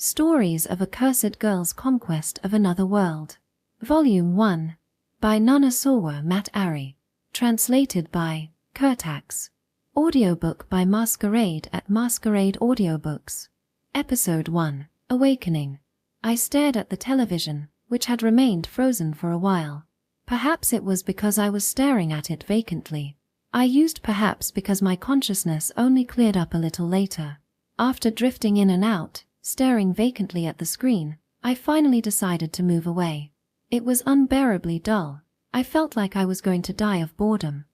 Stories of a Cursed Girl's Conquest of Another World. Volume 1. By Nanasawa Matt Ari. Translated by Kurtax. Audiobook by Masquerade at Masquerade Audiobooks. Episode 1. Awakening. I stared at the television, which had remained frozen for a while. Perhaps it was because I was staring at it vacantly. I used perhaps because my consciousness only cleared up a little later. After drifting in and out, staring vacantly at the screen, I finally decided to move away. It was unbearably dull. I felt like I was going to die of boredom.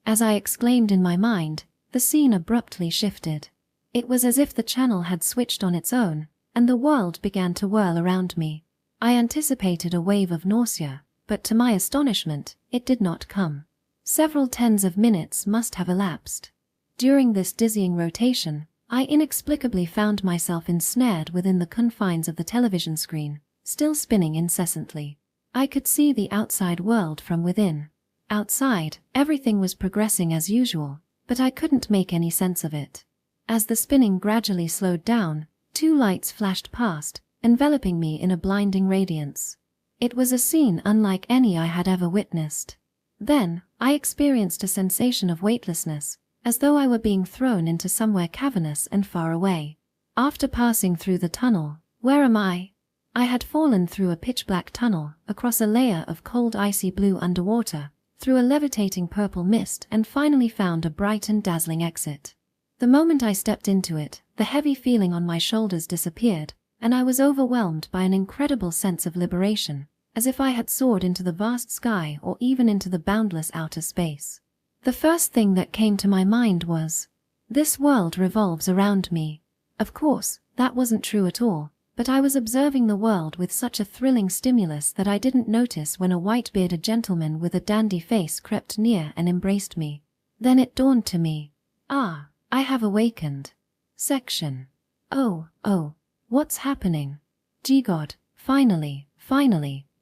As I exclaimed in my mind, the scene abruptly shifted. It was as if the channel had switched on its own, and the world began to whirl around me. I anticipated a wave of nausea, but to my astonishment, it did not come. Several tens of minutes must have elapsed. During this dizzying rotation, I inexplicably found myself ensnared within the confines of the television screen, still spinning incessantly. I could see the outside world from within. Outside, everything was progressing as usual, but I couldn't make any sense of it. As the spinning gradually slowed down, two lights flashed past, enveloping me in a blinding radiance. It was a scene unlike any I had ever witnessed. Then, I experienced a sensation of weightlessness, as though I were being thrown into somewhere cavernous and far away. After passing through the tunnel, where am I? I had fallen through a pitch-black tunnel, across a layer of cold icy blue underwater, through a levitating purple mist, and finally found a bright and dazzling exit. The moment I stepped into it, the heavy feeling on my shoulders disappeared, and I was overwhelmed by an incredible sense of liberation, as if I had soared into the vast sky or even into the boundless outer space. The first thing that came to my mind was, this world revolves around me. Of course, that wasn't true at all, but I was observing the world with such a thrilling stimulus that I didn't notice when a white-bearded gentleman with a dandy face crept near and embraced me. Then it dawned to me. I have awakened. Section. Oh, what's happening? Gee God, finally,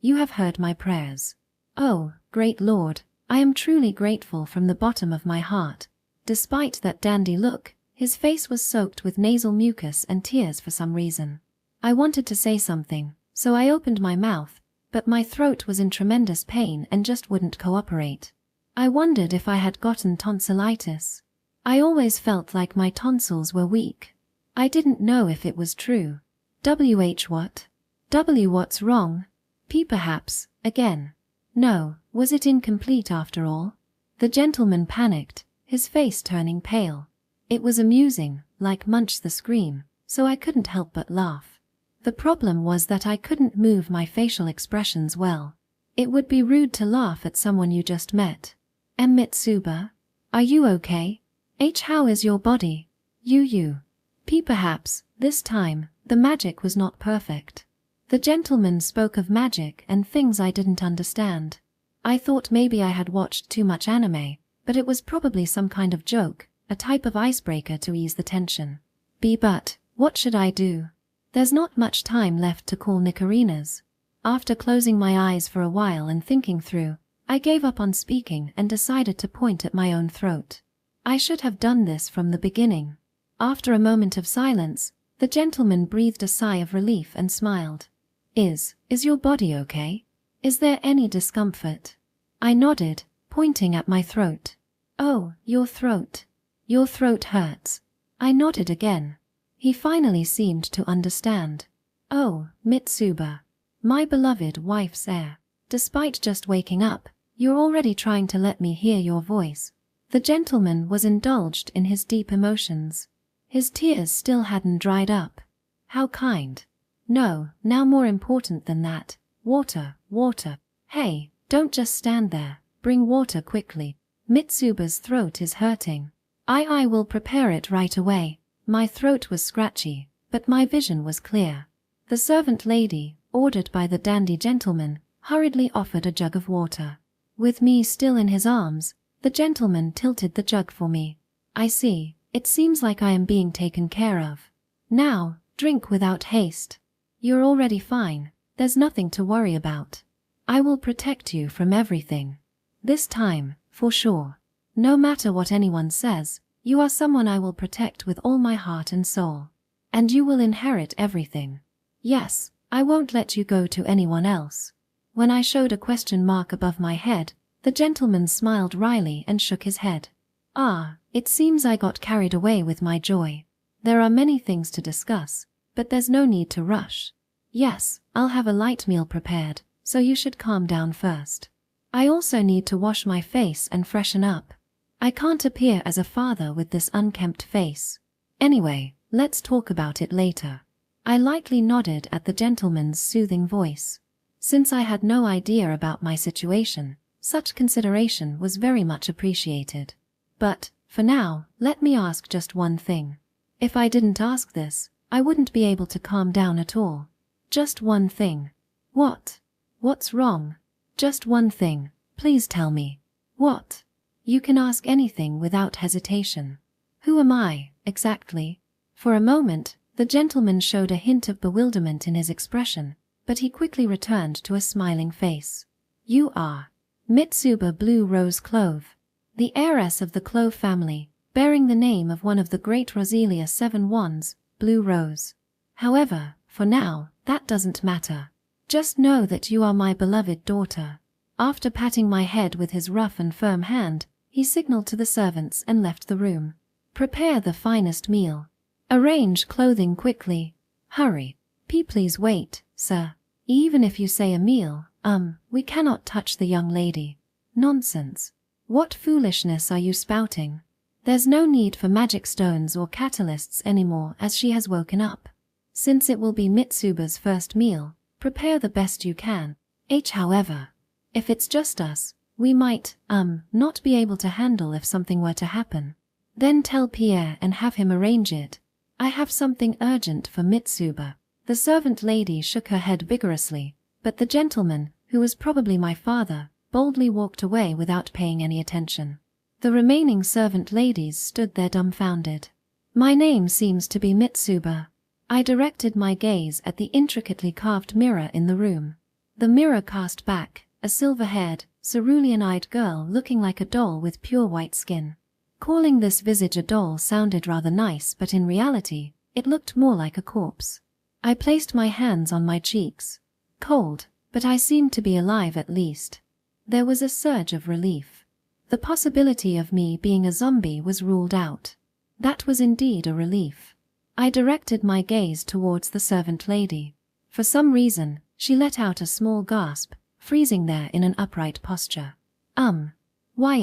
you have heard my prayers. Oh, great Lord. I am truly grateful from the bottom of my heart. Despite that dandy look, his face was soaked with nasal mucus and tears for some reason. I wanted to say something, so I opened my mouth, but my throat was in tremendous pain and just wouldn't cooperate. I wondered if I had gotten tonsillitis. I always felt like my tonsils were weak. I didn't know if it was true. What? What's wrong? P perhaps, again. No, was it incomplete after all? The gentleman panicked, his face turning pale. It was amusing, like Munch the Scream, so I couldn't help but laugh. The problem was that I couldn't move my facial expressions well. It would be rude to laugh at someone you just met. Mitsuba? Are you okay? How is your body? You. P perhaps, this time, the magic was not perfect. The gentleman spoke of magic and things I didn't understand. I thought maybe I had watched too much anime, but it was probably some kind of joke, a type of icebreaker to ease the tension. But, what should I do? There's not much time left to call Nicarinas. After closing my eyes for a while and thinking through, I gave up on speaking and decided to point at my own throat. I should have done this from the beginning. After a moment of silence, the gentleman breathed a sigh of relief and smiled. Is your body okay? Is there any discomfort? I nodded, pointing at my throat. Oh, your throat. Your throat hurts. I nodded again. He finally seemed to understand. Oh, Mitsuba. My beloved wife's heir. Despite just waking up, you're already trying to let me hear your voice. The gentleman was indulged in his deep emotions. His tears still hadn't dried up. How kind. No, now more important than that. Water. Hey, don't just stand there. Bring water quickly. Mitsuba's throat is hurting. I will prepare it right away. My throat was scratchy, but my vision was clear. The servant lady, ordered by the dandy gentleman, hurriedly offered a jug of water. With me still in his arms, the gentleman tilted the jug for me. I see, it seems like I am being taken care of. Now, drink without haste. You're already fine, there's nothing to worry about. I will protect you from everything. This time, for sure. No matter what anyone says, you are someone I will protect with all my heart and soul. And you will inherit everything. Yes, I won't let you go to anyone else. When I showed a question mark above my head, the gentleman smiled wryly and shook his head. Ah, it seems I got carried away with my joy. There are many things to discuss, but there's no need to rush. Yes, I'll have a light meal prepared, so you should calm down first. I also need to wash my face and freshen up. I can't appear as a father with this unkempt face. Anyway, let's talk about it later. I lightly nodded at the gentleman's soothing voice. Since I had no idea about my situation, such consideration was very much appreciated. But, for now, let me ask just one thing. If I didn't ask this, I wouldn't be able to calm down at all. Just one thing. What? What's wrong? Just one thing. Please tell me. What? You can ask anything without hesitation. Who am I, exactly? For a moment, the gentleman showed a hint of bewilderment in his expression, but he quickly returned to a smiling face. You are Mitsuba Blue Rose Clove, the heiress of the Clove family, bearing the name of one of the great Roselia Seven Wands, Blue Rose. However, for now, that doesn't matter. Just know that you are my beloved daughter. After patting my head with his rough and firm hand, he signaled to the servants and left the room. Prepare the finest meal. Arrange clothing quickly. Hurry. Please wait, sir. Even if you say a meal, we cannot touch the young lady. Nonsense. What foolishness are you spouting? There's no need for magic stones or catalysts anymore as she has woken up. Since it will be Mitsuba's first meal, prepare the best you can. However, if it's just us, we might, not be able to handle if something were to happen. Then tell Pierre and have him arrange it. I have something urgent for Mitsuba. The servant lady shook her head vigorously, but the gentleman, who was probably my father, boldly walked away without paying any attention. The remaining servant ladies stood there dumbfounded. My name seems to be Mitsuba. I directed my gaze at the intricately carved mirror in the room. The mirror cast back a silver-haired, cerulean-eyed girl looking like a doll with pure white skin. Calling this visage a doll sounded rather nice, but in reality, it looked more like a corpse. I placed my hands on my cheeks. Cold, but I seemed to be alive at least. There was a surge of relief. The possibility of me being a zombie was ruled out. That was indeed a relief. I directed my gaze towards the servant lady. For some reason, she let out a small gasp, freezing there in an upright posture. Why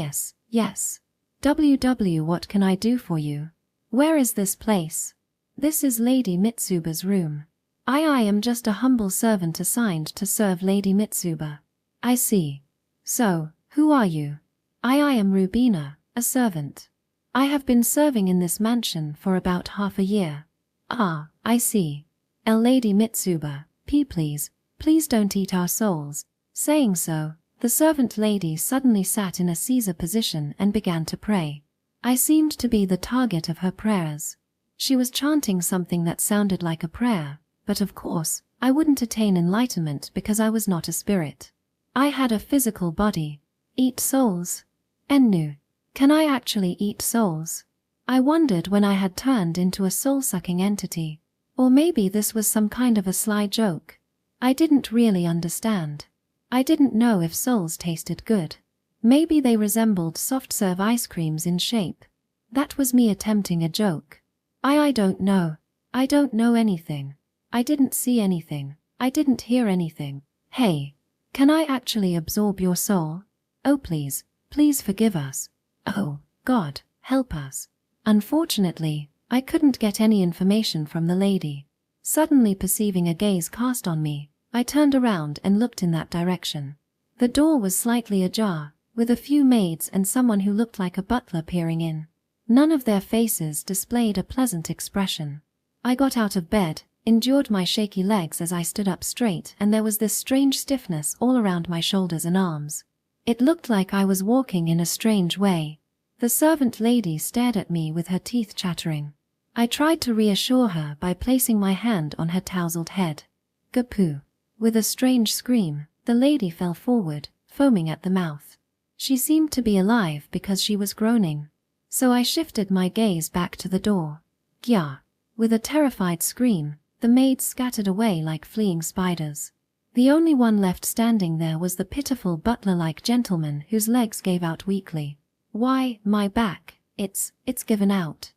yes. What can I do for you? Where is this place? This is Lady Mitsuba's room. I am just a humble servant assigned to serve Lady Mitsuba. I see. So, who are you? I am Rubina, a servant. I have been serving in this mansion for about half a year. Ah, I see. Lady Mitsuba, please don't eat our souls. Saying so, the servant lady suddenly sat in a Caesar position and began to pray. I seemed to be the target of her prayers. She was chanting something that sounded like a prayer, but of course, I wouldn't attain enlightenment because I was not a spirit. I had a physical body. Eat souls? Ennu. Can I actually eat souls? I wondered when I had turned into a soul-sucking entity. Or maybe this was some kind of a sly joke. I didn't really understand. I didn't know if souls tasted good. Maybe they resembled soft-serve ice creams in shape. That was me attempting a joke. I don't know. I don't know anything. I didn't see anything. I didn't hear anything. Hey, can I actually absorb your soul? Oh please forgive us. Oh, God, help us. Unfortunately, I couldn't get any information from the lady. Suddenly perceiving a gaze cast on me, I turned around and looked in that direction. The door was slightly ajar, with a few maids and someone who looked like a butler peering in. None of their faces displayed a pleasant expression. I got out of bed, endured my shaky legs as I stood up straight, and there was this strange stiffness all around my shoulders and arms. It looked like I was walking in a strange way. The servant lady stared at me with her teeth chattering. I tried to reassure her by placing my hand on her tousled head. Gapoo. With a strange scream, the lady fell forward, foaming at the mouth. She seemed to be alive because she was groaning. So I shifted my gaze back to the door. Gya. With a terrified scream, the maids scattered away like fleeing spiders. The only one left standing there was the pitiful butler-like gentleman whose legs gave out weakly. "Why, my back, it's given out."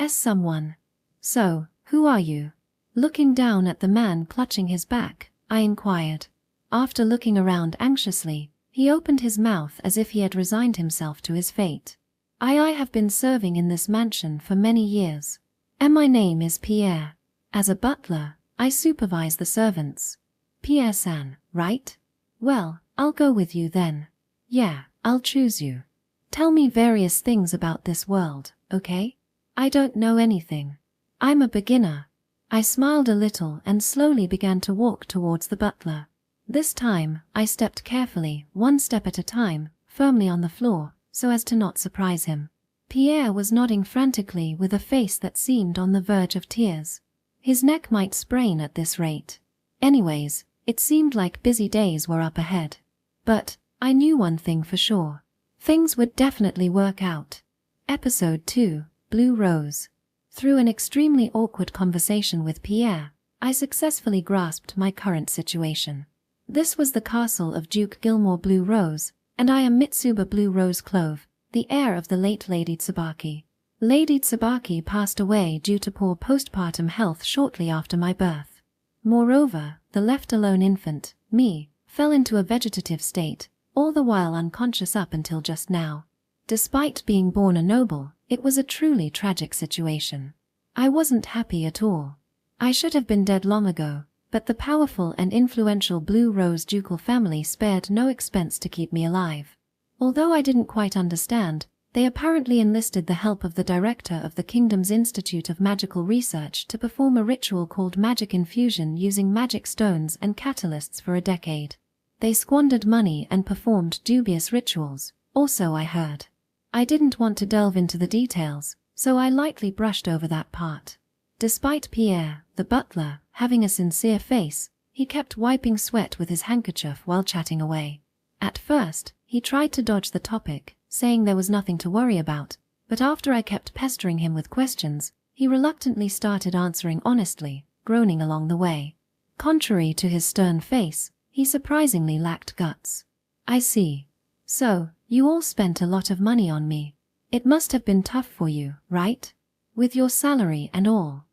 Someone. "So, who are you?" Looking down at the man clutching his back, I inquired. After looking around anxiously, he opened his mouth as if he had resigned himself to his fate. I have been serving in this mansion for many years. And my name is Pierre. As a butler, I supervise the servants. Pierre-san, right? Well, I'll go with you then. Yeah, I'll choose you. Tell me various things about this world, okay? I don't know anything. I'm a beginner. I smiled a little and slowly began to walk towards the butler. This time, I stepped carefully, one step at a time, firmly on the floor, so as to not surprise him. Pierre was nodding frantically with a face that seemed on the verge of tears. His neck might sprain at this rate. Anyways, it seemed like busy days were up ahead. But I knew one thing for sure. Things would definitely work out. Episode 2, Blue Rose. Through an extremely awkward conversation with Pierre, I successfully grasped my current situation. This was the castle of Duke Gilmore Blue Rose, and I am Mitsuba Blue Rose Clove, the heir of the late Lady Tsubaki. Lady Tsubaki passed away due to poor postpartum health shortly after my birth. Moreover, the left-alone infant, me, fell into a vegetative state, all the while unconscious up until just now. Despite being born a noble, it was a truly tragic situation. I wasn't happy at all. I should have been dead long ago, but the powerful and influential Blue Rose ducal family spared no expense to keep me alive. Although I didn't quite understand, they apparently enlisted the help of the director of the kingdom's Institute of Magical Research to perform a ritual called magic infusion using magic stones and catalysts for a decade. They squandered money and performed dubious rituals, also I heard. I didn't want to delve into the details, so I lightly brushed over that part. Despite Pierre, the butler, having a sincere face, he kept wiping sweat with his handkerchief while chatting away. At first, he tried to dodge the topic, saying there was nothing to worry about, but after I kept pestering him with questions, he reluctantly started answering honestly, groaning along the way. Contrary to his stern face, he surprisingly lacked guts. "I see. So, you all spent a lot of money on me. It must have been tough for you, right? With your salary and all."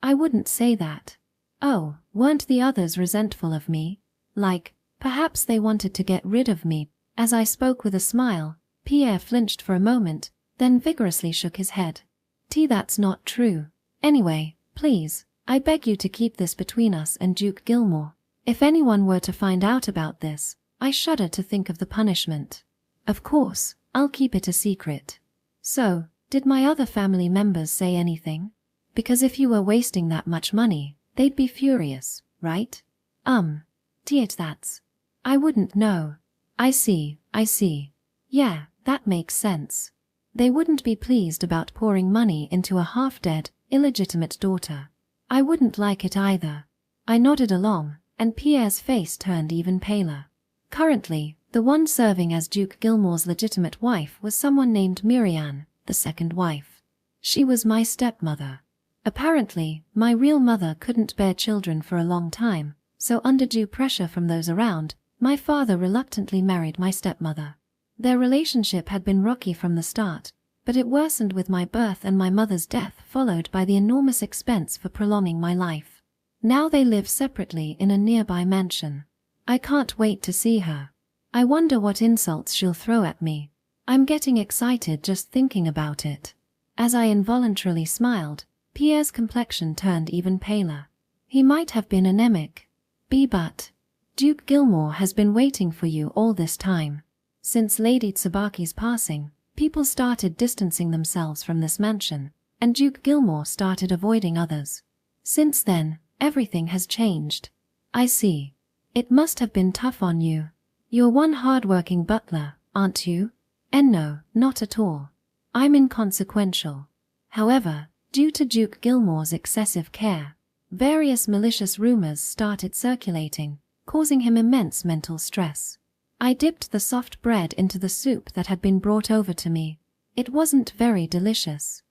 I wouldn't say that. "Oh, weren't the others resentful of me? Like, perhaps they wanted to get rid of me?" As I spoke with a smile, Pierre flinched for a moment, then vigorously shook his head. That's not true. Anyway, please, I beg you to keep this between us and Duke Gilmore. If anyone were to find out about this, I shudder to think of the punishment. Of course, I'll keep it a secret. So, did my other family members say anything? Because if you were wasting that much money, they'd be furious, right? That's. I wouldn't know. I see. Yeah, that makes sense. They wouldn't be pleased about pouring money into a half-dead, illegitimate daughter. I wouldn't like it either. I nodded along, and Pierre's face turned even paler. Currently, the one serving as Duke Gilmore's legitimate wife was someone named Miriam, the second wife. She was my stepmother. Apparently, my real mother couldn't bear children for a long time, so under due pressure from those around, my father reluctantly married my stepmother. Their relationship had been rocky from the start, but it worsened with my birth and my mother's death, followed by the enormous expense for prolonging my life. Now they live separately in a nearby mansion. I can't wait to see her. I wonder what insults she'll throw at me. I'm getting excited just thinking about it. As I involuntarily smiled, Pierre's complexion turned even paler. He might have been anemic. But Duke Gilmore has been waiting for you all this time. Since Lady Tsubaki's passing, people started distancing themselves from this mansion, and Duke Gilmore started avoiding others. Since then, everything has changed. I see. It must have been tough on you. You're one hard-working butler, aren't you? And no, not at all. I'm inconsequential. However, due to Duke Gilmore's excessive care, various malicious rumors started circulating, causing him immense mental stress. I dipped the soft bread into the soup that had been brought over to me. It wasn't very delicious.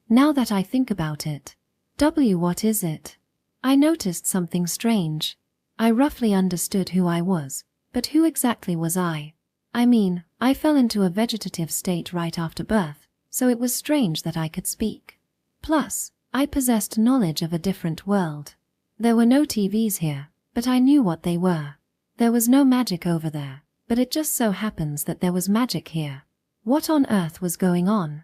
Now that I think about it. What is it? I noticed something strange. I roughly understood who I was, but who exactly was I? I mean, I fell into a vegetative state right after birth, so it was strange that I could speak. Plus, I possessed knowledge of a different world. There were no TVs here, but I knew what they were. There was no magic over there, but it just so happens that there was magic here. What on earth was going on?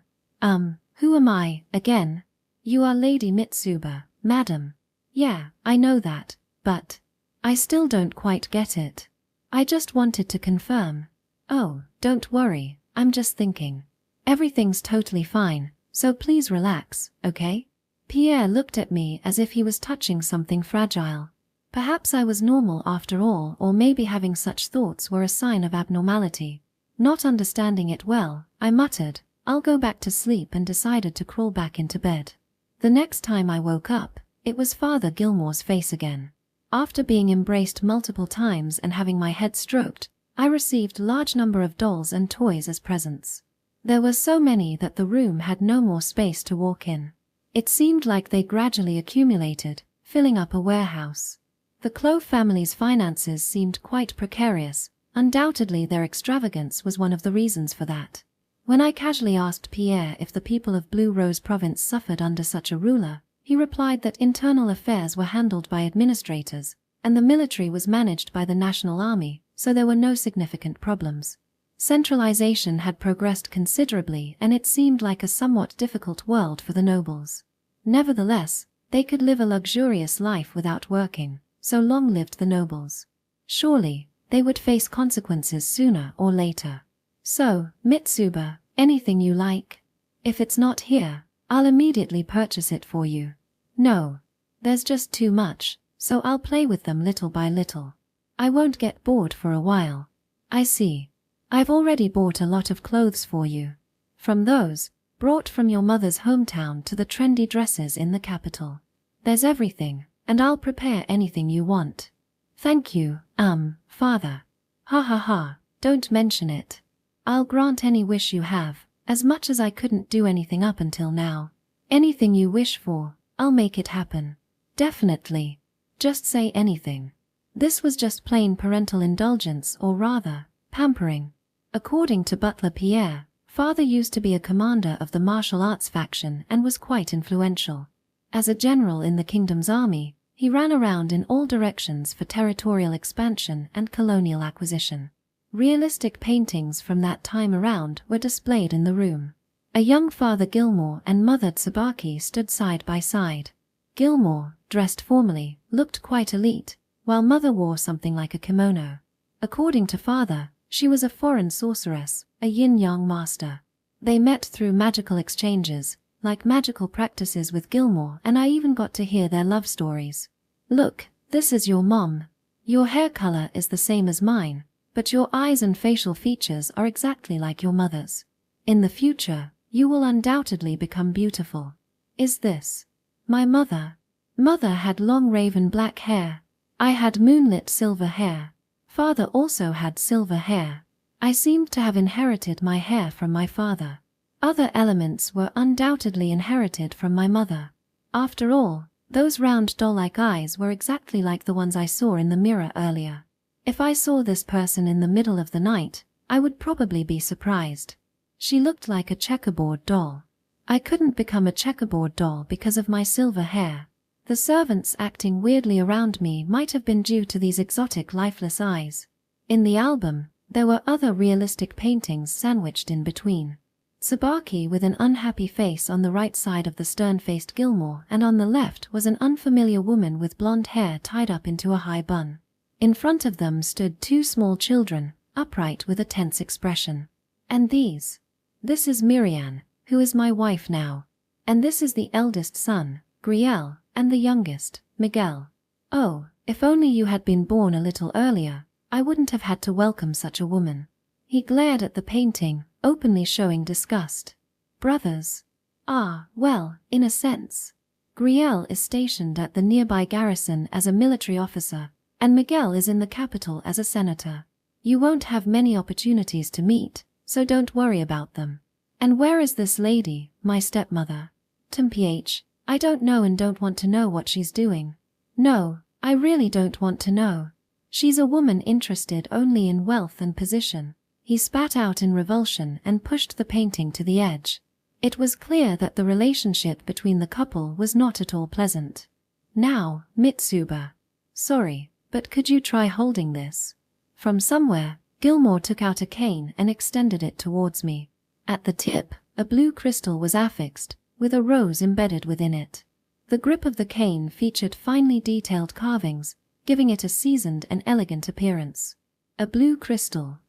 Who am I, again? You are Lady Mitsuba, madam. Yeah, I know that, but I still don't quite get it. I just wanted to confirm. Oh, don't worry, I'm just thinking. Everything's totally fine, so please relax, okay? Pierre looked at me as if he was touching something fragile. Perhaps I was normal after all, or maybe having such thoughts were a sign of abnormality. Not understanding it well, I muttered, "I'll go back to sleep," and decided to crawl back into bed. The next time I woke up, it was Father Gilmore's face again. After being embraced multiple times and having my head stroked, I received a large number of dolls and toys as presents. There were so many that the room had no more space to walk in. It seemed like they gradually accumulated, filling up a warehouse. The Clove family's finances seemed quite precarious. Undoubtedly their extravagance was one of the reasons for that. When I casually asked Pierre if the people of Blue Rose Province suffered under such a ruler, he replied that internal affairs were handled by administrators, and the military was managed by the National Army, so there were no significant problems. Centralization had progressed considerably, and it seemed like a somewhat difficult world for the nobles. Nevertheless, they could live a luxurious life without working, so long lived the nobles. Surely, they would face consequences sooner or later. So, Mitsuba, anything you like? If it's not here, I'll immediately purchase it for you. No. There's just too much, so I'll play with them little by little. I won't get bored for a while. I see. I've already bought a lot of clothes for you. From those, brought from your mother's hometown to the trendy dresses in the capital. There's everything, and I'll prepare anything you want. Thank you, Father. Ha ha ha, don't mention it. I'll grant any wish you have, as much as I couldn't do anything up until now. Anything you wish for, I'll make it happen. Definitely. Just say anything. This was just plain parental indulgence, or rather, pampering. According to Butler Pierre, Father used to be a commander of the martial arts faction and was quite influential. As a general in the kingdom's army, he ran around in all directions for territorial expansion and colonial acquisition. Realistic paintings from that time around were displayed in the room. A young Father Gilmore and Mother Tsubaki stood side by side. Gilmore, dressed formally, looked quite elite, while Mother wore something like a kimono. According to Father, she was a foreign sorceress, a yin-yang master. They met through magical exchanges, like magical practices with Gilmore, and I even got to hear their love stories. Look, this is your mom. Your hair color is the same as mine, but your eyes and facial features are exactly like your mother's. In the future, you will undoubtedly become beautiful. Is this my mother? Mother had long raven black hair. I had moonlit silver hair. Father also had silver hair. I seemed to have inherited my hair from my father. Other elements were undoubtedly inherited from my mother. After all, those round doll-like eyes were exactly like the ones I saw in the mirror earlier. If I saw this person in the middle of the night, I would probably be surprised. She looked like a checkerboard doll. I couldn't become a checkerboard doll because of my silver hair. The servants acting weirdly around me might have been due to these exotic lifeless eyes. In the album, there were other realistic paintings sandwiched in between. Tsubaki with an unhappy face on the right side of the stern-faced Gilmore, and on the left was an unfamiliar woman with blonde hair tied up into a high bun. In front of them stood two small children, upright with a tense expression. And these? This is Miriam, who is my wife now. And this is the eldest son, Griel, and the youngest, Miguel. Oh, if only you had been born a little earlier, I wouldn't have had to welcome such a woman. He glared at the painting, openly showing disgust. Brothers? Ah, well, in a sense. Griel is stationed at the nearby garrison as a military officer, and Miguel is in the capital as a senator. You won't have many opportunities to meet, so don't worry about them. And where is this lady, my stepmother? TMPH, I don't know and don't want to know what she's doing. No, I really don't want to know. She's a woman interested only in wealth and position. He spat out in revulsion and pushed the painting to the edge. It was clear that the relationship between the couple was not at all pleasant. Now, Mitsuba. Sorry, but could you try holding this? From somewhere, Gilmore took out a cane and extended it towards me. At the tip, a blue crystal was affixed, with a rose embedded within it. The grip of the cane featured finely detailed carvings, giving it a seasoned and elegant appearance. A blue crystal,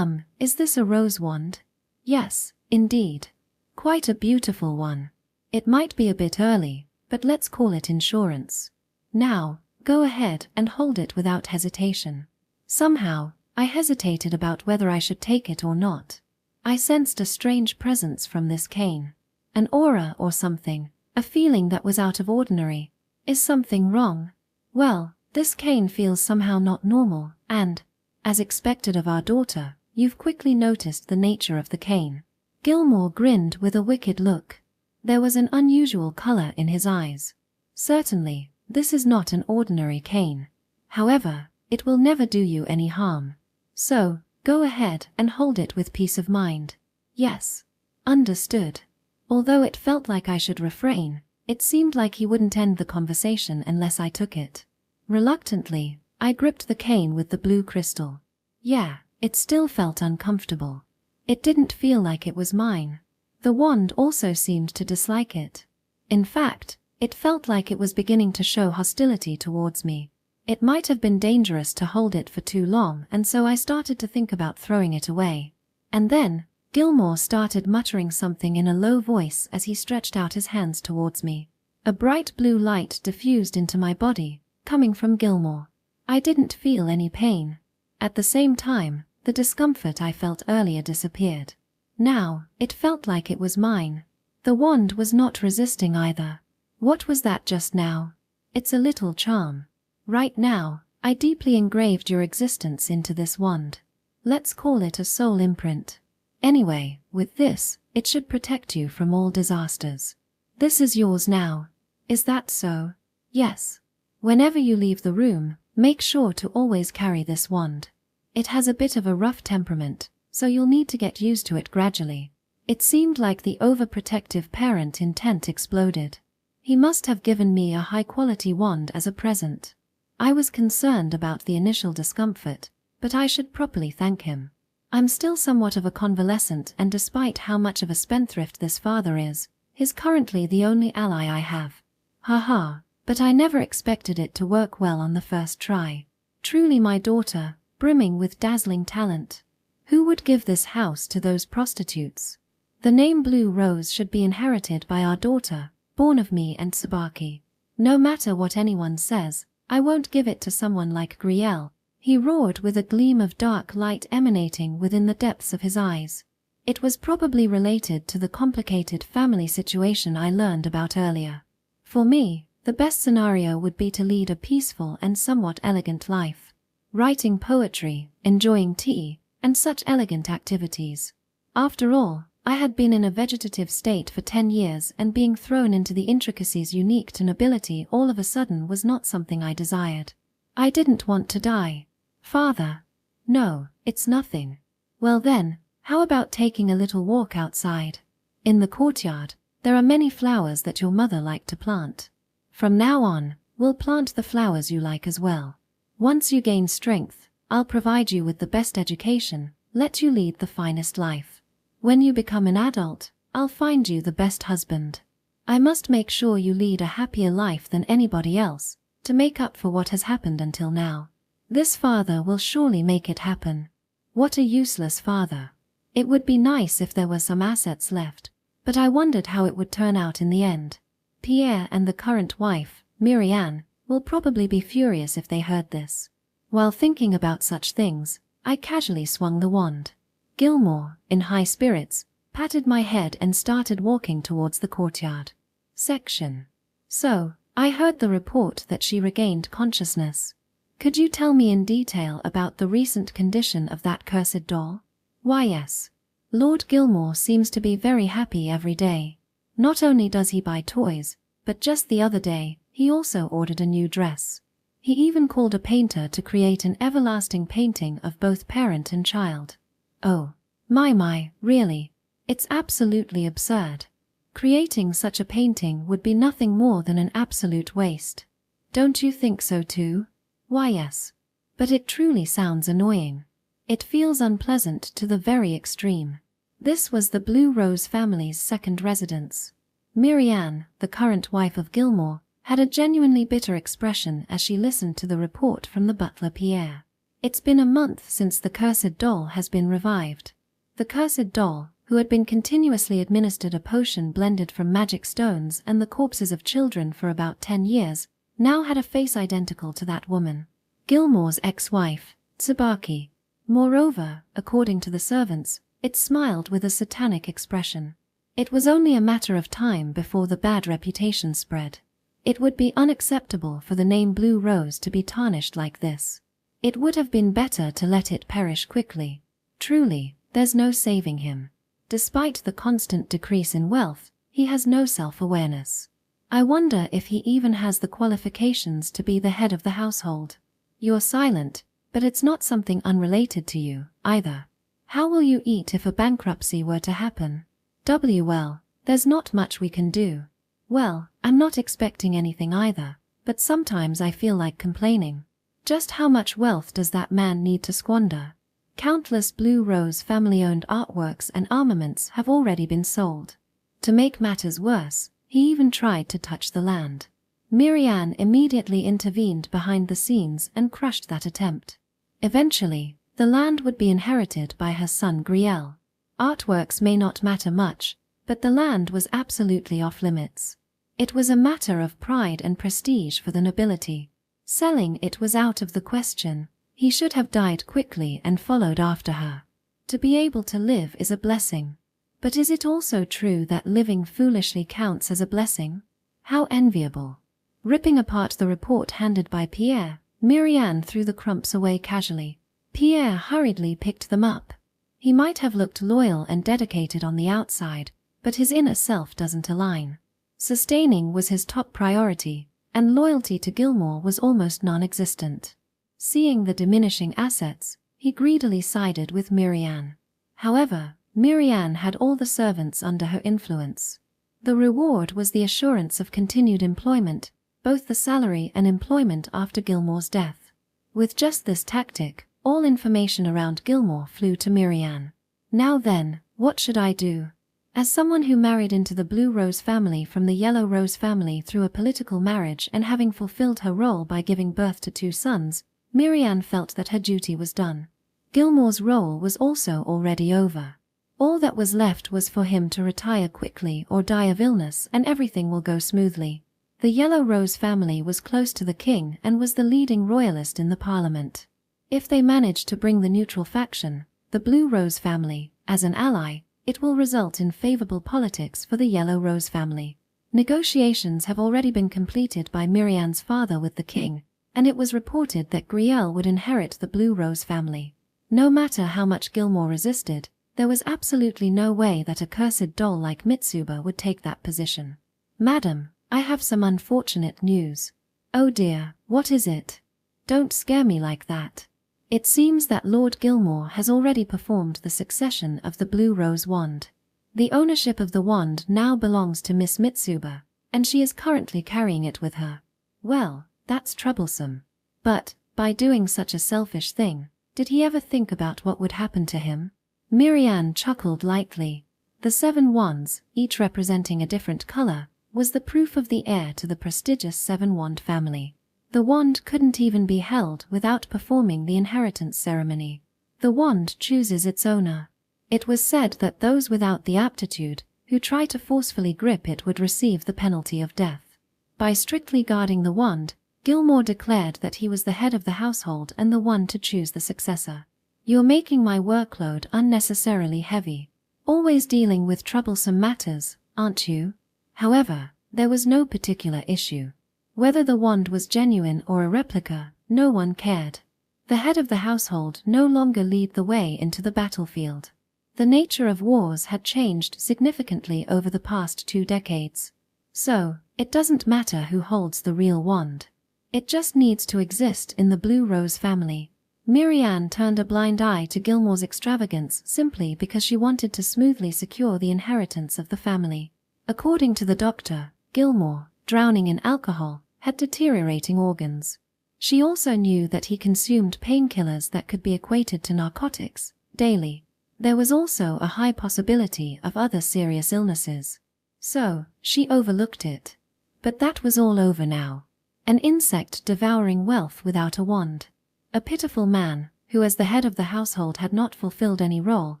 is this a rose wand? Yes, indeed. Quite a beautiful one. It might be a bit early, but let's call it insurance. Now, go ahead and hold it without hesitation. Somehow, I hesitated about whether I should take it or not. I sensed a strange presence from this cane. An aura or something, a feeling that was out of ordinary. Is something wrong? Well, this cane feels somehow not normal, and, as expected of our daughter, you've quickly noticed the nature of the cane. Gilmore grinned with a wicked look. There was an unusual color in his eyes. Certainly, this is not an ordinary cane. However, it will never do you any harm. So, go ahead and hold it with peace of mind. Yes. Understood. Although it felt like I should refrain, it seemed like he wouldn't end the conversation unless I took it. Reluctantly, I gripped the cane with the blue crystal. Yeah, it still felt uncomfortable. It didn't feel like it was mine. The wand also seemed to dislike it. In fact, it felt like it was beginning to show hostility towards me. It might have been dangerous to hold it for too long, and so I started to think about throwing it away. And then, Gilmore started muttering something in a low voice as he stretched out his hands towards me. A bright blue light diffused into my body, coming from Gilmore. I didn't feel any pain. At the same time, the discomfort I felt earlier disappeared. Now, it felt like it was mine. The wand was not resisting either. What was that just now? It's a little charm. Right now, I deeply engraved your existence into this wand. Let's call it a soul imprint. Anyway, with this, it should protect you from all disasters. This is yours now. Is that so? Yes. Whenever you leave the room, make sure to always carry this wand. It has a bit of a rough temperament, so you'll need to get used to it gradually. It seemed like the overprotective parent intent exploded. He must have given me a high-quality wand as a present. I was concerned about the initial discomfort, but I should properly thank him. I'm still somewhat of a convalescent, and despite how much of a spendthrift this father is, he's currently the only ally I have. Haha, but I never expected it to work well on the first try. Truly my daughter, brimming with dazzling talent. Who would give this house to those prostitutes? The name Blue Rose should be inherited by our daughter, born of me and Tsubaki. No matter what anyone says, I won't give it to someone like Griel. He roared with a gleam of dark light emanating within the depths of his eyes. It was probably related to the complicated family situation I learned about earlier. For me, the best scenario would be to lead a peaceful and somewhat elegant life. Writing poetry, enjoying tea, and such elegant activities. After all, I had been in a vegetative state for 10 years, and being thrown into the intricacies unique to nobility all of a sudden was not something I desired. I didn't want to die. Father. No, it's nothing. Well then, how about taking a little walk outside? In the courtyard, there are many flowers that your mother liked to plant. From now on, we'll plant the flowers you like as well. Once you gain strength, I'll provide you with the best education, let you lead the finest life. When you become an adult, I'll find you the best husband. I must make sure you lead a happier life than anybody else, to make up for what has happened until now. This father will surely make it happen. What a useless father. It would be nice if there were some assets left, but I wondered how it would turn out in the end. Pierre and the current wife, Miriam, will probably be furious if they heard this. While thinking about such things, I casually swung the wand. Gilmore, in high spirits, patted my head and started walking towards the courtyard. Section. So, I heard the report that she regained consciousness. Could you tell me in detail about the recent condition of that cursed doll? Why yes. Lord Gilmore seems to be very happy every day. Not only does he buy toys, but just the other day, he also ordered a new dress. He even called a painter to create an everlasting painting of both parent and child. Oh, my, really. It's absolutely absurd. Creating such a painting would be nothing more than an absolute waste. Don't you think so too? Why yes. But it truly sounds annoying. It feels unpleasant to the very extreme. This was the Blue Rose family's second residence. Marianne, the current wife of Gilmore, had a genuinely bitter expression as she listened to the report from the butler Pierre. It's been a month since the cursed doll has been revived. The cursed doll, who had been continuously administered a potion blended from magic stones and the corpses of children for about 10 years, now had a face identical to that woman, Gilmore's ex-wife, Tsubaki. Moreover, according to the servants, it smiled with a satanic expression. It was only a matter of time before the bad reputation spread. It would be unacceptable for the name Blue Rose to be tarnished like this. It would have been better to let it perish quickly. Truly, there's no saving him. Despite the constant decrease in wealth, he has no self-awareness. I wonder if he even has the qualifications to be the head of the household. You're silent, but it's not something unrelated to you, either. How will you eat if a bankruptcy were to happen? Well, there's not much we can do. Well, I'm not expecting anything either, but sometimes I feel like complaining. Just how much wealth does that man need to squander? Countless Blue Rose family-owned artworks and armaments have already been sold. To make matters worse, he even tried to touch the land. Marianne immediately intervened behind the scenes and crushed that attempt. Eventually, the land would be inherited by her son Griel. Artworks may not matter much, but the land was absolutely off-limits. It was a matter of pride and prestige for the nobility. Selling it was out of the question. He should have died quickly and followed after her. To be able to live is a blessing. But is it also true that living foolishly counts as a blessing? How enviable. Ripping apart the report handed by Pierre, Marianne threw the crumps away casually. Pierre hurriedly picked them up. He might have looked loyal and dedicated on the outside, but his inner self doesn't align. Sustaining was his top priority, and loyalty to Gilmore was almost non-existent. Seeing the diminishing assets, he greedily sided with Marianne. However, Marianne had all the servants under her influence. The reward was the assurance of continued employment, both the salary and employment after Gilmore's death. With just this tactic, all information around Gilmore flew to Marianne. Now then, what should I do? As someone who married into the Blue Rose family from the Yellow Rose family through a political marriage and having fulfilled her role by giving birth to 2 sons, Marianne felt that her duty was done. Gilmore's role was also already over. All that was left was for him to retire quickly or die of illness and everything will go smoothly. The Yellow Rose family was close to the king and was the leading royalist in the parliament. If they manage to bring the neutral faction, the Blue Rose family, as an ally, it will result in favorable politics for the Yellow Rose family. Negotiations have already been completed by Marianne's father with the king, and it was reported that Griel would inherit the Blue Rose family. No matter how much Gilmore resisted, there was absolutely no way that a cursed doll like Mitsuba would take that position. Madam, I have some unfortunate news. Oh dear, what is it? Don't scare me like that. It seems that Lord Gilmore has already performed the succession of the Blue Rose wand. The ownership of the wand now belongs to Miss Mitsuba, and she is currently carrying it with her. Well, that's troublesome. But, by doing such a selfish thing, did he ever think about what would happen to him? Marianne chuckled lightly. The 7 wands, each representing a different color, was the proof of the heir to the prestigious 7-wand family. The wand couldn't even be held without performing the inheritance ceremony. The wand chooses its owner. It was said that those without the aptitude, who try to forcefully grip it would receive the penalty of death. By strictly guarding the wand, Gilmore declared that he was the head of the household and the one to choose the successor. You're making my workload unnecessarily heavy. Always dealing with troublesome matters, aren't you? However, there was no particular issue. Whether the wand was genuine or a replica, no one cared. The head of the household no longer lead the way into the battlefield. The nature of wars had changed significantly over the past 2 decades. So, it doesn't matter who holds the real wand. It just needs to exist in the Blue Rose family. Miriam turned a blind eye to Gilmore's extravagance simply because she wanted to smoothly secure the inheritance of the family. According to the doctor, Gilmore, drowning in alcohol, had deteriorating organs. She also knew that he consumed painkillers that could be equated to narcotics daily. There was also a high possibility of other serious illnesses. So, she overlooked it. But that was all over now. An insect devouring wealth without a wand. A pitiful man, who as the head of the household had not fulfilled any role,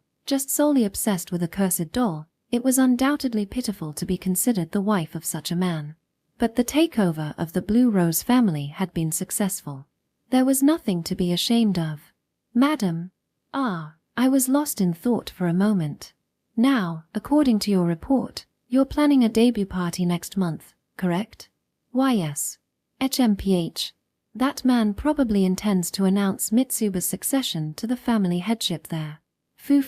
just solely obsessed with a cursed doll. It was undoubtedly pitiful to be considered the wife of such a man. But the takeover of the Blue Rose family had been successful. There was nothing to be ashamed of. Madam, I was lost in thought for a moment. Now, according to your report, you're planning a debut party next month, correct? Why yes. HMPH. That man probably intends to announce Mitsuba's succession to the family headship there. Foo.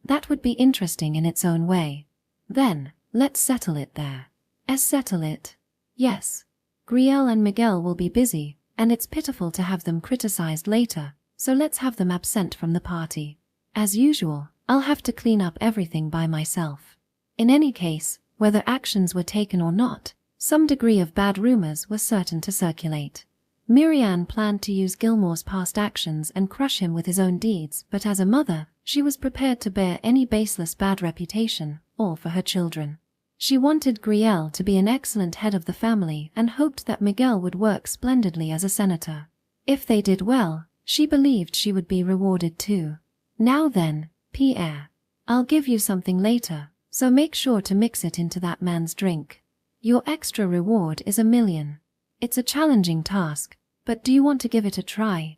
That would be interesting in its own way. Then, let's settle it there. Settle it? Yes. Griel and Miguel will be busy, and it's pitiful to have them criticized later, so let's have them absent from the party. As usual, I'll have to clean up everything by myself. In any case, whether actions were taken or not, some degree of bad rumors were certain to circulate. Miriam planned to use Gilmore's past actions and crush him with his own deeds, but as a mother, she was prepared to bear any baseless bad reputation, all for her children. She wanted Griel to be an excellent head of the family and hoped that Miguel would work splendidly as a senator. If they did well, she believed she would be rewarded too. Now then, Pierre, I'll give you something later, so make sure to mix it into that man's drink. Your extra reward is $1 million. It's a challenging task, but do you want to give it a try?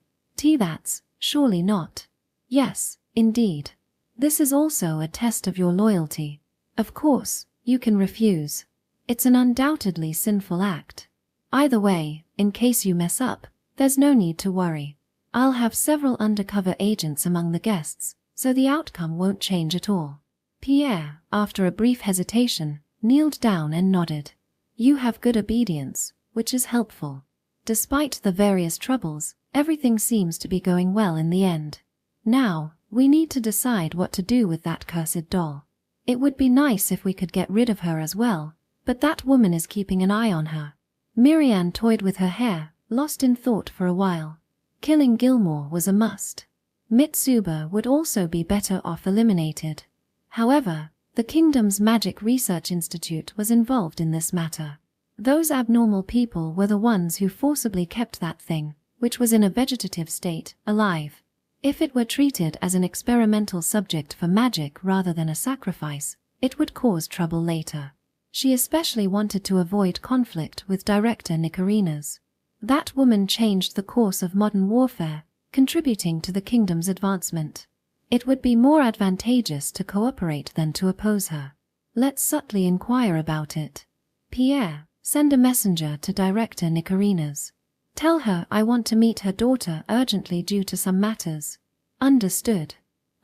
That's surely not. Yes, indeed. This is also a test of your loyalty. Of course, you can refuse. It's an undoubtedly sinful act. Either way, in case you mess up, there's no need to worry. I'll have several undercover agents among the guests, so the outcome won't change at all. Pierre, after a brief hesitation, kneeled down and nodded. You have good obedience, which is helpful. Despite the various troubles, everything seems to be going well in the end. Now, we need to decide what to do with that cursed doll. It would be nice if we could get rid of her as well, but that woman is keeping an eye on her. Miriam toyed with her hair, lost in thought for a while. Killing Gilmore was a must. Mitsuba would also be better off eliminated. However, the kingdom's Magic Research Institute was involved in this matter. Those abnormal people were the ones who forcibly kept that thing, which was in a vegetative state, alive. If it were treated as an experimental subject for magic rather than a sacrifice, it would cause trouble later. She especially wanted to avoid conflict with director Nicarinas. That woman changed the course of modern warfare, contributing to the kingdom's advancement. It would be more advantageous to cooperate than to oppose her. Let's subtly inquire about it. Pierre, send a messenger to director Nicarinas. Tell her I want to meet her daughter urgently due to some matters. Understood.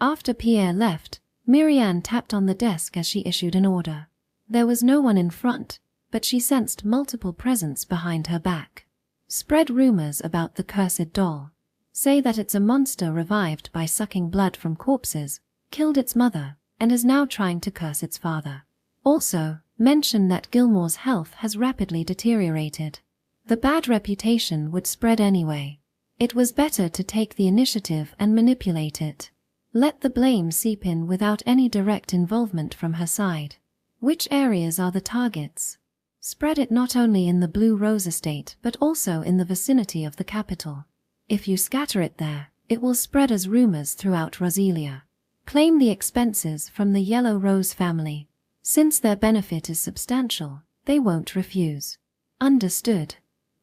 After Pierre left, Miriam tapped on the desk as she issued an order. There was no one in front, but she sensed multiple presence behind her back. Spread rumors about the cursed doll. Say that it's a monster revived by sucking blood from corpses, killed its mother, and is now trying to curse its father. Also, mention that Gilmore's health has rapidly deteriorated. The bad reputation would spread anyway. It was better to take the initiative and manipulate it. Let the blame seep in without any direct involvement from her side. Which areas are the targets? Spread it not only in the Blue Rose estate but also in the vicinity of the capital. If you scatter it there, it will spread as rumors throughout Roselia. Claim the expenses from the Yellow Rose family. Since their benefit is substantial, they won't refuse. Understood.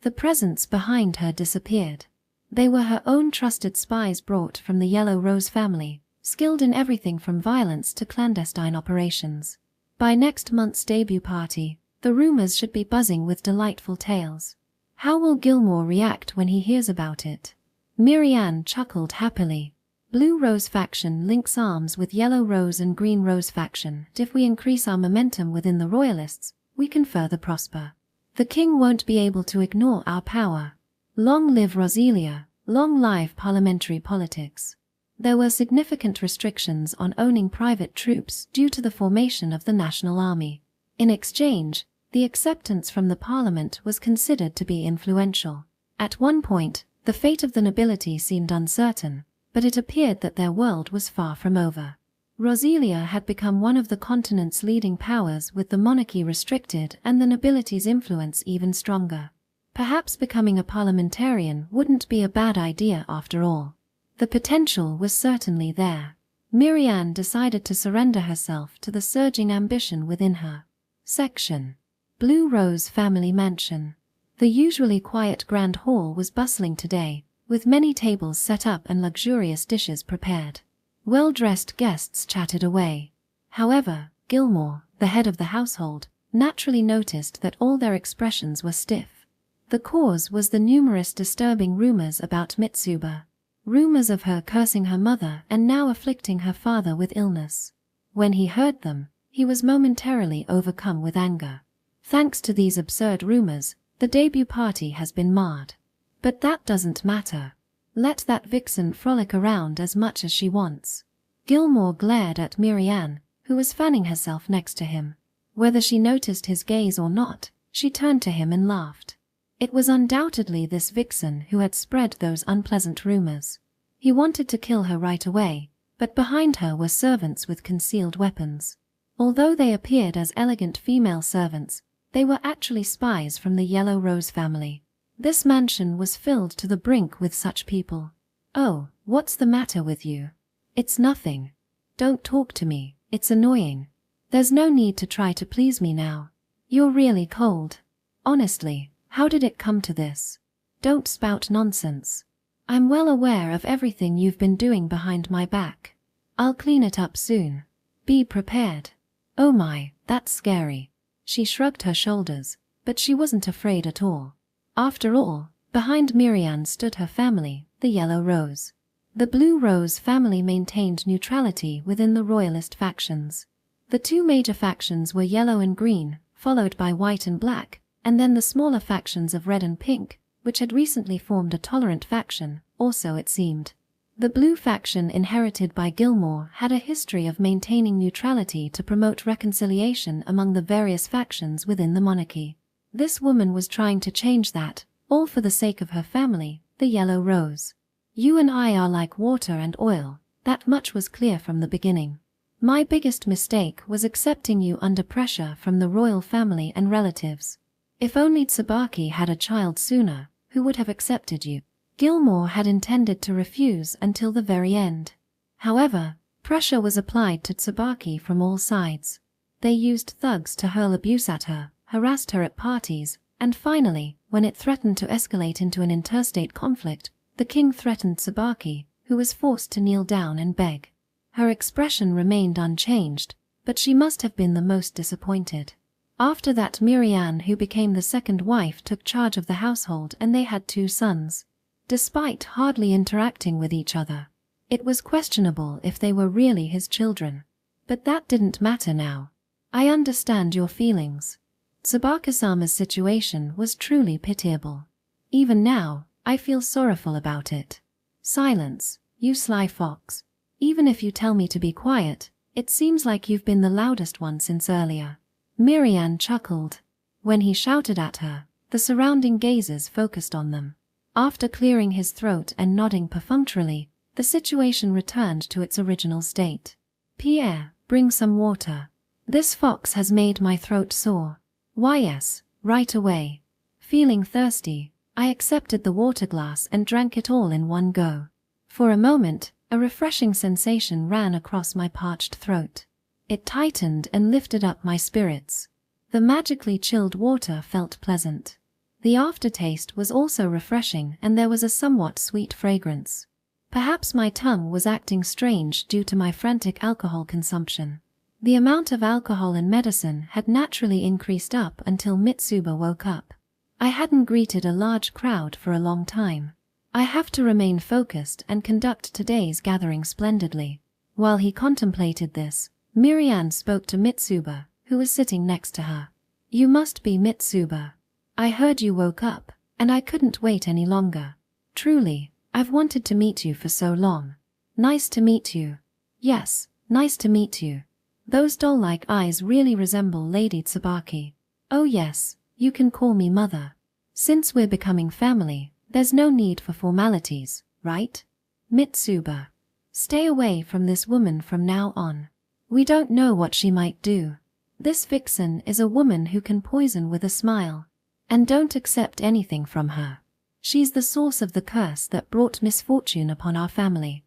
The presence behind her disappeared. They were her own trusted spies brought from the Yellow Rose family, skilled in everything from violence to clandestine operations. By next month's debut party, the rumors should be buzzing with delightful tales. How will Gilmore react when he hears about it? Miriam chuckled happily. Blue Rose faction links arms with Yellow Rose and Green Rose faction. If we increase our momentum within the royalists, we can further prosper. The king won't be able to ignore our power. Long live Roselia, long live parliamentary politics. There were significant restrictions on owning private troops due to the formation of the national army. In exchange, the acceptance from the parliament was considered to be influential. At one point, the fate of the nobility seemed uncertain, but it appeared that their world was far from over. Roselia had become one of the continent's leading powers, with the monarchy restricted and the nobility's influence even stronger. Perhaps becoming a parliamentarian wouldn't be a bad idea after all. The potential was certainly there. Miriam decided to surrender herself to the surging ambition within her. Section. Blue Rose Family Mansion. The usually quiet grand hall was bustling today, with many tables set up and luxurious dishes prepared. Well-dressed guests chatted away. However, Gilmore, the head of the household, naturally noticed that all their expressions were stiff. The cause was the numerous disturbing rumors about Mitsuba. Rumors of her cursing her mother and now afflicting her father with illness. When he heard them, he was momentarily overcome with anger. Thanks to these absurd rumors, the debut party has been marred. But that doesn't matter. Let that vixen frolic around as much as she wants. Gilmore glared at Miriam, who was fanning herself next to him. Whether she noticed his gaze or not, she turned to him and laughed. It was undoubtedly this vixen who had spread those unpleasant rumors. He wanted to kill her right away, but behind her were servants with concealed weapons. Although they appeared as elegant female servants, they were actually spies from the Yellow Rose family. This mansion was filled to the brink with such people. "Oh, what's the matter with you?" "It's nothing. Don't talk to me, it's annoying. There's no need to try to please me now. You're really cold. Honestly, how did it come to this? Don't spout nonsense. I'm well aware of everything you've been doing behind my back. I'll clean it up soon. Be prepared." "Oh my, that's scary." She shrugged her shoulders, but she wasn't afraid at all. After all, behind Miriam stood her family, the Yellow Rose. The Blue Rose family maintained neutrality within the royalist factions. The two major factions were Yellow and Green, followed by White and Black, and then the smaller factions of Red and Pink, which had recently formed a tolerant faction, or so it seemed. The Blue faction, inherited by Gilmore, had a history of maintaining neutrality to promote reconciliation among the various factions within the monarchy. This woman was trying to change that, all for the sake of her family, the Yellow Rose. "You and I are like water and oil, that much was clear from the beginning. My biggest mistake was accepting you under pressure from the royal family and relatives. If only Tsubaki had a child sooner, who would have accepted you?" Gilmore had intended to refuse until the very end. However, pressure was applied to Tsubaki from all sides. They used thugs to hurl abuse at her, harassed her at parties, and finally, when it threatened to escalate into an interstate conflict, the king threatened Tsubaki, who was forced to kneel down and beg. Her expression remained unchanged, but she must have been the most disappointed. After that, Miriam, who became the second wife, took charge of the household, and they had 2 sons. Despite hardly interacting with each other, it was questionable if they were really his children. But that didn't matter now. "I understand your feelings." Tsubaki-sama's situation was truly pitiable. "Even now, I feel sorrowful about it." "Silence, you sly fox. Even if you tell me to be quiet, it seems like you've been the loudest one since earlier." Miriam chuckled. When he shouted at her, the surrounding gazers focused on them. After clearing his throat and nodding perfunctorily, the situation returned to its original state. "Pierre, bring some water. This fox has made my throat sore." "Why yes, right away." Feeling thirsty, I accepted the water glass and drank it all in one go. For a moment, a refreshing sensation ran across my parched throat. It tightened and lifted up my spirits. The magically chilled water felt pleasant. The aftertaste was also refreshing, and there was a somewhat sweet fragrance. Perhaps my tongue was acting strange due to my frantic alcohol consumption. The amount of alcohol and medicine had naturally increased up until Mitsuba woke up. I hadn't greeted a large crowd for a long time. I have to remain focused and conduct today's gathering splendidly. While he contemplated this, Miriam spoke to Mitsuba, who was sitting next to her. You must be Mitsuba. I heard you woke up, and I couldn't wait any longer. Truly, I've wanted to meet you for so long. Nice to meet you. Yes, nice to meet you. Those doll-like eyes really resemble Lady Tsubaki. Oh yes, you can call me mother. Since we're becoming family, there's no need for formalities, right? Mitsuba. Stay away from this woman from now on. We don't know what she might do. This vixen is a woman who can poison with a smile. And don't accept anything from her. She's the source of the curse that brought misfortune upon our family.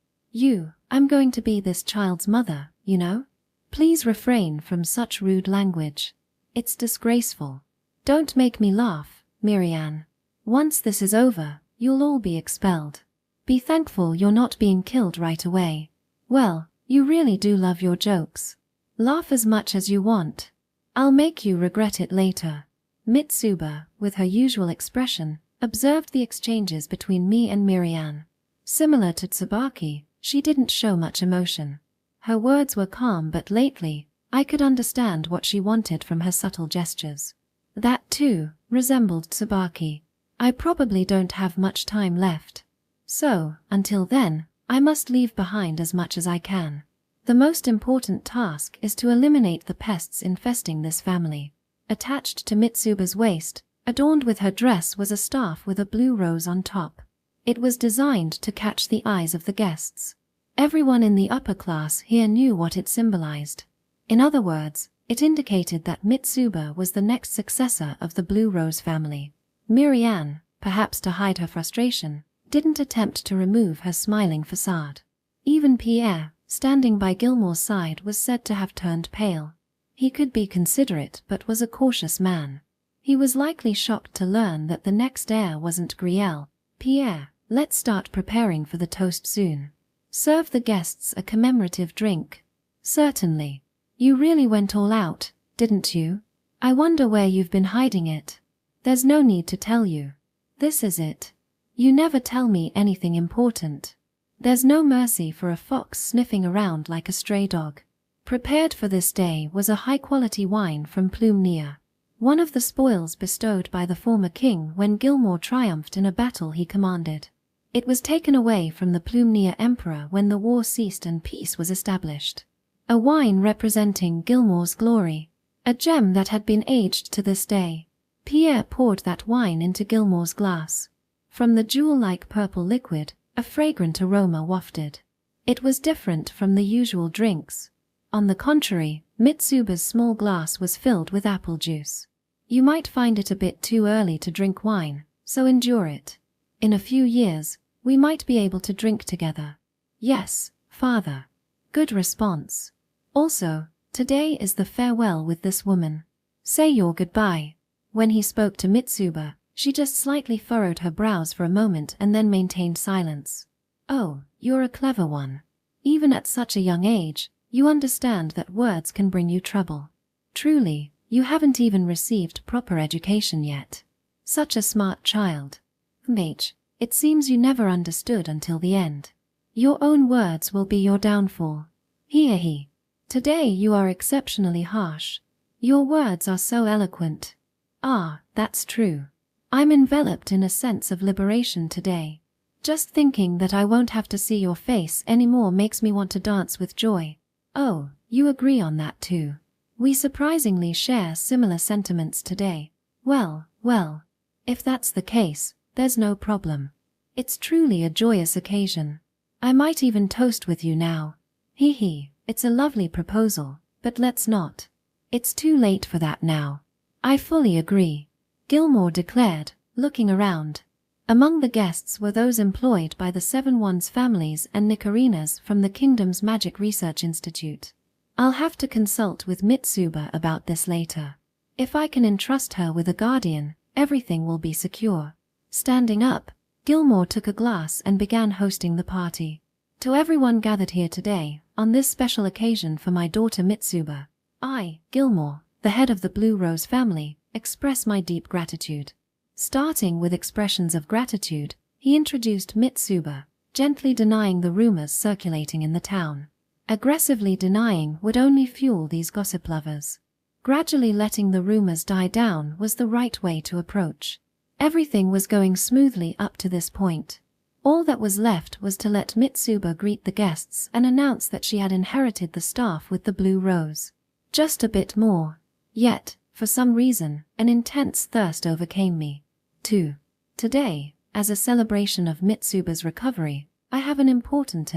I'm going to be this child's mother, you know? Please refrain from such rude language. It's disgraceful. Don't make me laugh, Miriam. Once this is over, you'll all be expelled. Be thankful you're not being killed right away. Well, you really do love your jokes. Laugh as much as you want. I'll make you regret it later. Mitsuba, with her usual expression, observed the exchanges between me and Miriam. Similar to Tsubaki, she didn't show much emotion. Her words were calm, but lately, I could understand what she wanted from her subtle gestures. That, too, resembled Tsubaki. I probably don't have much time left. So, until then, I must leave behind as much as I can. The most important task is to eliminate the pests infesting this family. Attached to Mitsuba's waist, adorned with her dress, was a staff with a blue rose on top. It was designed to catch the eyes of the guests. Everyone in the upper class here knew what it symbolized. In other words, it indicated that Mitsuba was the next successor of the Blue Rose family. Miriam, perhaps to hide her frustration, didn't attempt to remove her smiling facade. Even Pierre, standing by Gilmore's side, was said to have turned pale. He could be considerate but was a cautious man. He was likely shocked to learn that the next heir wasn't Griel. Pierre, let's start preparing for the toast soon. Serve the guests a commemorative drink. Certainly. You really went all out, didn't you? I wonder where you've been hiding it. There's no need to tell you. This is it. You never tell me anything important. There's no mercy for a fox sniffing around like a stray dog. Prepared for this day was a high-quality wine from Plumnia, one of the spoils bestowed by the former king when Gilmore triumphed in a battle he commanded. It was taken away from the Plumnia emperor when the war ceased and peace was established. A wine representing Gilmore's glory, a gem that had been aged to this day. Pierre poured that wine into Gilmore's glass. From the jewel-like purple liquid, a fragrant aroma wafted. It was different from the usual drinks. On the contrary, Mitsuba's small glass was filled with apple juice. You might find it a bit too early to drink wine, so endure it. In a few years, we might be able to drink together. Yes, father. Good response. Also, today is the farewell with this woman. Say your goodbye. When he spoke to Mitsuba, she just slightly furrowed her brows for a moment and then maintained silence. Oh, you're a clever one. Even at such a young age, you understand that words can bring you trouble. Truly, you haven't even received proper education yet. Such a smart child. Mage, it seems you never understood until the end. Your own words will be your downfall. He. Today you are exceptionally harsh. Your words are so eloquent. Ah, that's true. I'm enveloped in a sense of liberation today. Just thinking that I won't have to see your face anymore makes me want to dance with joy. Oh, you agree on that too. We surprisingly share similar sentiments today. Well, if that's the case, there's no problem. It's truly a joyous occasion. I might even toast with you now. It's a lovely proposal, but let's not. It's too late for that now. I fully agree, Gilmore declared, looking around. Among the guests were those employed by the Seven Wands families and Nicarinas from the Kingdom's Magic Research Institute. I'll have to consult with Mitsuba about this later. If I can entrust her with a guardian, everything will be secure. Standing up, Gilmore took a glass and began hosting the party. To everyone gathered here today, on this special occasion for my daughter Mitsuba, I, Gilmore, the head of the Blue Rose family, express my deep gratitude. Starting with expressions of gratitude, He introduced Mitsuba, gently denying the rumors circulating in the town. Aggressively denying would only fuel these gossip lovers. Gradually letting the rumors die down was the right way to approach. Everything was going smoothly up to this point. All that was left was to let Mitsuba greet the guests and announce that she had inherited the staff with the blue rose. Just a bit more. Yet, for some reason, an intense thirst overcame me. Today, as a celebration of Mitsuba's recovery, I have an important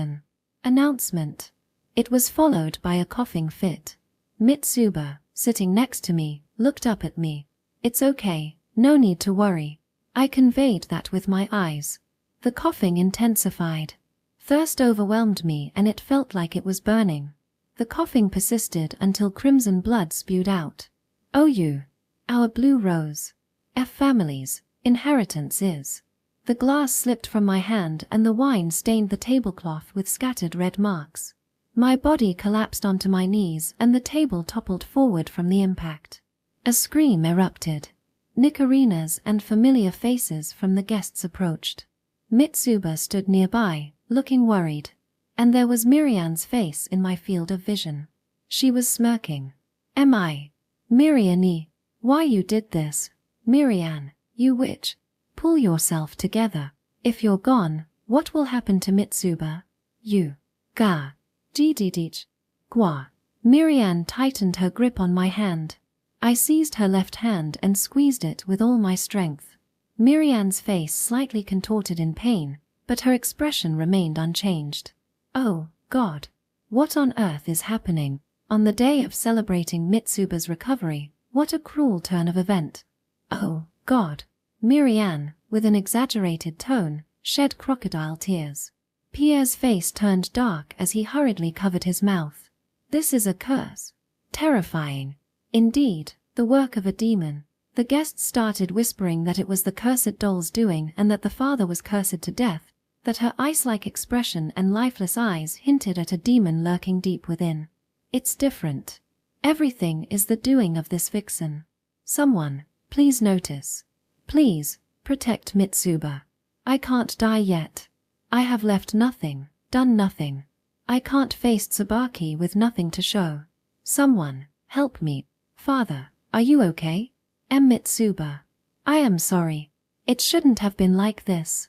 announcement. It was followed by a coughing fit. Mitsuba, sitting next to me, looked up at me. "It's okay, no need to worry." I conveyed that with my eyes. The coughing intensified. Thirst overwhelmed me and it felt like it was burning. The coughing persisted until crimson blood spewed out. "Oh you, our blue rose. F family's inheritance is." The glass slipped from my hand and the wine stained the tablecloth with scattered red marks. My body collapsed onto my knees and the table toppled forward from the impact. A scream erupted. Nicarinas and familiar faces from the guests approached. Mitsuba stood nearby, looking worried. And there was Mirian's face in my field of vision. She was smirking. "Am I? Miriani, why you did this? Mirian, you witch. Pull yourself together. If you're gone, what will happen to Mitsuba? You. Ga. Jididich. Gwa." Mirian tightened her grip on my hand. I seized her left hand and squeezed it with all my strength. Mirian's face slightly contorted in pain, but her expression remained unchanged. Oh, God. What on earth is happening? On the day of celebrating Mitsuba's recovery, what a cruel turn of event. Oh, God. Mirian, with an exaggerated tone, shed crocodile tears. Pierre's face turned dark as he hurriedly covered his mouth. This is a curse. Terrifying. Indeed, the work of a demon. The guests started whispering that it was the cursed doll's doing and that the father was cursed to death, that her ice-like expression and lifeless eyes hinted at a demon lurking deep within. It's different. Everything is the doing of this vixen. Someone, please notice. Please, protect Mitsuba. I can't die yet. I have left nothing, done nothing. I can't face Tsubaki with nothing to show. Someone, help me. Father, are you okay? Mitsuba. I am sorry. It shouldn't have been like this.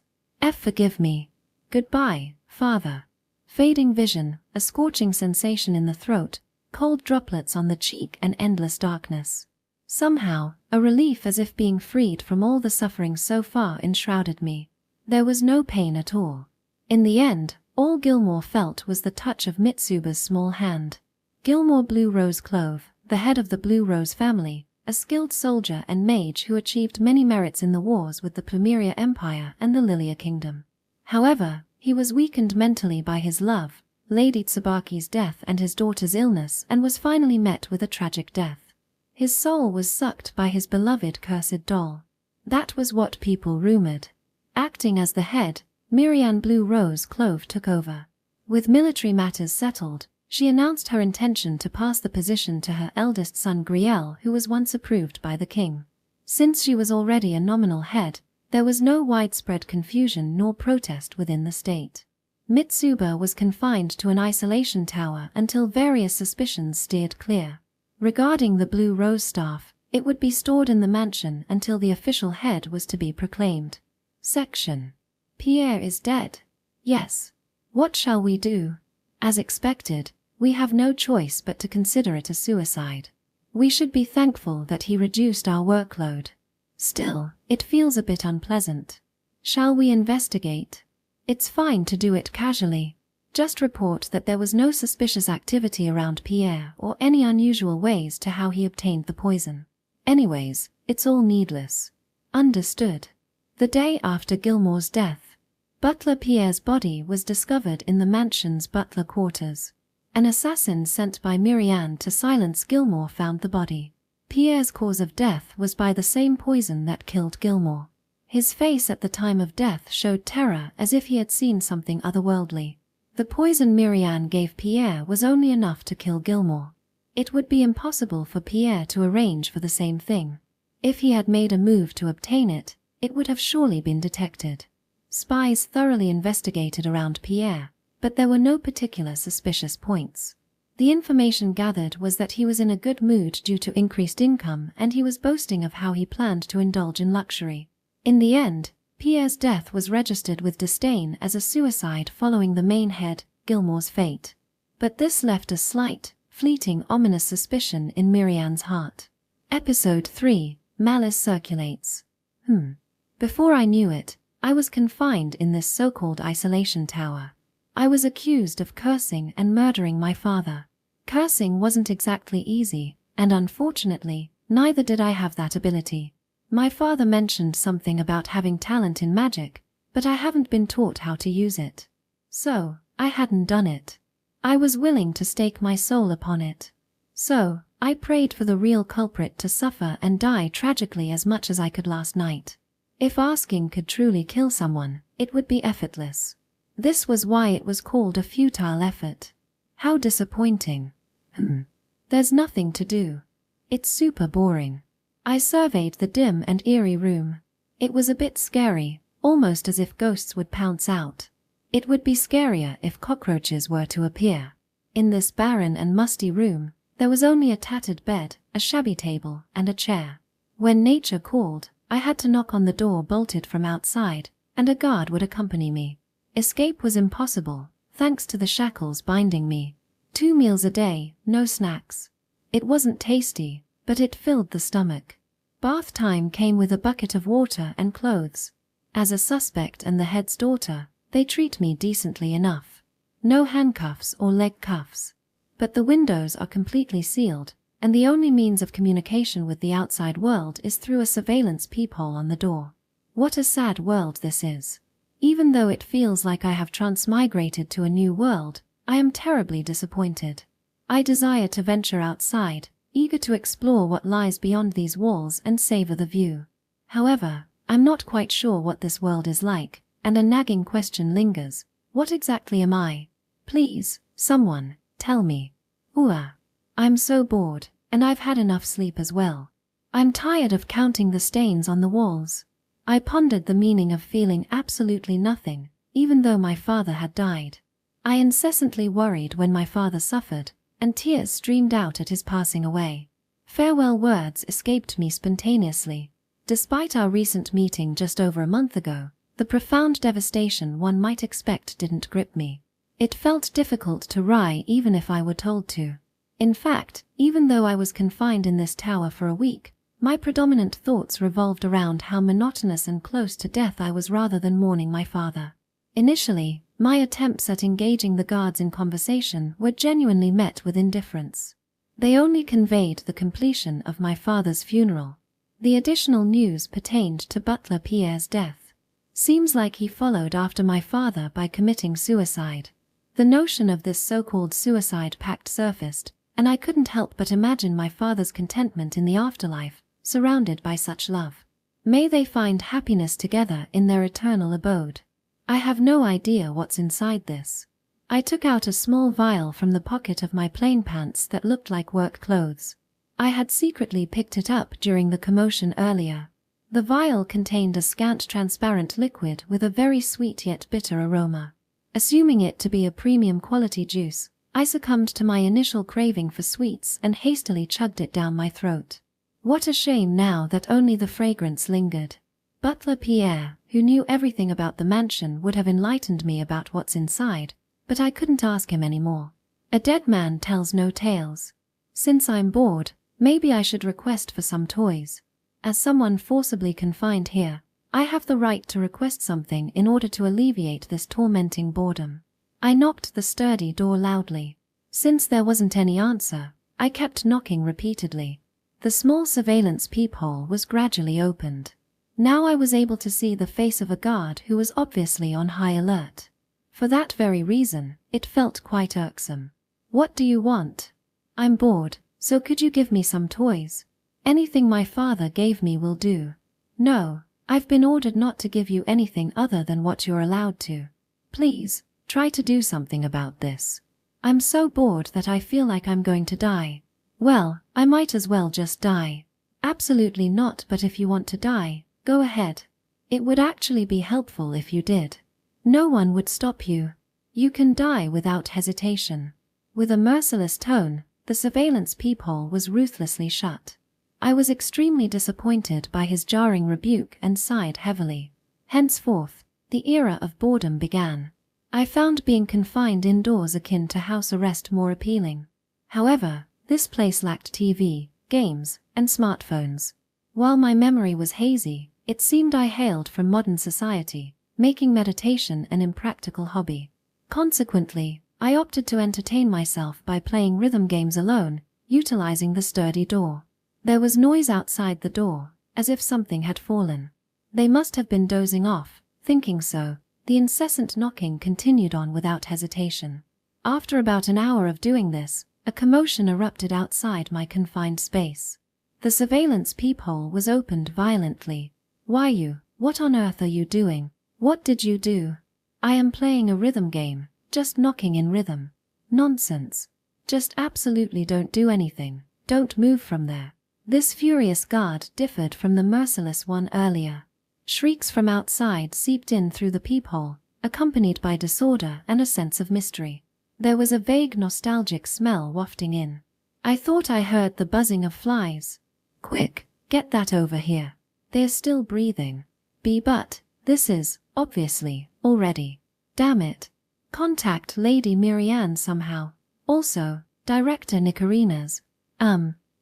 Forgive me. Goodbye, Father. Fading vision, a scorching sensation in the throat, cold droplets on the cheek and endless darkness. Somehow, a relief as if being freed from all the suffering so far enshrouded me. There was no pain at all. In the end, all Gilmore felt was the touch of Mitsuba's small hand. Gilmore Blue Rose Clove, the head of the Blue Rose family, a skilled soldier and mage who achieved many merits in the wars with the Plumeria Empire and the Lilia Kingdom. However, he was weakened mentally by his love, Lady Tsubaki's death and his daughter's illness, and was finally met with a tragic death. His soul was sucked by his beloved cursed doll. That was what people rumored. Acting as the head, Miriam Blue Rose Clove took over. With military matters settled, she announced her intention to pass the position to her eldest son Griel, who was once approved by the king. Since she was already a nominal head, there was no widespread confusion nor protest within the state. Mitsuba was confined to an isolation tower until various suspicions steered clear. Regarding the Blue Rose staff, it would be stored in the mansion until the official head was to be proclaimed. Section. Pierre is dead. Yes. What shall we do? As expected, we have no choice but to consider it a suicide. We should be thankful that he reduced our workload. Still, it feels a bit unpleasant. Shall we investigate? It's fine to do it casually. Just report that there was no suspicious activity around Pierre or any unusual ways to how he obtained the poison. Anyways, it's all needless. Understood. The day after Gilmore's death, Butler Pierre's body was discovered in the mansion's butler quarters. An assassin sent by Miriam to silence Gilmore found the body. Pierre's cause of death was by the same poison that killed Gilmore. His face at the time of death showed terror as if he had seen something otherworldly. The poison Miriam gave Pierre was only enough to kill Gilmore. It would be impossible for Pierre to arrange for the same thing. If he had made a move to obtain it, it would have surely been detected. Spies thoroughly investigated around Pierre, but there were no particular suspicious points. The information gathered was that he was in a good mood due to increased income, and he was boasting of how he planned to indulge in luxury. In the end, Pierre's death was registered with disdain as a suicide following the main head, Gilmore's fate. But this left a slight, fleeting ominous suspicion in Mirian's heart. Episode 3, Malice Circulates. Before I knew it, I was confined in this so-called isolation tower. I was accused of cursing and murdering my father. Cursing wasn't exactly easy, and unfortunately, neither did I have that ability. My father mentioned something about having talent in magic, but I haven't been taught how to use it. So, I hadn't done it. I was willing to stake my soul upon it. So, I prayed for the real culprit to suffer and die tragically as much as I could last night. If asking could truly kill someone, it would be effortless. This was why it was called a futile effort. How disappointing. There's nothing to do. It's super boring. I surveyed the dim and eerie room. It was a bit scary, almost as if ghosts would pounce out. It would be scarier if cockroaches were to appear. In this barren and musty room, there was only a tattered bed, a shabby table, and a chair. When nature called, I had to knock on the door bolted from outside, and a guard would accompany me. Escape was impossible, thanks to the shackles binding me. 2 meals a day, no snacks. It wasn't tasty, but it filled the stomach. Bath time came with a bucket of water and clothes. As a suspect and the head's daughter, they treat me decently enough. No handcuffs or leg cuffs. But the windows are completely sealed, and the only means of communication with the outside world is through a surveillance peephole on the door. What a sad world this is. Even though it feels like I have transmigrated to a new world, I am terribly disappointed. I desire to venture outside, eager to explore what lies beyond these walls and savor the view. However, I'm not quite sure what this world is like, and a nagging question lingers. What exactly am I? Please, someone, tell me. I'm so bored, and I've had enough sleep as well. I'm tired of counting the stains on the walls. I pondered the meaning of feeling absolutely nothing, even though my father had died. I incessantly worried when my father suffered, and tears streamed out at his passing away. Farewell words escaped me spontaneously. Despite our recent meeting just over a month ago, the profound devastation one might expect didn't grip me. It felt difficult to write even if I were told to. In fact, even though I was confined in this tower for a week, my predominant thoughts revolved around how monotonous and close to death I was rather than mourning my father. Initially, my attempts at engaging the guards in conversation were genuinely met with indifference. They only conveyed the completion of my father's funeral. The additional news pertained to butler Pierre's death. Seems like he followed after my father by committing suicide. The notion of this so-called suicide pact surfaced, and I couldn't help but imagine my father's contentment in the afterlife, surrounded by such love. May they find happiness together in their eternal abode. I have no idea what's inside this. I took out a small vial from the pocket of my plain pants that looked like work clothes. I had secretly picked it up during the commotion earlier. The vial contained a scant transparent liquid with a very sweet yet bitter aroma. Assuming it to be a premium quality juice, I succumbed to my initial craving for sweets and hastily chugged it down my throat. What a shame now that only the fragrance lingered. Butler Pierre, who knew everything about the mansion, would have enlightened me about what's inside, but I couldn't ask him anymore. A dead man tells no tales. Since I'm bored, maybe I should request for some toys. As someone forcibly confined here, I have the right to request something in order to alleviate this tormenting boredom. I knocked the sturdy door loudly. Since there wasn't any answer, I kept knocking repeatedly. The small surveillance peephole was gradually opened. Now I was able to see the face of a guard who was obviously on high alert. For that very reason, it felt quite irksome. What do you want? I'm bored, so could you give me some toys? Anything my father gave me will do. No, I've been ordered not to give you anything other than what you're allowed to. Please, try to do something about this. I'm so bored that I feel like I'm going to die. Well, I might as well just die. Absolutely not, but if you want to die, go ahead. It would actually be helpful if you did. No one would stop you. You can die without hesitation. With a merciless tone, the surveillance peephole was ruthlessly shut. I was extremely disappointed by his jarring rebuke and sighed heavily. Henceforth, the era of boredom began. I found being confined indoors akin to house arrest more appealing. However, this place lacked TV, games, and smartphones. While my memory was hazy, it seemed I hailed from modern society, making meditation an impractical hobby. Consequently, I opted to entertain myself by playing rhythm games alone, utilizing the sturdy door. There was noise outside the door, as if something had fallen. They must have been dozing off. Thinking so, the incessant knocking continued on without hesitation. After about an hour of doing this, a commotion erupted outside my confined space. The surveillance peephole was opened violently. "Why you? What on earth are you doing? What did you do?" "I am playing a rhythm game, just knocking in rhythm." "Nonsense. Just absolutely don't do anything, don't move from there." This furious guard differed from the merciless one earlier. Shrieks from outside seeped in through the peephole, accompanied by disorder and a sense of mystery. There was a vague nostalgic smell wafting in. I thought I heard the buzzing of flies. "Quick, get that over here. They're still breathing." But this is, obviously, already. Damn it. Contact Lady Mirianne somehow. Also, Director Nicarinas.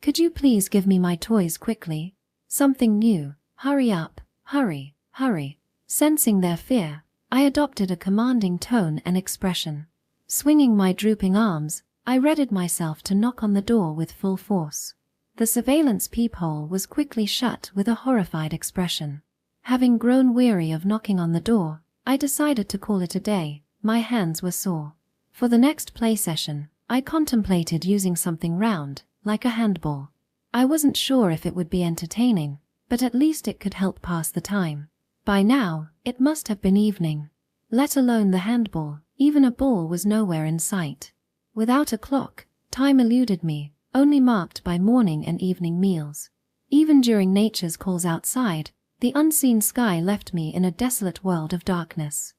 Could you please give me my toys quickly? Something new. Hurry up, hurry, hurry. Sensing their fear, I adopted a commanding tone and expression. Swinging my drooping arms, I readied myself to knock on the door with full force. The surveillance peephole was quickly shut with a horrified expression. Having grown weary of knocking on the door, I decided to call it a day. My hands were sore. For the next play session, I contemplated using something round, like a handball. I wasn't sure if it would be entertaining, but at least it could help pass the time. By now, it must have been evening. Let alone the handball, even a ball was nowhere in sight. Without a clock, time eluded me, only marked by morning and evening meals. Even during nature's calls outside, the unseen sky left me in a desolate world of darkness.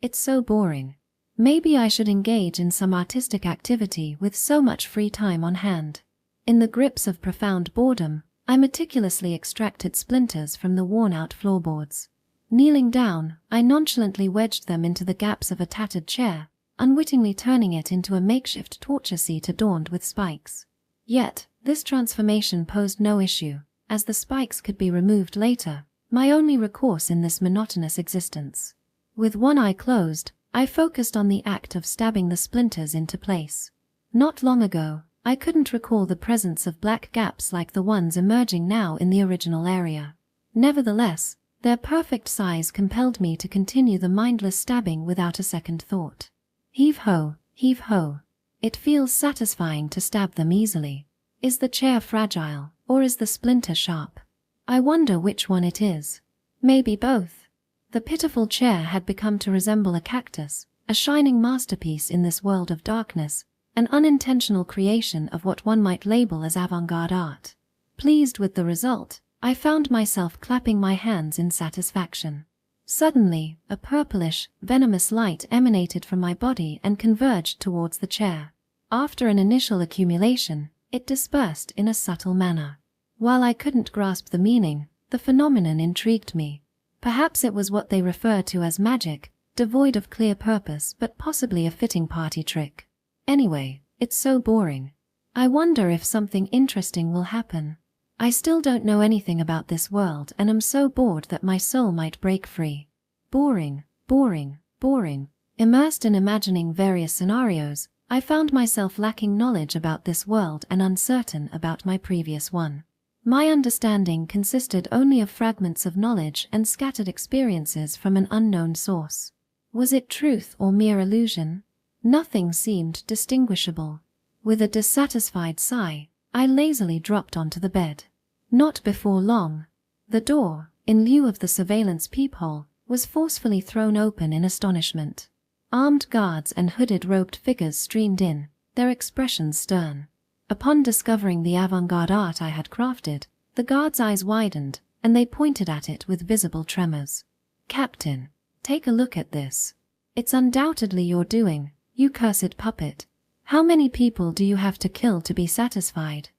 It's so boring. Maybe I should engage in some artistic activity with so much free time on hand. In the grips of profound boredom, I meticulously extracted splinters from the worn-out floorboards. Kneeling down, I nonchalantly wedged them into the gaps of a tattered chair, unwittingly turning it into a makeshift torture seat adorned with spikes. Yet, this transformation posed no issue, as the spikes could be removed later, my only recourse in this monotonous existence. With one eye closed, I focused on the act of stabbing the splinters into place. Not long ago, I couldn't recall the presence of black gaps like the ones emerging now in the original area. Nevertheless, their perfect size compelled me to continue the mindless stabbing without a second thought. Heave ho, heave ho. It feels satisfying to stab them easily. Is the chair fragile, or is the splinter sharp? I wonder which one it is. Maybe both. The pitiful chair had become to resemble a cactus, a shining masterpiece in this world of darkness, an unintentional creation of what one might label as avant-garde art. Pleased with the result, I found myself clapping my hands in satisfaction. Suddenly, a purplish, venomous light emanated from my body and converged towards the chair. After an initial accumulation, it dispersed in a subtle manner. While I couldn't grasp the meaning, the phenomenon intrigued me. Perhaps it was what they refer to as magic, devoid of clear purpose but possibly a fitting party trick. Anyway, it's so boring. I wonder if something interesting will happen. I still don't know anything about this world and am so bored that my soul might break free. Boring, boring, boring. Immersed in imagining various scenarios, I found myself lacking knowledge about this world and uncertain about my previous one. My understanding consisted only of fragments of knowledge and scattered experiences from an unknown source. Was it truth or mere illusion? Nothing seemed distinguishable. With a dissatisfied sigh, I lazily dropped onto the bed. Not before long. The door, in lieu of the surveillance peephole, was forcefully thrown open in astonishment. Armed guards and hooded robed figures streamed in, their expressions stern. Upon discovering the avant-garde art I had crafted, the guards' eyes widened, and they pointed at it with visible tremors. "Captain, take a look at this. It's undoubtedly your doing, you cursed puppet. How many people do you have to kill to be satisfied?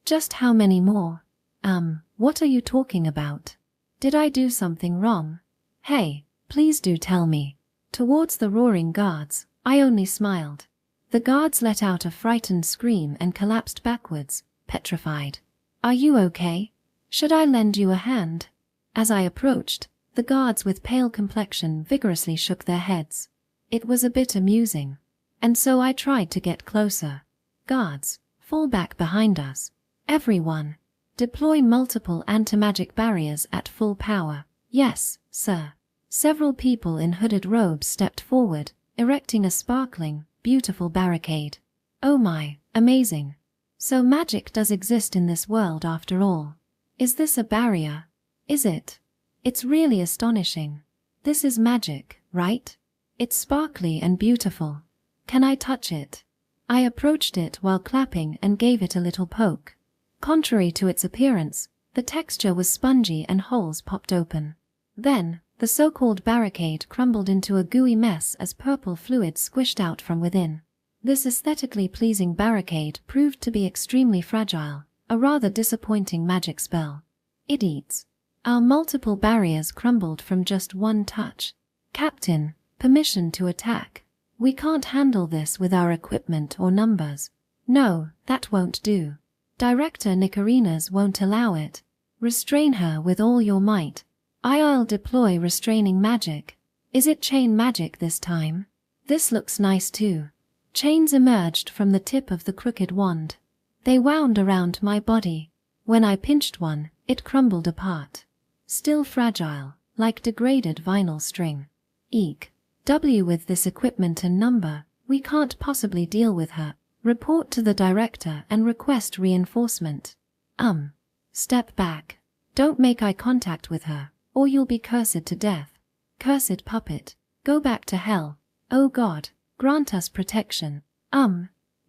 Just how many more? What are you talking about? Did I do something wrong? Hey, please do tell me." Towards the roaring guards, I only smiled. The guards let out a frightened scream and collapsed backwards, petrified. "Are you okay? Should I lend you a hand?" As I approached, the guards with pale complexion vigorously shook their heads. It was a bit amusing. And so I tried to get closer. "Guards, fall back behind us. Everyone, deploy multiple anti-magic barriers at full power." "Yes, sir." Several people in hooded robes stepped forward, erecting a sparkling, beautiful barricade. Oh my, amazing. So magic does exist in this world after all. Is this a barrier? Is it? It's really astonishing. This is magic, right? It's sparkly and beautiful. Can I touch it? I approached it while clapping and gave it a little poke. Contrary to its appearance, the texture was spongy and holes popped open. Then, the so-called barricade crumbled into a gooey mess as purple fluid squished out from within. This aesthetically pleasing barricade proved to be extremely fragile, a rather disappointing magic spell. It eats. Our multiple barriers crumbled from just one touch. "Captain, permission to attack. We can't handle this with our equipment or numbers." "No, that won't do. Director Nicarinas won't allow it. Restrain her with all your might." "I'll deploy restraining magic." "Is it chain magic this time?" "This looks nice too." Chains emerged from the tip of the crooked wand. They wound around my body. When I pinched one, it crumbled apart. Still fragile, like degraded vinyl string. Eek. With this equipment and number, we can't possibly deal with her. Report to the director and request reinforcement. Step back. Don't make eye contact with her, or you'll be cursed to death. Cursed puppet, go back to hell. Oh God, grant us protection.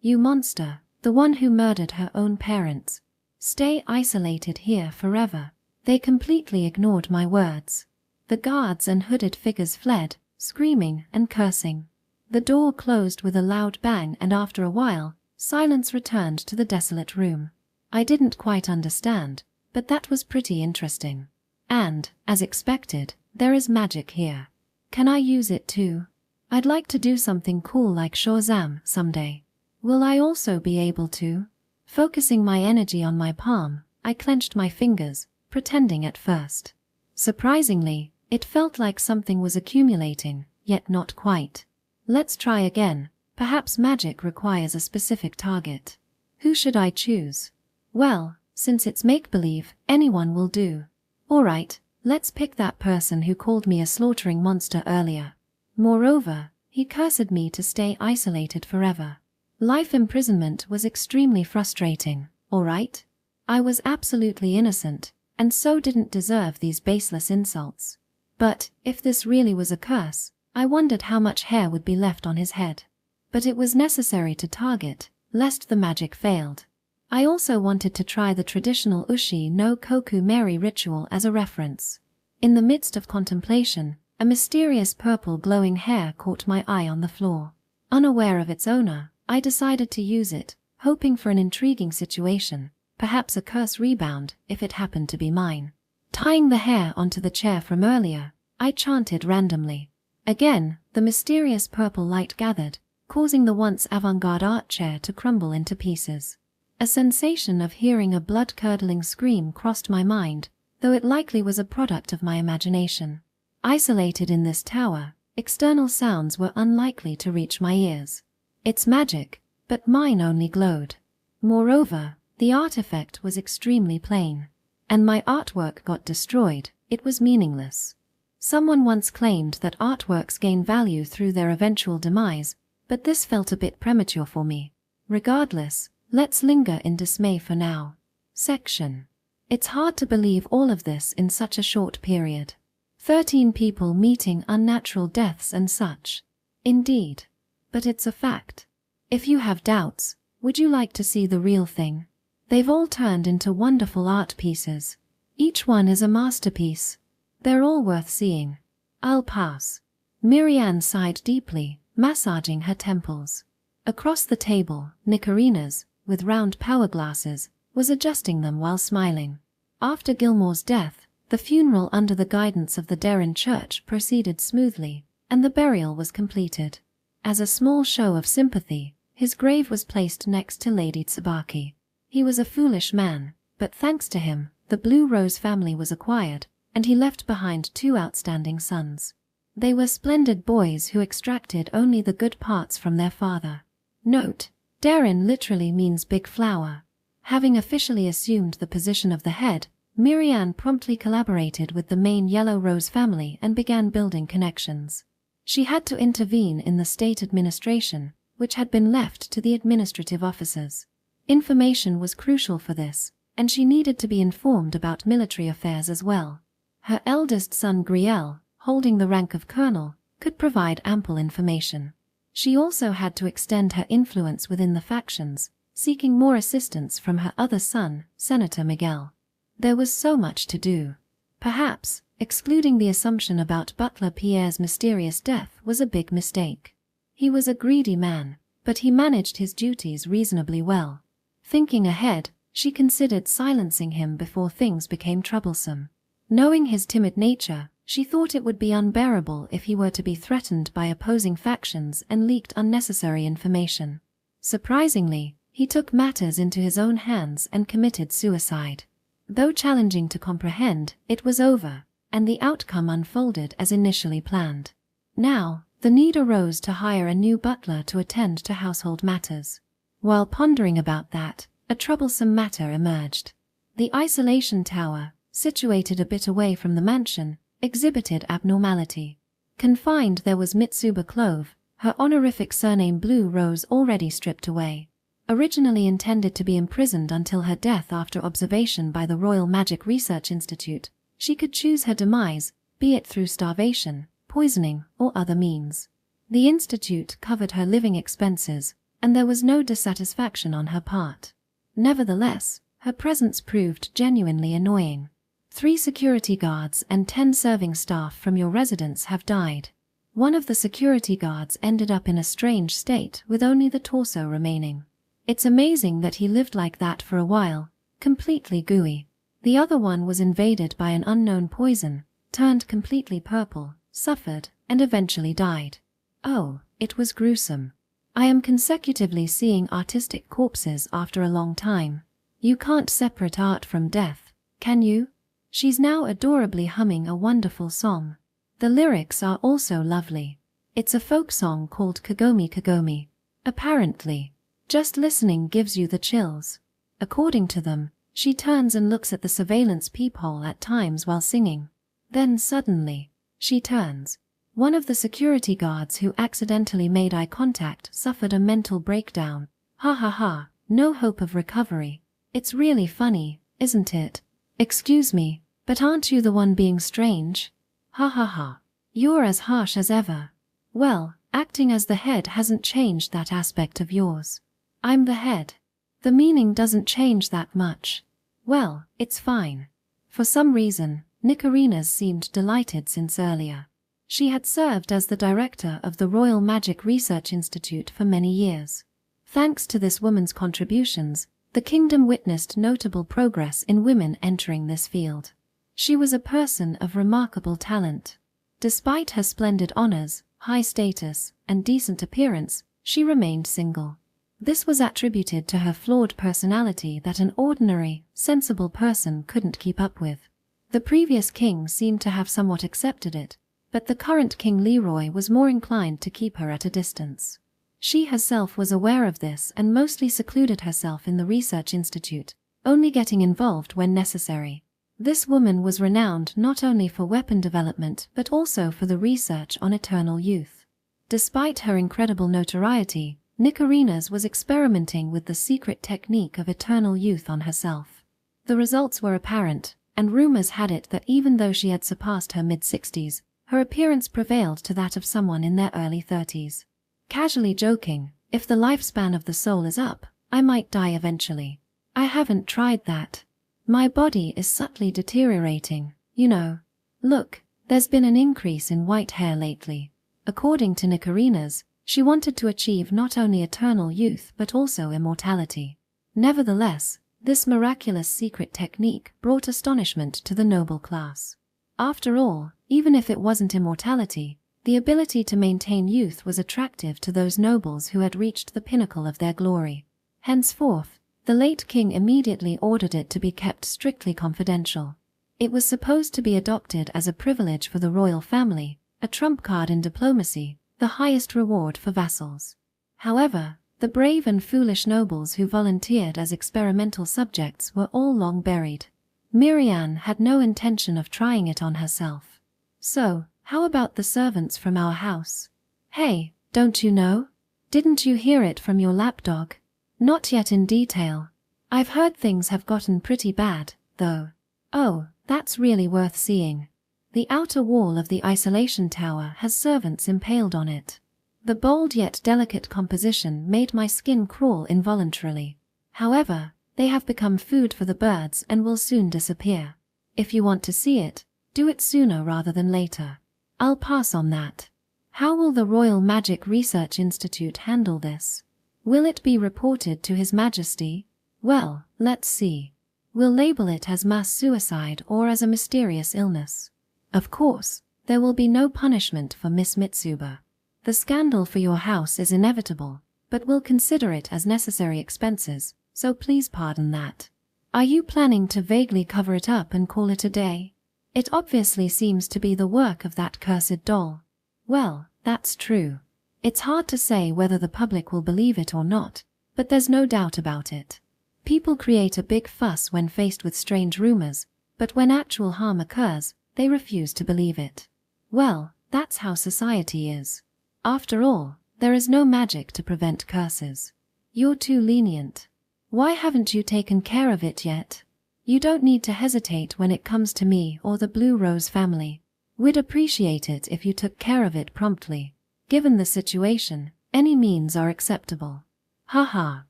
You monster, the one who murdered her own parents. Stay isolated here forever. They completely ignored my words. The guards and hooded figures fled, screaming and cursing. The door closed with a loud bang, and after a while, silence returned to the desolate room. I didn't quite understand, but that was pretty interesting. And, as expected, there is magic here. Can I use it too? I'd like to do something cool like Shazam someday. Will I also be able to? Focusing my energy on my palm, I clenched my fingers, pretending at first. Surprisingly, it felt like something was accumulating, yet not quite. Let's try again. Perhaps magic requires a specific target. Who should I choose? Well, since it's make-believe, anyone will do. Alright, let's pick that person who called me a slaughtering monster earlier. Moreover, he cursed me to stay isolated forever. Life imprisonment was extremely frustrating, alright? I was absolutely innocent, and so didn't deserve these baseless insults. But, if this really was a curse, I wondered how much hair would be left on his head. But it was necessary to target, lest the magic failed. I also wanted to try the traditional Ushi no Koku Meri ritual as a reference. In the midst of contemplation, a mysterious purple glowing hair caught my eye on the floor. Unaware of its owner, I decided to use it, hoping for an intriguing situation, perhaps a curse rebound if it happened to be mine. Tying the hair onto the chair from earlier, I chanted randomly. Again, the mysterious purple light gathered, causing the once avant-garde art chair to crumble into pieces. A sensation of hearing a blood-curdling scream crossed my mind, though it likely was a product of my imagination. Isolated in this tower, external sounds were unlikely to reach my ears. It's magic, but mine only glowed. Moreover, the artifact was extremely plain. And my artwork got destroyed, it was meaningless. Someone once claimed that artworks gain value through their eventual demise, but this felt a bit premature for me. Regardless, let's linger in dismay for now. Section. It's hard to believe all of this in such a short period. 13 people meeting unnatural deaths and such. Indeed. But it's a fact. If you have doubts, would you like to see the real thing? They've all turned into wonderful art pieces. Each one is a masterpiece. They're all worth seeing. I'll pass. Miriam sighed deeply, massaging her temples. Across the table, Nicarina's, with round power glasses, was adjusting them while smiling. After Gilmore's death, the funeral under the guidance of the Derin Church proceeded smoothly, and the burial was completed. As a small show of sympathy, his grave was placed next to Lady Tsubaki. He was a foolish man, but thanks to him, the Blue Rose family was acquired, and he left behind 2 outstanding sons. They were splendid boys who extracted only the good parts from their father. Note: Derin literally means big flower. Having officially assumed the position of the head, Miriam promptly collaborated with the main Yellow Rose family and began building connections. She had to intervene in the state administration, which had been left to the administrative officers. Information was crucial for this, and she needed to be informed about military affairs as well. Her eldest son Griel, holding the rank of colonel, could provide ample information. She also had to extend her influence within the factions, seeking more assistance from her other son, Senator Miguel. There was so much to do. Perhaps, excluding the assumption about Butler Pierre's mysterious death was a big mistake. He was a greedy man, but he managed his duties reasonably well. Thinking ahead, she considered silencing him before things became troublesome. Knowing his timid nature, she thought it would be unbearable if he were to be threatened by opposing factions and leaked unnecessary information. Surprisingly, he took matters into his own hands and committed suicide. Though challenging to comprehend, it was over, and the outcome unfolded as initially planned. Now, the need arose to hire a new butler to attend to household matters. While pondering about that, a troublesome matter emerged. The isolation tower, situated a bit away from the mansion, exhibited abnormality. Confined there was Mitsuba Clove, her honorific surname Blue Rose already stripped away. Originally intended to be imprisoned until her death after observation by the Royal Magic Research Institute, she could choose her demise, be it through starvation, poisoning, or other means. The institute covered her living expenses, and there was no dissatisfaction on her part. Nevertheless, her presence proved genuinely annoying. 3 security guards and 10 serving staff from your residence have died. One of the security guards ended up in a strange state with only the torso remaining. It's amazing that he lived like that for a while, completely gooey. The other one was invaded by an unknown poison, turned completely purple, suffered, and eventually died. Oh, it was gruesome. I am consecutively seeing artistic corpses after a long time. You can't separate art from death, can you? She's now adorably humming a wonderful song. The lyrics are also lovely. It's a folk song called Kagomi Kagomi. Apparently, just listening gives you the chills. According to them, she turns and looks at the surveillance peephole at times while singing. Then suddenly, she turns. One of the security guards who accidentally made eye contact suffered a mental breakdown. Ha ha ha, no hope of recovery. It's really funny, isn't it? Excuse me, but aren't you the one being strange? Ha ha ha. You're as harsh as ever. Well, acting as the head hasn't changed that aspect of yours. I'm the head. The meaning doesn't change that much. Well, it's fine. For some reason, Nicarina's seemed delighted since earlier. She had served as the director of the Royal Magic Research Institute for many years. Thanks to this woman's contributions, the kingdom witnessed notable progress in women entering this field. She was a person of remarkable talent. Despite her splendid honors, high status, and decent appearance, she remained single. This was attributed to her flawed personality that an ordinary, sensible person couldn't keep up with. The previous king seemed to have somewhat accepted it, but the current King Leroy was more inclined to keep her at a distance. She herself was aware of this and mostly secluded herself in the research institute, only getting involved when necessary. This woman was renowned not only for weapon development but also for the research on eternal youth. Despite her incredible notoriety, Nicarina's was experimenting with the secret technique of eternal youth on herself. The results were apparent, and rumors had it that even though she had surpassed her mid-60s, her appearance prevailed to that of someone in their early 30s. Casually joking, if the lifespan of the soul is up, I might die eventually. I haven't tried that. My body is subtly deteriorating, you know. Look, there's been an increase in white hair lately. According to Nicarina's, she wanted to achieve not only eternal youth but also immortality. Nevertheless, this miraculous secret technique brought astonishment to the noble class. After all, even if it wasn't immortality, the ability to maintain youth was attractive to those nobles who had reached the pinnacle of their glory. Henceforth, the late king immediately ordered it to be kept strictly confidential. It was supposed to be adopted as a privilege for the royal family, a trump card in diplomacy, the highest reward for vassals. However, the brave and foolish nobles who volunteered as experimental subjects were all long buried. Miriam had no intention of trying it on herself. So, how about the servants from our house? Hey, don't you know? Didn't you hear it from your lapdog? Not yet in detail. I've heard things have gotten pretty bad, though. Oh, that's really worth seeing. The outer wall of the isolation tower has servants impaled on it. The bold yet delicate composition made my skin crawl involuntarily. However, they have become food for the birds and will soon disappear. If you want to see it, do it sooner rather than later. I'll pass on that. How will the Royal Magic Research Institute handle this? Will it be reported to His Majesty? Well, let's see. We'll label it as mass suicide or as a mysterious illness. Of course, there will be no punishment for Miss Mitsuba. The scandal for your house is inevitable, but we'll consider it as necessary expenses, so please pardon that. Are you planning to vaguely cover it up and call it a day? It obviously seems to be the work of that cursed doll. Well, that's true. It's hard to say whether the public will believe it or not, but there's no doubt about it. People create a big fuss when faced with strange rumors, but when actual harm occurs, they refuse to believe it. Well, that's how society is. After all, there is no magic to prevent curses. You're too lenient. Why haven't you taken care of it yet? You don't need to hesitate when it comes to me or the Blue Rose family. We'd appreciate it if you took care of it promptly. Given the situation, any means are acceptable. Haha.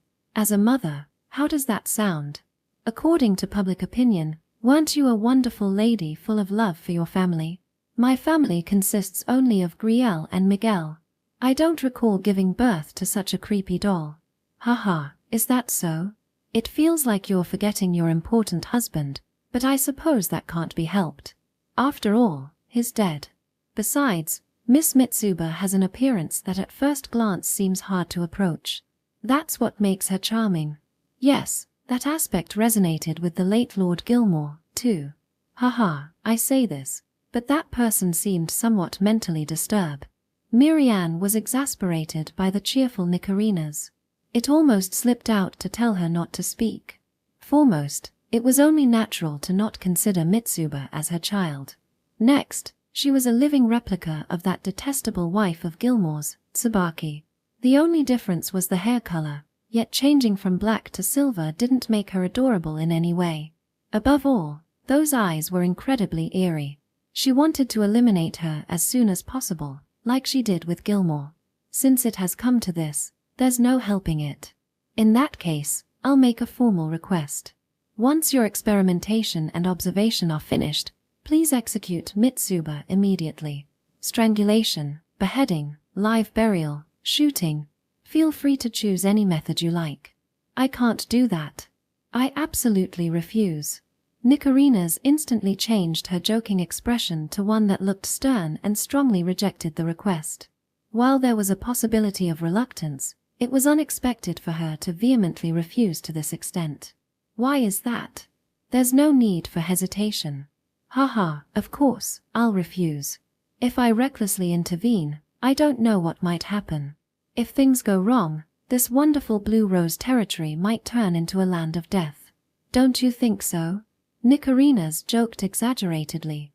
As a mother, how does that sound? According to public opinion, weren't you a wonderful lady full of love for your family? My family consists only of Grielle and Miguel. I don't recall giving birth to such a creepy doll. Haha, is that so? It feels like you're forgetting your important husband, but I suppose that can't be helped. After all, he's dead. Besides, Miss Mitsuba has an appearance that at first glance seems hard to approach. That's what makes her charming. Yes, that aspect resonated with the late Lord Gilmore, too. Haha, I say this, but that person seemed somewhat mentally disturbed. Miriam was exasperated by the cheerful Nicarinas. It almost slipped out to tell her not to speak. Foremost, it was only natural to not consider Mitsuba as her child. Next, she was a living replica of that detestable wife of Gilmore's, Tsubaki. The only difference was the hair color, yet changing from black to silver didn't make her adorable in any way. Above all, those eyes were incredibly eerie. She wanted to eliminate her as soon as possible, like she did with Gilmore. Since it has come to this, there's no helping it. In that case, I'll make a formal request. Once your experimentation and observation are finished, please execute Mitsuba immediately. Strangulation, beheading, live burial, shooting. Feel free to choose any method you like. I can't do that. I absolutely refuse. Nicarinas instantly changed her joking expression to one that looked stern and strongly rejected the request. While there was a possibility of reluctance, it was unexpected for her to vehemently refuse to this extent. Why is that? There's no need for hesitation. Haha, of course, I'll refuse. If I recklessly intervene, I don't know what might happen. If things go wrong, this wonderful Blue Rose territory might turn into a land of death. Don't you think so? Nicarinas joked exaggeratedly.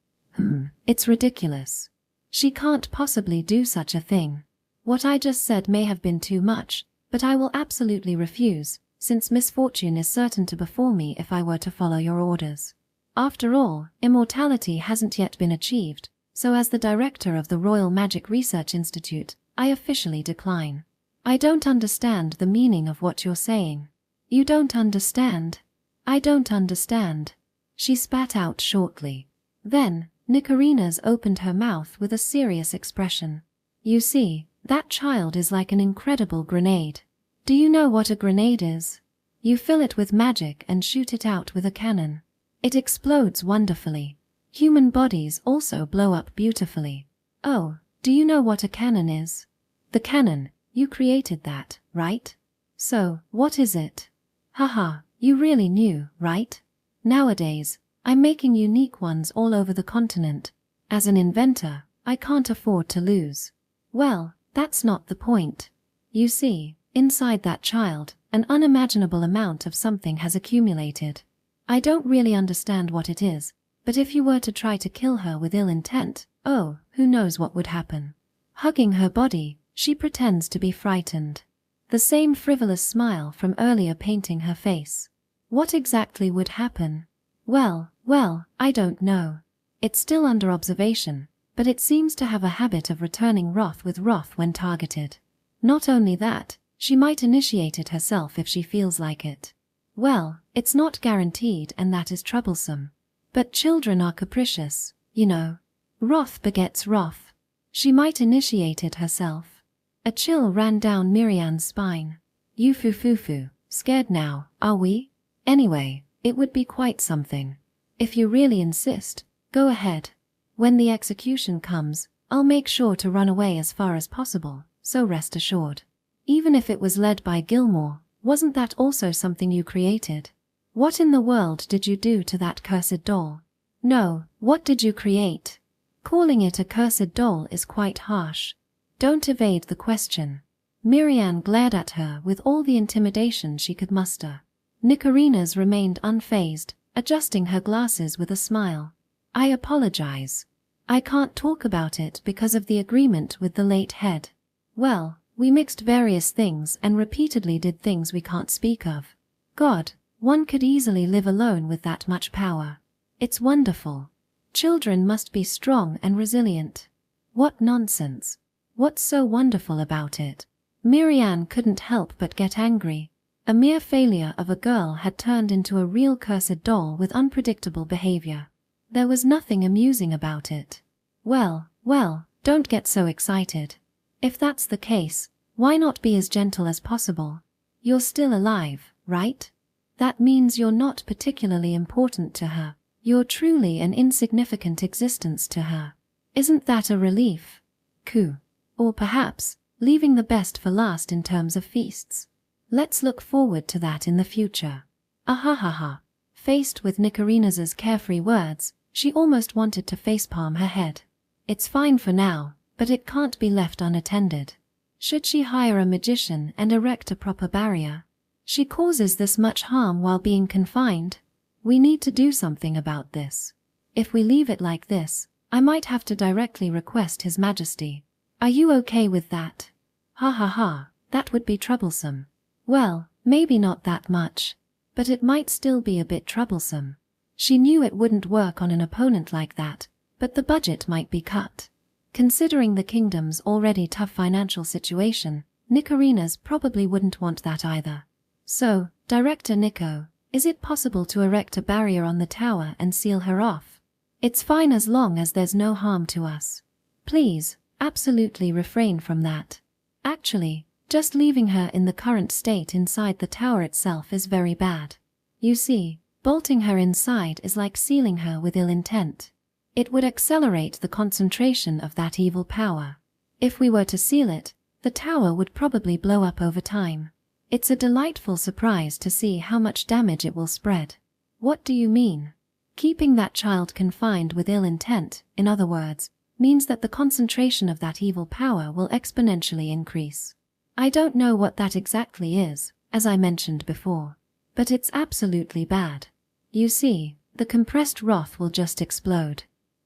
It's ridiculous. She can't possibly do such a thing. What I just said may have been too much, but I will absolutely refuse, since misfortune is certain to befall me if I were to follow your orders. After all, immortality hasn't yet been achieved, so as the director of the Royal Magic Research Institute, I officially decline. I don't understand the meaning of what you're saying. You don't understand? I don't understand. she spat out shortly. Then, Nikarinas opened her mouth with a serious expression. You see, that child is like an incredible grenade. Do you know what a grenade is? You fill it with magic and shoot it out with a cannon. It explodes wonderfully. Human bodies also blow up beautifully. Oh, do you know what a cannon is? The cannon, you created that, right? So, what is it? Haha, you really knew, right? Nowadays, I'm making unique ones all over the continent. As an inventor, I can't afford to lose. Well, that's not the point. You see, inside that child, an unimaginable amount of something has accumulated. I don't really understand what it is, but if you were to try to kill her with ill intent, oh, who knows what would happen. Hugging her body, she pretends to be frightened. The same frivolous smile from earlier painting her face. What exactly would happen? Well, I don't know. It's still under observation, but it seems to have a habit of returning wrath with wrath when targeted. Not only that, she might initiate it herself if she feels like it. Well, it's not guaranteed and that is troublesome. But children are capricious, you know. Wrath begets wrath. She might initiate it herself. A chill ran down Miriam's spine. Yufufufu, scared now, are we? Anyway, it would be quite something. If you really insist, go ahead. When the execution comes, I'll make sure to run away as far as possible, so rest assured. Even if it was led by Gilmore, wasn't that also something you created? What in the world did you do to that cursed doll? No, what did you create? Calling it a cursed doll is quite harsh. Don't evade the question. Miriam glared at her with all the intimidation she could muster. Nikarinas remained unfazed, adjusting her glasses with a smile. I apologize. I can't talk about it because of the agreement with the late head. Well, we mixed various things and repeatedly did things we can't speak of. God, one could easily live alone with that much power. It's wonderful. Children must be strong and resilient. What nonsense. What's so wonderful about it? Miriam couldn't help but get angry. A mere failure of a girl had turned into a real cursed doll with unpredictable behavior. There was nothing amusing about it. Well, don't get so excited. If that's the case, why not be as gentle as possible? You're still alive, right? That means you're not particularly important to her. You're truly an insignificant existence to her. Isn't that a relief? Coup. Or perhaps, leaving the best for last in terms of feasts. Let's look forward to that in the future. Ahahaha. Faced with Nicarinas's carefree words, she almost wanted to facepalm her head. It's fine for now, but it can't be left unattended. Should she hire a magician and erect a proper barrier? She causes this much harm while being confined. We need to do something about this. If we leave it like this, I might have to directly request His Majesty. Are you okay with that? Ha ha ha, that would be troublesome. Well, maybe not that much. But it might still be a bit troublesome. She knew it wouldn't work on an opponent like that, but the budget might be cut. Considering the kingdom's already tough financial situation, Nicarinas probably wouldn't want that either. So, Director Nico, is it possible to erect a barrier on the tower and seal her off? It's fine as long as there's no harm to us. Please, absolutely refrain from that. Actually, just leaving her in the current state inside the tower itself is very bad. You see, bolting her inside is like sealing her with ill intent. It would accelerate the concentration of that evil power. If we were to seal it, the tower would probably blow up over time. It's a delightful surprise to see how much damage it will spread. What do you mean? Keeping that child confined with ill intent, in other words, means that the concentration of that evil power will exponentially increase. I don't know what that exactly is, as I mentioned before, but it's absolutely bad. You see, the compressed wrath will just explode.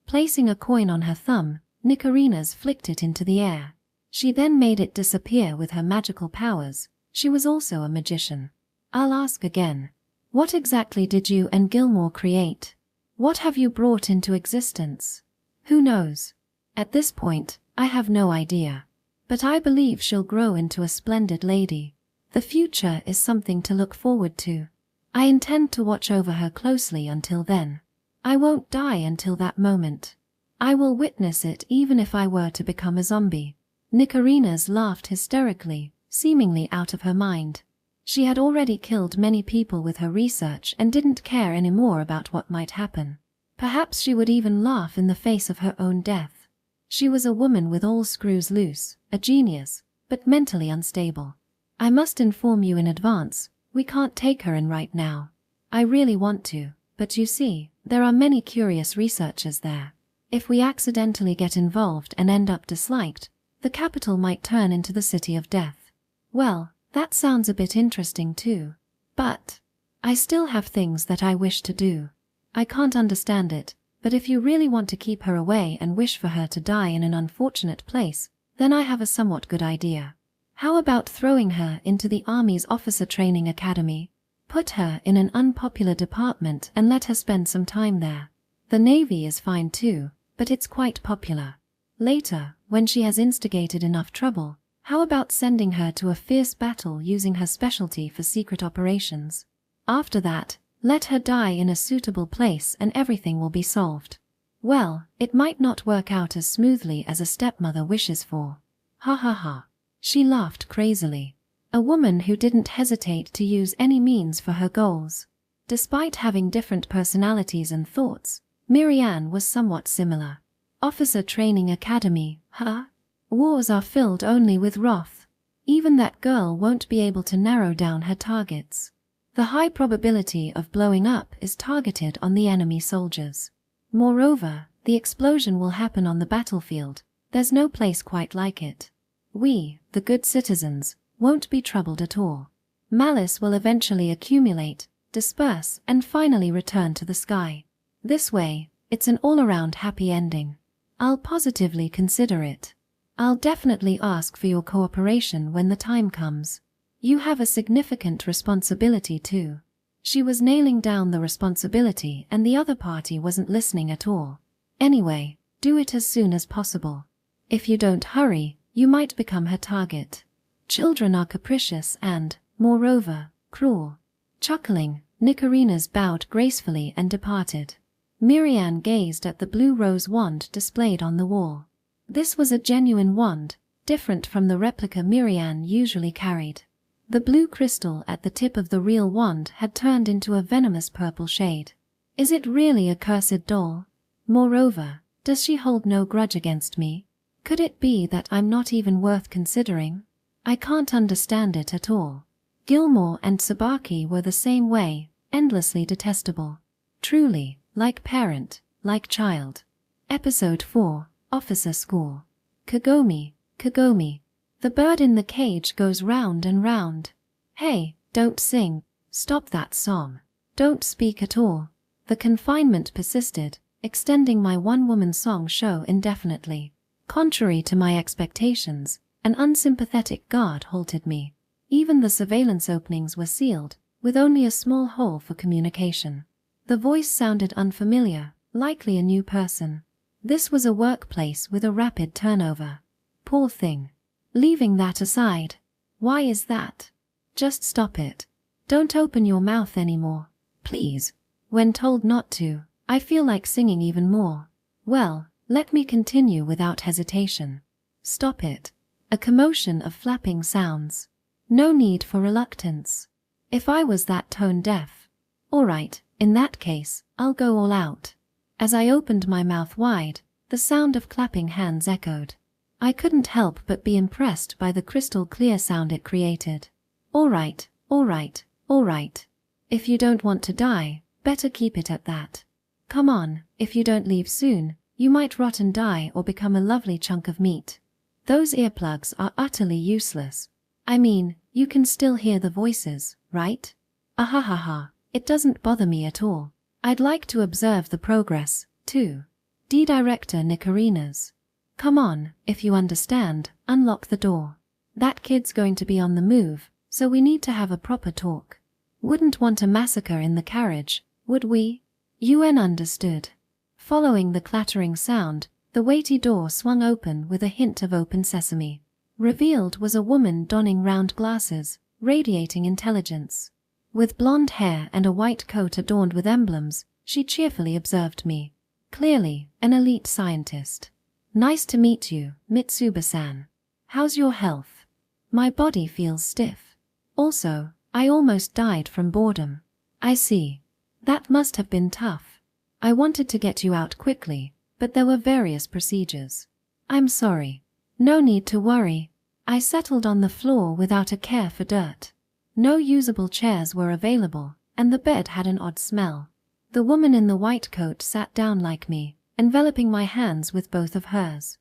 Placing a coin on her thumb, Nicarinas flicked it into the air. She then made it disappear with her magical powers. She was also a magician. I'll ask again. What exactly did you and Gilmore create? What have you brought into existence? Who knows? At this point, I have no idea. But I believe she'll grow into a splendid lady. The future is something to look forward to. I intend to watch over her closely until then. I won't die until that moment. I will witness it even if I were to become a zombie." Nikarinas laughed hysterically, seemingly out of her mind. She had already killed many people with her research and didn't care anymore about what might happen. Perhaps she would even laugh in the face of her own death. She was a woman with all screws loose, a genius, but mentally unstable. "I must inform you in advance, we can't take her in right now. I really want to, but you see, there are many curious researchers there. If we accidentally get involved and end up disliked, the capital might turn into the city of death." "Well, that sounds a bit interesting too. But I still have things that I wish to do. I can't understand it, but if you really want to keep her away and wish for her to die in an unfortunate place, then I have a somewhat good idea. How about throwing her into the Army's officer training academy? Put her in an unpopular department and let her spend some time there. The Navy is fine too, but it's quite popular. Later, when she has instigated enough trouble, how about sending her to a fierce battle using her specialty for secret operations? After that, let her die in a suitable place and everything will be solved." Well, it might not work out as smoothly as a stepmother wishes for. Ha ha ha. She laughed crazily. A woman who didn't hesitate to use any means for her goals. Despite having different personalities and thoughts, Miriam was somewhat similar. Officer Training Academy, huh? Wars are filled only with wrath. Even that girl won't be able to narrow down her targets. The high probability of blowing up is targeted on the enemy soldiers. Moreover, the explosion will happen on the battlefield. There's no place quite like it. We, the good citizens, won't be troubled at all. Malice will eventually accumulate, disperse, and finally return to the sky. This way, it's an all-around happy ending. I'll positively consider it. I'll definitely ask for your cooperation when the time comes. You have a significant responsibility too." She was nailing down the responsibility and the other party wasn't listening at all. "Anyway, do it as soon as possible. If you don't hurry, you might become her target. Children are capricious and, moreover, cruel." Chuckling, Nikarinas bowed gracefully and departed. Miriam gazed at the blue rose wand displayed on the wall. This was a genuine wand, different from the replica Miriam usually carried. The blue crystal at the tip of the real wand had turned into a venomous purple shade. Is it really a cursed doll? Moreover, does she hold no grudge against me? Could it be that I'm not even worth considering? I can't understand it at all. Gilmore and Sabaki were the same way, endlessly detestable. Truly, like parent, like child. Episode 4, Officer School. Kagome, Kagome. The bird in the cage goes round and round. Hey, don't sing. Stop that song. Don't speak at all. The confinement persisted, extending my one-woman song show indefinitely. Contrary to my expectations, an unsympathetic guard halted me. Even the surveillance openings were sealed, with only a small hole for communication. The voice sounded unfamiliar, likely a new person. This was a workplace with a rapid turnover. Poor thing. Leaving that aside, why is that? Just stop it. Don't open your mouth anymore, please. When told not to, I feel like singing even more. Well, let me continue without hesitation. Stop it. A commotion of flapping sounds. No need for reluctance. If I was that tone deaf. All right, in that case, I'll go all out. As I opened my mouth wide, the sound of clapping hands echoed. I couldn't help but be impressed by the crystal clear sound it created. All right, all right, all right. If you don't want to die, better keep it at that. Come on, if you don't leave soon, you might rot and die or become a lovely chunk of meat. Those earplugs are utterly useless. I mean, you can still hear the voices, right? Ahahaha, it doesn't bother me at all. I'd like to observe the progress, too. Director Nikarinas. Come on, if you understand, unlock the door. That kid's going to be on the move, so we need to have a proper talk. Wouldn't want a massacre in the carriage, would we? UN understood. Following the clattering sound, the weighty door swung open with a hint of open sesame. Revealed was a woman donning round glasses, radiating intelligence. With blonde hair and a white coat adorned with emblems, she cheerfully observed me. Clearly, an elite scientist. Nice to meet you, Mitsuba-san. How's your health? My body feels stiff. Also, I almost died from boredom. I see. That must have been tough. I wanted to get you out quickly, but there were various procedures. I'm sorry. No need to worry. I settled on the floor without a care for dirt. No usable chairs were available, and the bed had an odd smell. The woman in the white coat sat down like me, enveloping my hands with both of hers.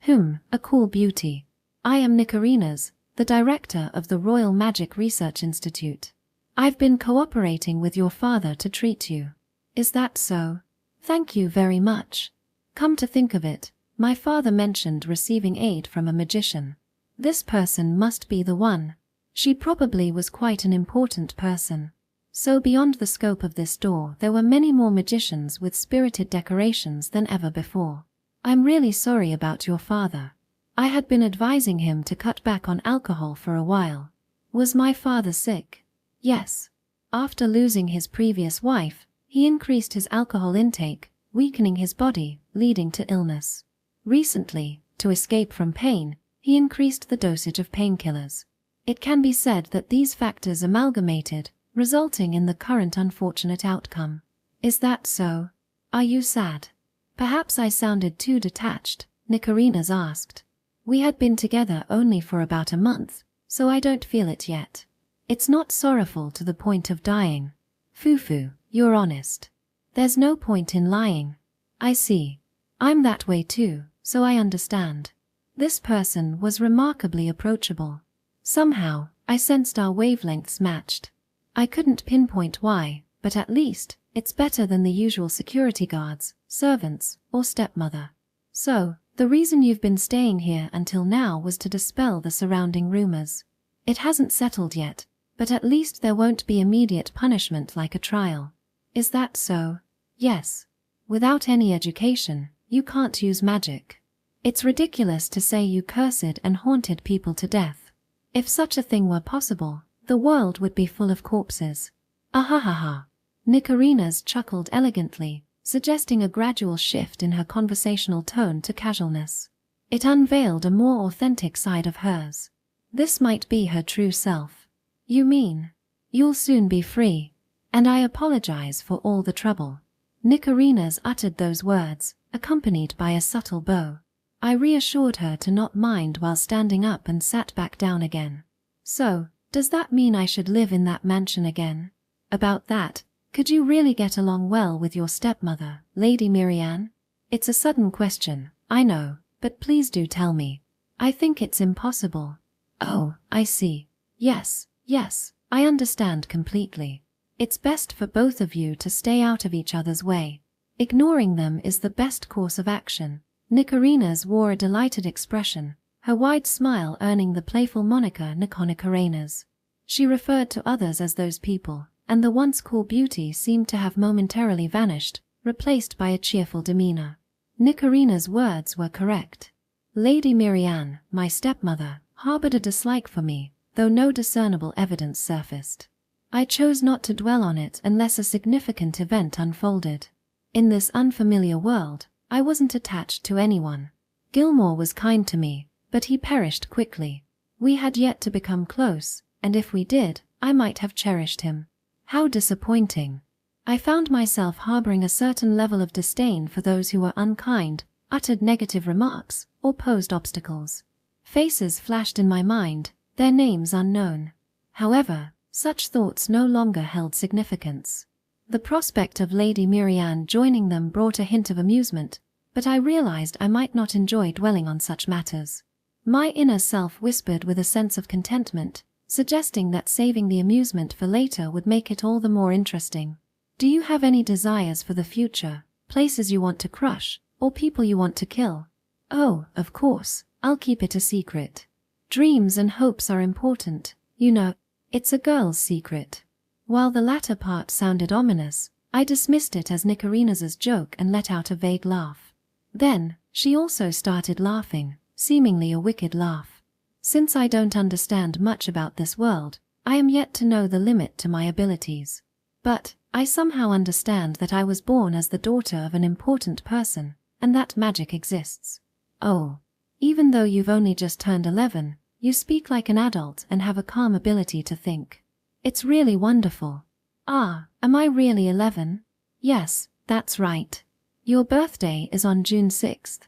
A cool beauty. I am Nicarinas, the director of the Royal Magic Research Institute. I've been cooperating with your father to treat you. Is that so? Thank you very much. Come to think of it, my father mentioned receiving aid from a magician. This person must be the one. She probably was quite an important person. So beyond the scope of this door there were many more magicians with spirited decorations than ever before. I'm really sorry about your father. I had been advising him to cut back on alcohol for a while. Was my father sick? Yes. After losing his previous wife, he increased his alcohol intake, weakening his body, leading to illness. Recently, to escape from pain, he increased the dosage of painkillers. It can be said that these factors amalgamated, resulting in the current unfortunate outcome. Is that so? Are you sad? Perhaps I sounded too detached, Nicarinas asked. We had been together only for about a month, so I don't feel it yet. It's not sorrowful to the point of dying. Fufu, you're honest. There's no point in lying. I see. I'm that way too, so I understand. This person was remarkably approachable. Somehow, I sensed our wavelengths matched. I couldn't pinpoint why, but at least, it's better than the usual security guards, servants, or stepmother. So, the reason you've been staying here until now was to dispel the surrounding rumors. It hasn't settled yet, but at least there won't be immediate punishment like a trial. Is that so? Yes. Without any education, you can't use magic. It's ridiculous to say you cursed and haunted people to death. If such a thing were possible, the world would be full of corpses. Ahahaha. Nicarinas chuckled elegantly, suggesting a gradual shift in her conversational tone to casualness. It unveiled a more authentic side of hers. This might be her true self. You mean, you'll soon be free, and I apologize for all the trouble. Nicarinas uttered those words, accompanied by a subtle bow. I reassured her to not mind while standing up and sat back down again. So, does that mean I should live in that mansion again? About that, could you really get along well with your stepmother, Lady Miriam? It's a sudden question, I know, but please do tell me. I think it's impossible. Oh, I see. Yes, I understand completely. It's best for both of you to stay out of each other's way. Ignoring them is the best course of action. Nicarinas wore a delighted expression, her wide smile earning the playful moniker Nicarinas. She referred to others as those people, and the once cool beauty seemed to have momentarily vanished, replaced by a cheerful demeanor. Nicarinas' words were correct. Lady Miriam, my stepmother, harbored a dislike for me, though no discernible evidence surfaced. I chose not to dwell on it unless a significant event unfolded. In this unfamiliar world, I wasn't attached to anyone. Gilmore was kind to me, but he perished quickly. We had yet to become close, and if we did, I might have cherished him. How disappointing. I found myself harboring a certain level of disdain for those who were unkind, uttered negative remarks, or posed obstacles. Faces flashed in my mind, their names unknown. However, such thoughts no longer held significance. The prospect of Lady Miriam joining them brought a hint of amusement, but I realized I might not enjoy dwelling on such matters. My inner self whispered with a sense of contentment, suggesting that saving the amusement for later would make it all the more interesting. Do you have any desires for the future, places you want to crush, or people you want to kill? Oh, of course, I'll keep it a secret. Dreams and hopes are important, you know, it's a girl's secret. While the latter part sounded ominous, I dismissed it as Nicarinas' joke and let out a vague laugh. Then, she also started laughing, seemingly a wicked laugh. Since I don't understand much about this world, I am yet to know the limit to my abilities. But I somehow understand that I was born as the daughter of an important person, and that magic exists. Oh, even though you've only just turned 11, you speak like an adult and have a calm ability to think. It's really wonderful. Ah, am I really 11? Yes, that's right. Your birthday is on June 6th.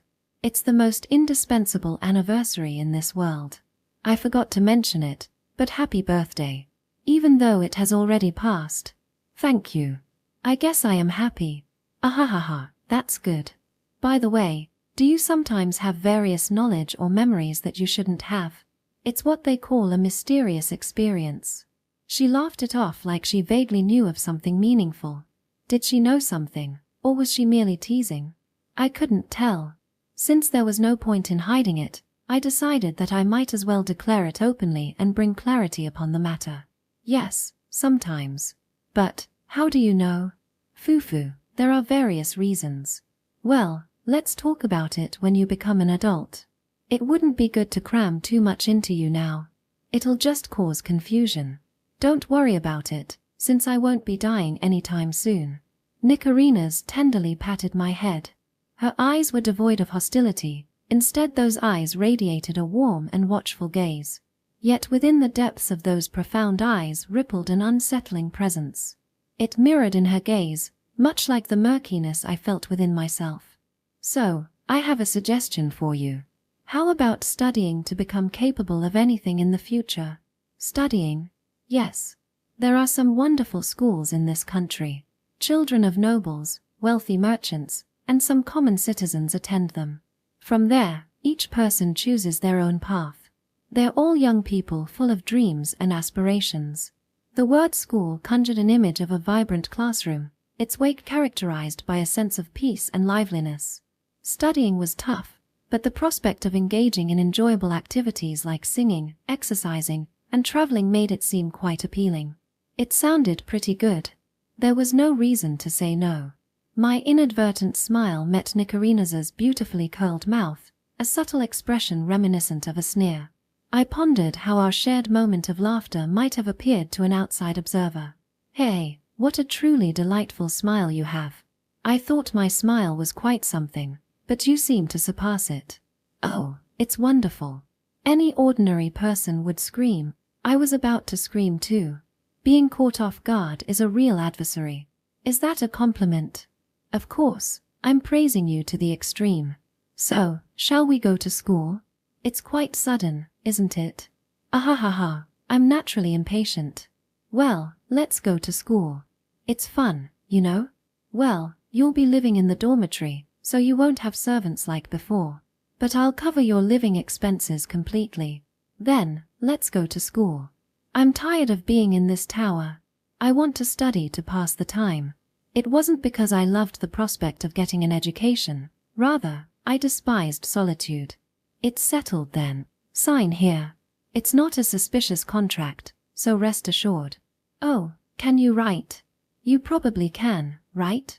It's the most indispensable anniversary in this world. I forgot to mention it, but happy birthday. Even though it has already passed. Thank you. I guess I am happy. Ahahaha, that's good. By the way, do you sometimes have various knowledge or memories that you shouldn't have? It's what they call a mysterious experience. She laughed it off like she vaguely knew of something meaningful. Did she know something, or was she merely teasing? I couldn't tell. Since there was no point in hiding it, I decided that I might as well declare it openly and bring clarity upon the matter. Yes, sometimes. But, how do you know? Fufu, there are various reasons. Well, let's talk about it when you become an adult. It wouldn't be good to cram too much into you now. It'll just cause confusion. Don't worry about it, since I won't be dying anytime soon. Nikarinas tenderly patted my head. Her eyes were devoid of hostility. Instead, those eyes radiated a warm and watchful gaze. Yet within the depths of those profound eyes rippled an unsettling presence. It mirrored in her gaze, much like the murkiness I felt within myself. So, I have a suggestion for you. How about studying to become capable of anything in the future? Studying? Yes. There are some wonderful schools in this country. Children of nobles, wealthy merchants, and some common citizens attend them. From there, each person chooses their own path. They're all young people full of dreams and aspirations. The word school conjured an image of a vibrant classroom, its wake characterized by a sense of peace and liveliness. Studying was tough, but the prospect of engaging in enjoyable activities like singing, exercising, and traveling made it seem quite appealing. It sounded pretty good. There was no reason to say no. My inadvertent smile met Nikarina's beautifully curled mouth, a subtle expression reminiscent of a sneer. I pondered how our shared moment of laughter might have appeared to an outside observer. Hey, what a truly delightful smile you have. I thought my smile was quite something, but you seem to surpass it. Oh, it's wonderful. Any ordinary person would scream. I was about to scream too. Being caught off guard is a real adversary. Is that a compliment? Of course, I'm praising you to the extreme. So, shall we go to school? It's quite sudden, isn't it? Ahahaha, I'm naturally impatient. Well, let's go to school. It's fun, you know? Well, you'll be living in the dormitory, so you won't have servants like before. But I'll cover your living expenses completely. Then, let's go to school. I'm tired of being in this tower. I want to study to pass the time. It wasn't because I loved the prospect of getting an education. Rather, I despised solitude. It's settled then. Sign here. It's not a suspicious contract, so rest assured. Oh, can you write? You probably can, right?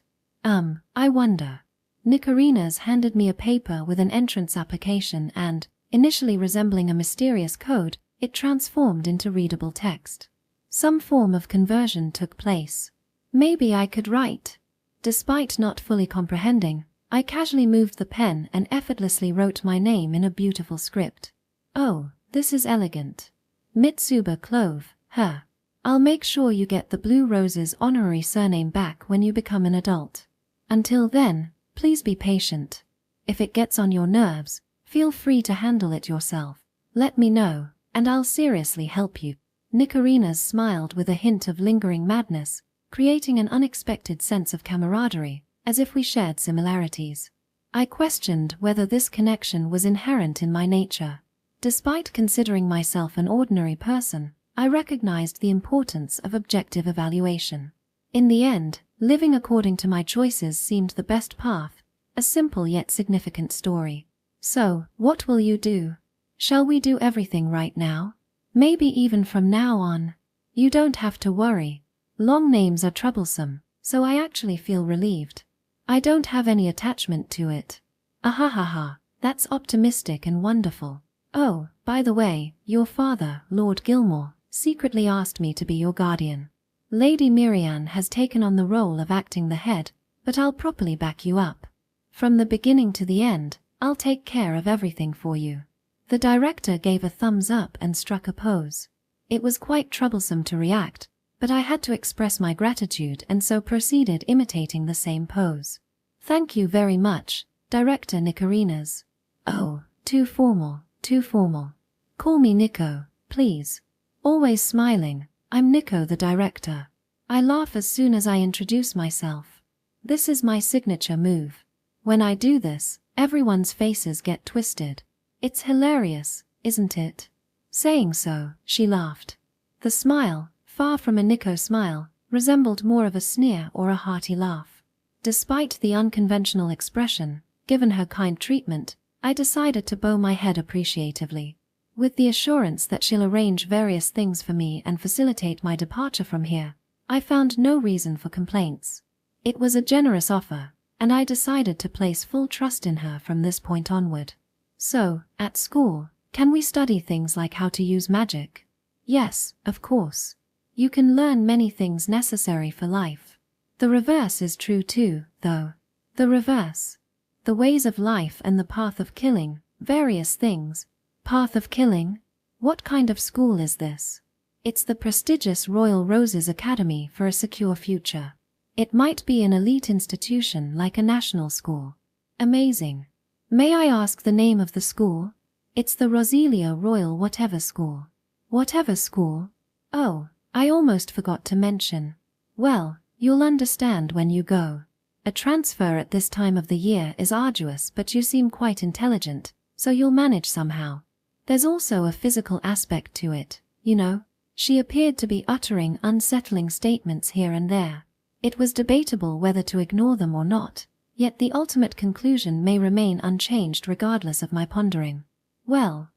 I wonder. Nikarina's handed me a paper with an entrance application and, initially resembling a mysterious code, it transformed into readable text. Some form of conversion took place. Maybe I could write. Despite not fully comprehending, I casually moved the pen and effortlessly wrote my name in a beautiful script. Oh, this is elegant. Mitsuba Clove, her. I'll make sure you get the Blue Rose's honorary surname back when you become an adult. Until then, please be patient. If it gets on your nerves, feel free to handle it yourself. Let me know, and I'll seriously help you. Nikarina's smiled with a hint of lingering madness, creating an unexpected sense of camaraderie, as if we shared similarities. I questioned whether this connection was inherent in my nature. Despite considering myself an ordinary person, I recognized the importance of objective evaluation. In the end, living according to my choices seemed the best path, a simple yet significant story. So, what will you do? Shall we do everything right now? Maybe even from now on? You don't have to worry. Long names are troublesome, so I actually feel relieved. I don't have any attachment to it. Ahahaha, that's optimistic and wonderful. Oh, by the way, your father, Lord Gilmore, secretly asked me to be your guardian. Lady Miriam has taken on the role of acting the head, but I'll properly back you up. From the beginning to the end, I'll take care of everything for you." The director gave a thumbs up and struck a pose. It was quite troublesome to react, but I had to express my gratitude and so proceeded imitating the same pose. "Thank you very much, Director Nicarinas." "Oh, too formal, too formal. Call me Nico, please." Always smiling, "I'm Nico the director." I laugh as soon as I introduce myself. This is my signature move. When I do this, everyone's faces get twisted. It's hilarious, isn't it? Saying so, she laughed. The smile, far from a Nico smile, resembled more of a sneer or a hearty laugh. Despite the unconventional expression, given her kind treatment, I decided to bow my head appreciatively. With the assurance that she'll arrange various things for me and facilitate my departure from here, I found no reason for complaints. It was a generous offer, and I decided to place full trust in her from this point onward. "So, at school, can we study things like how to use magic?" "Yes, of course. You can learn many things necessary for life. The reverse is true too, though." "The reverse?" "The ways of life and the path of killing, various things." "Path of killing? What kind of school is this?" "It's the prestigious Royal Roses Academy for a secure future. It might be an elite institution like a national school." "Amazing. May I ask the name of the school?" "It's the Roselia Royal Whatever School." "Whatever School? Oh, I almost forgot to mention." "Well, you'll understand when you go. A transfer at this time of the year is arduous, but you seem quite intelligent, so you'll manage somehow. There's also a physical aspect to it, you know." She appeared to be uttering unsettling statements here and there. It was debatable whether to ignore them or not, yet the ultimate conclusion may remain unchanged regardless of my pondering. Well,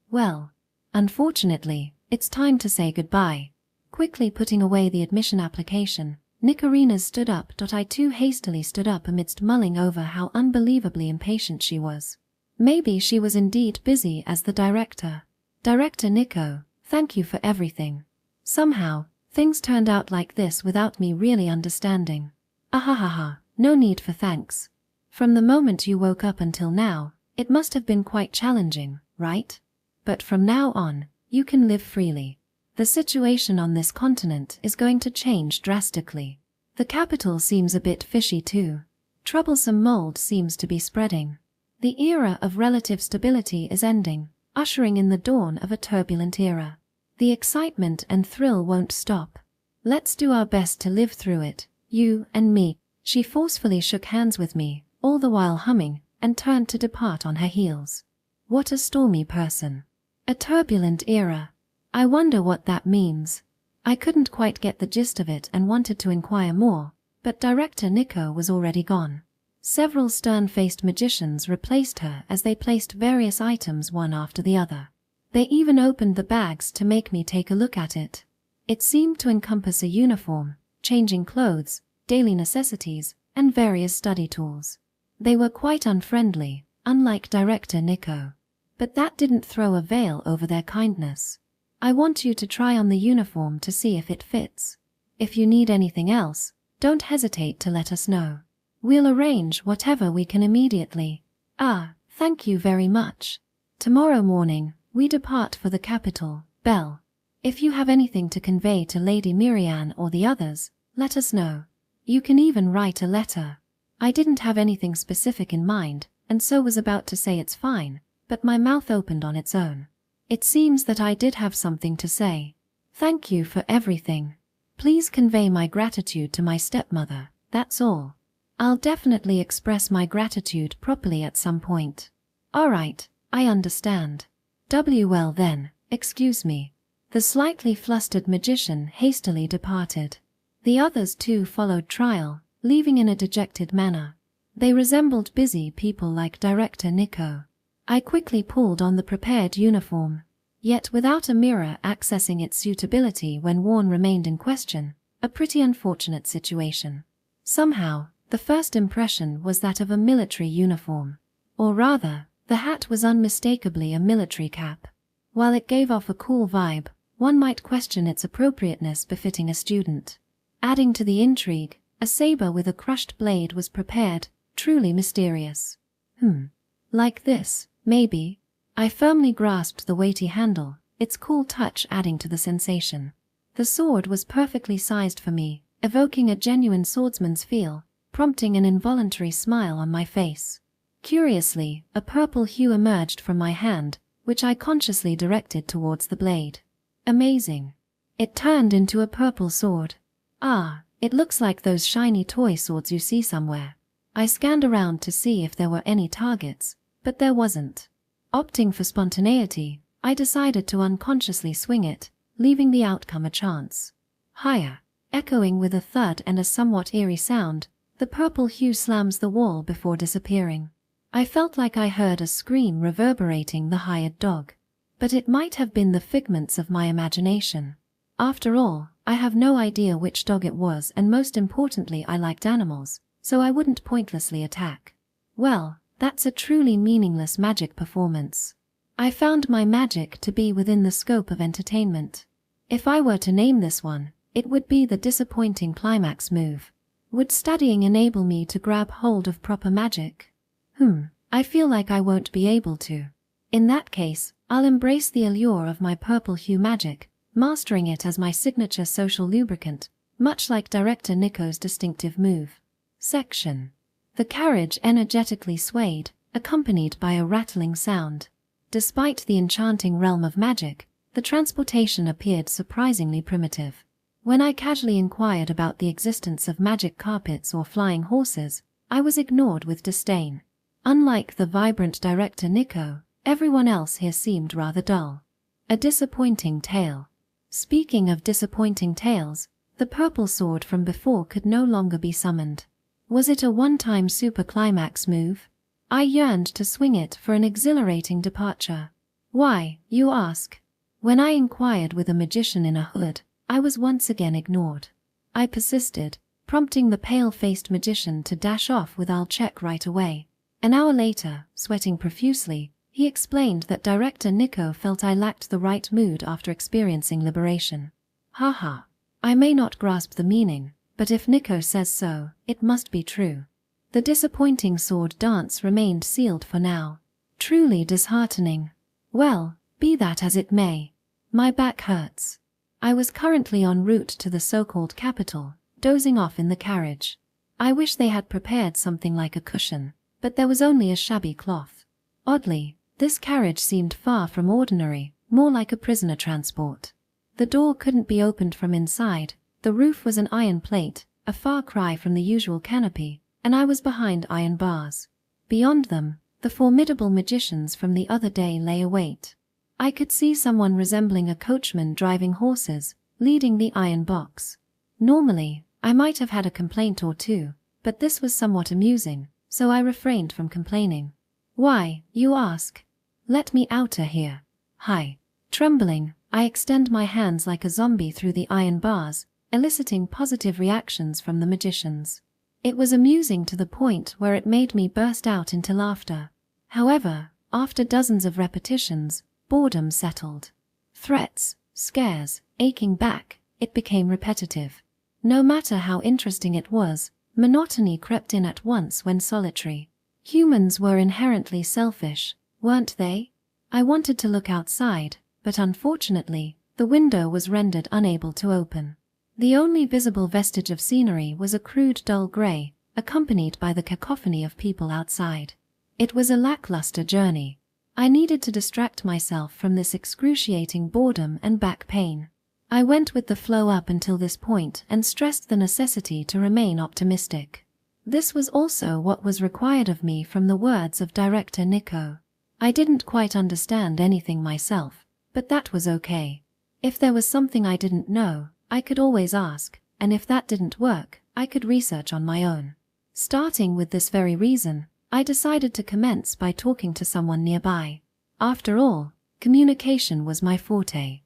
unfortunately, it's time to say goodbye." Quickly putting away the admission application, Nicarinas stood up. I too hastily stood up amidst mulling over how unbelievably impatient she was. Maybe she was indeed busy as the director. "Director Nico, thank you for everything. Somehow, things turned out like this without me really understanding." "Ahahaha, no need for thanks. From the moment you woke up until now, it must have been quite challenging, right? But from now on, you can live freely. The situation on this continent is going to change drastically. The capital seems a bit fishy too. Troublesome mold seems to be spreading. The era of relative stability is ending, ushering in the dawn of a turbulent era. The excitement and thrill won't stop. Let's do our best to live through it, you and me." She forcefully shook hands with me, all the while humming, and turned to depart on her heels. What a stormy person. A turbulent era. I wonder what that means. I couldn't quite get the gist of it and wanted to inquire more, but Director Nico was already gone. Several stern-faced magicians replaced her as they placed various items one after the other. They even opened the bags to make me take a look at it. It seemed to encompass a uniform, changing clothes, daily necessities, and various study tools. They were quite unfriendly, unlike Director Nico. But that didn't throw a veil over their kindness. "I want you to try on the uniform to see if it fits. If you need anything else, don't hesitate to let us know. We'll arrange whatever we can immediately." "Ah, thank you very much. Tomorrow morning, we depart for the capital, Belle. If you have anything to convey to Lady Miriam or the others, let us know. You can even write a letter." I didn't have anything specific in mind, and so was about to say it's fine, but my mouth opened on its own. It seems that I did have something to say. "Thank you for everything. Please convey my gratitude to my stepmother, that's all. I'll definitely express my gratitude properly at some point." "All right, I understand. Well then, excuse me." The slightly flustered magician hastily departed. The others too followed trial, leaving in a dejected manner. They resembled busy people like Director Nico. I quickly pulled on the prepared uniform. Yet without a mirror accessing its suitability when worn remained in question, a pretty unfortunate situation. Somehow, the first impression was that of a military uniform. Or rather, the hat was unmistakably a military cap. While it gave off a cool vibe, one might question its appropriateness befitting a student. Adding to the intrigue, a saber with a crushed blade was prepared, truly mysterious. Like this, maybe. I firmly grasped the weighty handle, its cool touch adding to the sensation. The sword was perfectly sized for me, evoking a genuine swordsman's feel, prompting an involuntary smile on my face. Curiously, a purple hue emerged from my hand, which I consciously directed towards the blade. Amazing. It turned into a purple sword. Ah, it looks like those shiny toy swords you see somewhere. I scanned around to see if there were any targets, but there wasn't. Opting for spontaneity, I decided to unconsciously swing it, leaving the outcome a chance. Higher, echoing with a thud and a somewhat eerie sound, the purple hue slams the wall before disappearing. I felt like I heard a scream reverberating the hired dog. But it might have been the figments of my imagination. After all, I have no idea which dog it was, and most importantly I liked animals, so I wouldn't pointlessly attack. Well, that's a truly meaningless magic performance. I found my magic to be within the scope of entertainment. If I were to name this one, it would be the disappointing climax move. Would studying enable me to grab hold of proper magic? I feel like I won't be able to. In that case, I'll embrace the allure of my purple hue magic, mastering it as my signature social lubricant, much like director Nico's distinctive move. Section. The carriage energetically swayed, accompanied by a rattling sound. Despite the enchanting realm of magic, the transportation appeared surprisingly primitive. When I casually inquired about the existence of magic carpets or flying horses, I was ignored with disdain. Unlike the vibrant director Nico, everyone else here seemed rather dull. A disappointing tale. Speaking of disappointing tales, the purple sword from before could no longer be summoned. Was it a one-time super climax move? I yearned to swing it for an exhilarating departure. Why, you ask? When I inquired with a magician in a hood, I was once again ignored. I persisted, prompting the pale-faced magician to dash off with "I'll check right away." An hour later, sweating profusely, he explained that director Nico felt I lacked the right mood after experiencing liberation. Haha. I may not grasp the meaning, but if Nico says so, it must be true. The disappointing sword dance remained sealed for now. Truly disheartening. Well, be that as it may. My back hurts. I was currently en route to the so-called capital, dozing off in the carriage. I wish they had prepared something like a cushion, but there was only a shabby cloth. Oddly, this carriage seemed far from ordinary, more like a prisoner transport. The door couldn't be opened from inside, the roof was an iron plate, a far cry from the usual canopy, and I was behind iron bars. Beyond them, the formidable magicians from the other day lay await. I could see someone resembling a coachman driving horses, leading the iron box. Normally, I might have had a complaint or two, but this was somewhat amusing, so I refrained from complaining. Why, you ask? Let me outer here. Hi. Trembling, I extend my hands like a zombie through the iron bars, eliciting positive reactions from the magicians. It was amusing to the point where it made me burst out into laughter. However, after dozens of repetitions, boredom settled. Threats, scares, aching back, it became repetitive. No matter how interesting it was, monotony crept in at once when solitary. Humans were inherently selfish, weren't they? I wanted to look outside, but unfortunately, the window was rendered unable to open. The only visible vestige of scenery was a crude dull grey, accompanied by the cacophony of people outside. It was a lackluster journey. I needed to distract myself from this excruciating boredom and back pain. I went with the flow up until this point and stressed the necessity to remain optimistic. This was also what was required of me from the words of director Nico. I didn't quite understand anything myself, but that was okay. If there was something I didn't know, I could always ask, and if that didn't work, I could research on my own. Starting with this very reason, I decided to commence by talking to someone nearby. After all, communication was my forte.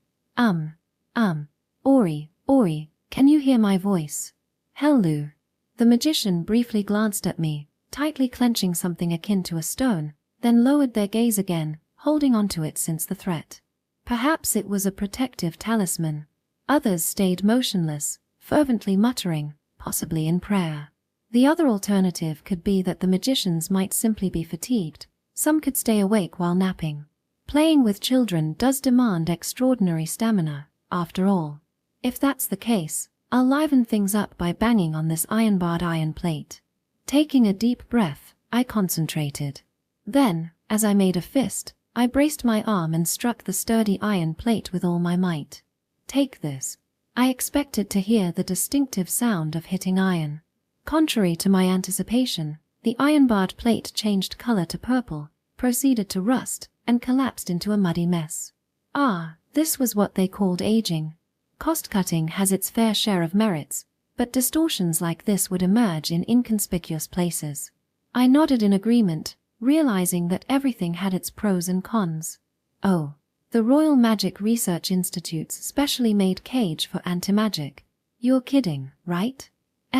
Ori, can you hear my voice? Hello. The magician briefly glanced at me, tightly clenching something akin to a stone, then lowered their gaze again, holding onto it since the threat. Perhaps it was a protective talisman. Others stayed motionless, fervently muttering, possibly in prayer. The other alternative could be that the magicians might simply be fatigued. Some could stay awake while napping. Playing with children does demand extraordinary stamina, after all. If that's the case, I'll liven things up by banging on this iron-barred iron plate. Taking a deep breath, I concentrated. Then, as I made a fist, I braced my arm and struck the sturdy iron plate with all my might. Take this. I expected to hear the distinctive sound of hitting iron. Contrary to my anticipation, the iron-barred plate changed color to purple, proceeded to rust, and collapsed into a muddy mess. Ah, this was what they called aging. Cost-cutting has its fair share of merits, but distortions like this would emerge in inconspicuous places. I nodded in agreement, realizing that everything had its pros and cons. Oh, the Royal Magic Research Institute's specially made cage for anti-magic. You're kidding, right?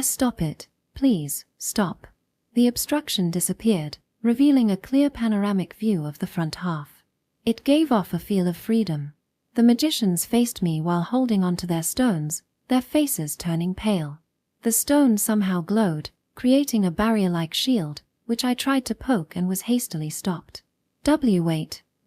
Stop it, please, stop. The obstruction disappeared, revealing a clear panoramic view of the front half. It gave off a feel of freedom. The magicians faced me while holding onto their stones, their faces turning pale. The stone somehow glowed, creating a barrier-like shield, which I tried to poke and was hastily stopped.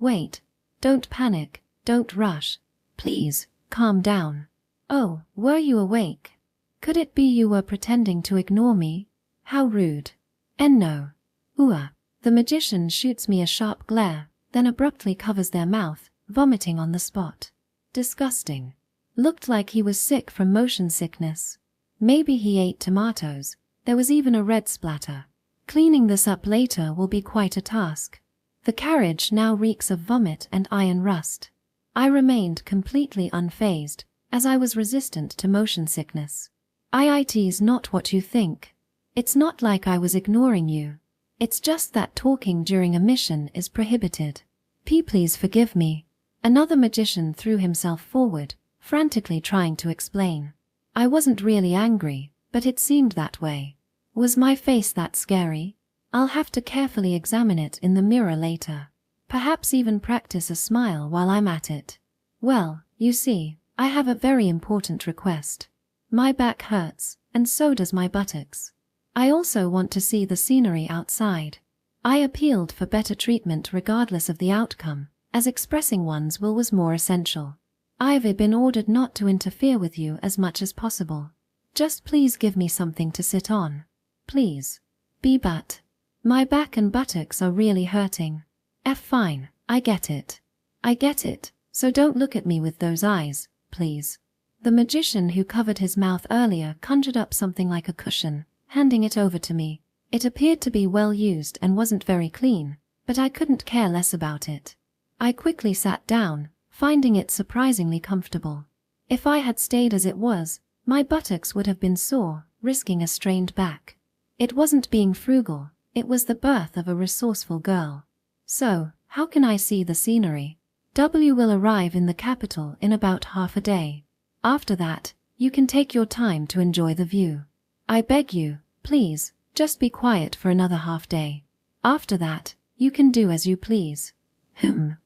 Wait. Don't panic, don't rush. Please, calm down. Oh, were you awake? Could it be you were pretending to ignore me? How rude. No. The magician shoots me a sharp glare, then abruptly covers their mouth, vomiting on the spot. Disgusting. Looked like he was sick from motion sickness. Maybe he ate tomatoes. There was even a red splatter. Cleaning this up later will be quite a task. The carriage now reeks of vomit and iron rust. I remained completely unfazed, as I was resistant to motion sickness. "IIT's not what you think. It's not like I was ignoring you. It's just that talking during a mission is prohibited. Please forgive me." Another magician threw himself forward, frantically trying to explain. I wasn't really angry, but it seemed that way. Was my face that scary? I'll have to carefully examine it in the mirror later. Perhaps even practice a smile while I'm at it. Well, you see, I have a very important request. My back hurts, and so does my buttocks. I also want to see the scenery outside. I appealed for better treatment regardless of the outcome, as expressing one's will was more essential. I've been ordered not to interfere with you as much as possible. Just please give me something to sit on. Please. But. My back and buttocks are really hurting. Fine, I get it. So don't look at me with those eyes, please. The magician who covered his mouth earlier conjured up something like a cushion, handing it over to me. It appeared to be well used and wasn't very clean, but I couldn't care less about it. I quickly sat down, finding it surprisingly comfortable. If I had stayed as it was, my buttocks would have been sore, risking a strained back. It wasn't being frugal, it was the birth of a resourceful girl. So, how can I see the scenery? Will arrive in the capital in about half a day. After that, you can take your time to enjoy the view. I beg you, please, just be quiet for another half day. After that, you can do as you please.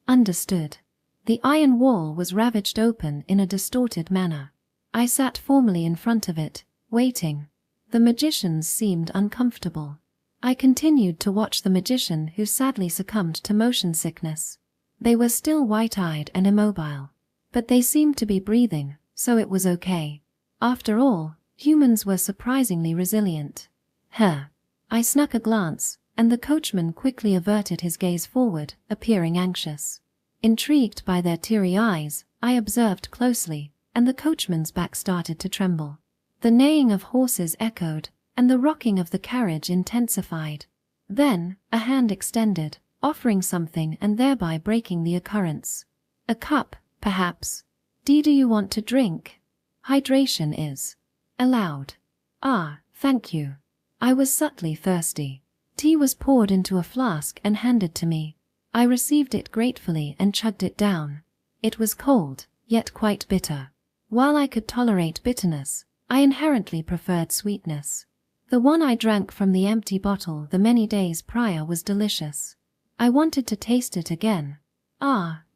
Understood. The iron wall was ravaged open in a distorted manner. I sat formally in front of it, waiting. The magicians seemed uncomfortable. I continued to watch the magician who sadly succumbed to motion sickness. They were still white-eyed and immobile, but they seemed to be breathing, so it was okay. After all, humans were surprisingly resilient. I snuck a glance, and the coachman quickly averted his gaze forward, appearing anxious. Intrigued by their teary eyes, I observed closely, and the coachman's back started to tremble. The neighing of horses echoed, and the rocking of the carriage intensified. Then, a hand extended, offering something and thereby breaking the occurrence. A cup, perhaps. Do you want to drink? Hydration is allowed. Thank you. I was subtly thirsty. Tea was poured into a flask and handed to me. I received it gratefully and chugged it down. It was cold, yet quite bitter. While I could tolerate bitterness, I inherently preferred sweetness. The one I drank from the empty bottle the many days prior was delicious. I wanted to taste it again.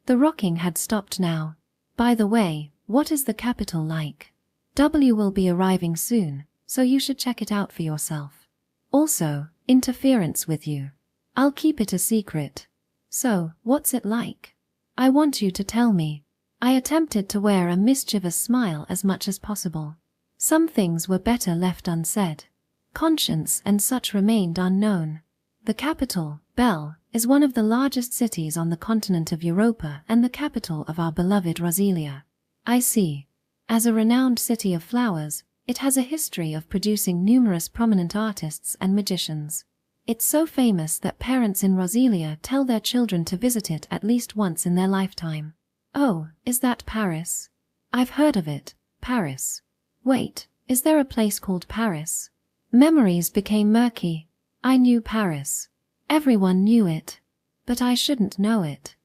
The rocking had stopped now. By the way, what is the capital like? W will be arriving soon, so you should check it out for yourself. Also, interference with you. I'll keep it a secret. So, what's it like? I want you to tell me. I attempted to wear a mischievous smile as much as possible. Some things were better left unsaid. Conscience and such remained unknown. The capital, Bel, is one of the largest cities on the continent of Europa and the capital of our beloved Roselia. I see. As a renowned city of flowers, it has a history of producing numerous prominent artists and magicians. It's so famous that parents in Roselia tell their children to visit it at least once in their lifetime. Oh, is that Paris? I've heard of it, Paris. Wait, is there a place called Paris? Memories became murky. I knew Paris. Everyone knew it. But I shouldn't know it.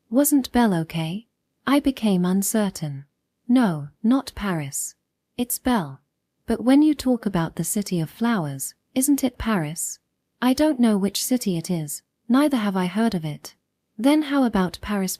Wasn't Belle okay? I became uncertain. No, not Paris. It's Belle. But when you talk about the city of flowers, isn't it Paris? I don't know which city it is, neither have I heard of it. Then how about Paris?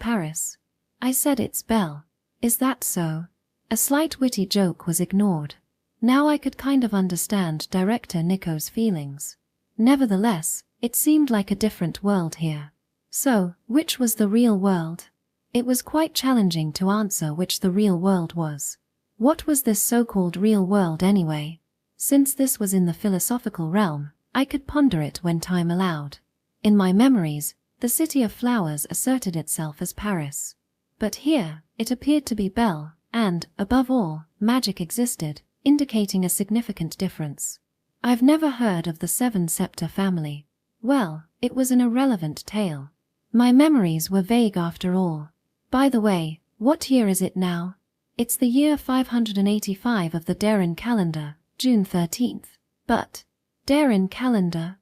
I said it's Belle. Is that so? A slight witty joke was ignored. Now I could kind of understand director Nico's feelings. Nevertheless, it seemed like a different world here. So, which was the real world? It was quite challenging to answer which the real world was. What was this so-called real world anyway? Since this was in the philosophical realm, I could ponder it when time allowed. In my memories, the city of flowers asserted itself as Paris. But here, it appeared to be Belle, and, above all, magic existed, indicating a significant difference. I've never heard of the Seven Scepter family. Well, it was an irrelevant tale. My memories were vague after all. By the way, what year is it now? It's the year 585 of the Darren calendar, June 13th. But, Darren calendar?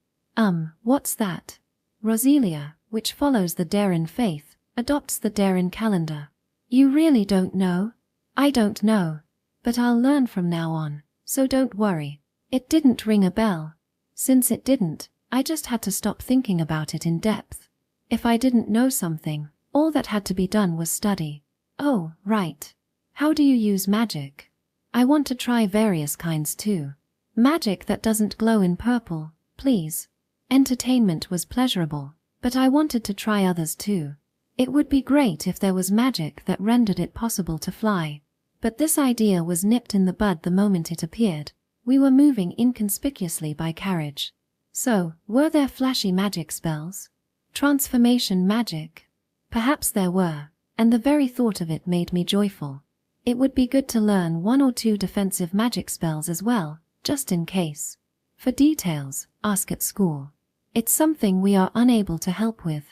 What's that? Roselia, which follows the Darren faith, adopts the Darren calendar. You really don't know? I don't know. But I'll learn from now on, so don't worry. It didn't ring a bell. Since it didn't, I just had to stop thinking about it in depth. If I didn't know something, all that had to be done was study. Oh, right. How do you use magic? I want to try various kinds too. Magic that doesn't glow in purple, please. Entertainment was pleasurable, but I wanted to try others too. It would be great if there was magic that rendered it possible to fly. But this idea was nipped in the bud the moment it appeared. We were moving inconspicuously by carriage. So, were there flashy magic spells? Transformation magic? Perhaps there were, and the very thought of it made me joyful. It would be good to learn one or two defensive magic spells as well, just in case. For details, ask at school. It's something we are unable to help with.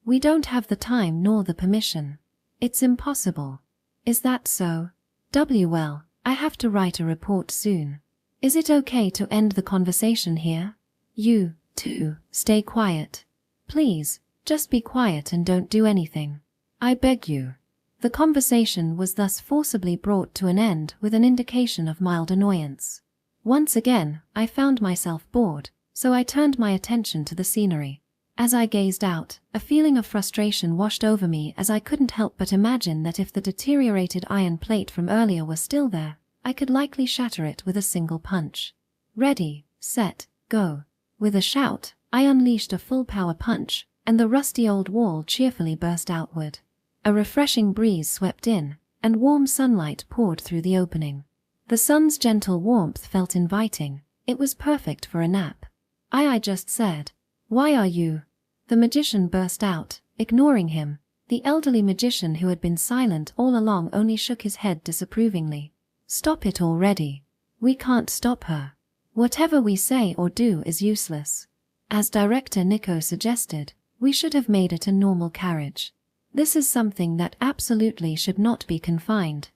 We don't have the time nor the permission. It's impossible. Is that so? Well, I have to write a report soon. Is it okay to end the conversation here? You, too, stay quiet. Please, just be quiet and don't do anything. I beg you. The conversation was thus forcibly brought to an end with an indication of mild annoyance. Once again, I found myself bored, so I turned my attention to the scenery. As I gazed out, a feeling of frustration washed over me as I couldn't help but imagine that if the deteriorated iron plate from earlier were still there, I could likely shatter it with a single punch. Ready, set, go. With a shout, I unleashed a full-power punch, and the rusty old wall cheerfully burst outward. A refreshing breeze swept in, and warm sunlight poured through the opening. The sun's gentle warmth felt inviting. It was perfect for a nap. I just said, "Why are you?" The magician burst out, ignoring him. The elderly magician who had been silent all along only shook his head disapprovingly. "Stop it already. We can't stop her. Whatever we say or do is useless. As director Nico suggested, we should have made it a normal carriage. This is something that absolutely should not be confined.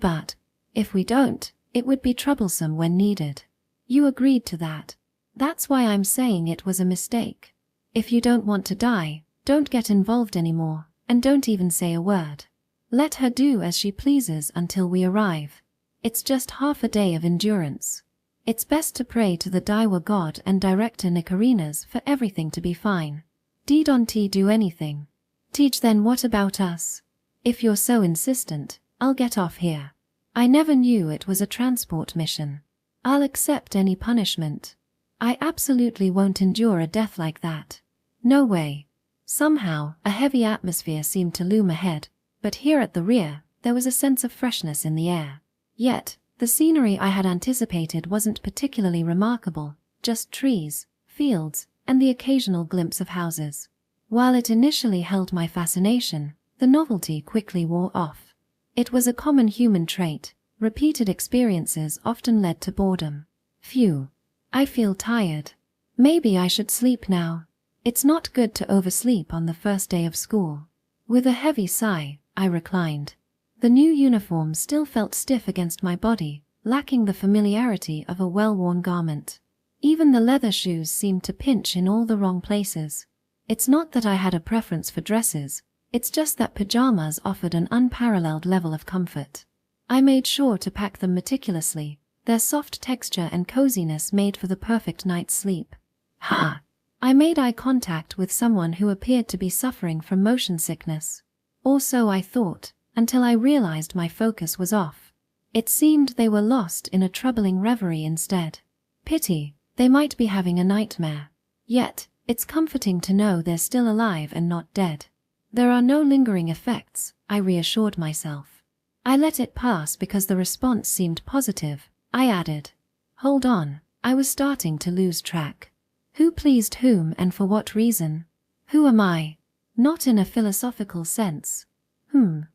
But, if we don't, it would be troublesome when needed. You agreed to that. That's why I'm saying it was a mistake. If you don't want to die, don't get involved anymore, and don't even say a word. Let her do as she pleases until we arrive. It's just half a day of endurance. It's best to pray to the Daiwa god and director Nicarinas for everything to be fine. Don't do anything. Teach then, what about us? If you're so insistent, I'll get off here. I never knew it was a transport mission. I'll accept any punishment. I absolutely won't endure a death like that. No way. Somehow, a heavy atmosphere seemed to loom ahead, but here at the rear, there was a sense of freshness in the air. Yet, the scenery I had anticipated wasn't particularly remarkable, just trees, fields, and the occasional glimpse of houses. While it initially held my fascination, the novelty quickly wore off. It was a common human trait. Repeated experiences often led to boredom. Phew. I feel tired. Maybe I should sleep now. It's not good to oversleep on the first day of school. With a heavy sigh, I reclined. The new uniform still felt stiff against my body, lacking the familiarity of a well-worn garment. Even the leather shoes seemed to pinch in all the wrong places. It's not that I had a preference for dresses, it's just that pajamas offered an unparalleled level of comfort. I made sure to pack them meticulously. Their soft texture and coziness made for the perfect night's sleep. Ha! I made eye contact with someone who appeared to be suffering from motion sickness. Or so I thought, until I realized my focus was off. It seemed they were lost in a troubling reverie instead. Pity, they might be having a nightmare. Yet, it's comforting to know they're still alive and not dead. There are no lingering effects, I reassured myself. I let it pass because the response seemed positive. I added, hold on, I was starting to lose track. Who pleased whom and for what reason? Who am I? Not in a philosophical sense.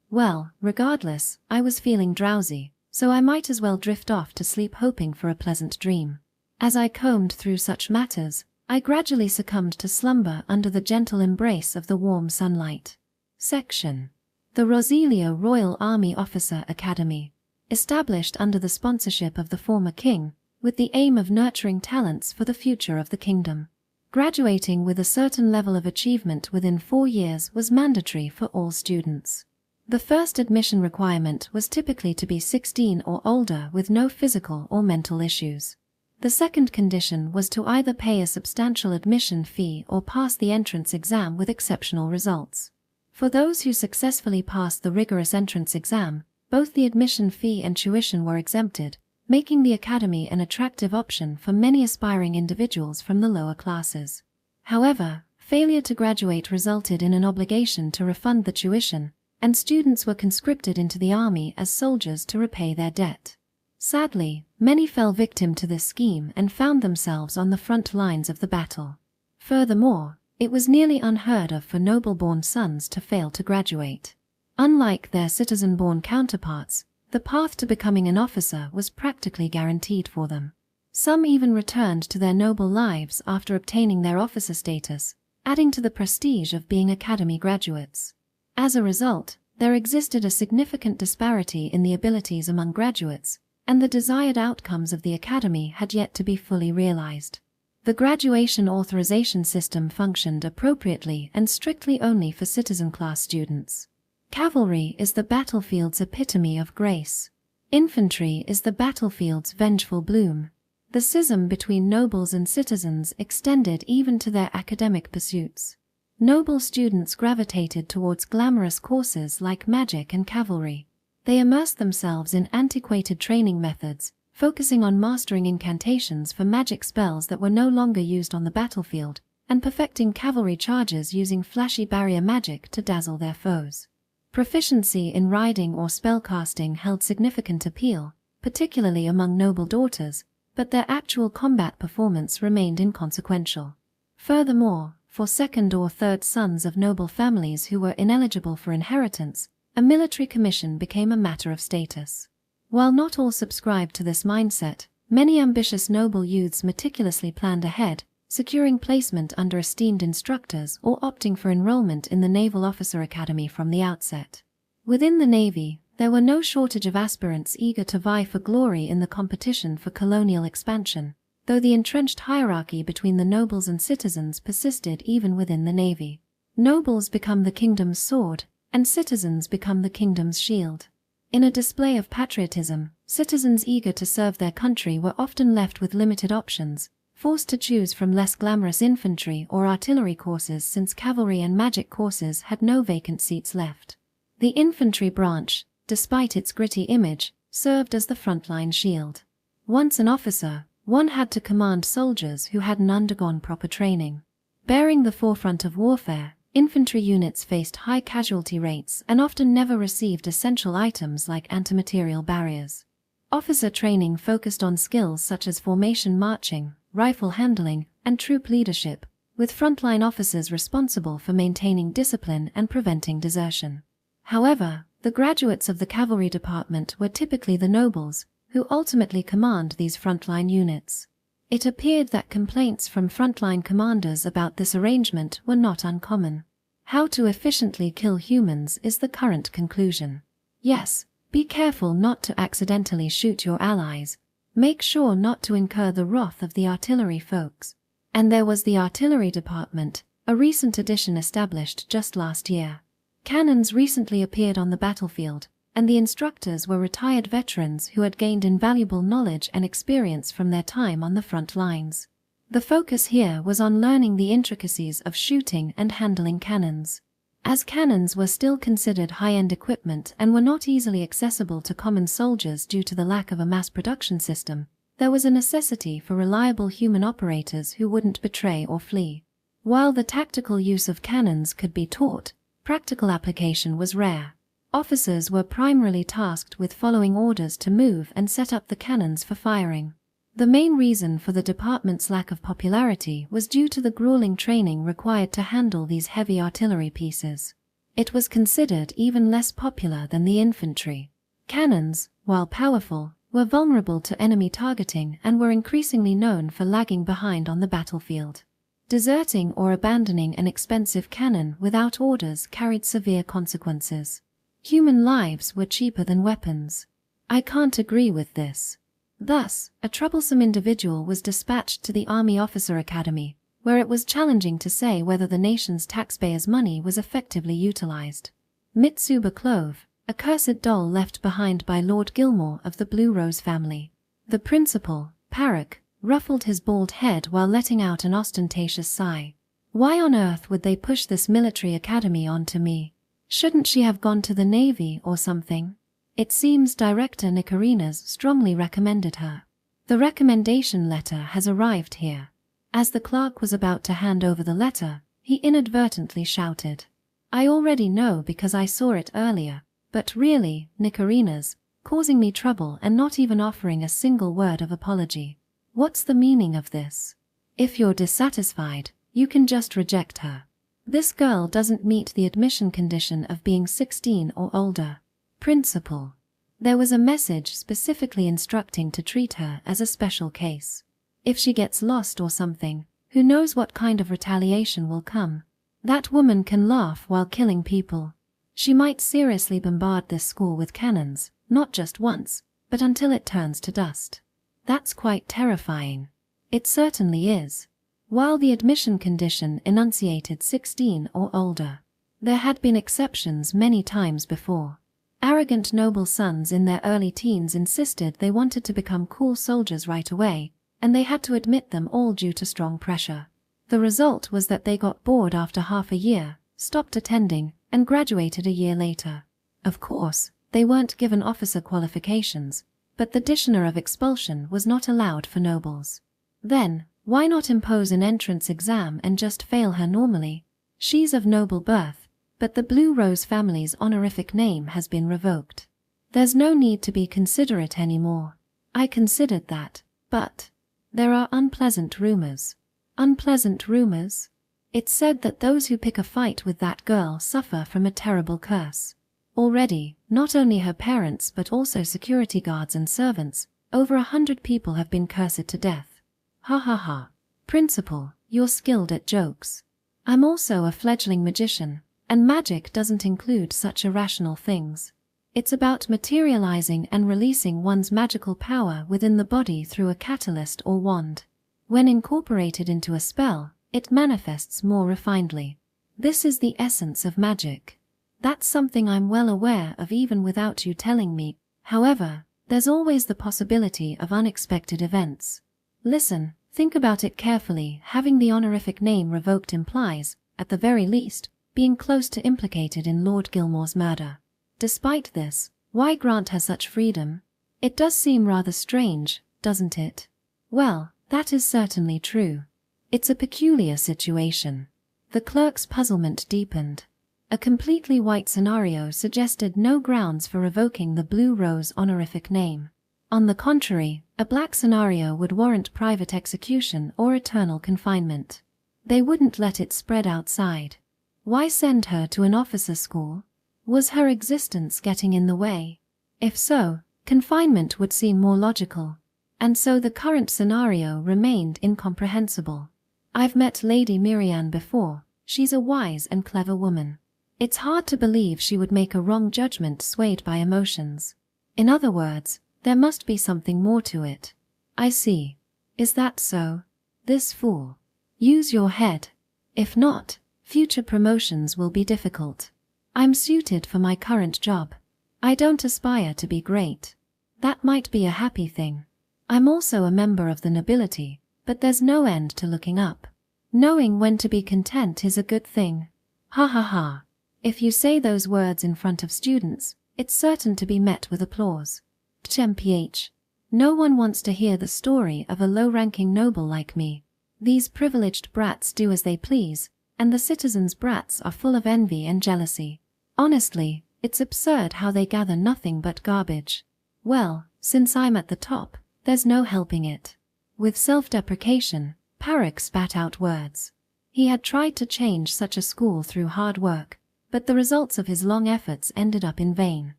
Well, regardless, I was feeling drowsy, so I might as well drift off to sleep hoping for a pleasant dream. As I combed through such matters, I gradually succumbed to slumber under the gentle embrace of the warm sunlight. Section. The Rosilio Royal Army Officer Academy. Established under the sponsorship of the former king, with the aim of nurturing talents for the future of the kingdom. Graduating with a certain level of achievement within 4 years was mandatory for all students. The first admission requirement was typically to be 16 or older with no physical or mental issues. The second condition was to either pay a substantial admission fee or pass the entrance exam with exceptional results. For those who successfully passed the rigorous entrance exam, both the admission fee and tuition were exempted, making the academy an attractive option for many aspiring individuals from the lower classes. However, failure to graduate resulted in an obligation to refund the tuition, and students were conscripted into the army as soldiers to repay their debt. Sadly, many fell victim to this scheme and found themselves on the front lines of the battle. Furthermore, it was nearly unheard of for noble-born sons to fail to graduate. Unlike their citizen-born counterparts, the path to becoming an officer was practically guaranteed for them. Some even returned to their noble lives after obtaining their officer status, adding to the prestige of being academy graduates. As a result, there existed a significant disparity in the abilities among graduates, and the desired outcomes of the academy had yet to be fully realized. The graduation authorization system functioned appropriately and strictly only for citizen class students. Cavalry is the battlefield's epitome of grace. Infantry is the battlefield's vengeful bloom. The schism between nobles and citizens extended even to their academic pursuits. Noble students gravitated towards glamorous courses like magic and cavalry. They immersed themselves in antiquated training methods, focusing on mastering incantations for magic spells that were no longer used on the battlefield, and perfecting cavalry charges using flashy barrier magic to dazzle their foes. Proficiency in riding or spellcasting held significant appeal, particularly among noble daughters, but their actual combat performance remained inconsequential. Furthermore, for second or third sons of noble families who were ineligible for inheritance, a military commission became a matter of status. While not all subscribed to this mindset, many ambitious noble youths meticulously planned ahead, securing placement under esteemed instructors or opting for enrollment in the Naval Officer Academy from the outset. Within the Navy, there were no shortage of aspirants eager to vie for glory in the competition for colonial expansion, though the entrenched hierarchy between the nobles and citizens persisted even within the Navy. Nobles become the kingdom's sword, and citizens become the kingdom's shield. In a display of patriotism, citizens eager to serve their country were often left with limited options, forced to choose from less glamorous infantry or artillery courses since cavalry and magic courses had no vacant seats left. The infantry branch, despite its gritty image, served as the frontline shield. Once an officer, one had to command soldiers who hadn't undergone proper training. Bearing the forefront of warfare, infantry units faced high casualty rates and often never received essential items like antimaterial barriers. Officer training focused on skills such as formation marching, rifle handling, and troop leadership, with frontline officers responsible for maintaining discipline and preventing desertion. However, the graduates of the cavalry department were typically the nobles, who ultimately command these frontline units. It appeared that complaints from frontline commanders about this arrangement were not uncommon. How to efficiently kill humans is the current conclusion. Yes, be careful not to accidentally shoot your allies. Make sure not to incur the wrath of the artillery folks. And there was the artillery department, a recent addition established just last year. Cannons recently appeared on the battlefield, and the instructors were retired veterans who had gained invaluable knowledge and experience from their time on the front lines. The focus here was on learning the intricacies of shooting and handling cannons. As cannons were still considered high-end equipment and were not easily accessible to common soldiers due to the lack of a mass production system, there was a necessity for reliable human operators who wouldn't betray or flee. While the tactical use of cannons could be taught, practical application was rare. Officers were primarily tasked with following orders to move and set up the cannons for firing. The main reason for the department's lack of popularity was due to the grueling training required to handle these heavy artillery pieces. It was considered even less popular than the infantry. Cannons, while powerful, were vulnerable to enemy targeting and were increasingly known for lagging behind on the battlefield. Deserting or abandoning an expensive cannon without orders carried severe consequences. Human lives were cheaper than weapons. I can't agree with this. Thus, a troublesome individual was dispatched to the Army Officer Academy, where it was challenging to say whether the nation's taxpayers' money was effectively utilized. Mitsuba Clove, a cursed doll left behind by Lord Gilmore of the Blue Rose family. The principal, Parak, ruffled his bald head while letting out an ostentatious sigh. Why on earth would they push this military academy onto me? Shouldn't she have gone to the Navy or something? It seems Director Nicarinas strongly recommended her. The recommendation letter has arrived here. As the clerk was about to hand over the letter, he inadvertently shouted, "I already know because I saw it earlier, but really, Nicarinas, causing me trouble and not even offering a single word of apology. What's the meaning of this? If you're dissatisfied, you can just reject her. This girl doesn't meet the admission condition of being 16 or older." Principal. There was a message specifically instructing to treat her as a special case. If she gets lost or something, who knows what kind of retaliation will come. That woman can laugh while killing people. She might seriously bombard this school with cannons, not just once, but until it turns to dust. That's quite terrifying. It certainly is. While the admission condition enunciated 16 or older, there had been exceptions many times before. Arrogant noble sons in their early teens insisted they wanted to become cool soldiers right away, and they had to admit them all due to strong pressure. The result was that they got bored after half a year, stopped attending, and graduated a year later. Of course, they weren't given officer qualifications, but the dictionary of expulsion was not allowed for nobles. Then, why not impose an entrance exam and just fail her normally? She's of noble birth, but the Blue Rose family's honorific name has been revoked. There's no need to be considerate anymore. I considered that, but there are unpleasant rumors. Unpleasant rumors? It's said that those who pick a fight with that girl suffer from a terrible curse. Already, not only her parents but also security guards and servants, over 100 people have been cursed to death. Ha ha ha. Principal, you're skilled at jokes. I'm also a fledgling magician, and magic doesn't include such irrational things. It's about materializing and releasing one's magical power within the body through a catalyst or wand. When incorporated into a spell, it manifests more refinedly. This is the essence of magic. That's something I'm well aware of even without you telling me. However, there's always the possibility of unexpected events. Listen, Think about it carefully. Having the honorific name revoked implies, at the very least, being close to implicated in Lord Gilmore's murder. Despite this, why grant her such freedom? It does seem rather strange, doesn't it? Well, that is certainly true. It's a peculiar situation. The clerk's puzzlement deepened. A completely white scenario suggested no grounds for revoking the Blue Rose honorific name. On the contrary, a black scenario would warrant private execution or eternal confinement. They wouldn't let it spread outside. Why send her to an officer school? Was her existence getting in the way? If so, confinement would seem more logical. And so the current scenario remained incomprehensible. I've met Lady Miriam before. She's a wise and clever woman. It's hard to believe she would make a wrong judgment swayed by emotions. In other words, there must be something more to it. I see. Is that so? This fool. Use your head. If not, future promotions will be difficult. I'm suited for my current job. I don't aspire to be great. That might be a happy thing. I'm also a member of the nobility, but there's no end to looking up. Knowing when to be content is a good thing. Ha ha ha. If you say those words in front of students, it's certain to be met with applause. Tmph. No one wants to hear the story of a low-ranking noble like me. These privileged brats do as they please, and the citizens' brats are full of envy and jealousy. Honestly, it's absurd how they gather nothing but garbage. Well, since I'm at the top, there's no helping it. With self-deprecation, Parak spat out words. He had tried to change such a school through hard work, but the results of his long efforts ended up in vain.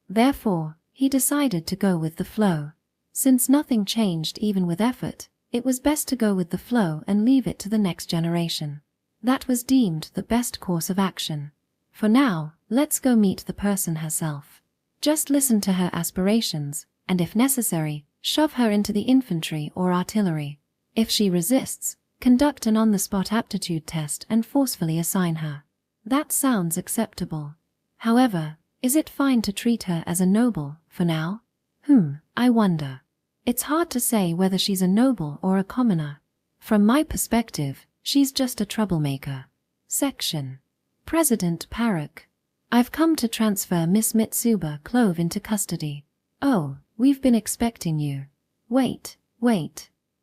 Therefore, he decided to go with the flow. Since nothing changed even with effort, it was best to go with the flow and leave it to the next generation. That was deemed the best course of action. For now, let's go meet the person herself. Just listen to her aspirations, and if necessary, shove her into the infantry or artillery. If she resists, conduct an on-the-spot aptitude test and forcefully assign her. That sounds acceptable. However, is it fine to treat her as a noble, for now? I wonder. It's hard to say whether she's a noble or a commoner. From my perspective, she's just a troublemaker. Section. President Parak. I've come to transfer Miss Mitsuba Clove into custody. Oh, we've been expecting you. Wait.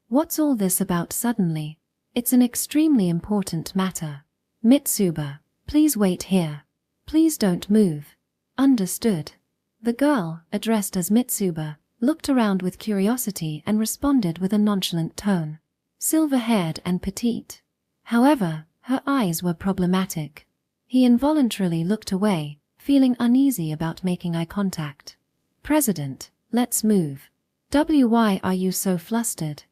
What's all this about suddenly? It's an extremely important matter. Mitsuba, please wait here. Please don't move. Understood. The girl, addressed as Mitsuba, looked around with curiosity and responded with a nonchalant tone. Silver-haired and petite. However, her eyes were problematic. He involuntarily looked away, feeling uneasy about making eye contact. President, let's move. Why are you so flustered?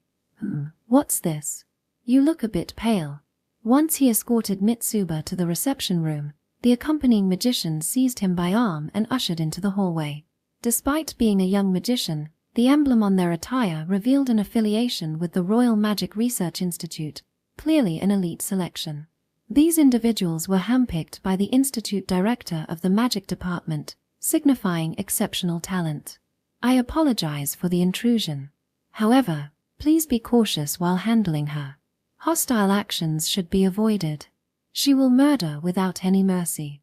What's this? You look a bit pale. Once he escorted Mitsuba to the reception room, the accompanying magician seized him by arm and ushered into the hallway. Despite being a young magician, the emblem on their attire revealed an affiliation with the Royal Magic Research Institute, clearly an elite selection. These individuals were handpicked by the Institute Director of the Magic Department, signifying exceptional talent. I apologize for the intrusion. However, please be cautious while handling her. Hostile actions should be avoided. She will murder without any mercy.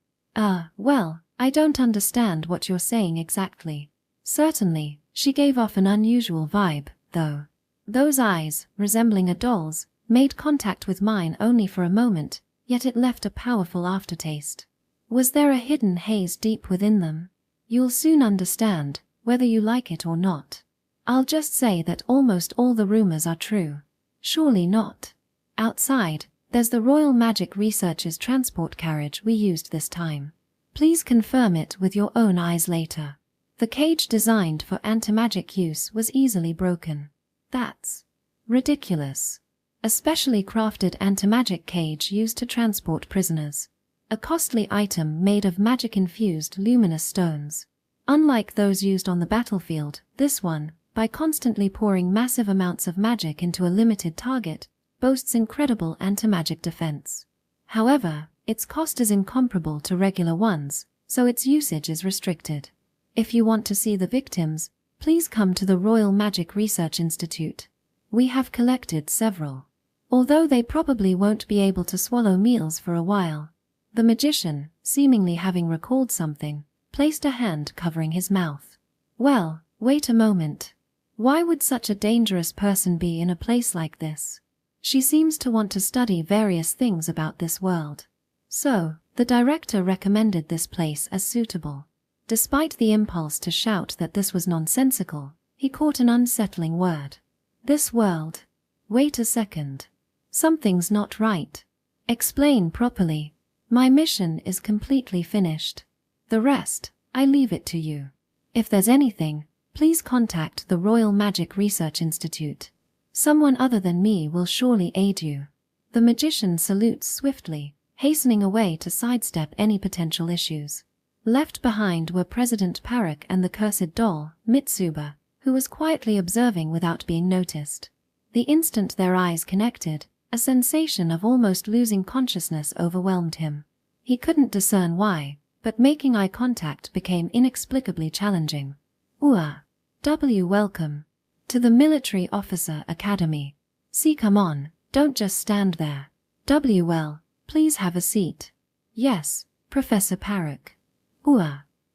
Well, I don't understand what you're saying exactly. Certainly, she gave off an unusual vibe, though. Those eyes, resembling a doll's, made contact with mine only for a moment, yet it left a powerful aftertaste. Was there a hidden haze deep within them? You'll soon understand, whether you like it or not. I'll just say that almost all the rumors are true. Surely not. Outside, there's the Royal Magic Research's transport carriage we used this time. Please confirm it with your own eyes later. The cage designed for anti-magic use was easily broken. That's ridiculous. A specially crafted anti-magic cage used to transport prisoners. A costly item made of magic-infused luminous stones. Unlike those used on the battlefield, this one, by constantly pouring massive amounts of magic into a limited target, boasts incredible anti-magic defense. However, its cost is incomparable to regular ones, so its usage is restricted. If you want to see the victims, please come to the Royal Magic Research Institute. We have collected several. Although they probably won't be able to swallow meals for a while. The magician, seemingly having recalled something, placed a hand covering his mouth. Well, wait a moment. Why would such a dangerous person be in a place like this? She seems to want to study various things about this world. So, the director recommended this place as suitable. Despite the impulse to shout that this was nonsensical, he caught an unsettling word. This world. Wait a second. Something's not right. Explain properly. My mission is completely finished. The rest, I leave it to you. If there's anything, please contact the Royal Magic Research Institute. Someone other than me will surely aid you. The magician salutes swiftly, hastening away to sidestep any potential issues. Left behind were President Parak and the cursed doll, Mitsuba, who was quietly observing without being noticed. The instant their eyes connected, a sensation of almost losing consciousness overwhelmed him. He couldn't discern why, but making eye contact became inexplicably challenging. Welcome to the Military Officer Academy. See, come on, don't just stand there. Well, please have a seat. Yes, Professor Parak.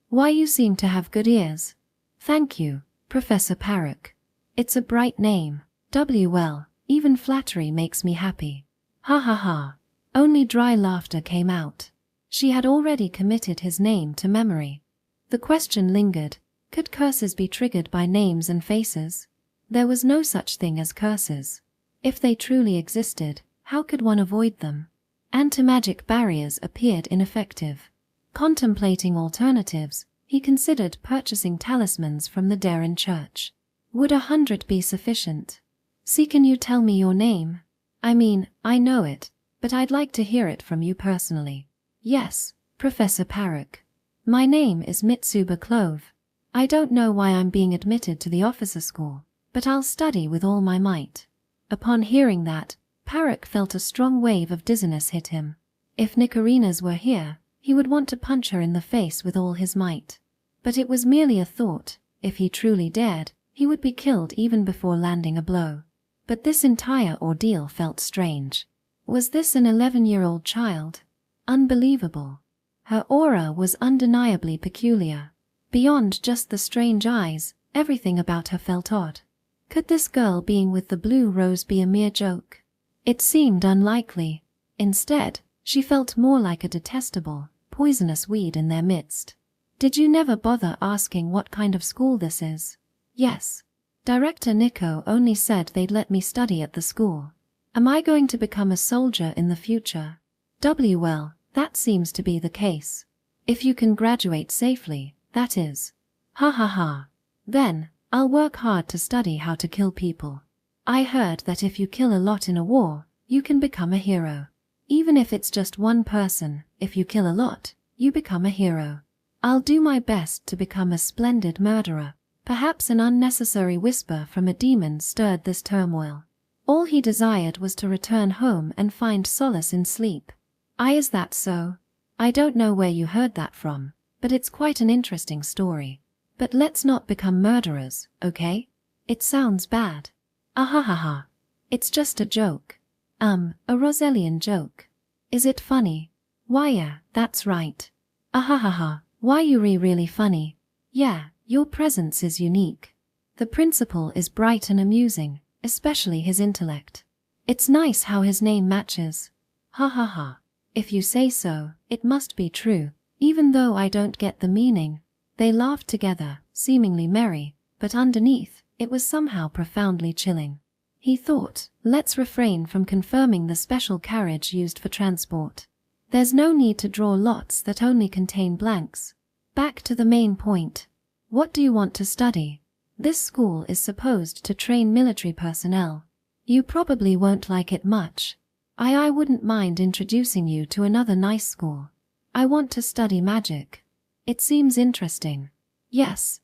Why you seem to have good ears. Thank you, Professor Parak. It's a bright name. Well, even flattery makes me happy. Ha ha ha. Only dry laughter came out. She had already committed his name to memory. The question lingered, could curses be triggered by names and faces? There was no such thing as curses. If they truly existed, how could one avoid them? Anti-magic barriers appeared ineffective. Contemplating alternatives, he considered purchasing talismans from the Darren Church. Would 100 be sufficient? See, can you tell me your name? I mean, I know it, but I'd like to hear it from you personally. Yes, Professor Parak. My name is Mitsuba Clove. I don't know why I'm being admitted to the officer school, but I'll study with all my might. Upon hearing that, Parak felt a strong wave of dizziness hit him. If Nikarinas were here, he would want to punch her in the face with all his might. But it was merely a thought. If he truly dared, he would be killed even before landing a blow. But this entire ordeal felt strange. Was this an 11-year-old child? Unbelievable. Her aura was undeniably peculiar. Beyond just the strange eyes, everything about her felt odd. Could this girl being with the blue rose be a mere joke? It seemed unlikely. Instead, she felt more like a detestable, poisonous weed in their midst. Did you never bother asking what kind of school this is? Yes. Director Nico only said they'd let me study at the school. Am I going to become a soldier in the future? Well, that seems to be the case. If you can graduate safely, that is. Ha ha ha. Then, I'll work hard to study how to kill people. I heard that if you kill a lot in a war, you can become a hero. Even if it's just one person, if you kill a lot, you become a hero. I'll do my best to become a splendid murderer. Perhaps an unnecessary whisper from a demon stirred this turmoil. All he desired was to return home and find solace in sleep. Is that so? I don't know where you heard that from, but it's quite an interesting story. But let's not become murderers, okay? It sounds bad. Ahahaha. It's just a joke. A Rosalian joke. Is it funny? Why yeah, that's right. Ahahaha. Why you really funny? Yeah, your presence is unique. The principal is bright and amusing, especially his intellect. It's nice how his name matches. Ha ha ha. If you say so, it must be true, even though I don't get the meaning. They laughed together, seemingly merry, but underneath, it was somehow profoundly chilling. He thought, let's refrain from confirming the special carriage used for transport. There's no need to draw lots that only contain blanks. Back to the main point. What do you want to study? This school is supposed to train military personnel. You probably won't like it much. I wouldn't mind introducing you to another nice school. I want to study magic. It seems interesting. Yes,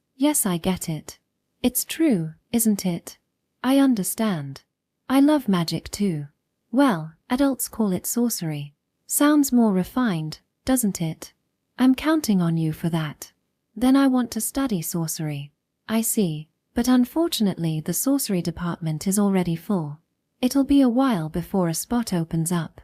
I get it. It's true, isn't it? I understand. I love magic too. Well, adults call it sorcery. Sounds more refined, doesn't it? I'm counting on you for that. Then I want to study sorcery. I see, But unfortunately the sorcery department is already full. It'll be a while before a spot opens up.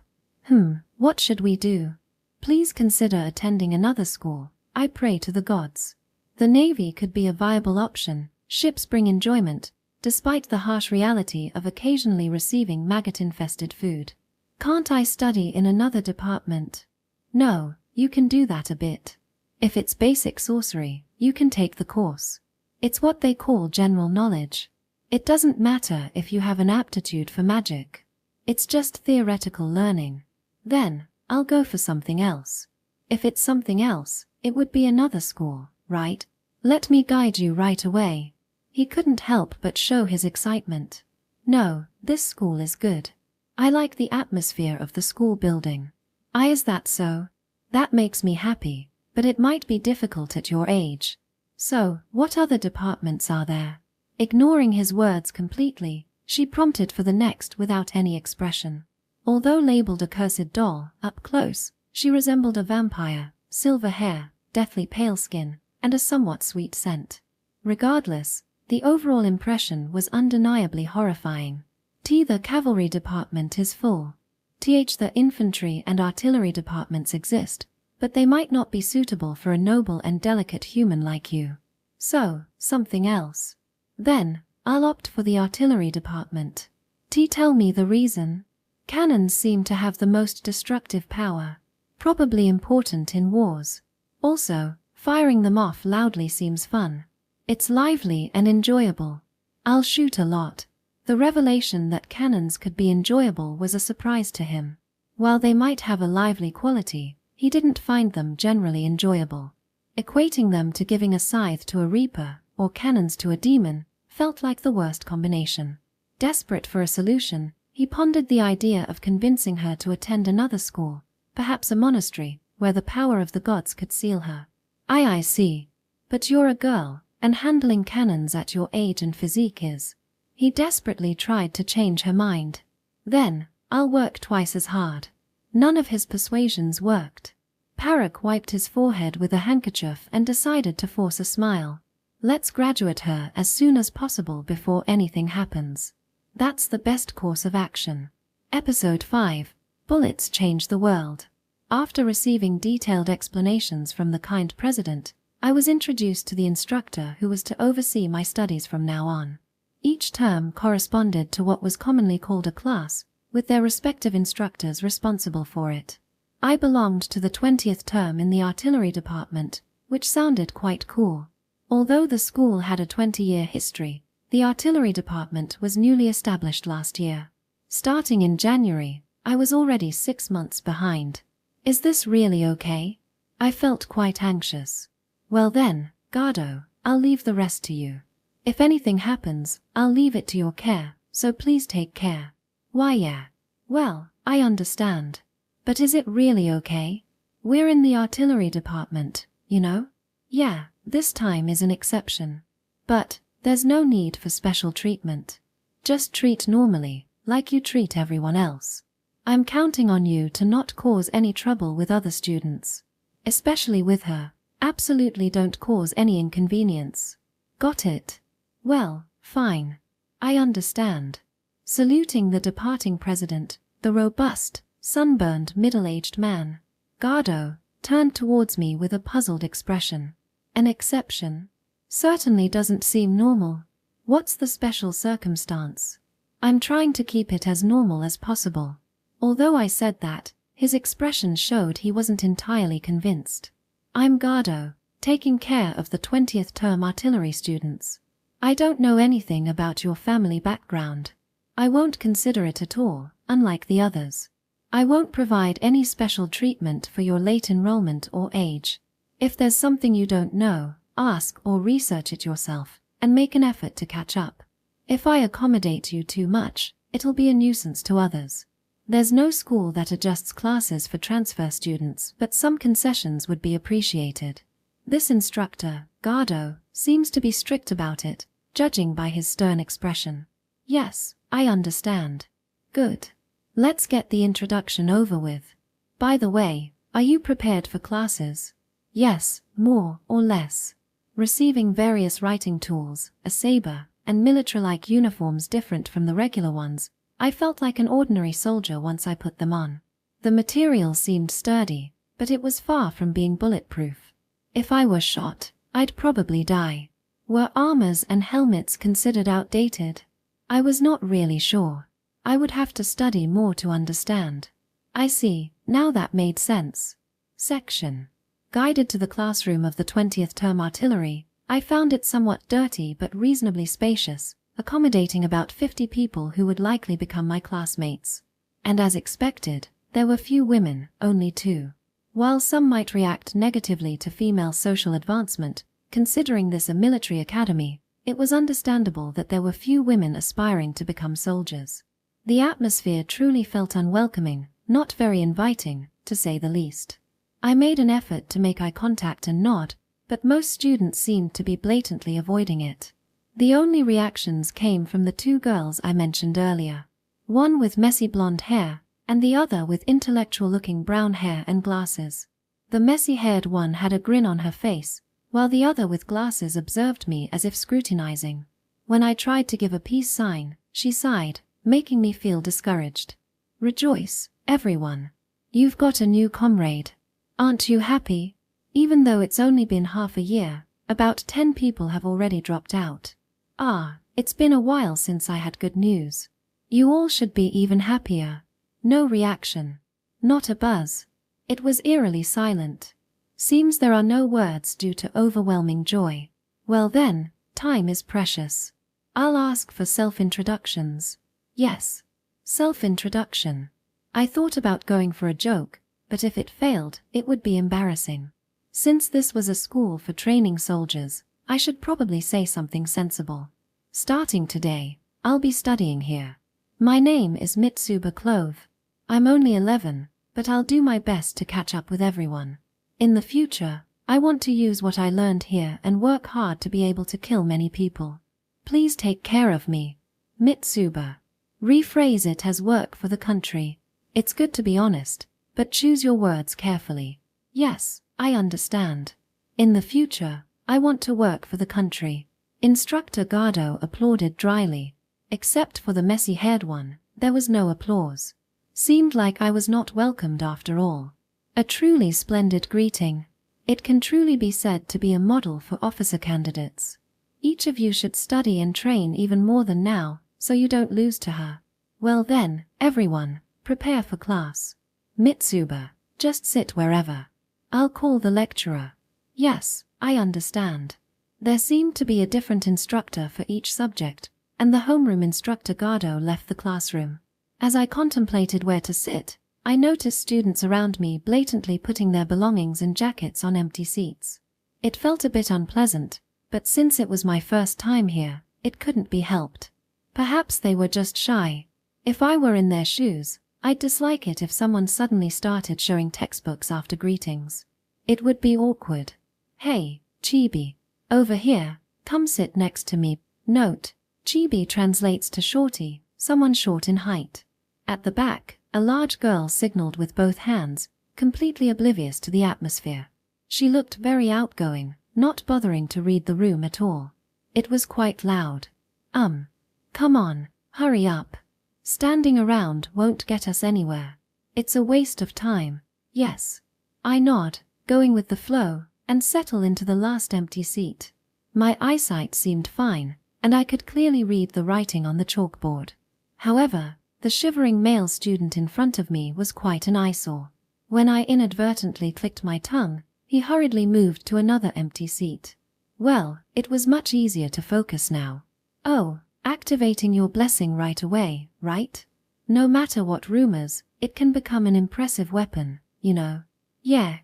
What should we do? Please consider attending another school. I pray to the gods. The Navy could be a viable option. Ships bring enjoyment, despite the harsh reality of occasionally receiving maggot-infested food. Can't I study in another department? No, you can do that a bit. If it's basic sorcery, you can take the course. It's what they call general knowledge. It doesn't matter if you have an aptitude for magic. It's just theoretical learning. Then, I'll go for something else. If it's something else, it would be another school, right? Let me guide you right away. He couldn't help but show his excitement. No, this school is good. I like the atmosphere of the school building. Is that so? That makes me happy, but it might be difficult at your age. So, what other departments are there? Ignoring his words completely, she prompted for the next without any expression. Although labeled a cursed doll, up close, she resembled a vampire, silver hair, deathly pale skin, and a somewhat sweet scent. Regardless, the overall impression was undeniably horrifying. The cavalry department is full. The infantry and artillery departments exist, but they might not be suitable for a noble and delicate human like you. So, something else. Then, I'll opt for the artillery department. Tell me the reason. Cannons seem to have the most destructive power, probably important in wars. Also, firing them off loudly seems fun. It's lively and enjoyable. I'll shoot a lot. The revelation that cannons could be enjoyable was a surprise to him. While they might have a lively quality, he didn't find them generally enjoyable. Equating them to giving a scythe to a reaper, or cannons to a demon, felt like the worst combination. Desperate for a solution, he pondered the idea of convincing her to attend another school, perhaps a monastery, where the power of the gods could seal her. I see. But you're a girl, and handling cannons at your age and physique is. He desperately tried to change her mind. Then, I'll work twice as hard. None of his persuasions worked. Parak wiped his forehead with a handkerchief and decided to force a smile. Let's graduate her as soon as possible before anything happens. That's the best course of action. Episode 5. Bullets Change the World. After receiving detailed explanations from the kind president, I was introduced to the instructor who was to oversee my studies from now on. Each term corresponded to what was commonly called a class, with their respective instructors responsible for it. I belonged to the 20th term in the artillery department, which sounded quite cool. Although the school had a 20-year history, the artillery department was newly established last year. Starting in January, I was already 6 months behind. Is this really okay? I felt quite anxious. Well then, Gardo, I'll leave the rest to you. If anything happens, I'll leave it to your care, so please take care. Why yeah. Well, I understand. But is it really okay? We're in the artillery department, you know? Yeah, this time is an exception. But, there's no need for special treatment. Just treat normally, like you treat everyone else. I'm counting on you to not cause any trouble with other students. Especially with her. Absolutely don't cause any inconvenience. Got it? Well, fine. I understand. Saluting the departing president, the robust, sunburned middle-aged man, Gardo, turned towards me with a puzzled expression. An exception? Certainly doesn't seem normal. What's the special circumstance? I'm trying to keep it as normal as possible. Although I said that, his expression showed he wasn't entirely convinced. I'm Gardo, taking care of the 20th term artillery students. I don't know anything about your family background. I won't consider it at all, unlike the others. I won't provide any special treatment for your late enrollment or age. If there's something you don't know, ask or research it yourself, and make an effort to catch up. If I accommodate you too much, it'll be a nuisance to others. There's no school that adjusts classes for transfer students, but some concessions would be appreciated. This instructor, Gardo, seems to be strict about it, judging by his stern expression. Yes, I understand. Good. Let's get the introduction over with. By the way, are you prepared for classes? Yes, more or less. Receiving various writing tools, a saber, and military-like uniforms different from the regular ones, I felt like an ordinary soldier once I put them on. The material seemed sturdy, but it was far from being bulletproof. If I were shot, I'd probably die. Were armors and helmets considered outdated? I was not really sure. I would have to study more to understand. I see, now that made sense. Section. Guided to the classroom of the 20th Term Artillery, I found it somewhat dirty but reasonably spacious, accommodating about 50 people who would likely become my classmates. And as expected, there were few women, only 2. While some might react negatively to female social advancement, considering this a military academy, it was understandable that there were few women aspiring to become soldiers. The atmosphere truly felt unwelcoming, not very inviting, to say the least. I made an effort to make eye contact and nod, but most students seemed to be blatantly avoiding it. The only reactions came from the 2 girls I mentioned earlier. One with messy blonde hair, and the other with intellectual-looking brown hair and glasses. The messy-haired one had a grin on her face, while the other with glasses observed me as if scrutinizing. When I tried to give a peace sign, she sighed, making me feel discouraged. Rejoice, everyone. You've got a new comrade. Aren't you happy? Even though it's only been half a year, about 10 people have already dropped out. Ah, it's been a while since I had good news. You all should be even happier. No reaction. Not a buzz. It was eerily silent. Seems there are no words due to overwhelming joy. Well then, time is precious. I'll ask for self-introductions. Yes. Self-introduction. I thought about going for a joke, but if it failed, it would be embarrassing. Since this was a school for training soldiers, I should probably say something sensible. Starting today, I'll be studying here. My name is Mitsuba Clove. I'm only 11, but I'll do my best to catch up with everyone. In the future, I want to use what I learned here and work hard to be able to kill many people. Please take care of me. Mitsuba. Rephrase it as work for the country. It's good to be honest, but choose your words carefully. Yes, I understand. In the future, I want to work for the country. Instructor Gardo applauded dryly. Except for the messy-haired one, there was no applause. Seemed like I was not welcomed after all. A truly splendid greeting. It can truly be said to be a model for officer candidates. Each of you should study and train even more than now, so you don't lose to her. Well then, everyone, prepare for class. Mitsuba, just sit wherever. I'll call the lecturer. Yes, I understand. There seemed to be a different instructor for each subject, and the homeroom instructor Gardo left the classroom. As I contemplated where to sit, I noticed students around me blatantly putting their belongings and jackets on empty seats. It felt a bit unpleasant, but since it was my first time here, it couldn't be helped. Perhaps they were just shy. If I were in their shoes, I'd dislike it if someone suddenly started showing textbooks after greetings. It would be awkward. Hey, Chibi. Over here, come sit next to me. Note, Chibi translates to shorty, someone short in height. At the back, a large girl signaled with both hands, completely oblivious to the atmosphere. She looked very outgoing, not bothering to read the room at all. It was quite loud. Come on, hurry up. Standing around won't get us anywhere. It's a waste of time. Yes. I nod, going with the flow, and settle into the last empty seat. My eyesight seemed fine, and I could clearly read the writing on the chalkboard. However, the shivering male student in front of me was quite an eyesore. When I inadvertently clicked my tongue, he hurriedly moved to another empty seat. Well, it was much easier to focus now. Oh, activating your blessing right away, right? No matter what rumors, it can become an impressive weapon, you know. Yeah.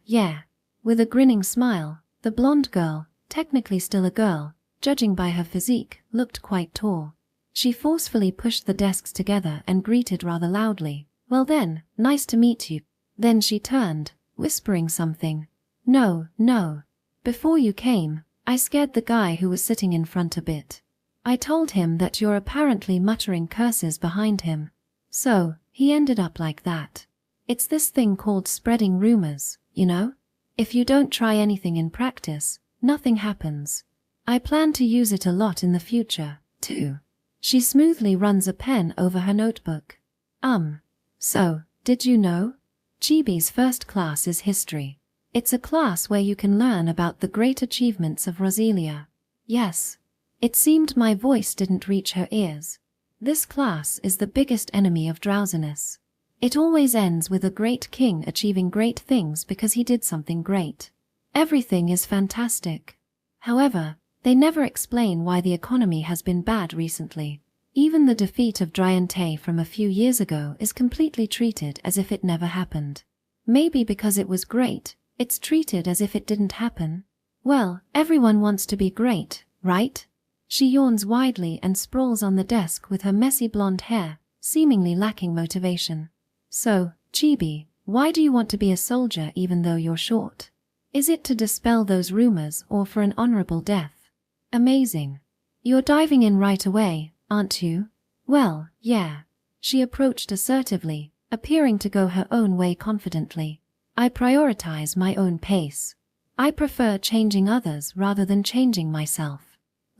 With a grinning smile, the blonde girl, technically still a girl, judging by her physique, looked quite tall. She forcefully pushed the desks together and greeted rather loudly. Well then, nice to meet you. Then she turned, whispering something. No. Before you came, I scared the guy who was sitting in front a bit. I told him that you're apparently muttering curses behind him. So, he ended up like that. It's this thing called spreading rumors, you know? If you don't try anything in practice, nothing happens. I plan to use it a lot in the future, too. She smoothly runs a pen over her notebook. So, did you know? Chibi's first class is history. It's a class where you can learn about the great achievements of Roselia. Yes. It seemed my voice didn't reach her ears. This class is the biggest enemy of drowsiness. It always ends with a great king achieving great things because he did something great. Everything is fantastic. However, they never explain why the economy has been bad recently. Even the defeat of Driante from a few years ago is completely treated as if it never happened. Maybe because it was great, it's treated as if it didn't happen. Well, everyone wants to be great, right? She yawns widely and sprawls on the desk with her messy blonde hair, seemingly lacking motivation. So, Chibi, why do you want to be a soldier even though you're short? Is it to dispel those rumors or for an honorable death? Amazing. You're diving in right away, aren't you? Well, yeah. She approached assertively, appearing to go her own way confidently. I prioritize my own pace. I prefer changing others rather than changing myself.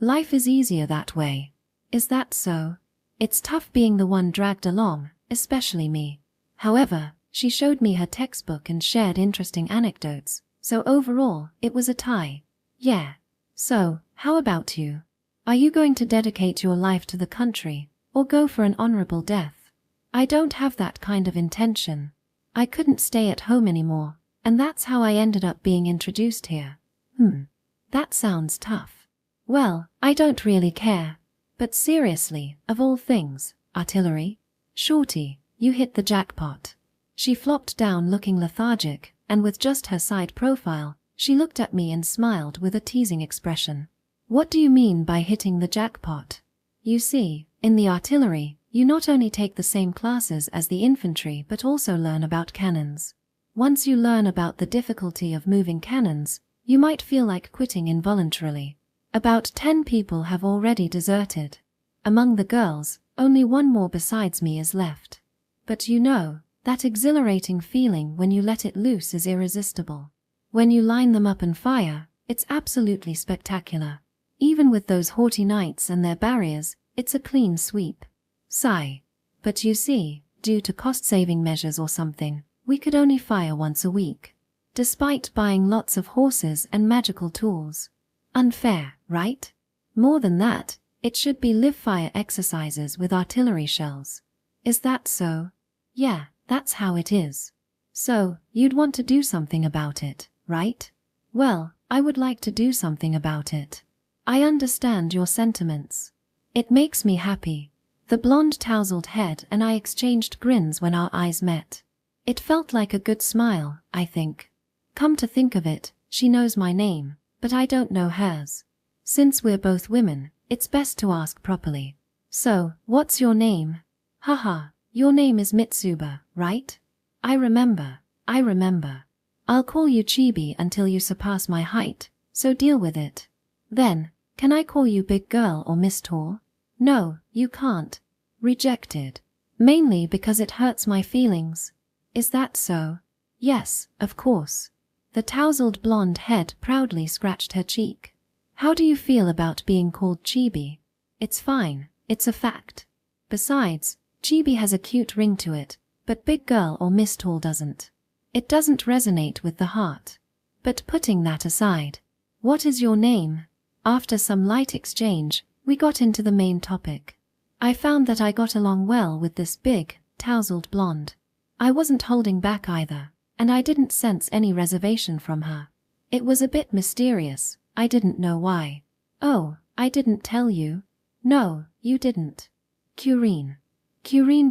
Life is easier that way. Is that so? It's tough being the one dragged along, especially me. However, she showed me her textbook and shared interesting anecdotes, so overall, it was a tie. Yeah. So, how about you? Are you going to dedicate your life to the country, or go for an honorable death? I don't have that kind of intention. I couldn't stay at home anymore, and that's how I ended up being introduced here. That sounds tough. Well, I don't really care. But seriously, of all things, artillery? Shorty, you hit the jackpot. She flopped down looking lethargic, and with just her side profile, she looked at me and smiled with a teasing expression. What do you mean by hitting the jackpot? You see, in the artillery, you not only take the same classes as the infantry but also learn about cannons. Once you learn about the difficulty of moving cannons, you might feel like quitting involuntarily. About 10 people have already deserted. Among the girls, only one more besides me is left. But you know, that exhilarating feeling when you let it loose is irresistible. When you line them up and fire, it's absolutely spectacular. Even with those haughty knights and their barriers, it's a clean sweep. Sigh. But you see, due to cost-saving measures or something, we could only fire once a week. Despite buying lots of horses and magical tools. Unfair, right? More than that, it should be live-fire exercises with artillery shells. Is that so? Yeah, that's how it is. So, you'd want to do something about it, right? Well, I would like to do something about it. I understand your sentiments. It makes me happy. The blonde tousled head and I exchanged grins when our eyes met. It felt like a good smile, I think. Come to think of it, she knows my name, but I don't know hers. Since we're both women, it's best to ask properly. So, what's your name? Haha, your name is Mitsuba, right? I remember. I'll call you Chibi until you surpass my height, so deal with it. Then, can I call you big girl or Miss Tall? No, you can't. Rejected. Mainly because it hurts my feelings. Is that so? Yes, of course. The tousled blonde head proudly scratched her cheek. How do you feel about being called Chibi? It's fine, it's a fact. Besides, Chibi has a cute ring to it, but big girl or Miss Tall doesn't. It doesn't resonate with the heart. But putting that aside, what is your name? After some light exchange, we got into the main topic. I found that I got along well with this big, tousled blonde. I wasn't holding back either, and I didn't sense any reservation from her. It was a bit mysterious, I didn't know why. Oh, I didn't tell you? No, you didn't. Curine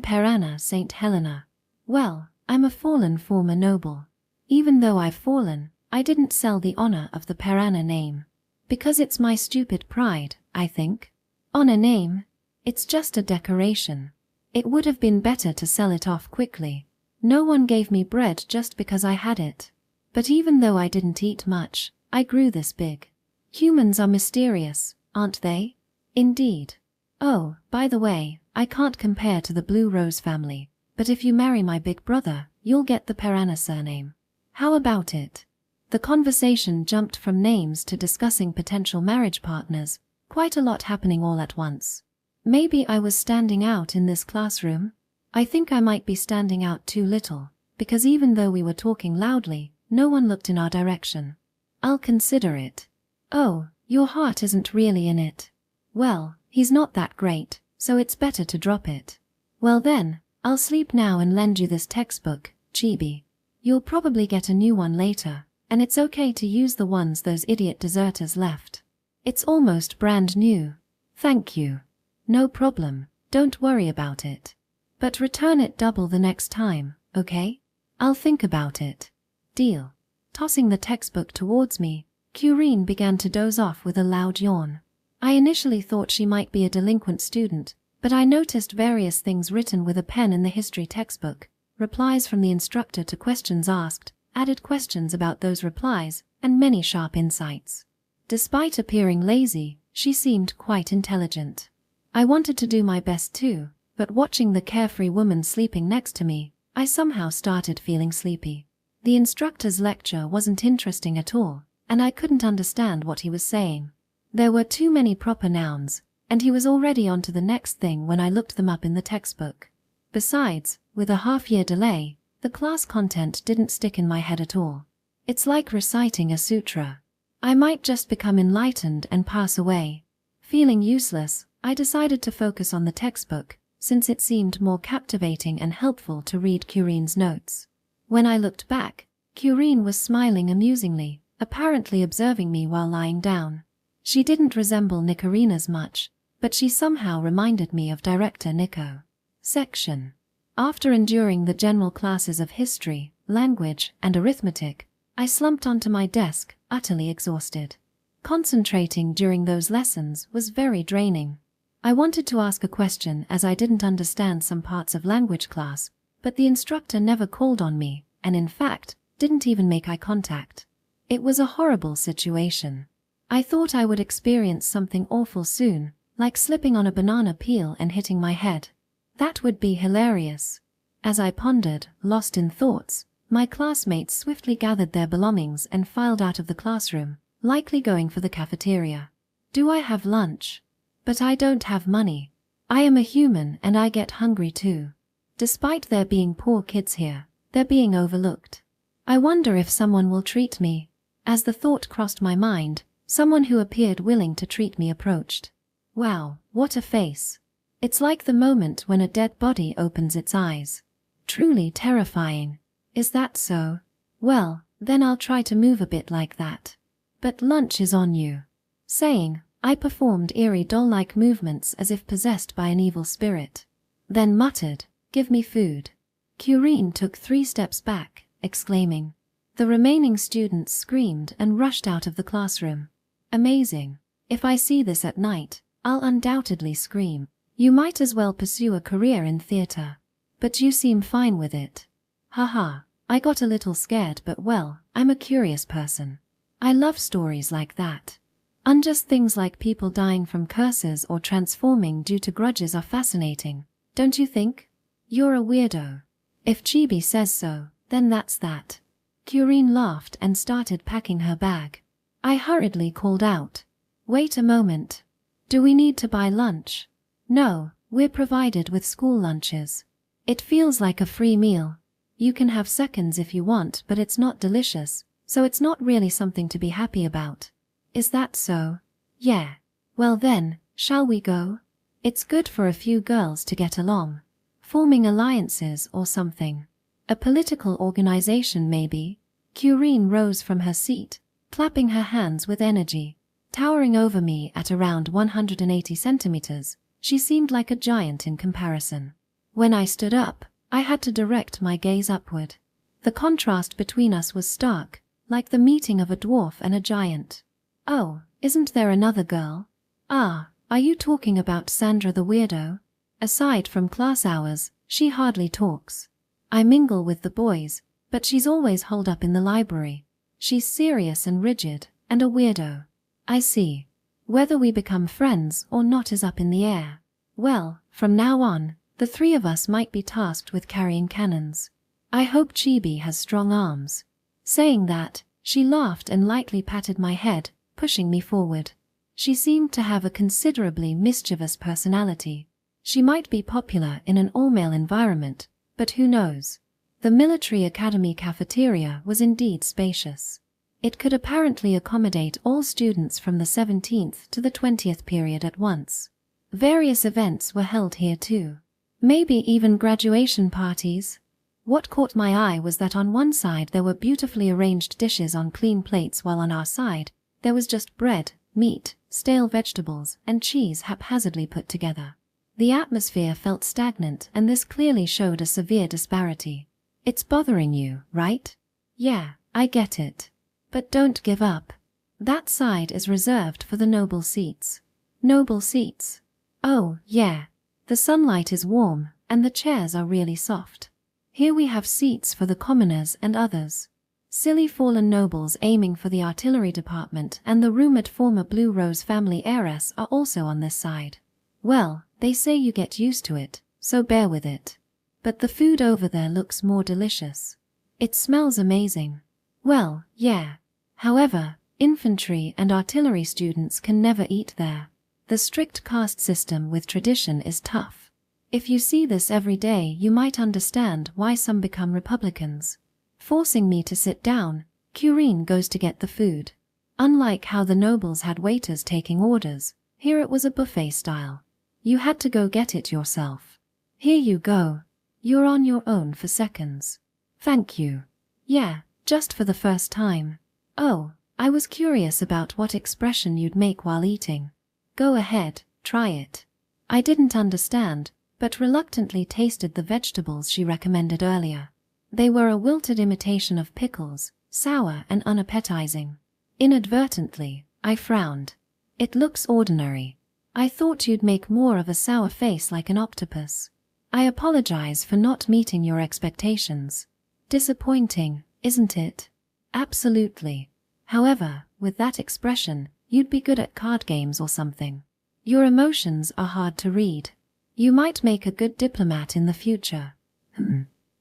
Perana St. Helena. Well, I'm a fallen former noble. Even though I've fallen, I didn't sell the honor of the Perana name. Because it's my stupid pride, I think. Honor name? It's just a decoration. It would have been better to sell it off quickly. No one gave me bread just because I had it. But even though I didn't eat much, I grew this big. Humans are mysterious, aren't they? Indeed. Oh, by the way, I can't compare to the Blue Rose family, but if you marry my big brother, you'll get the Perana surname. How about it? The conversation jumped from names to discussing potential marriage partners, quite a lot happening all at once. Maybe I was standing out in this classroom? I think I might be standing out too little, because even though we were talking loudly, no one looked in our direction. I'll consider it. Oh, your heart isn't really in it. Well, he's not that great, so it's better to drop it. Well then, I'll sleep now and lend you this textbook, Chibi. You'll probably get a new one later, and it's okay to use the ones those idiot deserters left. It's almost brand new. Thank you. No problem, don't worry about it. But return it double the next time, okay? I'll think about it. Deal. Tossing the textbook towards me, Curine began to doze off with a loud yawn. I initially thought she might be a delinquent student, but I noticed various things written with a pen in the history textbook, replies from the instructor to questions asked, added questions about those replies, and many sharp insights. Despite appearing lazy, she seemed quite intelligent. I wanted to do my best too, but watching the carefree woman sleeping next to me, I somehow started feeling sleepy. The instructor's lecture wasn't interesting at all, and I couldn't understand what he was saying. There were too many proper nouns, and he was already on to the next thing when I looked them up in the textbook. Besides, with a half-year delay, the class content didn't stick in my head at all. It's like reciting a sutra. I might just become enlightened and pass away. Feeling useless, I decided to focus on the textbook, since it seemed more captivating and helpful to read Curine's notes. When I looked back, Curine was smiling amusingly, apparently observing me while lying down. She didn't resemble Nicorina's much, but she somehow reminded me of director Nico. Section. After enduring the general classes of history, language, and arithmetic, I slumped onto my desk, utterly exhausted. Concentrating during those lessons was very draining. I wanted to ask a question as I didn't understand some parts of language class, but the instructor never called on me, and in fact, didn't even make eye contact. It was a horrible situation. I thought I would experience something awful soon, like slipping on a banana peel and hitting my head. That would be hilarious. As I pondered, lost in thoughts, my classmates swiftly gathered their belongings and filed out of the classroom, likely going for the cafeteria. Do I have lunch? But I don't have money. I am a human and I get hungry too. Despite there being poor kids here, they're being overlooked. I wonder if someone will treat me. As the thought crossed my mind, someone who appeared willing to treat me approached. Wow, what a face. It's like the moment when a dead body opens its eyes. Truly terrifying. Is that so? Well, then I'll try to move a bit like that. But lunch is on you. Saying, I performed eerie doll-like movements as if possessed by an evil spirit. Then muttered, give me food. Curine took 3 steps back, exclaiming. The remaining students screamed and rushed out of the classroom. Amazing. If I see this at night, I'll undoubtedly scream. You might as well pursue a career in theater. But you seem fine with it. Haha, I got a little scared, but well, I'm a curious person. I love stories like that. Unjust things like people dying from curses or transforming due to grudges are fascinating, don't you think? You're a weirdo. If Chibi says so, then that's that. Curine laughed and started packing her bag. I hurriedly called out. Wait a moment. Do we need to buy lunch? No, we're provided with school lunches. It feels like a free meal. You can have seconds if you want, but it's not delicious, so it's not really something to be happy about. Is that so? Yeah. Well then, shall we go? It's good for a few girls to get along. Forming alliances or something. A political organization maybe. Curine rose from her seat, clapping her hands with energy. Towering over me at around 180 centimeters, she seemed like a giant in comparison. When I stood up, I had to direct my gaze upward. The contrast between us was stark, like the meeting of a dwarf and a giant. Oh, isn't there another girl? Ah, are you talking about Sandra the weirdo? Aside from class hours, she hardly talks. I mingle with the boys, but she's always holed up in the library. She's serious and rigid, and a weirdo. I see. Whether we become friends or not is up in the air. Well, from now on, the 3 of us might be tasked with carrying cannons. I hope Chibi has strong arms. Saying that, She laughed and lightly patted my head, pushing me forward. She seemed to have a considerably mischievous personality. She might be popular in an all-male environment, but who knows? The military academy cafeteria was indeed spacious. It could apparently accommodate all students from the 17th to the 20th period at once. Various events were held here too. Maybe even graduation parties. What caught my eye was that on one side there were beautifully arranged dishes on clean plates, while on our side there was just bread, meat, stale vegetables, and cheese haphazardly put together. The atmosphere felt stagnant, and this clearly showed a severe disparity. It's bothering you, right? Yeah, I get it. But don't give up. That side is reserved for the noble seats. Noble seats? Oh, yeah. The sunlight is warm, and the chairs are really soft. Here we have seats for the commoners and others. Silly fallen nobles aiming for the artillery department and the rumored former Blue Rose family heiress are also on this side. Well, they say you get used to it, so bear with it. But the food over there looks more delicious. It smells amazing. Well, yeah. However, infantry and artillery students can never eat there. The strict caste system with tradition is tough. If you see this every day, you might understand why some become Republicans. Forcing me to sit down, Curine goes to get the food. Unlike how the nobles had waiters taking orders, here it was a buffet style. You had to go get it yourself. Here you go. You're on your own for seconds. Thank you. Yeah, just for the first time. Oh, I was curious about what expression you'd make while eating. Go ahead, try it. I didn't understand, but reluctantly tasted the vegetables she recommended earlier. They were a wilted imitation of pickles, sour and unappetizing. Inadvertently, I frowned. It looks ordinary. I thought you'd make more of a sour face like an octopus. I apologize for not meeting your expectations. Disappointing, isn't it? Absolutely. However, with that expression, you'd be good at card games or something. Your emotions are hard to read. You might make a good diplomat in the future.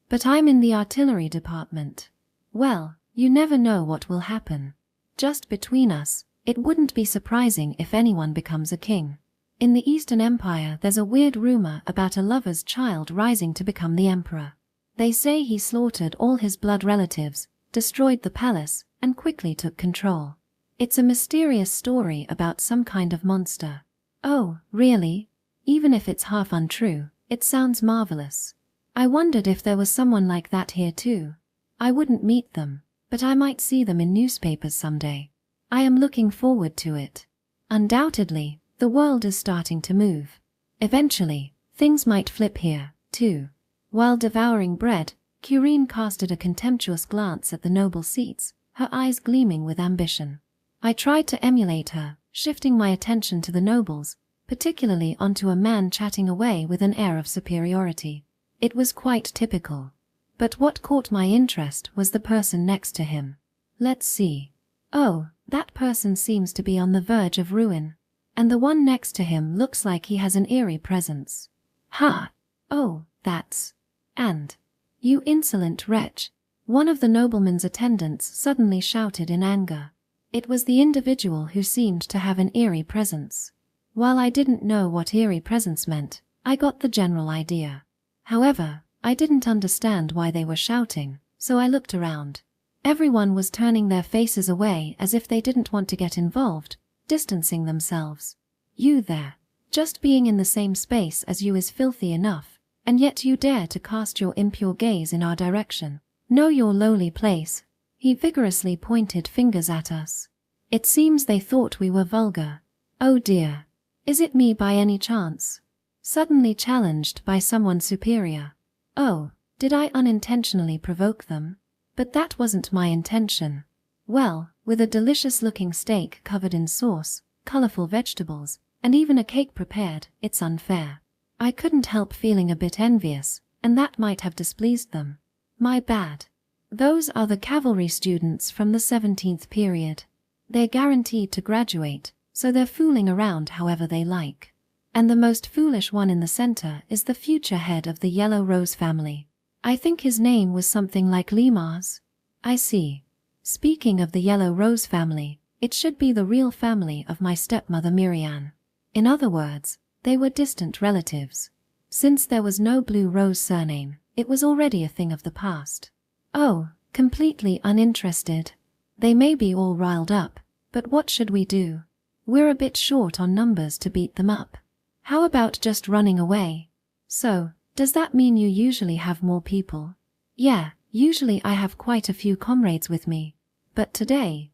But I'm in the artillery department. Well, you never know what will happen. Just between us, it wouldn't be surprising if anyone becomes a king. In the Eastern Empire, there's a weird rumor about a lover's child rising to become the emperor. They say he slaughtered all his blood relatives, destroyed the palace, and quickly took control. It's a mysterious story about some kind of monster. Oh, really? Even if it's half untrue, it sounds marvelous. I wondered if there was someone like that here too. I wouldn't meet them, but I might see them in newspapers someday. I am looking forward to it. Undoubtedly, the world is starting to move. Eventually, things might flip here, too. While devouring bread, Curine casted a contemptuous glance at the noble seats, her eyes gleaming with ambition. I tried to emulate her, shifting my attention to the nobles, particularly onto a man chatting away with an air of superiority. It was quite typical. But what caught my interest was the person next to him. Let's see. Oh, that person seems to be on the verge of ruin. And the one next to him looks like he has an eerie presence. Ha! Oh, that's... And... You insolent wretch! One of the nobleman's attendants suddenly shouted in anger. It was the individual who seemed to have an eerie presence. While I didn't know what eerie presence meant, I got the general idea. However, I didn't understand why they were shouting, so I looked around. Everyone was turning their faces away as if they didn't want to get involved, distancing themselves. You there, just being in the same space as you is filthy enough, and yet you dare to cast your impure gaze in our direction. Know your lowly place. He vigorously pointed fingers at us. It seems they thought we were vulgar. Oh dear. Is it me by any chance? Suddenly challenged by someone superior. Oh, did I unintentionally provoke them? But that wasn't my intention. Well, with a delicious-looking steak covered in sauce, colorful vegetables, and even a cake prepared, it's unfair. I couldn't help feeling a bit envious, and that might have displeased them. My bad. Those are the cavalry students from the 17th period. They're guaranteed to graduate, so they're fooling around however they like. And the most foolish one in the center is the future head of the Yellow Rose family. I think his name was something like Limars. I see. Speaking of the yellow rose family, it should be the real family of my stepmother Miriam. In other words, they were distant relatives. Since there was no blue rose surname, it was already a thing of the past. Oh, completely uninterested. They may be all riled up, but what should we do? We're a bit short on numbers to beat them up. How about just running away? So, does that mean you usually have more people? Yeah, usually I have quite a few comrades with me. But today,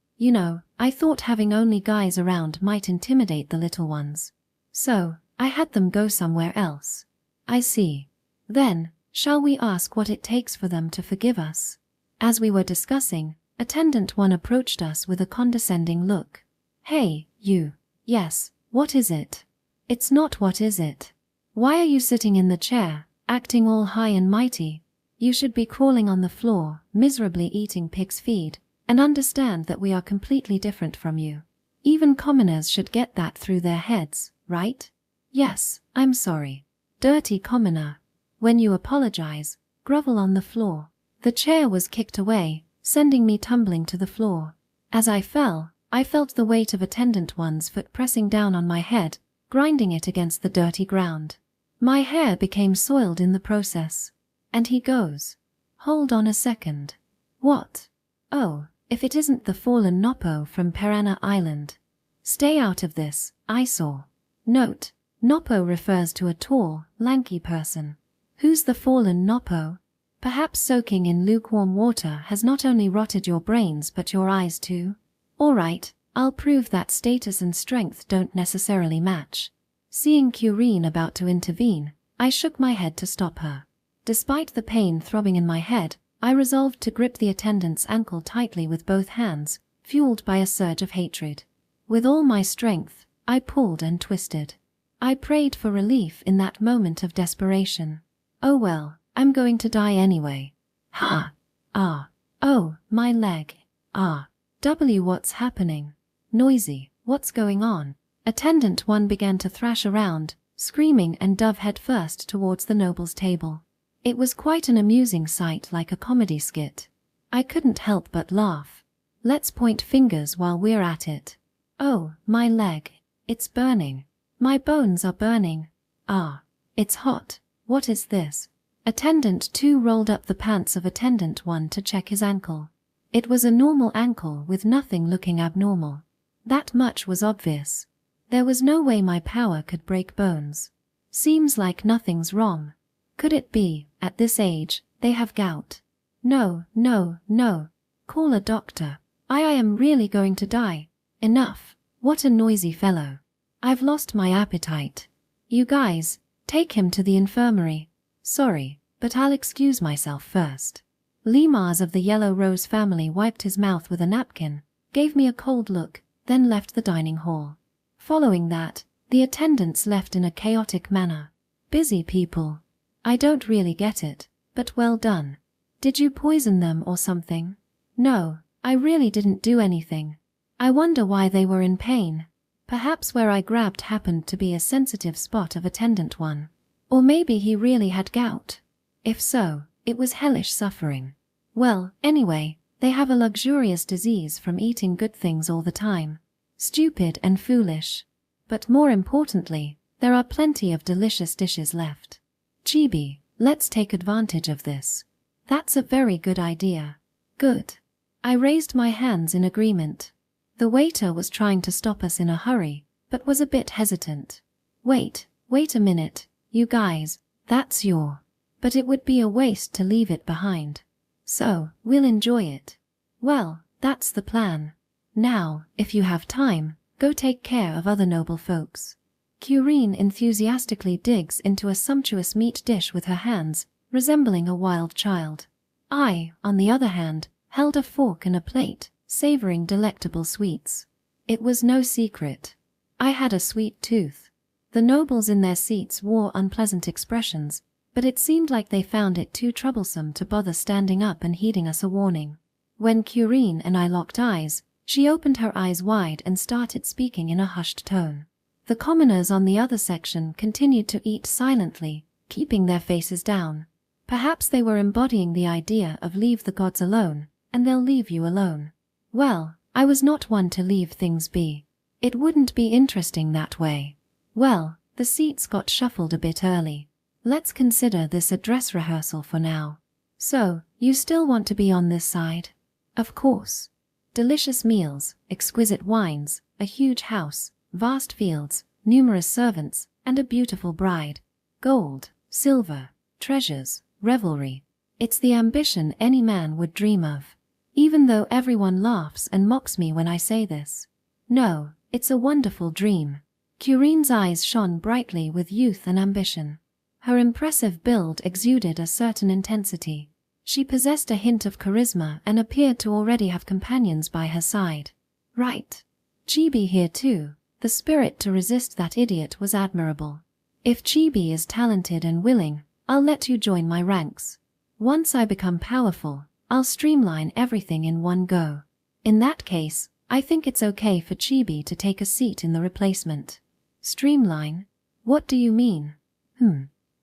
I thought having only guys around might intimidate the little ones. So, I had them go somewhere else. I see. Then, shall we ask what it takes for them to forgive us? As we were discussing, Attendant 1 approached us with a condescending look. Hey, you. Yes, what is it? It's not what is it. Why are you sitting in the chair, acting all high and mighty? You should be crawling on the floor, miserably eating pig's feed, and understand that we are completely different from you. Even commoners should get that through their heads, right? Yes, I'm sorry. Dirty commoner. When you apologize, grovel on the floor. The chair was kicked away, sending me tumbling to the floor. As I fell, I felt the weight of Attendant 1's foot pressing down on my head, grinding it against the dirty ground. My hair became soiled in the process. And he goes, "Hold on a second. What? Oh, if it isn't the fallen Noppo from Piranha Island. Stay out of this, eyesore." Note: Noppo refers to a tall, lanky person. Who's the fallen Noppo? Perhaps soaking in lukewarm water has not only rotted your brains but your eyes too? Alright, I'll prove that status and strength don't necessarily match. Seeing Curine about to intervene, I shook my head to stop her. Despite the pain throbbing in my head, I resolved to grip the attendant's ankle tightly with both hands, fueled by a surge of hatred. With all my strength, I pulled and twisted. I prayed for relief in that moment of desperation. Oh well, I'm going to die anyway. Ha! Ah! Oh, my leg. Ah! What's happening? Noisy, what's going on? Attendant 1 began to thrash around, screaming and dove headfirst towards the noble's table. It was quite an amusing sight, like a comedy skit. I couldn't help but laugh. Let's point fingers while we're at it. Oh, my leg. It's burning. My bones are burning. Ah, it's hot. What is this? Attendant 2 rolled up the pants of Attendant 1 to check his ankle. It was a normal ankle with nothing looking abnormal. That much was obvious. There was no way my power could break bones. Seems like nothing's wrong. Could it be, at this age, they have gout? No, no, no. Call a doctor. I am really going to die. Enough. What a noisy fellow. I've lost my appetite. You guys, take him to the infirmary. Sorry, but I'll excuse myself first. Lemars of the Yellow Rose family wiped his mouth with a napkin, gave me a cold look, then left the dining hall. Following that, the attendants left in a chaotic manner. Busy people. I don't really get it, but well done. Did you poison them or something? No, I really didn't do anything. I wonder why they were in pain. Perhaps where I grabbed happened to be a sensitive spot of Attendant 1. Or maybe he really had gout. If so, it was hellish suffering. Well, anyway, they have a luxurious disease from eating good things all the time. Stupid and foolish. But more importantly, there are plenty of delicious dishes left. Chibi, let's take advantage of this. That's a very good idea. Good. I raised my hands in agreement. The waiter was trying to stop us in a hurry, but was a bit hesitant. Wait a minute, you guys, that's your. But it would be a waste to leave it behind. So, we'll enjoy it. Well, that's the plan. Now, if you have time, go take care of other noble folks. Curine enthusiastically digs into a sumptuous meat dish with her hands, resembling a wild child. I, on the other hand, held a fork and a plate, savoring delectable sweets. It was no secret. I had a sweet tooth. The nobles in their seats wore unpleasant expressions, but it seemed like they found it too troublesome to bother standing up and heeding us a warning. When Curine and I locked eyes, she opened her eyes wide and started speaking in a hushed tone. The commoners on the other section continued to eat silently, keeping their faces down. Perhaps they were embodying the idea of leave the gods alone, and they'll leave you alone. Well, I was not one to leave things be. It wouldn't be interesting that way. Well, the seats got shuffled a bit early. Let's consider this a dress rehearsal for now. So, you still want to be on this side? Of course. Delicious meals, exquisite wines, a huge house, vast fields, numerous servants, and a beautiful bride. Gold, silver, treasures, revelry. It's the ambition any man would dream of. Even though everyone laughs and mocks me when I say this. No, it's a wonderful dream. Curine's eyes shone brightly with youth and ambition. Her impressive build exuded a certain intensity. She possessed a hint of charisma and appeared to already have companions by her side. Right. Chibi here too. The spirit to resist that idiot was admirable. If Chibi is talented and willing, I'll let you join my ranks. Once I become powerful, I'll streamline everything in one go. In that case, I think it's okay for Chibi to take a seat in the replacement. Streamline? What do you mean?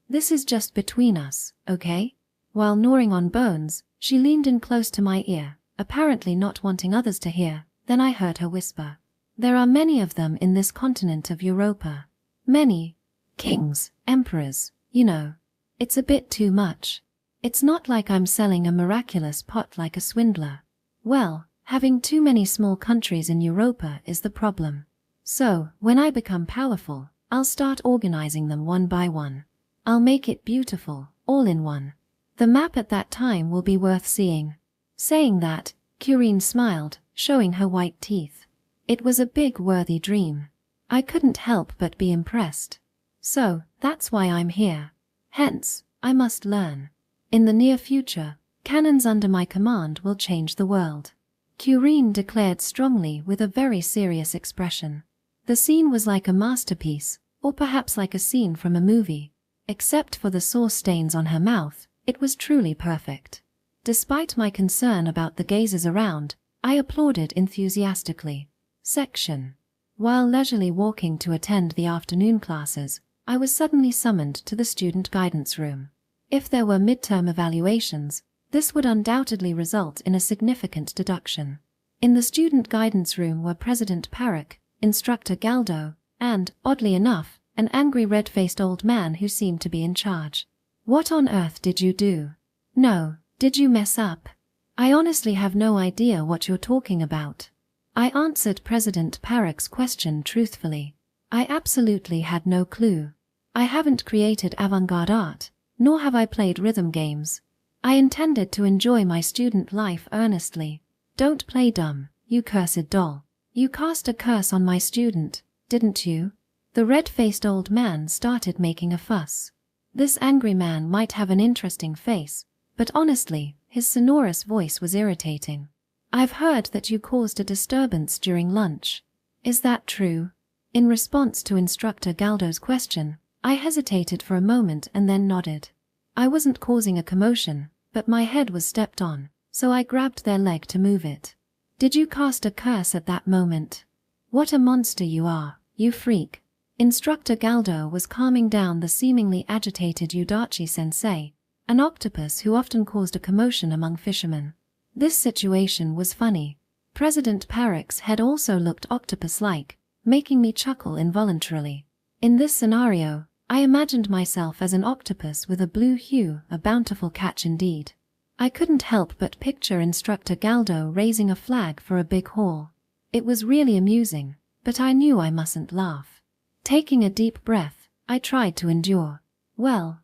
This is just between us, okay? While gnawing on bones, she leaned in close to my ear, apparently not wanting others to hear. Then I heard her whisper. There are many of them in this continent of Europa. Many. Kings, emperors, you know. It's a bit too much. It's not like I'm selling a miraculous pot like a swindler. Well, having too many small countries in Europa is the problem. So, when I become powerful, I'll start organizing them one by one. I'll make it beautiful, all in one. The map at that time will be worth seeing. Saying that, Curine smiled, showing her white teeth. It was a big, worthy dream. I couldn't help but be impressed. So, that's why I'm here. Hence, I must learn. In the near future, cannons under my command will change the world. Curine declared strongly with a very serious expression. The scene was like a masterpiece, or perhaps like a scene from a movie. Except for the sore stains on her mouth, it was truly perfect. Despite my concern about the gazes around, I applauded enthusiastically. Section. While leisurely walking to attend the afternoon classes, I was suddenly summoned to the student guidance room. If there were midterm evaluations, this would undoubtedly result in a significant deduction. In the student guidance room were President Parrock, Instructor Galdo, and, oddly enough, an angry red-faced old man who seemed to be in charge. What on earth did you do? No, did you mess up? I honestly have no idea what you're talking about. I answered President Parrock's question truthfully. I absolutely had no clue. I haven't created avant-garde art, nor have I played rhythm games. I intended to enjoy my student life earnestly. Don't play dumb, you cursed doll. You cast a curse on my student, didn't you? The red-faced old man started making a fuss. This angry man might have an interesting face, but honestly, his sonorous voice was irritating. I've heard that you caused a disturbance during lunch. Is that true? In response to Instructor Galdo's question, I hesitated for a moment and then nodded. I wasn't causing a commotion, but my head was stepped on, so I grabbed their leg to move it. Did you cast a curse at that moment? What a monster you are, you freak. Instructor Galdo was calming down the seemingly agitated Udachi-sensei, an octopus who often caused a commotion among fishermen. This situation was funny. President Parrock's head also looked octopus-like, making me chuckle involuntarily. In this scenario, I imagined myself as an octopus with a blue hue, a bountiful catch indeed. I couldn't help but picture Instructor Galdo raising a flag for a big haul. It was really amusing, but I knew I mustn't laugh. Taking a deep breath, I tried to endure. Well,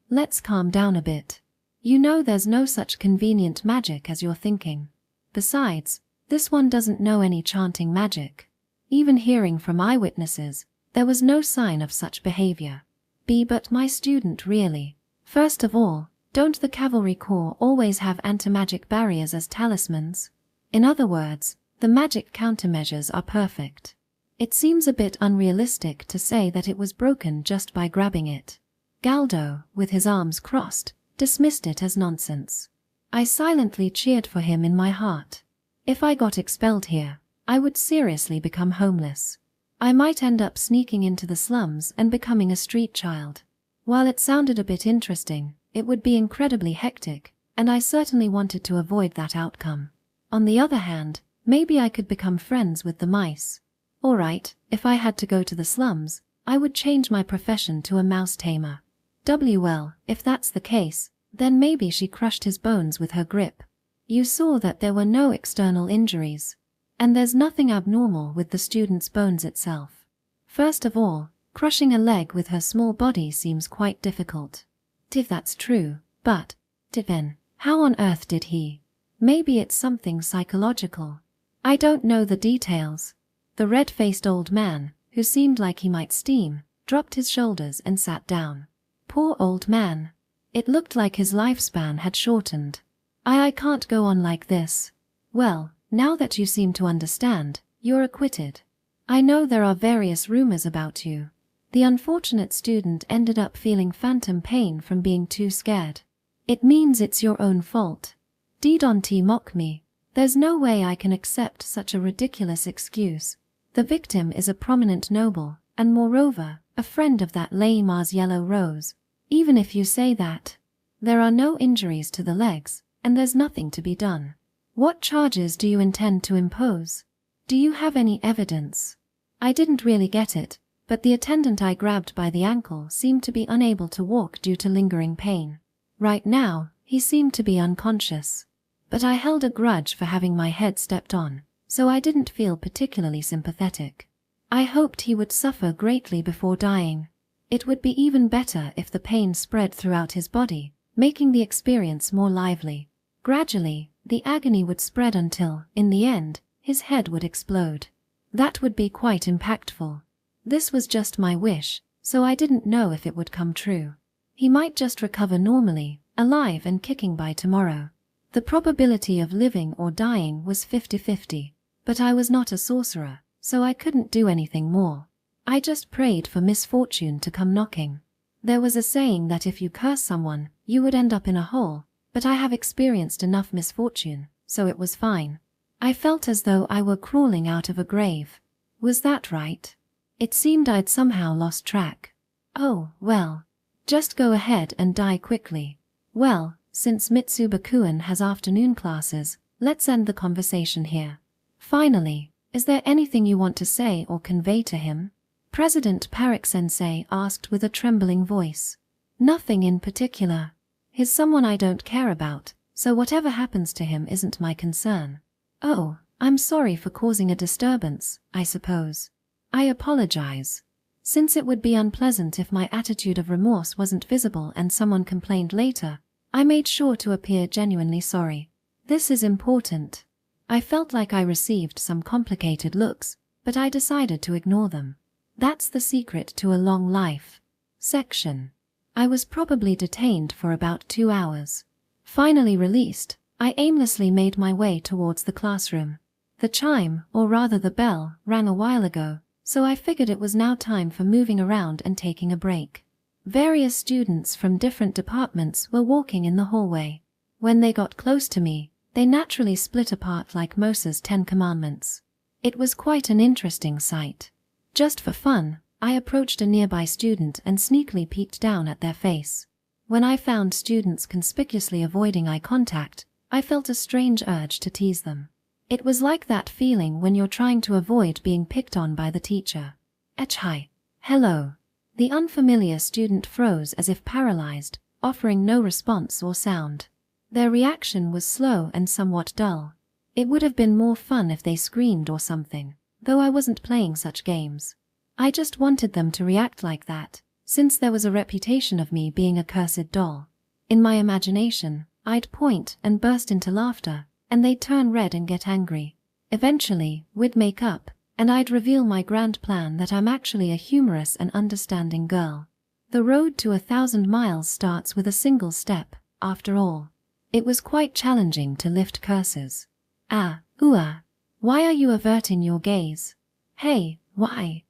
let's calm down a bit. You know there's no such convenient magic as you're thinking. Besides, this one doesn't know any chanting magic. Even hearing from eyewitnesses, there was no sign of such behavior. But my student really. First of all, don't the Cavalry Corps always have anti-magic barriers as talismans? In other words, the magic countermeasures are perfect. It seems a bit unrealistic to say that it was broken just by grabbing it. Galdo, with his arms crossed, dismissed it as nonsense. I silently cheered for him in my heart. If I got expelled here, I would seriously become homeless. I might end up sneaking into the slums and becoming a street child. While it sounded a bit interesting, it would be incredibly hectic, and I certainly wanted to avoid that outcome. On the other hand, Maybe I could become friends with the mice. Alright, if I had to go to the slums, I would change my profession to a mouse tamer. Well, if that's the case, then maybe she crushed his bones with her grip. You saw that there were no external injuries. And there's nothing abnormal with the student's bones itself. First of all, crushing a leg with her small body seems quite difficult. If that's true, but then, how on earth did he? Maybe it's something psychological. I don't know the details. The red-faced old man, who seemed like he might steam, dropped his shoulders and sat down. Poor old man. It looked like his lifespan had shortened. I can't go on like this. Well, now that you seem to understand, you're acquitted. I know there are various rumors about you. The unfortunate student ended up feeling phantom pain from being too scared. It means it's your own fault. Don't mock me. There's no way I can accept such a ridiculous excuse. The victim is a prominent noble, and moreover, a friend of that lame-ass Yellow Rose. Even if you say that, there are no injuries to the legs, and there's nothing to be done. What charges do you intend to impose? Do you have any evidence? I didn't really get it, but the attendant I grabbed by the ankle seemed to be unable to walk due to lingering pain. Right now, he seemed to be unconscious. But I held a grudge for having my head stepped on, so I didn't feel particularly sympathetic. I hoped he would suffer greatly before dying. It would be even better if the pain spread throughout his body, making the experience more lively. Gradually, the agony would spread until, in the end, his head would explode. That would be quite impactful. This was just my wish, so I didn't know if it would come true. He might just recover normally, alive and kicking by tomorrow. The probability of living or dying was 50-50, but I was not a sorcerer, so I couldn't do anything more. I just prayed for misfortune to come knocking. There was a saying that if you curse someone, you would end up in a hole, but I have experienced enough misfortune, so it was fine. I felt as though I were crawling out of a grave. Was that right? It seemed I'd somehow lost track. Oh, well. Just go ahead and die quickly. Well, since Mitsubakuan has afternoon classes, let's end the conversation here. Finally, is there anything you want to say or convey to him? President Parik-sensei asked with a trembling voice. Nothing in particular. He's someone I don't care about, so whatever happens to him isn't my concern. Oh, I'm sorry for causing a disturbance, I suppose. I apologize. Since it would be unpleasant if my attitude of remorse wasn't visible and someone complained later, I made sure to appear genuinely sorry. This is important. I felt like I received some complicated looks, but I decided to ignore them. That's the secret to a long life. Section. I was probably detained for about 2 hours. Finally released, I aimlessly made my way towards the classroom. The chime, or rather the bell, rang a while ago, so I figured it was now time for moving around and taking a break. Various students from different departments were walking in the hallway. When they got close to me, they naturally split apart like Moses' 10 Commandments. It was quite an interesting sight. Just for fun, I approached a nearby student and sneakily peeked down at their face. When I found students conspicuously avoiding eye contact, I felt a strange urge to tease them. It was like that feeling when you're trying to avoid being picked on by the teacher. Hi. Hello. The unfamiliar student froze as if paralyzed, offering no response or sound. Their reaction was slow and somewhat dull. It would have been more fun if they screamed or something, though I wasn't playing such games. I just wanted them to react like that, since there was a reputation of me being a cursed doll. In my imagination, I'd point and burst into laughter, and they'd turn red and get angry. Eventually, we'd make up, and I'd reveal my grand plan that I'm actually a humorous and understanding girl. The road to 1,000 miles starts with a single step, after all. It was quite challenging to lift curses. Why are you averting your gaze? Hey, why?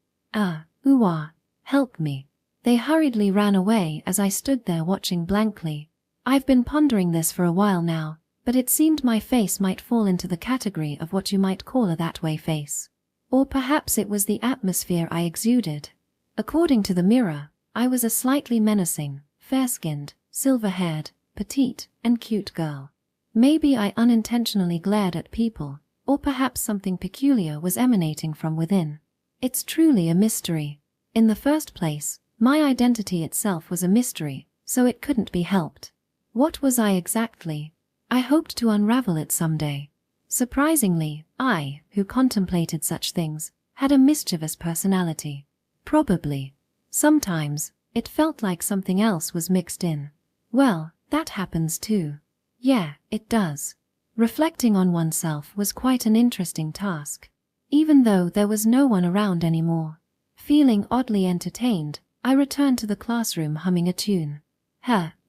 Help me. They hurriedly ran away as I stood there watching blankly. I've been pondering this for a while now, but it seemed my face might fall into the category of what you might call a that-way face. Or perhaps it was the atmosphere I exuded. According to the mirror, I was a slightly menacing, fair-skinned, silver-haired, petite, and cute girl. Maybe I unintentionally glared at people, Or perhaps something peculiar was emanating from within. It's truly a mystery. In the first place, my identity itself was a mystery, so it couldn't be helped. What was I exactly? I hoped to unravel it someday. Surprisingly, I, who contemplated such things, had a mischievous personality. Probably. Sometimes, it felt like something else was mixed in. Well, that happens too. Yeah, it does. Reflecting on oneself was quite an interesting task. Even though there was no one around anymore. Feeling oddly entertained, I returned to the classroom humming a tune.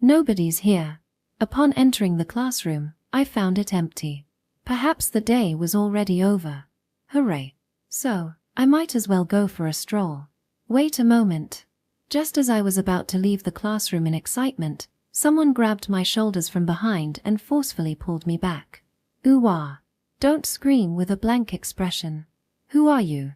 Nobody's here. Upon entering the classroom, I found it empty. Perhaps the day was already over. Hooray. So, I might as well go for a stroll. Wait a moment. Just as I was about to leave the classroom in excitement, someone grabbed my shoulders from behind and forcefully pulled me back. Ooh-wah. Don't scream with a blank expression. Who are you?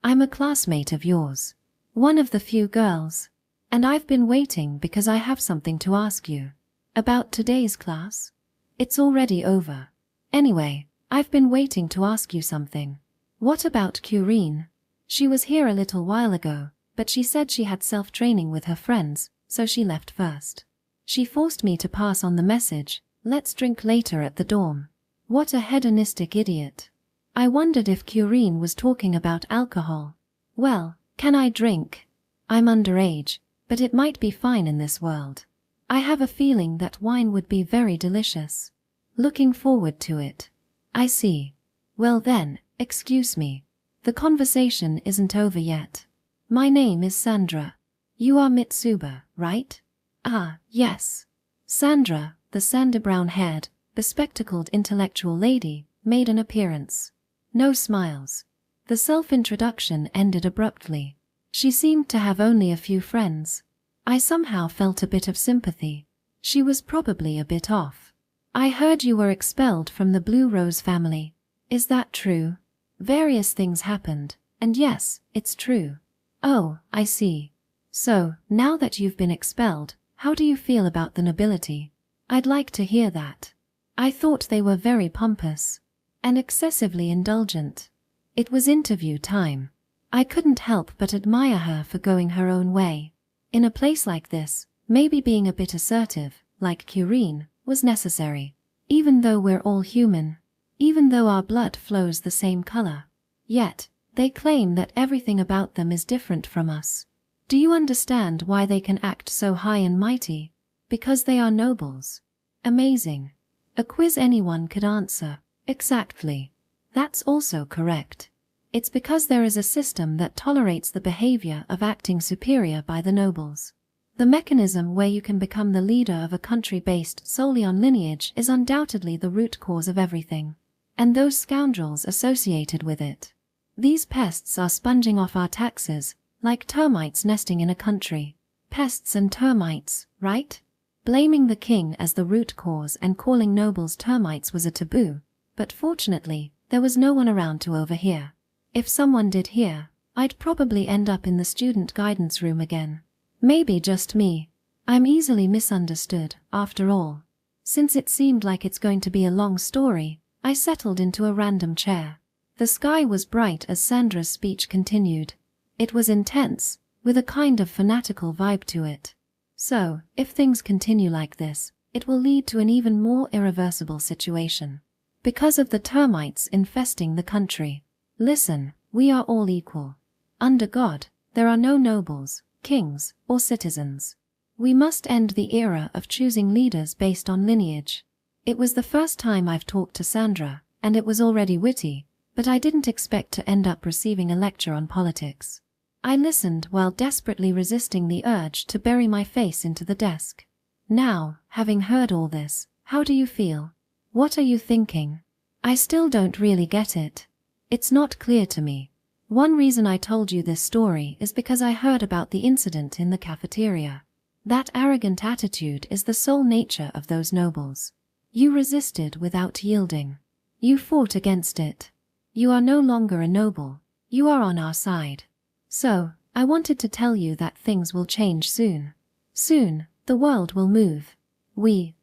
I'm a classmate of yours. One of the few girls. And I've been waiting because I have something to ask you. About today's class? It's already over. Anyway, I've been waiting to ask you something. What about Curine? She was here a little while ago, but she said she had self-training with her friends, so she left first. She forced me to pass on the message, let's drink later at the dorm. What a hedonistic idiot. I wondered if Curine was talking about alcohol. Well, can I drink? I'm underage, but it might be fine in this world. I have a feeling that wine would be very delicious. Looking forward to it. I see. Well then, excuse me. The conversation isn't over yet. My name is Sandra. You are Mitsuba, right? Ah, yes. Sandra, the sandy brown-haired, bespectacled intellectual lady, made an appearance. No smiles. The self-introduction ended abruptly. She seemed to have only a few friends. I somehow felt a bit of sympathy. She was probably a bit off. I heard you were expelled from the Blue Rose family. Is that true? Various things happened, and yes, it's true. Oh, I see. So, now that you've been expelled, how do you feel about the nobility? I'd like to hear that. I thought they were very pompous. And excessively indulgent. It was interview time. I couldn't help but admire her for going her own way. In a place like this, maybe being a bit assertive, like Curine, was necessary. Even though we're all human. Even though our blood flows the same color. Yet, they claim that everything about them is different from us. Do you understand why they can act so high and mighty? Because they are nobles. Amazing. A quiz anyone could answer. Exactly. That's also correct. It's because there is a system that tolerates the behavior of acting superior by the nobles. The mechanism where you can become the leader of a country based solely on lineage is undoubtedly the root cause of everything. And those scoundrels associated with it. These pests are sponging off our taxes, like termites nesting in a country. Pests and termites, right? Blaming the king as the root cause and calling nobles termites was a taboo, but fortunately, there was no one around to overhear. If someone did hear, I'd probably end up in the student guidance room again. Maybe just me. I'm easily misunderstood, after all. Since it seemed like it's going to be a long story, I settled into a random chair. The sky was bright as Sandra's speech continued. It was intense, with a kind of fanatical vibe to it. So, if things continue like this, it will lead to an even more irreversible situation. Because of the termites infesting the country. Listen, we are all equal. Under God, there are no nobles, kings, or citizens. We must end the era of choosing leaders based on lineage. It was the first time I've talked to Sandra, and it was already witty, but I didn't expect to end up receiving a lecture on politics. I listened while desperately resisting the urge to bury my face into the desk. Now, having heard all this, how do you feel? What are you thinking? I still don't really get it. It's not clear to me. One reason I told you this story is because I heard about the incident in the cafeteria. That arrogant attitude is the sole nature of those nobles. You resisted without yielding. You fought against it. You are no longer a noble. You are on our side. So, I wanted to tell you that things will change soon. Soon, the world will move.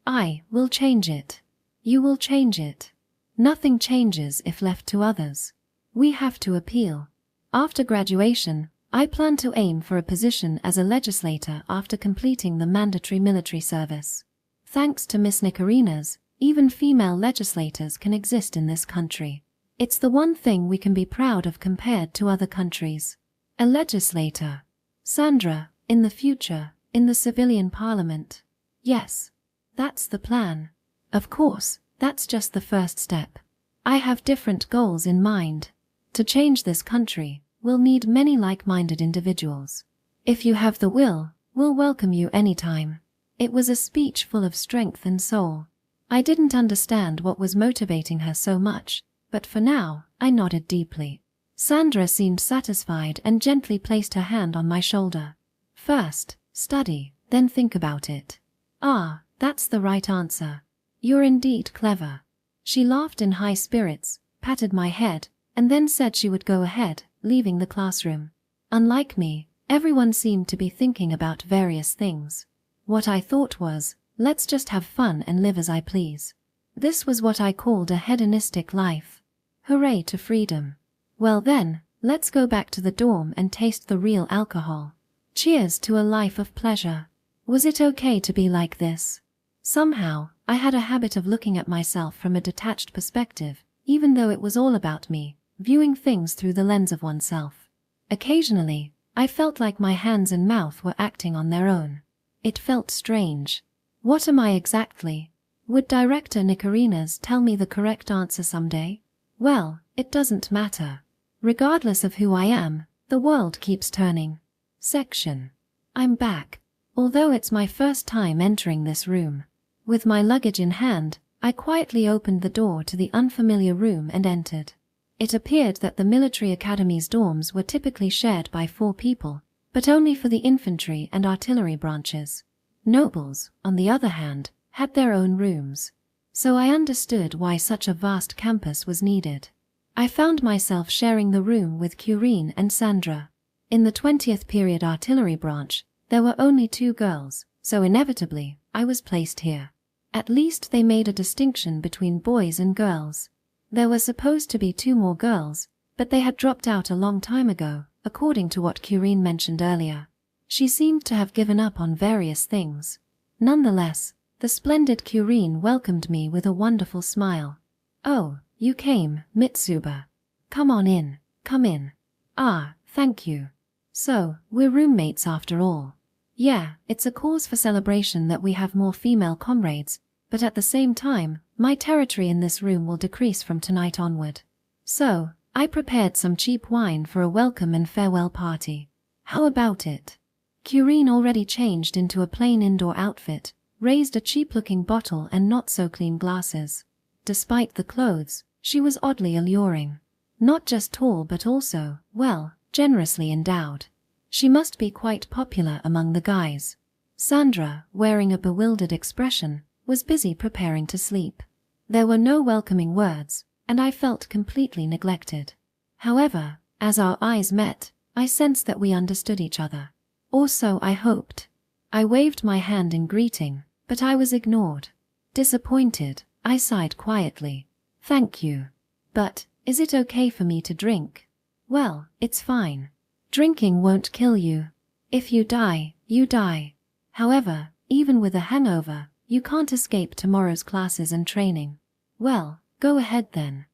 I will change it. You will change it. Nothing changes if left to others. We have to appeal. After graduation, I plan to aim for a position as a legislator after completing the mandatory military service. Thanks to Miss Nicarina's, even female legislators can exist in this country. It's the one thing we can be proud of compared to other countries. A legislator. Sandra, in the future, in the civilian parliament. Yes, that's the plan. Of course, that's just the first step. I have different goals in mind. To change this country, we'll need many like-minded individuals. If you have the will, we'll welcome you anytime. It was a speech full of strength and soul. I didn't understand what was motivating her so much, but for now, I nodded deeply. Sandra seemed satisfied and gently placed her hand on my shoulder. First, study, then think about it. Ah, that's the right answer. You're indeed clever. She laughed in high spirits, patted my head, and then said she would go ahead, leaving the classroom. Unlike me, everyone seemed to be thinking about various things. What I thought was, let's just have fun and live as I please. This was what I called a hedonistic life. Hooray to freedom. Well then, let's go back to the dorm and taste the real alcohol. Cheers to a life of pleasure. Was it okay to be like this? Somehow, I had a habit of looking at myself from a detached perspective, even though it was all about me, viewing things through the lens of oneself. Occasionally, I felt like my hands and mouth were acting on their own. It felt strange. What am I exactly? Would Director Nicarina's tell me the correct answer someday? Well, it doesn't matter. Regardless of who I am, the world keeps turning. Section. I'm back. Although it's my first time entering this room. With my luggage in hand, I quietly opened the door to the unfamiliar room and entered. It appeared that the military academy's dorms were typically shared by 4 people, but only for the infantry and artillery branches. Nobles, on the other hand, had their own rooms. So I understood why such a vast campus was needed. I found myself sharing the room with Curine and Sandra. In the 20th period artillery branch, there were only 2 girls, so inevitably, I was placed here. At least they made a distinction between boys and girls. There were supposed to be 2 more girls, but they had dropped out a long time ago, according to what Curine mentioned earlier. She seemed to have given up on various things. Nonetheless, the splendid Curine welcomed me with a wonderful smile. Oh, you came, Mitsuba. Come on in, come in. Ah, thank you. So, we're roommates after all. Yeah, it's a cause for celebration that we have more female comrades, but at the same time, my territory in this room will decrease from tonight onward. So, I prepared some cheap wine for a welcome and farewell party. How about it? Curine already changed into a plain indoor outfit, raised a cheap-looking bottle and not-so-clean glasses. Despite the clothes, she was oddly alluring. Not just tall but also, well, generously endowed. She must be quite popular among the guys. Sandra, wearing a bewildered expression, was busy preparing to sleep. There were no welcoming words, and I felt completely neglected. However, as our eyes met, I sensed that we understood each other. Or so I hoped. I waved my hand in greeting, but I was ignored. Disappointed, I sighed quietly. Thank you. But, is it okay for me to drink? Well, it's fine. Drinking won't kill you. If you die, you die. However, even with a hangover, you can't escape tomorrow's classes and training. Well, go ahead then.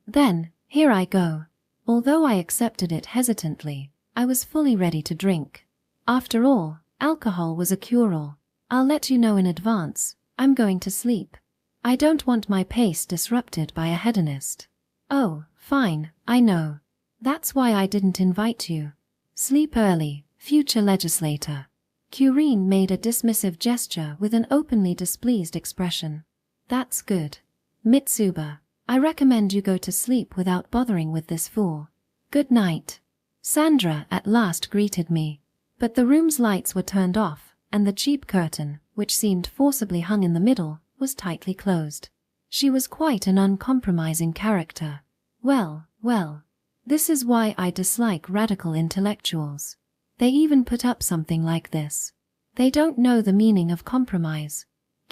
Then, here I go. Although I accepted it hesitantly, I was fully ready to drink. After all, alcohol was a cure-all. I'll let you know in advance, I'm going to sleep. I don't want my pace disrupted by a hedonist. Oh, fine, I know. That's why I didn't invite you. Sleep early, future legislator. Curine made a dismissive gesture with an openly displeased expression. That's good. Mitsuba, I recommend you go to sleep without bothering with this fool. Good night. Sandra at last greeted me, but the room's lights were turned off, and the cheap curtain, which seemed forcibly hung in the middle, was tightly closed. She was quite an uncompromising character. Well, this is why I dislike radical intellectuals. They even put up something like this. They don't know the meaning of compromise.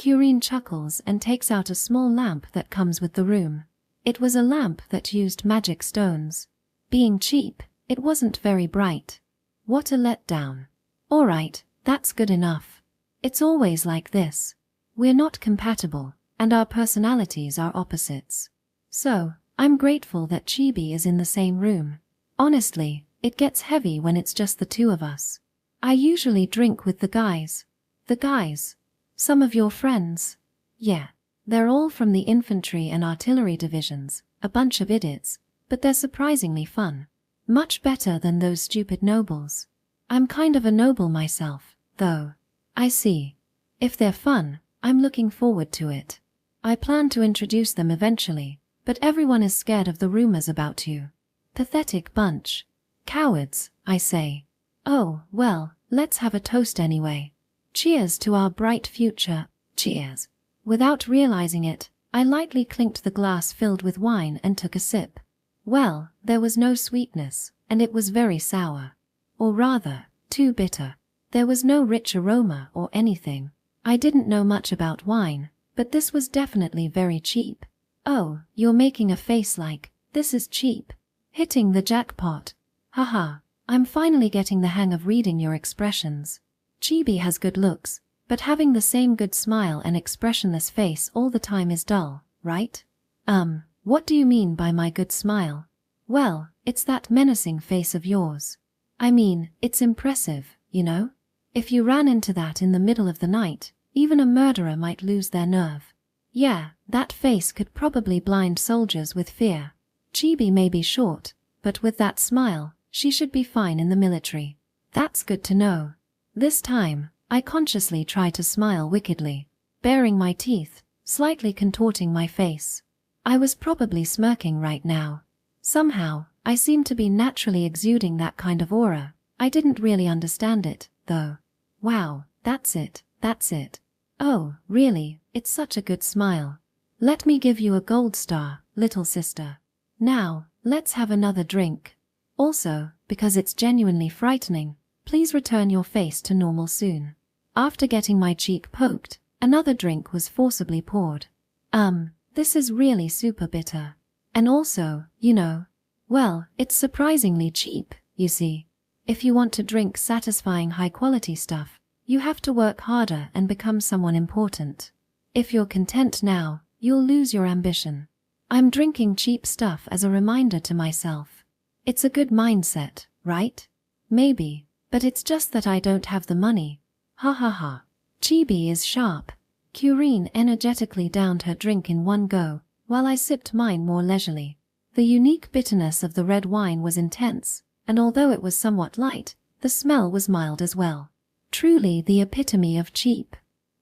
Kureen chuckles and takes out a small lamp that comes with the room. It was a lamp that used magic stones. Being cheap, it wasn't very bright. What a letdown. Alright, that's good enough. It's always like this. We're not compatible, and our personalities are opposites. So, I'm grateful that Chibi is in the same room. Honestly, it gets heavy when it's just the two of us. I usually drink with the guys. The guys? Some of your friends? Yeah. They're all from the infantry and artillery divisions, a bunch of idiots, but they're surprisingly fun. Much better than those stupid nobles. I'm kind of a noble myself, though. I see. If they're fun, I'm looking forward to it. I plan to introduce them eventually, but everyone is scared of the rumors about you. Pathetic bunch. Cowards, I say. Oh, well, let's have a toast anyway. Cheers to our bright future. Cheers. Without realizing it, I lightly clinked the glass filled with wine and took a sip. Well, there was no sweetness, and it was very sour. Or rather, too bitter. There was no rich aroma or anything. I didn't know much about wine, but this was definitely very cheap. Oh, you're making a face like, this is cheap. Hitting the jackpot. Haha, I'm finally getting the hang of reading your expressions. Chibi has good looks, but having the same good smile and expressionless face all the time is dull, right? What do you mean by my good smile? Well, it's that menacing face of yours. I mean, it's impressive, you know? If you ran into that in the middle of the night, even a murderer might lose their nerve. Yeah, that face could probably blind soldiers with fear. Chibi may be short, but with that smile, she should be fine in the military. That's good to know. This time, I consciously try to smile wickedly, baring my teeth, slightly contorting my face. I was probably smirking right now. Somehow, I seem to be naturally exuding that kind of aura. I didn't really understand it, though. Wow, that's it, that's it. Oh, really, it's such a good smile. Let me give you a gold star, little sister. Now, let's have another drink. Also, because it's genuinely frightening, please return your face to normal soon. After getting my cheek poked, another drink was forcibly poured. This is really super bitter. And also, you know, well, it's surprisingly cheap, you see. If you want to drink satisfying high-quality stuff, you have to work harder and become someone important. If you're content now, you'll lose your ambition. I'm drinking cheap stuff as a reminder to myself. It's a good mindset, right? Maybe, but it's just that I don't have the money. Ha ha ha. Chibi is sharp. Kureen energetically downed her drink in one go, while I sipped mine more leisurely. The unique bitterness of the red wine was intense, and although it was somewhat light, the smell was mild as well. Truly the epitome of cheap.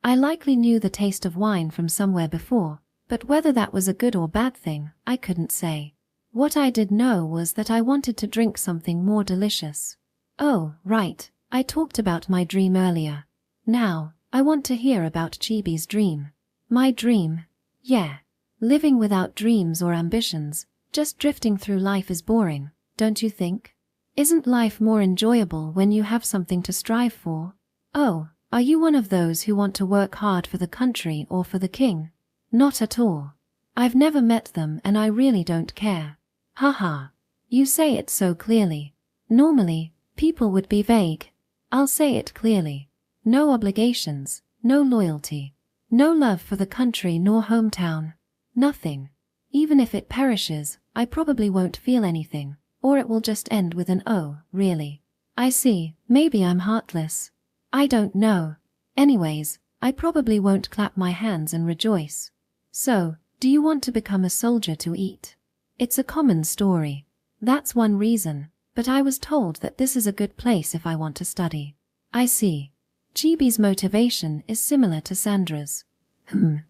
I likely knew the taste of wine from somewhere before, but whether that was a good or bad thing, I couldn't say. What I did know was that I wanted to drink something more delicious. Oh, right, I talked about my dream earlier. Now, I want to hear about Chibi's dream. My dream? Yeah. Living without dreams or ambitions, just drifting through life is boring, don't you think? Isn't life more enjoyable when you have something to strive for? Oh, are you one of those who want to work hard for the country or for the king? Not at all. I've never met them and I really don't care. Haha. You say it so clearly. Normally, people would be vague. I'll say it clearly. No obligations, no loyalty, no love for the country nor hometown. Nothing. Even if it perishes, I probably won't feel anything, or it will just end with an oh, really. I see, maybe I'm heartless. I don't know. Anyways, I probably won't clap my hands and rejoice. So, do you want to become a soldier to eat? It's a common story. That's one reason, but I was told that this is a good place if I want to study. I see. Chibi's motivation is similar to Sandra's.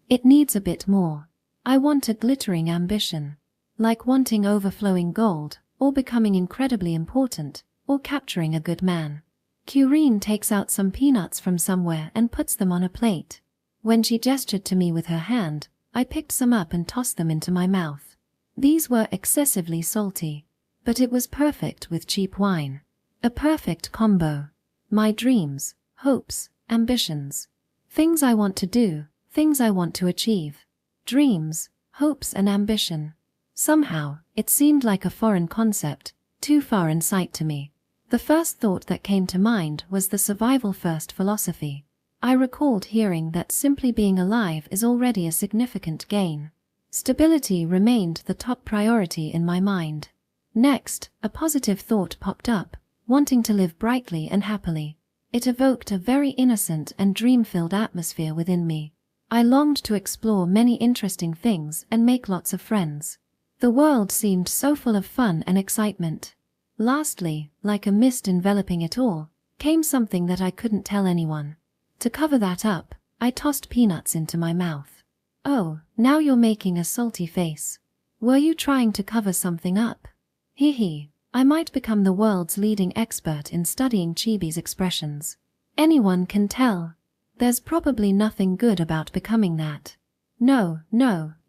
It needs a bit more. I want a glittering ambition. Like wanting overflowing gold, or becoming incredibly important, or capturing a good man. Kureen takes out some peanuts from somewhere and puts them on a plate. When she gestured to me with her hand, I picked some up and tossed them into my mouth. These were excessively salty, but it was perfect with cheap wine. A perfect combo. My dreams, hopes, ambitions. Things I want to do, things I want to achieve, dreams, hopes and ambition. Somehow, it seemed like a foreign concept, too far in sight to me. The first thought that came to mind was the survival-first philosophy. I recalled hearing that simply being alive is already a significant gain. Stability remained the top priority in my mind. Next, a positive thought popped up, wanting to live brightly and happily. It evoked a very innocent and dream-filled atmosphere within me. I longed to explore many interesting things and make lots of friends. The world seemed so full of fun and excitement. Lastly, like a mist enveloping it all, came something that I couldn't tell anyone. To cover that up, I tossed peanuts into my mouth. Oh, now you're making a salty face. Were you trying to cover something up? Hee hee, I might become the world's leading expert in studying chibi's expressions. Anyone can tell. There's probably nothing good about becoming that. No,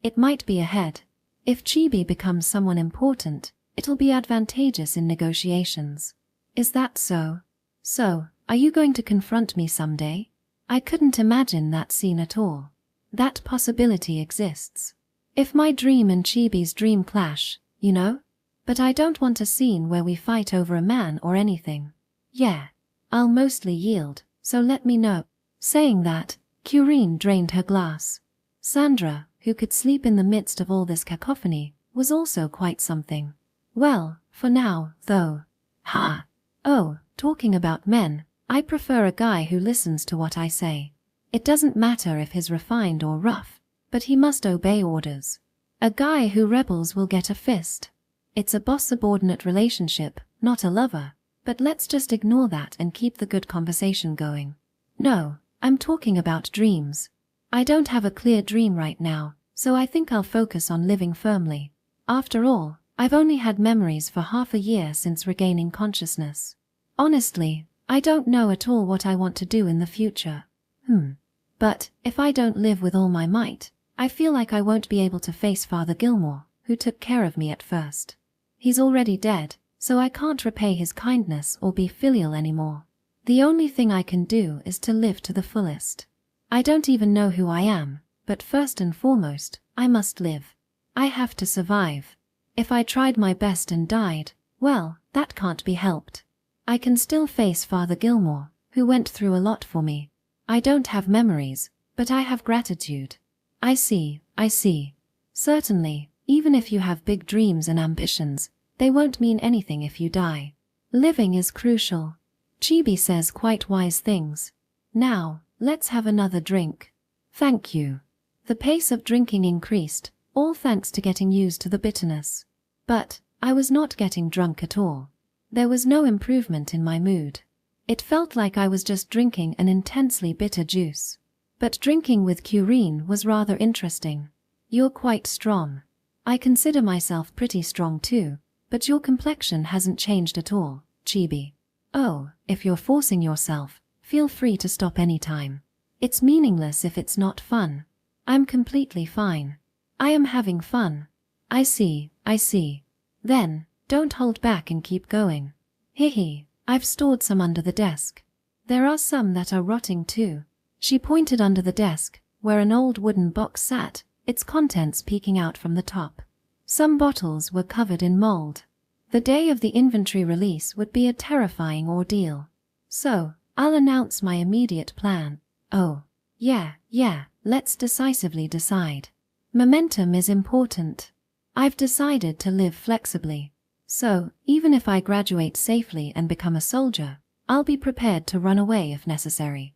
it might be ahead. If chibi becomes someone important, it'll be advantageous in negotiations. Is that so? So, are you going to confront me someday? I couldn't imagine that scene at all. That possibility exists. If my dream and chibi's dream clash, you know? But I don't want a scene where we fight over a man or anything. Yeah, I'll mostly yield, so let me know. Saying that, Curine drained her glass. Sandra, who could sleep in the midst of all this cacophony, was also quite something. Well, for now, though. Ha! Oh, talking about men, I prefer a guy who listens to what I say. It doesn't matter if he's refined or rough, but he must obey orders. A guy who rebels will get a fist. It's a boss-subordinate relationship, not a lover, but let's just ignore that and keep the good conversation going. No, I'm talking about dreams. I don't have a clear dream right now, so I think I'll focus on living firmly. After all, I've only had memories for half a year since regaining consciousness. Honestly, I don't know at all what I want to do in the future. But, if I don't live with all my might, I feel like I won't be able to face Father Gilmore, who took care of me at first. He's already dead, so I can't repay his kindness or be filial anymore. The only thing I can do is to live to the fullest. I don't even know who I am, but first and foremost, I must live. I have to survive. If I tried my best and died, well, that can't be helped. I can still face Father Gilmore, who went through a lot for me. I don't have memories, but I have gratitude. I see. Certainly, even if you have big dreams and ambitions, they won't mean anything if you die. Living is crucial. Chibi says quite wise things. Now, let's have another drink. Thank you. The pace of drinking increased, all thanks to getting used to the bitterness. But, I was not getting drunk at all. There was no improvement in my mood. It felt like I was just drinking an intensely bitter juice. But drinking with Curine was rather interesting. You're quite strong. I consider myself pretty strong too, but your complexion hasn't changed at all, Chibi. Oh, if you're forcing yourself, feel free to stop anytime. It's meaningless if it's not fun. I'm completely fine. I am having fun. I see. Then, don't hold back and keep going. Hehe, I've stored some under the desk. There are some that are rotting too. She pointed under the desk, where an old wooden box sat, its contents peeking out from the top. Some bottles were covered in mold. The day of the inventory release would be a terrifying ordeal. So, I'll announce my immediate plan. Oh, yeah, let's decisively decide. Momentum is important. I've decided to live flexibly. So, even if I graduate safely and become a soldier, I'll be prepared to run away if necessary.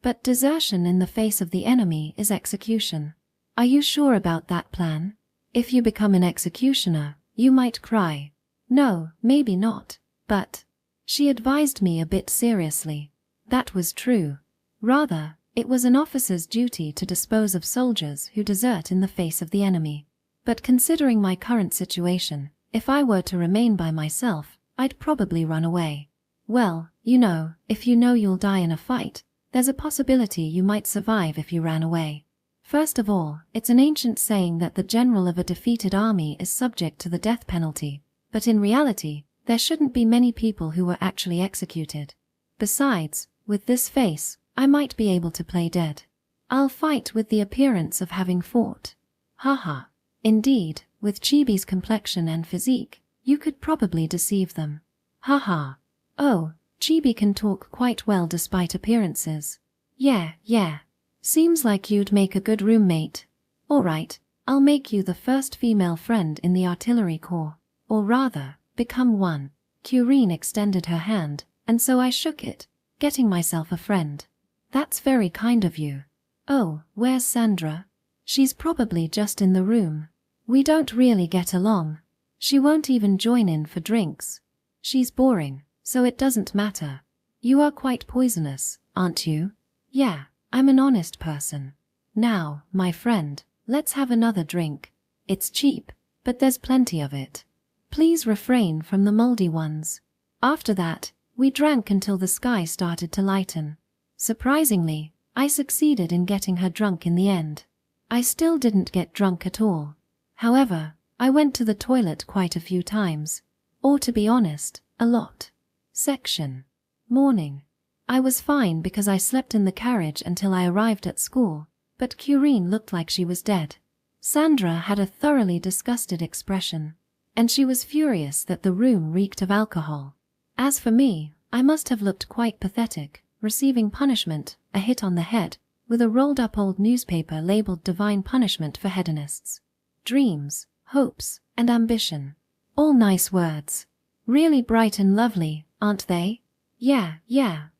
But desertion in the face of the enemy is execution. Are you sure about that plan? If you become an executioner, you might cry. No, maybe not, but... She advised me a bit seriously. That was true. Rather, it was an officer's duty to dispose of soldiers who desert in the face of the enemy. But considering my current situation, if I were to remain by myself, I'd probably run away. Well, if you know you'll die in a fight, there's a possibility you might survive if you ran away. First of all, it's an ancient saying that the general of a defeated army is subject to the death penalty, but in reality, there shouldn't be many people who were actually executed. Besides, with this face, I might be able to play dead. I'll fight with the appearance of having fought. Haha. Indeed, with Chibi's complexion and physique, you could probably deceive them. Haha. Oh, Chibi can talk quite well despite appearances. Yeah. Seems like you'd make a good roommate. Alright, I'll make you the first female friend in the artillery corps. Or rather, become one. Kureen extended her hand, and so I shook it, getting myself a friend. That's very kind of you. Oh, where's Sandra? She's probably just in the room. We don't really get along. She won't even join in for drinks. She's boring, so it doesn't matter. You are quite poisonous, aren't you? Yeah, I'm an honest person. Now, my friend, let's have another drink. It's cheap, but there's plenty of it. Please refrain from the moldy ones. After that, we drank until the sky started to lighten. Surprisingly, I succeeded in getting her drunk in the end. I still didn't get drunk at all. However, I went to the toilet quite a few times. Or to be honest, a lot. Section. Morning. I was fine because I slept in the carriage until I arrived at school, but Kureen looked like she was dead. Sandra had a thoroughly disgusted expression, and she was furious that the room reeked of alcohol. As for me, I must have looked quite pathetic, receiving punishment, a hit on the head, with a rolled-up old newspaper labeled Divine Punishment for Hedonists. Dreams, hopes, and ambition. All nice words. Really bright and lovely, aren't they? Yeah,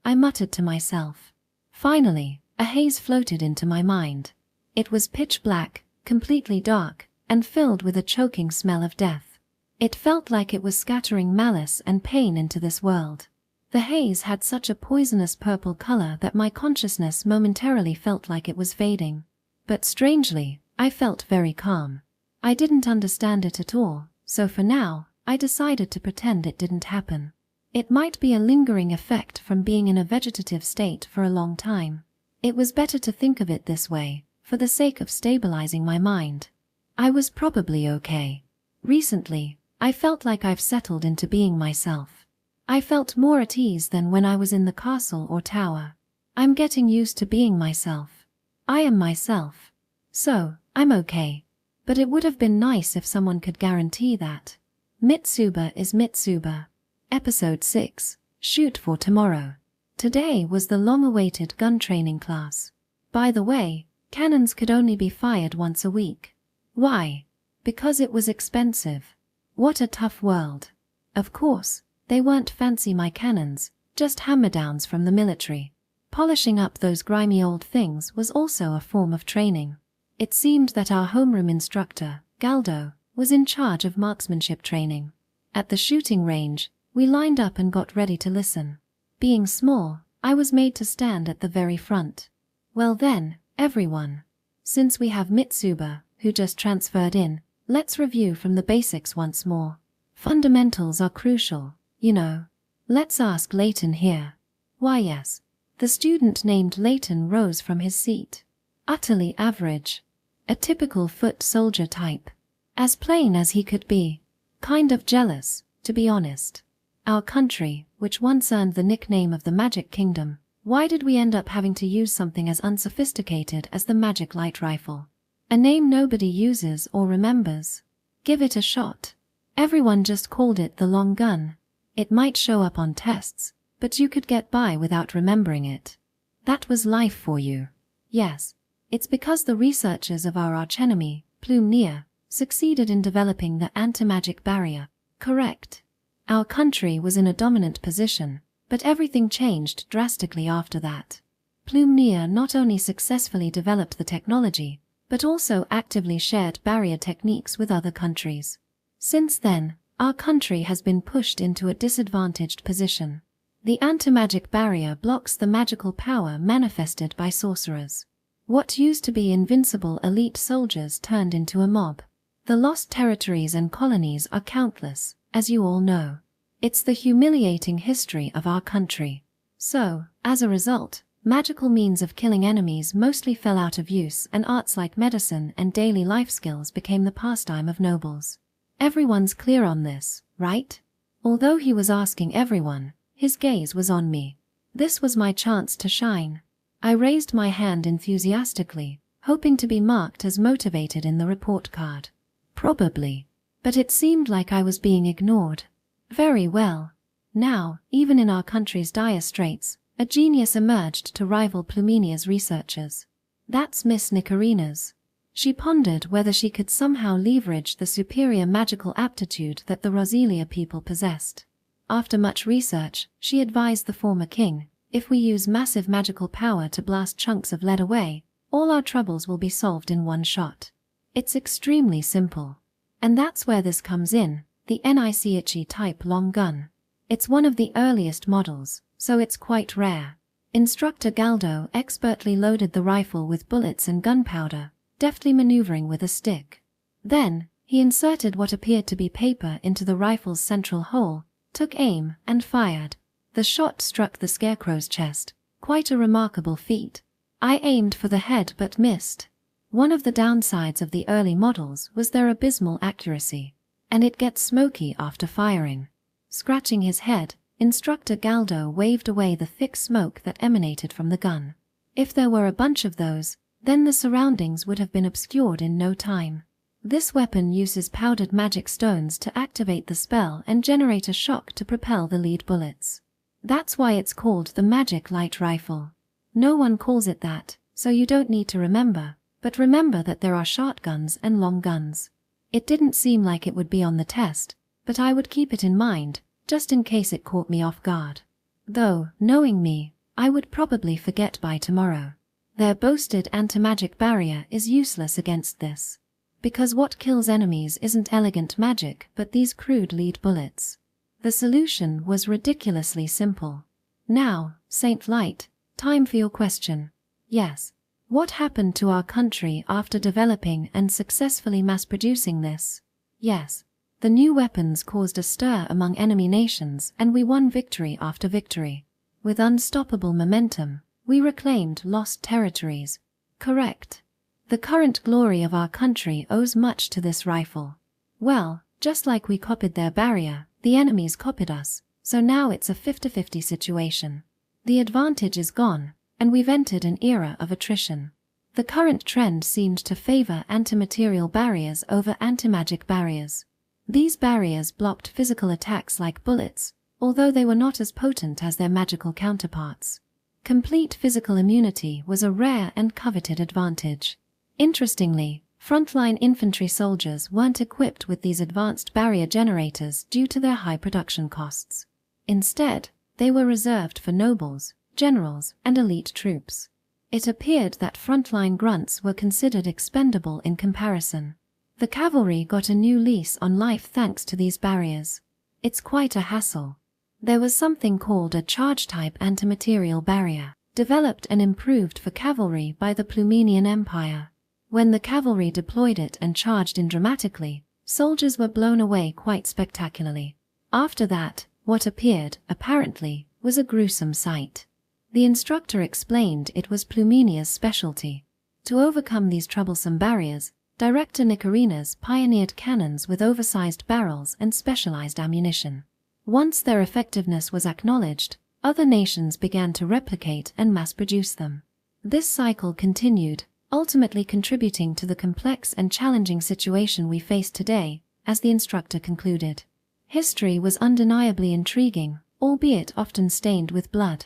I muttered to myself. Finally, a haze floated into my mind. It was pitch black, completely dark, and filled with a choking smell of death. It felt like it was scattering malice and pain into this world. The haze had such a poisonous purple color that my consciousness momentarily felt like it was fading. But strangely, I felt very calm. I didn't understand it at all, so for now, I decided to pretend it didn't happen. It might be a lingering effect from being in a vegetative state for a long time. It was better to think of it this way, for the sake of stabilizing my mind. I was probably okay. Recently, I felt like I've settled into being myself. I felt more at ease than when I was in the castle or tower. I'm getting used to being myself. I am myself. So, I'm okay. But it would have been nice if someone could guarantee that. Mitsuba is Mitsuba. Episode 6, Shoot for Tomorrow. Today was the long-awaited gun training class. By the way, cannons could only be fired once a week. Why? Because it was expensive. What a tough world. Of course, they weren't fancy my cannons, just hammer-downs from the military. Polishing up those grimy old things was also a form of training. It seemed that our homeroom instructor, Galdo, was in charge of marksmanship training. At the shooting range, we lined up and got ready to listen. Being small, I was made to stand at the very front. Well then, everyone. Since we have Mitsuba, who just transferred in, let's review from the basics once more. Fundamentals are crucial, you know. Let's ask Leighton here. Why yes. The student named Leighton rose from his seat. Utterly average. A typical foot soldier type. As plain as he could be. Kind of jealous, to be honest. Our country, which once earned the nickname of the Magic Kingdom, why did we end up having to use something as unsophisticated as the magic light rifle? A name nobody uses or remembers. Give it a shot. Everyone just called it the long gun. It might show up on tests, but you could get by without remembering it. That was life for you. Yes, it's because the researchers of our archenemy, Plumnia, succeeded in developing the anti-magic barrier. Correct. Our country was in a dominant position, but everything changed drastically after that. Plumnia not only successfully developed the technology, but also actively shared barrier techniques with other countries. Since then, our country has been pushed into a disadvantaged position. The anti-magic barrier blocks the magical power manifested by sorcerers. What used to be invincible elite soldiers turned into a mob. The lost territories and colonies are countless, as you all know. It's the humiliating history of our country. So, as a result, magical means of killing enemies mostly fell out of use and arts like medicine and daily life skills became the pastime of nobles. Everyone's clear on this, right? Although he was asking everyone, his gaze was on me. This was my chance to shine. I raised my hand enthusiastically, hoping to be marked as motivated in the report card. Probably. But it seemed like I was being ignored. Very well. Now, even in our country's dire straits, a genius emerged to rival Pluminia's researchers. That's Miss Nicarina's. She pondered whether she could somehow leverage the superior magical aptitude that the Roselia people possessed. After much research, she advised the former king, if we use massive magical power to blast chunks of lead away, all our troubles will be solved in one shot. It's extremely simple. And that's where this comes in, the Niche type long gun. It's one of the earliest models, so it's quite rare. Instructor Galdo expertly loaded the rifle with bullets and gunpowder, deftly maneuvering with a stick. Then, he inserted what appeared to be paper into the rifle's central hole, took aim, and fired. The shot struck the scarecrow's chest, quite a remarkable feat. I aimed for the head but missed. One of the downsides of the early models was their abysmal accuracy, and it gets smoky after firing. Scratching his head, Instructor Galdo waved away the thick smoke that emanated from the gun. If there were a bunch of those, then the surroundings would have been obscured in no time. This weapon uses powdered magic stones to activate the spell and generate a shock to propel the lead bullets. That's why it's called the Magic Light Rifle. No one calls it that, so you don't need to remember, but remember that there are shotguns and long guns. It didn't seem like it would be on the test, but I would keep it in mind, just in case it caught me off guard. Though, knowing me, I would probably forget by tomorrow. Their boasted anti-magic barrier is useless against this. Because what kills enemies isn't elegant magic but these crude lead bullets. The solution was ridiculously simple. Now, Saint Light, time for your question. Yes. What happened to our country after developing and successfully mass-producing this? Yes. The new weapons caused a stir among enemy nations and we won victory after victory. With unstoppable momentum, we reclaimed lost territories. Correct. The current glory of our country owes much to this rifle. Well, just like we copied their barrier, the enemies copied us, so now it's a 50-50 situation. The advantage is gone, and we've entered an era of attrition. The current trend seemed to favor anti-material barriers over anti-magic barriers. These barriers blocked physical attacks like bullets, although they were not as potent as their magical counterparts. Complete physical immunity was a rare and coveted advantage. Interestingly, frontline infantry soldiers weren't equipped with these advanced barrier generators due to their high production costs. Instead, they were reserved for nobles, generals, and elite troops. It appeared that frontline grunts were considered expendable in comparison. The cavalry got a new lease on life thanks to these barriers. It's quite a hassle. There was something called a charge-type antimaterial barrier, developed and improved for cavalry by the Pluminian Empire. When the cavalry deployed it and charged in dramatically, soldiers were blown away quite spectacularly. After that, what appeared, apparently, was a gruesome sight. The instructor explained it was Pluminia's specialty. To overcome these troublesome barriers, Director Nicarina's pioneered cannons with oversized barrels and specialized ammunition. Once their effectiveness was acknowledged, other nations began to replicate and mass-produce them. This cycle continued, ultimately contributing to the complex and challenging situation we face today, as the instructor concluded. History was undeniably intriguing, albeit often stained with blood.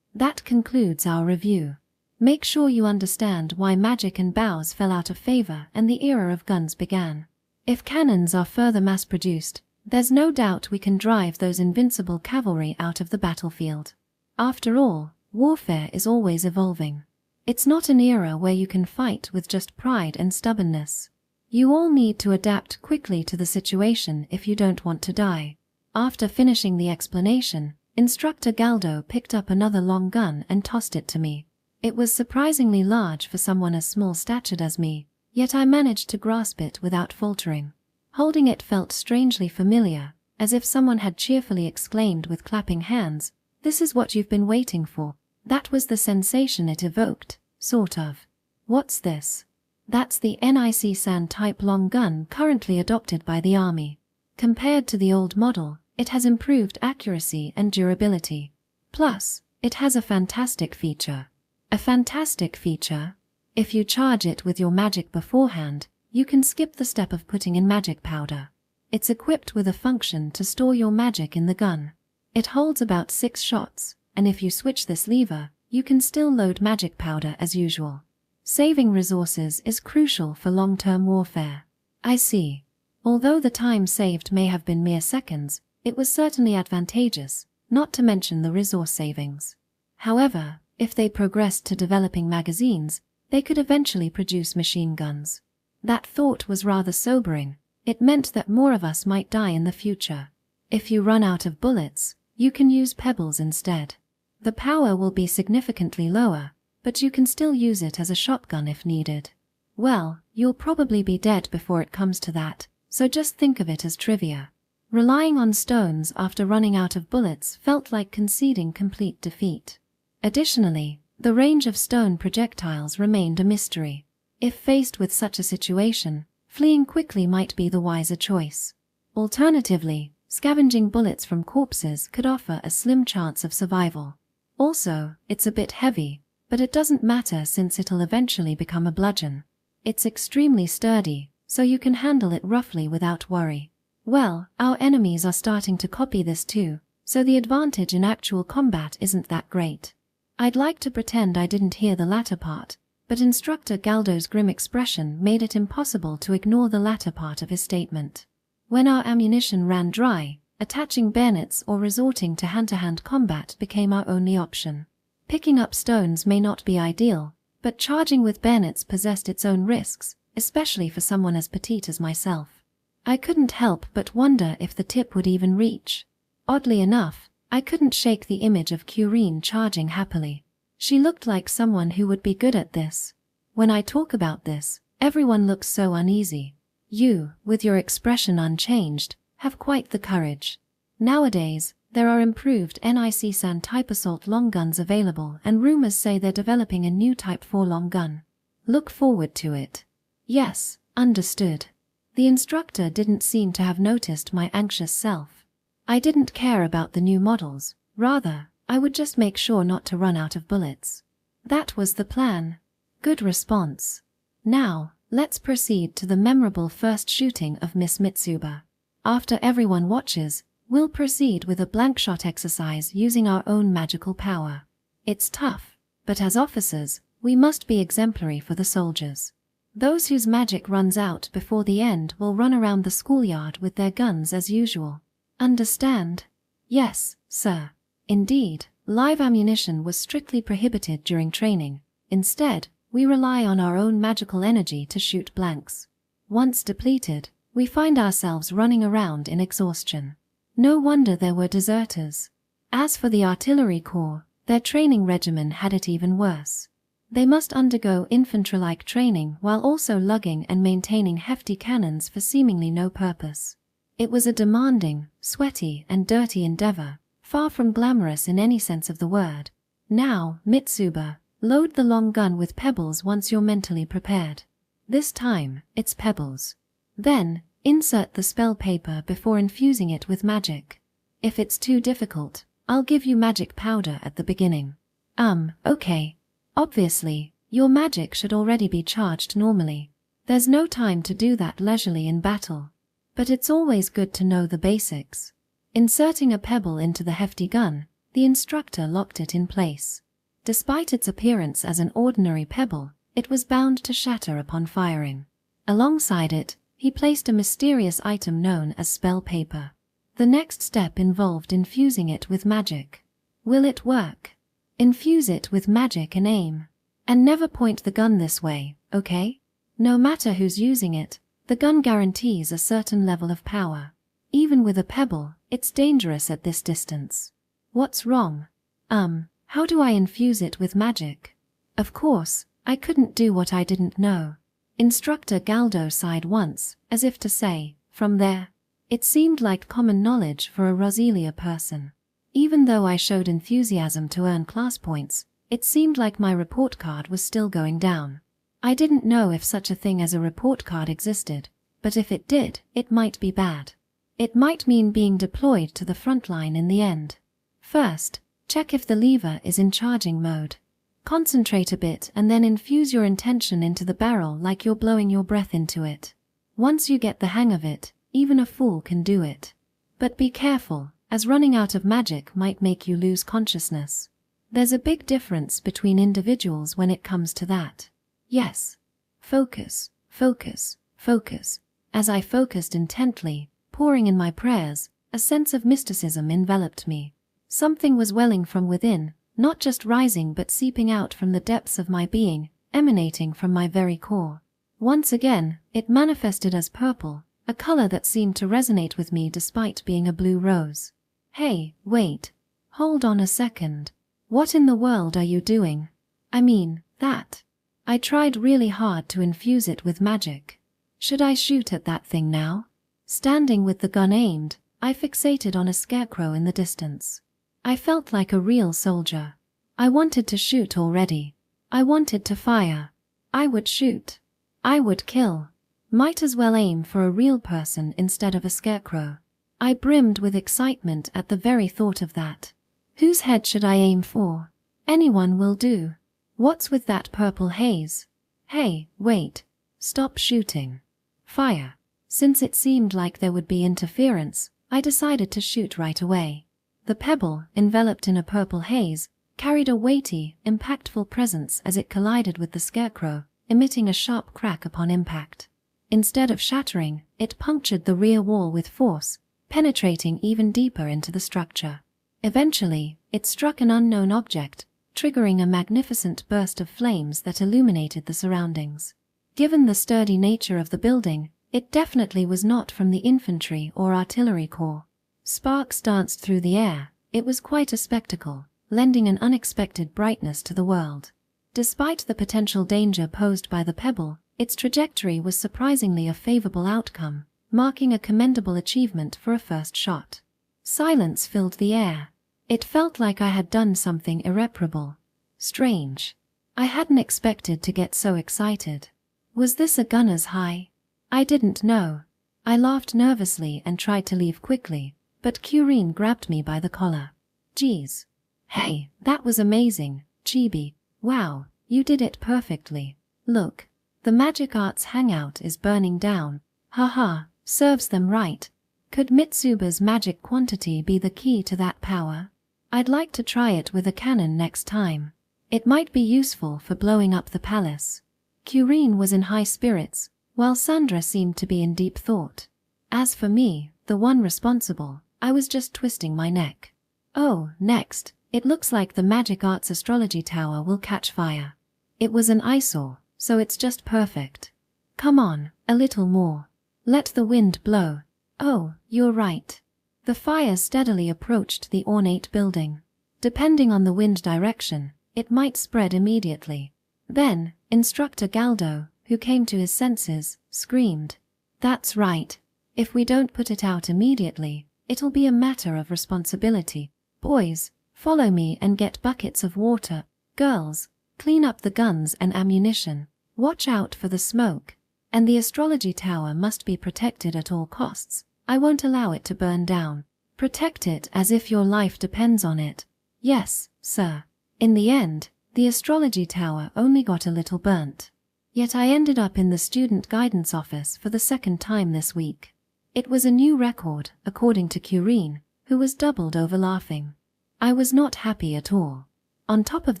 That concludes our review. Make sure you understand why magic and bows fell out of favor and the era of guns began. If cannons are further mass-produced, there's no doubt we can drive those invincible cavalry out of the battlefield. After all, warfare is always evolving. It's not an era where you can fight with just pride and stubbornness. You all need to adapt quickly to the situation if you don't want to die. After finishing the explanation, Instructor Galdo picked up another long gun and tossed it to me. It was surprisingly large for someone as small-statured as me, yet I managed to grasp it without faltering. Holding it felt strangely familiar, as if someone had cheerfully exclaimed with clapping hands, "This is what you've been waiting for." That was the sensation it evoked, sort of. What's this? That's the Nice type long gun currently adopted by the army. Compared to the old model, it has improved accuracy and durability. Plus, it has a fantastic feature. A fantastic feature. If you charge it with your magic beforehand, you can skip the step of putting in magic powder. It's equipped with a function to store your magic in the gun. It holds about 6 shots, and if you switch this lever, you can still load magic powder as usual. Saving resources is crucial for long-term warfare. I see. Although the time saved may have been mere seconds, it was certainly advantageous, not to mention the resource savings. However, if they progressed to developing magazines, they could eventually produce machine guns. That thought was rather sobering. It meant that more of us might die in the future. If you run out of bullets, you can use pebbles instead. The power will be significantly lower, but you can still use it as a shotgun if needed. Well, you'll probably be dead before it comes to that, so just think of it as trivia. Relying on stones after running out of bullets felt like conceding complete defeat. Additionally, the range of stone projectiles remained a mystery. If faced with such a situation, fleeing quickly might be the wiser choice. Alternatively, scavenging bullets from corpses could offer a slim chance of survival. Also, it's a bit heavy, but it doesn't matter since it'll eventually become a bludgeon. It's extremely sturdy, so you can handle it roughly without worry. Well, our enemies are starting to copy this too, so the advantage in actual combat isn't that great. I'd like to pretend I didn't hear the latter part, but Instructor Galdo's grim expression made it impossible to ignore the latter part of his statement. When our ammunition ran dry, attaching bayonets or resorting to hand-to-hand combat became our only option. Picking up stones may not be ideal, but charging with bayonets possessed its own risks, especially for someone as petite as myself. I couldn't help but wonder if the tip would even reach. Oddly enough, I couldn't shake the image of Curine charging happily. She looked like someone who would be good at this. When I talk about this, everyone looks so uneasy. You, with your expression unchanged, have quite the courage. Nowadays, there are improved NIC-SAN type assault long guns available, and rumors say they're developing a new Type 4 long gun. Look forward to it. Yes, understood. The instructor didn't seem to have noticed my anxious self. I didn't care about the new models, rather, I would just make sure not to run out of bullets. That was the plan. Good response. Now, let's proceed to the memorable first shooting of Miss Mitsuba. After everyone watches, we'll proceed with a blank shot exercise using our own magical power. It's tough, but as officers, we must be exemplary for the soldiers. Those whose magic runs out before the end will run around the schoolyard with their guns as usual. Understand? Yes, sir. Indeed, live ammunition was strictly prohibited during training. Instead, we rely on our own magical energy to shoot blanks. Once depleted, we find ourselves running around in exhaustion. No wonder there were deserters. As for the artillery corps, their training regimen had it even worse. They must undergo infantry-like training while also lugging and maintaining hefty cannons for seemingly no purpose. It was a demanding, sweaty, and dirty endeavor, far from glamorous in any sense of the word. Now, Mitsuba, load the long gun with pebbles once you're mentally prepared. This time, it's pebbles. Then, insert the spell paper before infusing it with magic. If it's too difficult, I'll give you magic powder at the beginning. Okay. Obviously, your magic should already be charged normally. There's no time to do that leisurely in battle. But it's always good to know the basics. Inserting a pebble into the hefty gun, the instructor locked it in place. Despite its appearance as an ordinary pebble, it was bound to shatter upon firing. Alongside it, he placed a mysterious item known as spell paper. The next step involved infusing it with magic. Will it work? Infuse it with magic and aim. And never point the gun this way, okay? No matter who's using it, the gun guarantees a certain level of power. Even with a pebble, it's dangerous at this distance. What's wrong? How do I infuse it with magic? Of course, I couldn't do what I didn't know. Instructor Galdo sighed once, as if to say, from there. It seemed like common knowledge for a Roselia person. Even though I showed enthusiasm to earn class points, it seemed like my report card was still going down. I didn't know if such a thing as a report card existed, but if it did, it might be bad. It might mean being deployed to the front line in the end. First, check if the lever is in charging mode. Concentrate a bit and then infuse your intention into the barrel like you're blowing your breath into it. Once you get the hang of it, even a fool can do it. But be careful, as running out of magic might make you lose consciousness. There's a big difference between individuals when it comes to that. Yes. Focus, focus, focus. As I focused intently, pouring in my prayers, a sense of mysticism enveloped me. Something was welling from within, not just rising but seeping out from the depths of my being, emanating from my very core. Once again, it manifested as purple, a color that seemed to resonate with me despite being a blue rose. Hey, wait. Hold on a second. What in the world are you doing? I mean, that. I tried really hard to infuse it with magic. Should I shoot at that thing now? Standing with the gun aimed, I fixated on a scarecrow in the distance. I felt like a real soldier. I wanted to shoot already. I wanted to fire. I would shoot. I would kill. Might as well aim for a real person instead of a scarecrow. I brimmed with excitement at the very thought of that. Whose head should I aim for? Anyone will do. What's with that purple haze? Hey, wait. Stop shooting. Fire. Since it seemed like there would be interference, I decided to shoot right away. The pebble, enveloped in a purple haze, carried a weighty, impactful presence as it collided with the scarecrow, emitting a sharp crack upon impact. Instead of shattering, it punctured the rear wall with force, penetrating even deeper into the structure. Eventually, it struck an unknown object, triggering a magnificent burst of flames that illuminated the surroundings. Given the sturdy nature of the building, it definitely was not from the infantry or artillery corps. Sparks danced through the air. It was quite a spectacle, lending an unexpected brightness to the world. Despite the potential danger posed by the pebble, its trajectory was surprisingly a favorable outcome, marking a commendable achievement for a first shot. Silence filled the air. It felt like I had done something irreparable. Strange. I hadn't expected to get so excited. Was this a gunner's high? I didn't know. I laughed nervously and tried to leave quickly, but Curine grabbed me by the collar. Geez. Hey, that was amazing, Chibi. Wow, you did it perfectly. Look. The magic arts hangout is burning down. Haha, serves them right. Could Mitsuba's magic quantity be the key to that power? I'd like to try it with a cannon next time. It might be useful for blowing up the palace. Curine was in high spirits, while Sandra seemed to be in deep thought. As for me, the one responsible, I was just twisting my neck. Oh, next, it looks like the Magic Arts Astrology Tower will catch fire. It was an eyesore, so it's just perfect. Come on, a little more. Let the wind blow. Oh, you're right. The fire steadily approached the ornate building. Depending on the wind direction, it might spread immediately. Then, Instructor Galdo, who came to his senses, screamed. That's right. If we don't put it out immediately, it'll be a matter of responsibility. Boys, follow me and get buckets of water. Girls, clean up the guns and ammunition. Watch out for the smoke. And the astrology tower must be protected at all costs. I won't allow it to burn down. Protect it as if your life depends on it. Yes, sir. In the end, the astrology tower only got a little burnt. Yet I ended up in the student guidance office for the second time this week. It was a new record, according to Curine, who was doubled over laughing. I was not happy at all. On top of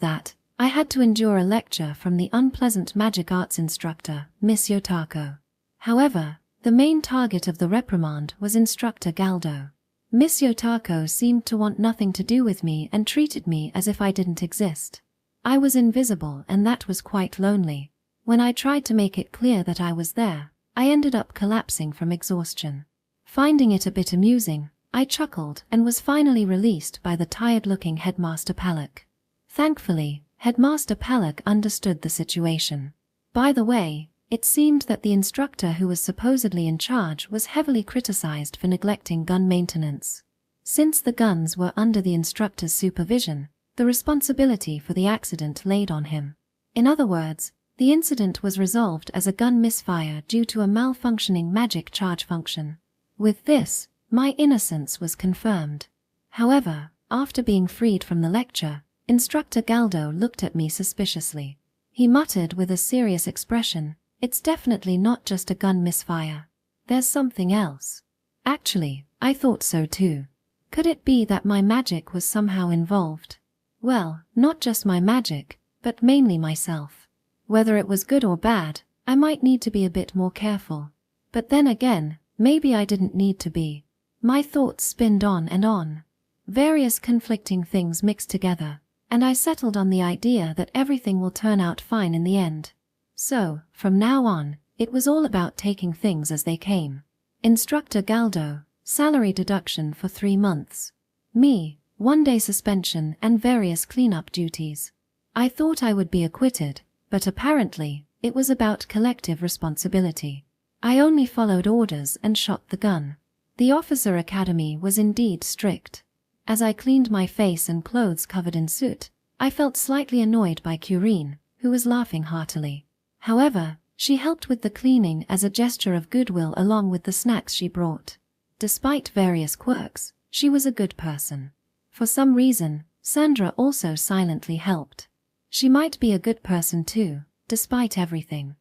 that, I had to endure a lecture from the unpleasant magic arts instructor, Miss Yotako. However, the main target of the reprimand was Instructor Galdo. Miss Yotako seemed to want nothing to do with me and treated me as if I didn't exist. I was invisible and that was quite lonely. When I tried to make it clear that I was there, I ended up collapsing from exhaustion. Finding it a bit amusing, I chuckled and was finally released by the tired-looking Headmaster Palak. Thankfully, Headmaster Palak understood the situation. By the way, it seemed that the instructor who was supposedly in charge was heavily criticized for neglecting gun maintenance. Since the guns were under the instructor's supervision, the responsibility for the accident laid on him. In other words, the incident was resolved as a gun misfire due to a malfunctioning magic charge function. With this, my innocence was confirmed. However, after being freed from the lecture, Instructor Galdo looked at me suspiciously. He muttered with a serious expression, "It's definitely not just a gun misfire. There's something else." Actually, I thought so too. Could it be that my magic was somehow involved? Well, not just my magic, but mainly myself. Whether it was good or bad, I might need to be a bit more careful. But then again, maybe I didn't need to be. My thoughts spinned on and on. Various conflicting things mixed together, and I settled on the idea that everything will turn out fine in the end. So, from now on, it was all about taking things as they came. Instructor Galdo, salary deduction for 3 months. Me, 1-day suspension and various cleanup duties. I thought I would be acquitted, but apparently, it was about collective responsibility. I only followed orders and shot the gun. The officer academy was indeed strict. As I cleaned my face and clothes covered in soot, I felt slightly annoyed by Curine, who was laughing heartily. However, she helped with the cleaning as a gesture of goodwill along with the snacks she brought. Despite various quirks, she was a good person. For some reason, Sandra also silently helped. She might be a good person too, despite everything.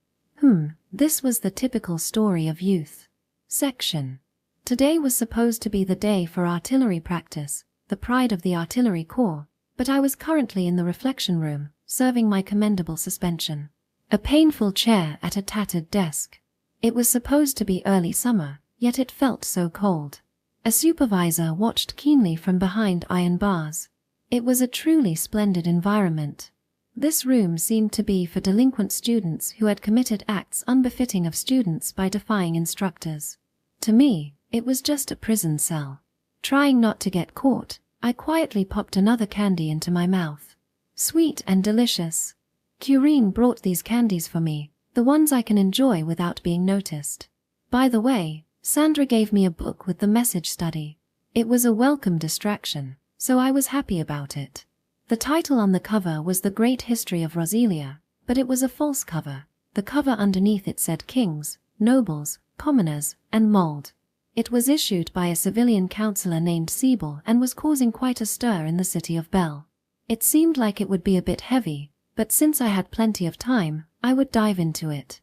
This was the typical story of youth. Section. Today was supposed to be the day for artillery practice, the pride of the artillery corps, but I was currently in the reflection room, serving my commendable suspension. A painful chair at a tattered desk. It was supposed to be early summer, yet it felt so cold. A supervisor watched keenly from behind iron bars. It was a truly splendid environment. This room seemed to be for delinquent students who had committed acts unbefitting of students by defying instructors. To me, it was just a prison cell. Trying not to get caught, I quietly popped another candy into my mouth. Sweet and delicious. Curine brought these candies for me, the ones I can enjoy without being noticed. By the way, Sandra gave me a book with the message study. It was a welcome distraction, so I was happy about it. The title on the cover was The Great History of Roselia, but it was a false cover. The cover underneath it said kings, nobles, commoners, and mold. It was issued by a civilian councillor named Siebel and was causing quite a stir in the city of Bell. It seemed like it would be a bit heavy, but since I had plenty of time, I would dive into it.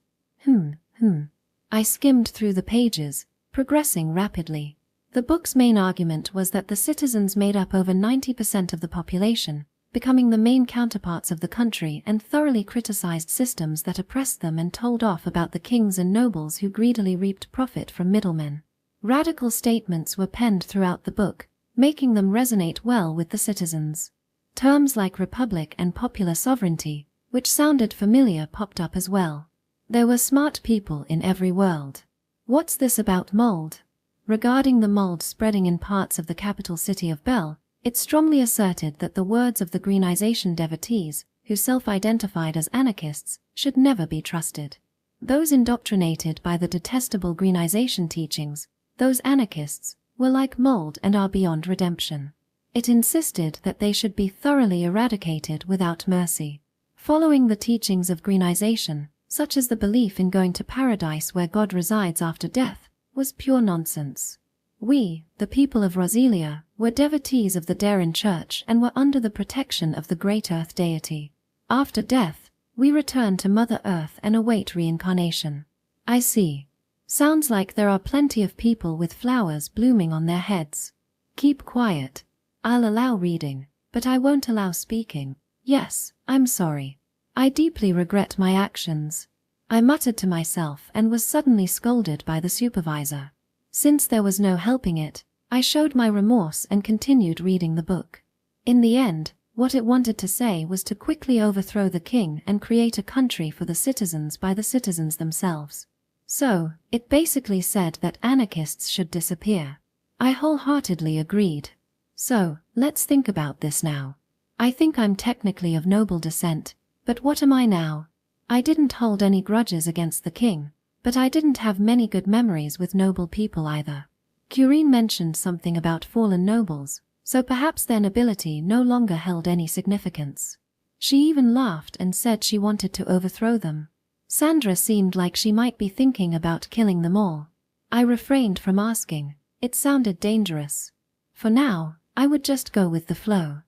I skimmed through the pages, progressing rapidly. The book's main argument was that the citizens made up over 90% of the population, becoming the main counterparts of the country, and thoroughly criticized systems that oppressed them and told off about the kings and nobles who greedily reaped profit from middlemen. Radical statements were penned throughout the book, making them resonate well with the citizens. Terms like republic and popular sovereignty, which sounded familiar, popped up as well. There were smart people in every world. What's this about mold? Regarding the mold spreading in parts of the capital city of Bell, it strongly asserted that the words of the Greenization devotees, who self-identified as anarchists, should never be trusted. Those indoctrinated by the detestable Greenization teachings, those anarchists, were like mold and are beyond redemption. It insisted that they should be thoroughly eradicated without mercy. Following the teachings of Greenization, such as the belief in going to paradise where God resides after death, was pure nonsense. We, the people of Roselia, were devotees of the Darren Church and were under the protection of the Great Earth Deity. After death, we return to Mother Earth and await reincarnation. I see. Sounds like there are plenty of people with flowers blooming on their heads. Keep quiet. I'll allow reading, but I won't allow speaking. Yes, I'm sorry. I deeply regret my actions. I muttered to myself and was suddenly scolded by the supervisor. Since there was no helping it, I showed my remorse and continued reading the book. In the end, what it wanted to say was to quickly overthrow the king and create a country for the citizens by the citizens themselves. So, it basically said that anarchists should disappear. I wholeheartedly agreed. So, let's think about this now. I think I'm technically of noble descent, but what am I now? I didn't hold any grudges against the king, but I didn't have many good memories with noble people either. Curine mentioned something about fallen nobles, so perhaps their nobility no longer held any significance. She even laughed and said she wanted to overthrow them. Sandra seemed like she might be thinking about killing them all. I refrained from asking. It sounded dangerous. For now, I would just go with the flow.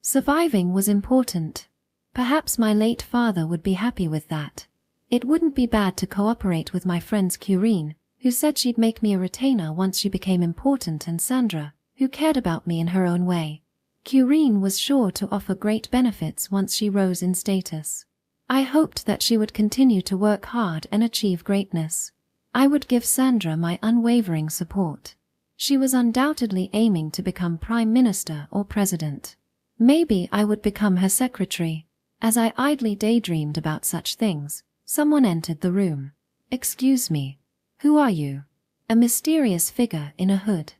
Surviving was important. Perhaps my late father would be happy with that. It wouldn't be bad to cooperate with my friends Curine, who said she'd make me a retainer once she became important, and Sandra, who cared about me in her own way. Curine was sure to offer great benefits once she rose in status. I hoped that she would continue to work hard and achieve greatness. I would give Sandra my unwavering support. She was undoubtedly aiming to become Prime Minister or President. Maybe I would become her secretary. As I idly daydreamed about such things, someone entered the room. "Excuse me. Who are you?" A mysterious figure in a hood.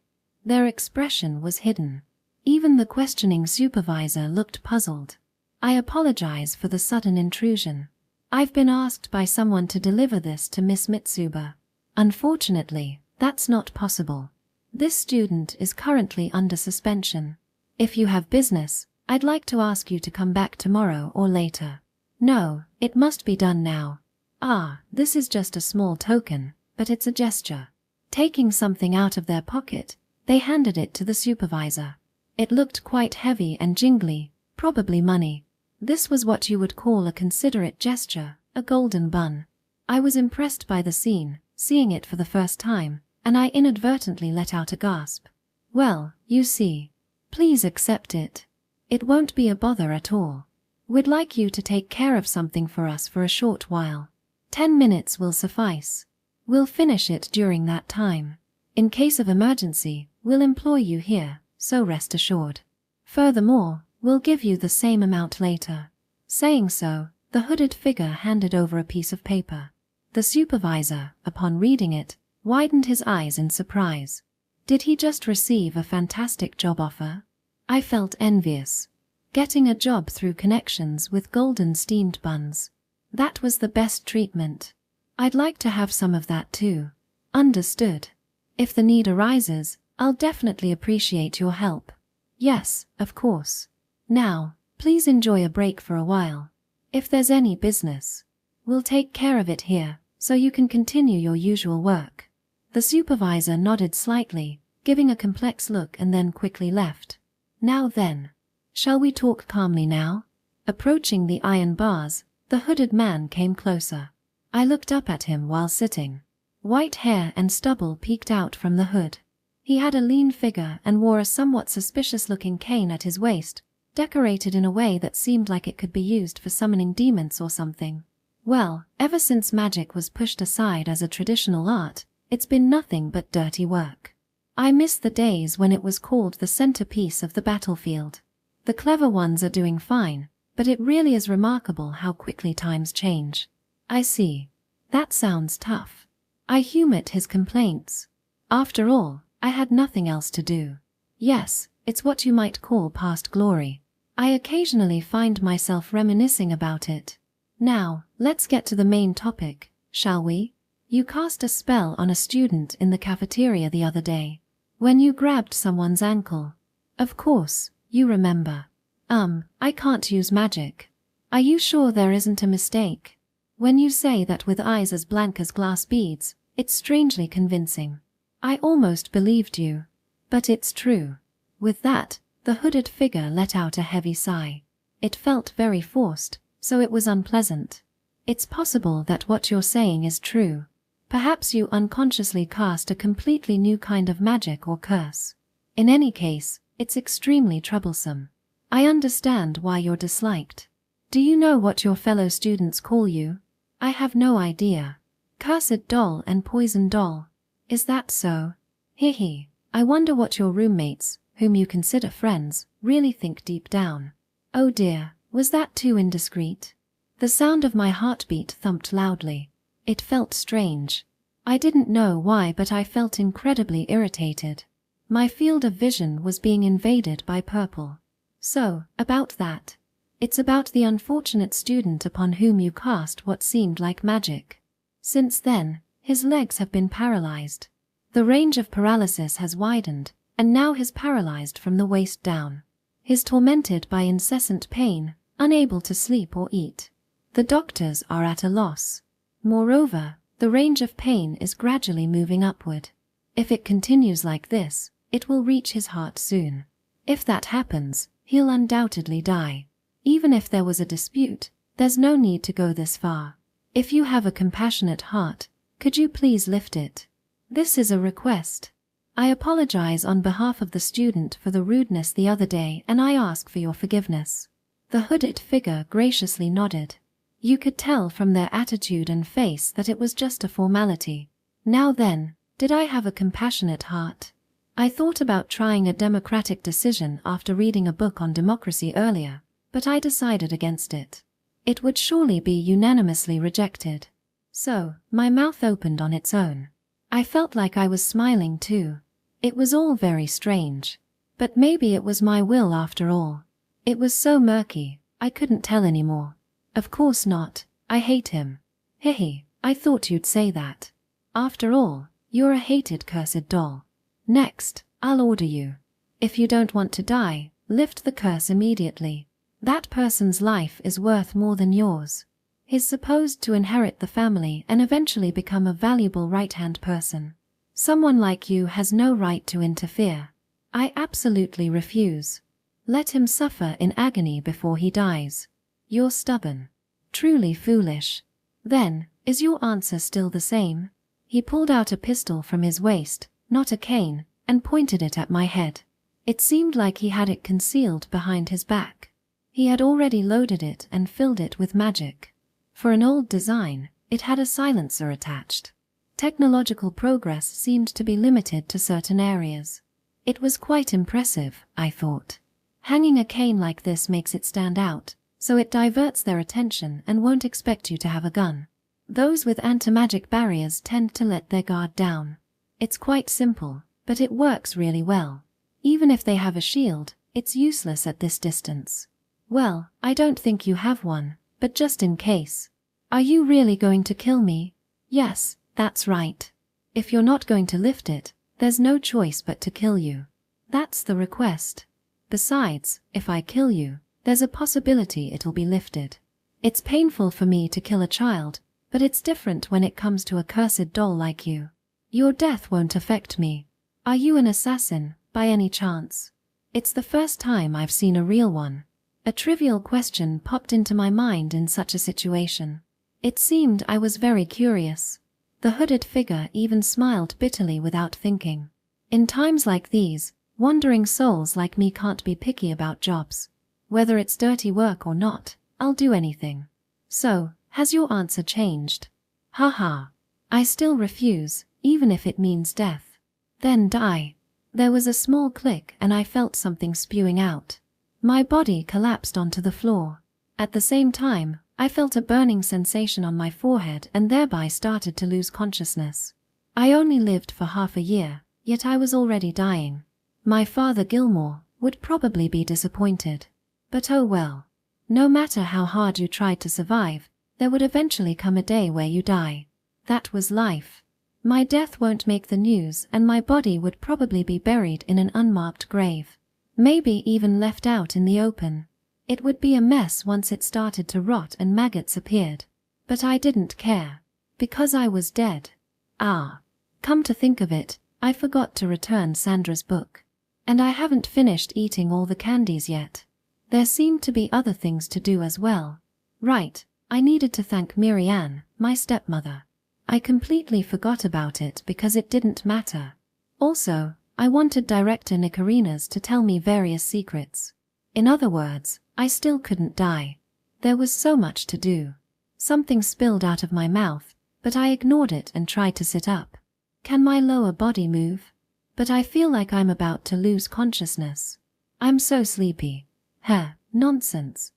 Their expression was hidden. Even the questioning supervisor looked puzzled. "I apologize for the sudden intrusion. I've been asked by someone to deliver this to Miss Mitsuba. Unfortunately, that's not possible. This student is currently under suspension. If you have business, I'd like to ask you to come back tomorrow or later." "No, it must be done now." "Ah, this is just a small token, but it's a gesture." Taking something out of their pocket, they handed it to the supervisor. It looked quite heavy and jingly, probably money. This was what you would call a considerate gesture, a golden bun. I was impressed by the scene, seeing it for the first time, and I inadvertently let out a gasp. "Well, you see. Please accept it. It won't be a bother at all. We'd like you to take care of something for us for a short while. 10 minutes will suffice. We'll finish it during that time. In case of emergency, we'll employ you here, so rest assured. Furthermore, we'll give you the same amount later." Saying so, the hooded figure handed over a piece of paper. The supervisor, upon reading it, widened his eyes in surprise. Did he just receive a fantastic job offer? I felt envious. Getting a job through connections with golden steamed buns. That was the best treatment. I'd like to have some of that too. Understood. If the need arises, I'll definitely appreciate your help. Yes, of course. Now, please enjoy a break for a while. If there's any business, we'll take care of it here, so you can continue your usual work. The supervisor nodded slightly, giving a complex look, and then quickly left. Now then, shall we talk calmly now? Approaching the iron bars, the hooded man came closer. I looked up at him while sitting. White hair and stubble peeked out from the hood. He had a lean figure and wore a somewhat suspicious-looking cane at his waist, decorated in a way that seemed like it could be used for summoning demons or something. Well, ever since magic was pushed aside as a traditional art, it's been nothing but dirty work. I miss the days when it was called the centerpiece of the battlefield. The clever ones are doing fine, but it really is remarkable how quickly times change. I see. That sounds tough. I humored his complaints. After all, I had nothing else to do. Yes, it's what you might call past glory. I occasionally find myself reminiscing about it. Now, let's get to the main topic, shall we? You cast a spell on a student in the cafeteria the other day, when you grabbed someone's ankle. Of course, you remember. I can't use magic. Are you sure there isn't a mistake? When you say that with eyes as blank as glass beads, it's strangely convincing. I almost believed you. But it's true. With that, the hooded figure let out a heavy sigh. It felt very forced, so it was unpleasant. It's possible that what you're saying is true. Perhaps you unconsciously cast a completely new kind of magic or curse. In any case, it's extremely troublesome. I understand why you're disliked. Do you know what your fellow students call you? I have no idea. Cursed doll and poison doll. Is that so? Hehe. I wonder what your roommates, whom you consider friends, really think deep down. Oh dear, was that too indiscreet? The sound of my heartbeat thumped loudly. It felt strange. I didn't know why, but I felt incredibly irritated. My field of vision was being invaded by purple. So, about that. It's about the unfortunate student upon whom you cast what seemed like magic. Since then, his legs have been paralyzed. The range of paralysis has widened, and now he's paralyzed from the waist down. He's tormented by incessant pain, unable to sleep or eat. The doctors are at a loss. Moreover, the range of pain is gradually moving upward. If it continues like this, it will reach his heart soon. If that happens, He'll undoubtedly die. Even if there was a dispute, there's no need to go this far. If you have a compassionate heart, could you please lift it? This is a request. I apologize on behalf of the student for the rudeness the other day, and I ask for your forgiveness." The hooded figure graciously nodded. You could tell from their attitude and face that it was just a formality. Now then, did I have a compassionate heart? I thought about trying a democratic decision after reading a book on democracy earlier, but I decided against it. It would surely be unanimously rejected. So, my mouth opened on its own. I felt like I was smiling too. It was all very strange. But maybe it was my will after all. It was so murky, I couldn't tell anymore. Of course not, I hate him. Hehe, I thought you'd say that. After all, you're a hated cursed doll. Next, I'll order you. If you don't want to die, lift the curse immediately. That person's life is worth more than yours. He's supposed to inherit the family and eventually become a valuable right-hand person. Someone like you has no right to interfere. I absolutely refuse. Let him suffer in agony before he dies. You're stubborn. Truly foolish. Then, is your answer still the same? He pulled out a pistol from his waist, not a cane, and pointed it at my head. It seemed like he had it concealed behind his back. He had already loaded it and filled it with magic. For an old design, it had a silencer attached. Technological progress seemed to be limited to certain areas. It was quite impressive, I thought. Hanging a cane like this makes it stand out, so it diverts their attention and won't expect you to have a gun. Those with anti-magic barriers tend to let their guard down. It's quite simple, but it works really well. Even if they have a shield, it's useless at this distance. Well, I don't think you have one, but just in case. Are you really going to kill me? Yes, that's right. If you're not going to lift it, there's no choice but to kill you. That's the request. Besides, if I kill you, there's a possibility it'll be lifted. It's painful for me to kill a child, but it's different when it comes to a cursed doll like you. Your death won't affect me. Are you an assassin, by any chance? It's the first time I've seen a real one. A trivial question popped into my mind in such a situation. It seemed I was very curious. The hooded figure even smiled bitterly without thinking. In times like these, wandering souls like me can't be picky about jobs. Whether it's dirty work or not, I'll do anything. So, has your answer changed? Haha. I still refuse, even if it means death. Then die. There was a small click and I felt something spewing out. My body collapsed onto the floor. At the same time, I felt a burning sensation on my forehead and thereby started to lose consciousness. I only lived for half a year, yet I was already dying. My father Gilmore would probably be disappointed. But oh well. No matter how hard you tried to survive, there would eventually come a day where you die. That was life. My death won't make the news and my body would probably be buried in an unmarked grave. Maybe even left out in the open. It would be a mess once it started to rot and maggots appeared. But I didn't care. Because I was dead. Ah. Come to think of it, I forgot to return Sandra's book. And I haven't finished eating all the candies yet. There seemed to be other things to do as well. Right, I needed to thank Marianne, my stepmother. I completely forgot about it because it didn't matter. Also, I wanted director Nicarinas to tell me various secrets. In other words, I still couldn't die. There was so much to do. Something spilled out of my mouth, but I ignored it and tried to sit up. Can my lower body move? But I feel like I'm about to lose consciousness. I'm so sleepy. Nonsense.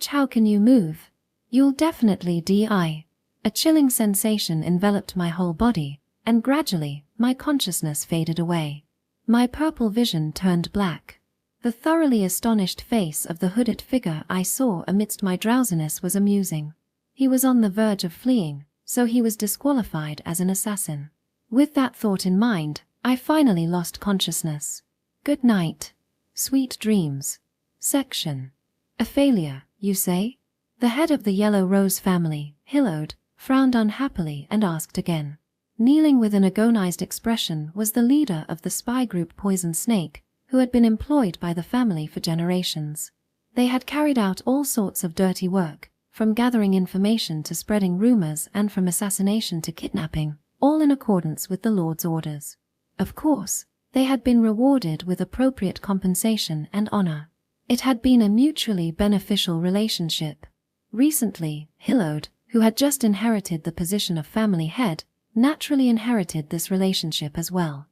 How can you move? You'll definitely die. A chilling sensation enveloped my whole body, and gradually, my consciousness faded away. My purple vision turned black. The thoroughly astonished face of the hooded figure I saw amidst my drowsiness was amusing. He was on the verge of fleeing, so he was disqualified as an assassin. With that thought in mind, I finally lost consciousness. Good night. Sweet dreams. Section. A failure, you say? The head of the Yellow Rose family, Hillode, frowned unhappily and asked again. Kneeling with an agonized expression was the leader of the spy group Poison Snake, who had been employed by the family for generations. They had carried out all sorts of dirty work, from gathering information to spreading rumors and from assassination to kidnapping, all in accordance with the Lord's orders. Of course, they had been rewarded with appropriate compensation and honor. It had been a mutually beneficial relationship. Recently, Hillode, who had just inherited the position of family head, naturally inherited this relationship as well.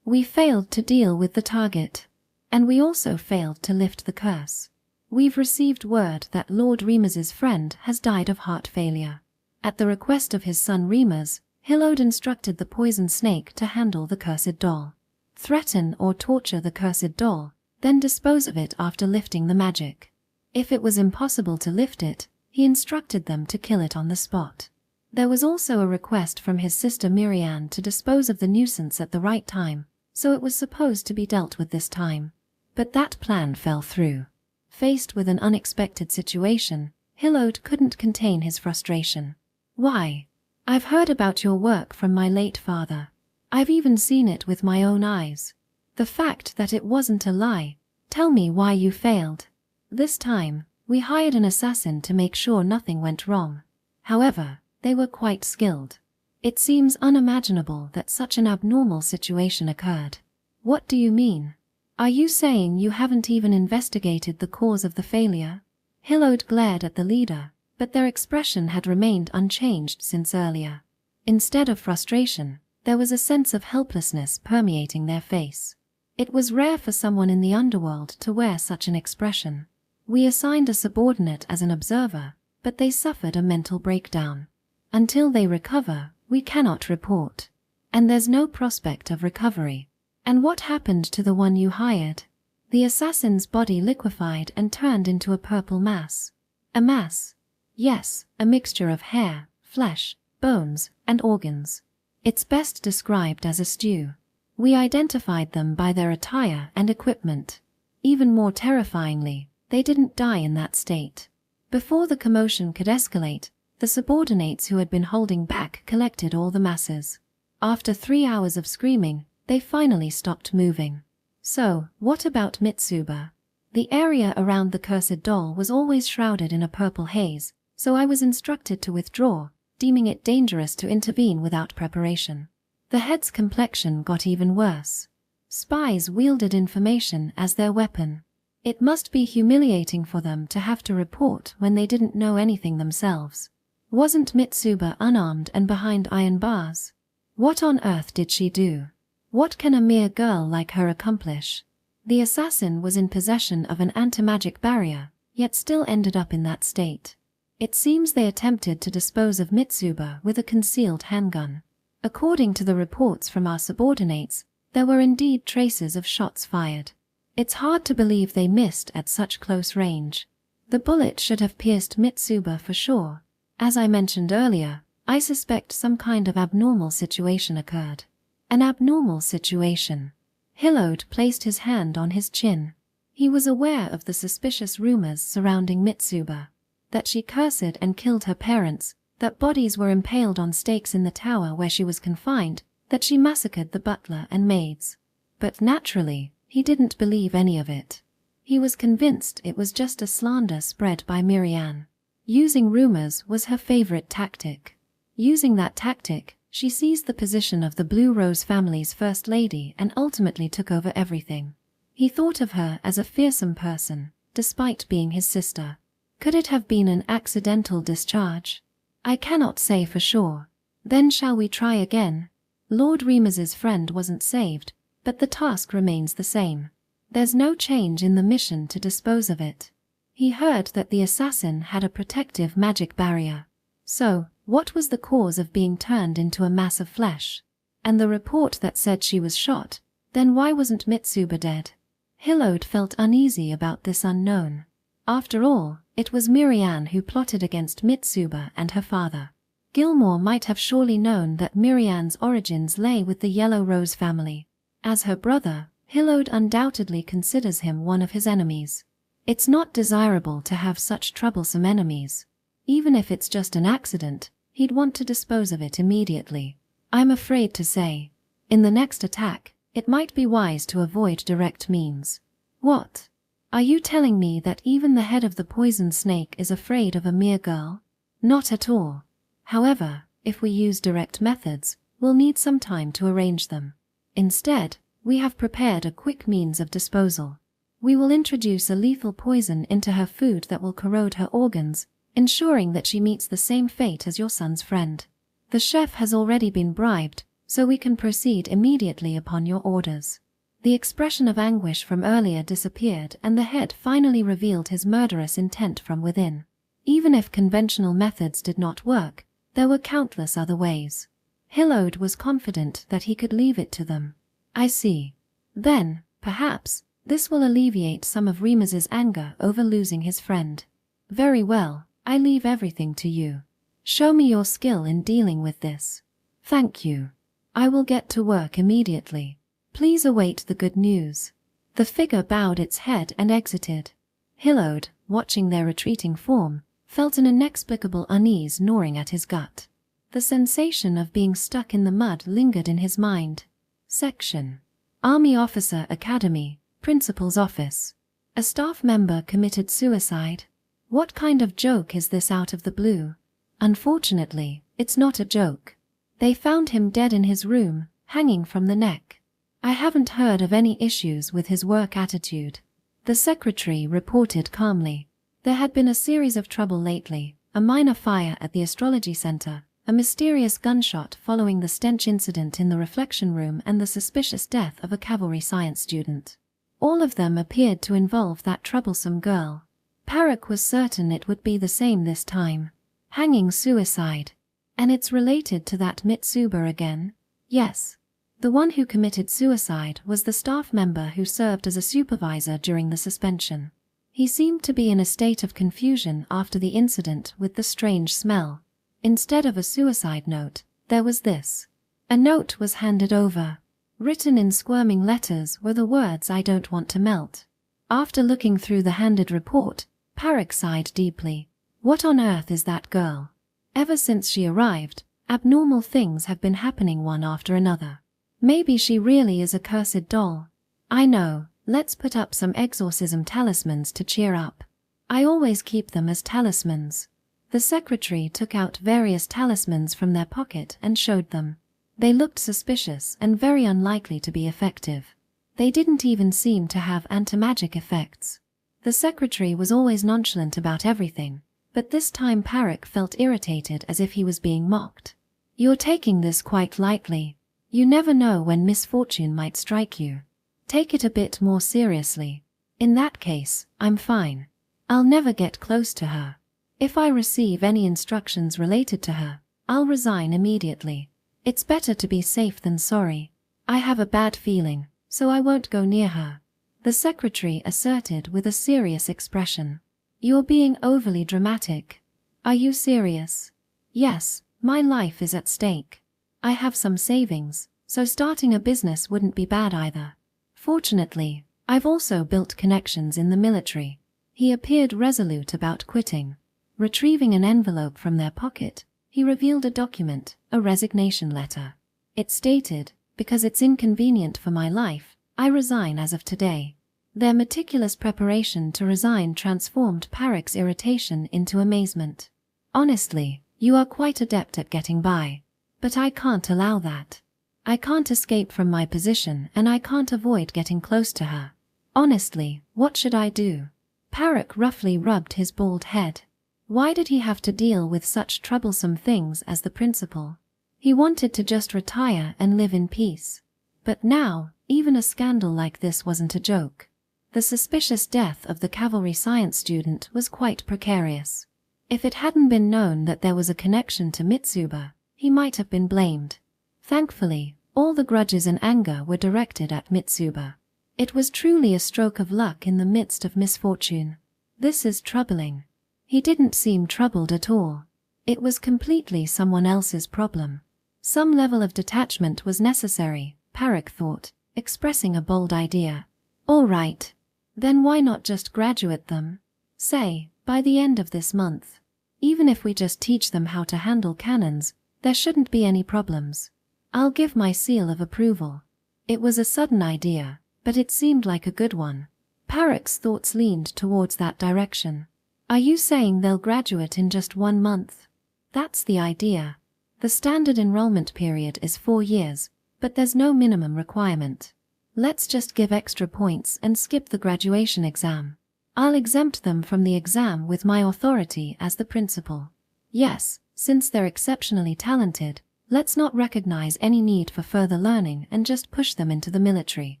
We failed to deal with the target. And we also failed to lift the curse. We've received word that Lord Remus's friend has died of heart failure. At the request of his son Remus, Hillode instructed the poison snake to handle the cursed doll. Threaten or torture the cursed doll, then dispose of it after lifting the magic. If it was impossible to lift it, he instructed them to kill it on the spot. There was also a request from his sister Miriam to dispose of the nuisance at the right time, so it was supposed to be dealt with this time. But that plan fell through. Faced with an unexpected situation, Hillode couldn't contain his frustration. Why? I've heard about your work from my late father. I've even seen it with my own eyes. The fact that it wasn't a lie. Tell me why you failed. This time, we hired an assassin to make sure nothing went wrong. However, they were quite skilled. It seems unimaginable that such an abnormal situation occurred. What do you mean? Are you saying you haven't even investigated the cause of the failure? Hillode glared at the leader, but their expression had remained unchanged since earlier. Instead of frustration, there was a sense of helplessness permeating their face. It was rare for someone in the underworld to wear such an expression. We assigned a subordinate as an observer, but they suffered a mental breakdown. Until they recover, we cannot report. And there's no prospect of recovery. And what happened to the one you hired? The assassin's body liquefied and turned into a purple mass. A mass? Yes, a mixture of hair, flesh, bones, and organs. It's best described as a stew. We identified them by their attire and equipment. Even more terrifyingly, they didn't die in that state. Before the commotion could escalate, the subordinates who had been holding back collected all the masses. After 3 hours of screaming, they finally stopped moving. So, what about Mitsuba? The area around the cursed doll was always shrouded in a purple haze, so I was instructed to withdraw, deeming it dangerous to intervene without preparation. The head's complexion got even worse. Spies wielded information as their weapon. It must be humiliating for them to have to report when they didn't know anything themselves. Wasn't Mitsuba unarmed and behind iron bars? What on earth did she do? What can a mere girl like her accomplish? The assassin was in possession of an anti-magic barrier, yet still ended up in that state. It seems they attempted to dispose of Mitsuba with a concealed handgun. According to the reports from our subordinates, there were indeed traces of shots fired. It's hard to believe they missed at such close range. The bullet should have pierced Mitsuba for sure. As I mentioned earlier, I suspect some kind of abnormal situation occurred. An abnormal situation. Hillode placed his hand on his chin. He was aware of the suspicious rumors surrounding Mitsuba. That she cursed and killed her parents, that bodies were impaled on stakes in the tower where she was confined, that she massacred the butler and maids. But naturally, he didn't believe any of it. He was convinced it was just a slander spread by Miriam. Using rumors was her favorite tactic. Using that tactic, she seized the position of the Blue Rose family's first lady and ultimately took over everything. He thought of her as a fearsome person, despite being his sister. Could it have been an accidental discharge? I cannot say for sure. Then shall we try again? Lord Remus's friend wasn't saved, but the task remains the same. There's no change in the mission to dispose of it. He heard that the assassin had a protective magic barrier. So, what was the cause of being turned into a mass of flesh? And the report that said she was shot, then why wasn't Mitsuba dead? Hillode felt uneasy about this unknown. After all, it was Miriam who plotted against Mitsuba and her father. Gilmore might have surely known that Miriam's origins lay with the Yellow Rose family. As her brother, Hillode undoubtedly considers him one of his enemies. It's not desirable to have such troublesome enemies. Even if it's just an accident, he'd want to dispose of it immediately. I'm afraid to say. In the next attack, it might be wise to avoid direct means. What? Are you telling me that even the head of the poison snake is afraid of a mere girl? Not at all. However, if we use direct methods, we'll need some time to arrange them. Instead, we have prepared a quick means of disposal. We will introduce a lethal poison into her food that will corrode her organs, ensuring that she meets the same fate as your son's friend. The chef has already been bribed, so we can proceed immediately upon your orders. The expression of anguish from earlier disappeared and the head finally revealed his murderous intent from within. Even if conventional methods did not work, there were countless other ways. Hillode was confident that he could leave it to them. I see. Then, perhaps, this will alleviate some of Remus's anger over losing his friend. Very well, I leave everything to you. Show me your skill in dealing with this. Thank you. I will get to work immediately. Please await the good news. The figure bowed its head and exited. Hillode, watching their retreating form, felt an inexplicable unease gnawing at his gut. The sensation of being stuck in the mud lingered in his mind. Section. Army Officer Academy, Principal's Office. A staff member committed suicide. What kind of joke is this out of the blue? Unfortunately, it's not a joke. They found him dead in his room, hanging from the neck. I haven't heard of any issues with his work attitude. The secretary reported calmly. There had been a series of trouble lately, a minor fire at the astrology center, a mysterious gunshot following the stench incident in the reflection room and the suspicious death of a cavalry science student. All of them appeared to involve that troublesome girl. Parak was certain it would be the same this time. Hanging suicide. And it's related to that Mitsuba again? Yes. The one who committed suicide was the staff member who served as a supervisor during the suspension. He seemed to be in a state of confusion after the incident with the strange smell. Instead of a suicide note, there was this. A note was handed over. Written in squirming letters were the words "I don't want to melt." After looking through the handed report, Parak sighed deeply. What on earth is that girl? Ever since she arrived, abnormal things have been happening one after another. Maybe she really is a cursed doll. I know, let's put up some exorcism talismans to cheer up. I always keep them as talismans. The secretary took out various talismans from their pocket and showed them. They looked suspicious and very unlikely to be effective. They didn't even seem to have anti-magic effects. The secretary was always nonchalant about everything, but this time Parak felt irritated as if he was being mocked. You're taking this quite lightly. You never know when misfortune might strike you. Take it a bit more seriously. In that case, I'm fine. I'll never get close to her. If I receive any instructions related to her, I'll resign immediately. It's better to be safe than sorry. I have a bad feeling, so I won't go near her. The secretary asserted with a serious expression. You're being overly dramatic. Are you serious? Yes, my life is at stake. I have some savings, so starting a business wouldn't be bad either. Fortunately, I've also built connections in the military. He appeared resolute about quitting. Retrieving an envelope from their pocket, he revealed a document, a resignation letter. It stated, because it's inconvenient for my life, I resign as of today. Their meticulous preparation to resign transformed Parak's irritation into amazement. Honestly, you are quite adept at getting by. But I can't allow that. I can't escape from my position and I can't avoid getting close to her. Honestly, what should I do? Parak roughly rubbed his bald head. Why did he have to deal with such troublesome things as the principal? He wanted to just retire and live in peace. But now, even a scandal like this wasn't a joke. The suspicious death of the cavalry science student was quite precarious. If it hadn't been known that there was a connection to Mitsuba, he might have been blamed. Thankfully, all the grudges and anger were directed at Mitsuba. It was truly a stroke of luck in the midst of misfortune. This is troubling. He didn't seem troubled at all. It was completely someone else's problem. Some level of detachment was necessary, Parak thought, expressing a bold idea. All right. Then why not just graduate them? Say, by the end of this month. Even if we just teach them how to handle cannons, there shouldn't be any problems. I'll give my seal of approval. It was a sudden idea, but it seemed like a good one. Parek's thoughts leaned towards that direction. Are you saying they'll graduate in just 1 month? That's the idea. The standard enrollment period is 4 years, but there's no minimum requirement. Let's just give extra points and skip the graduation exam. I'll exempt them from the exam with my authority as the principal. Yes, since they're exceptionally talented, let's not recognize any need for further learning and just push them into the military.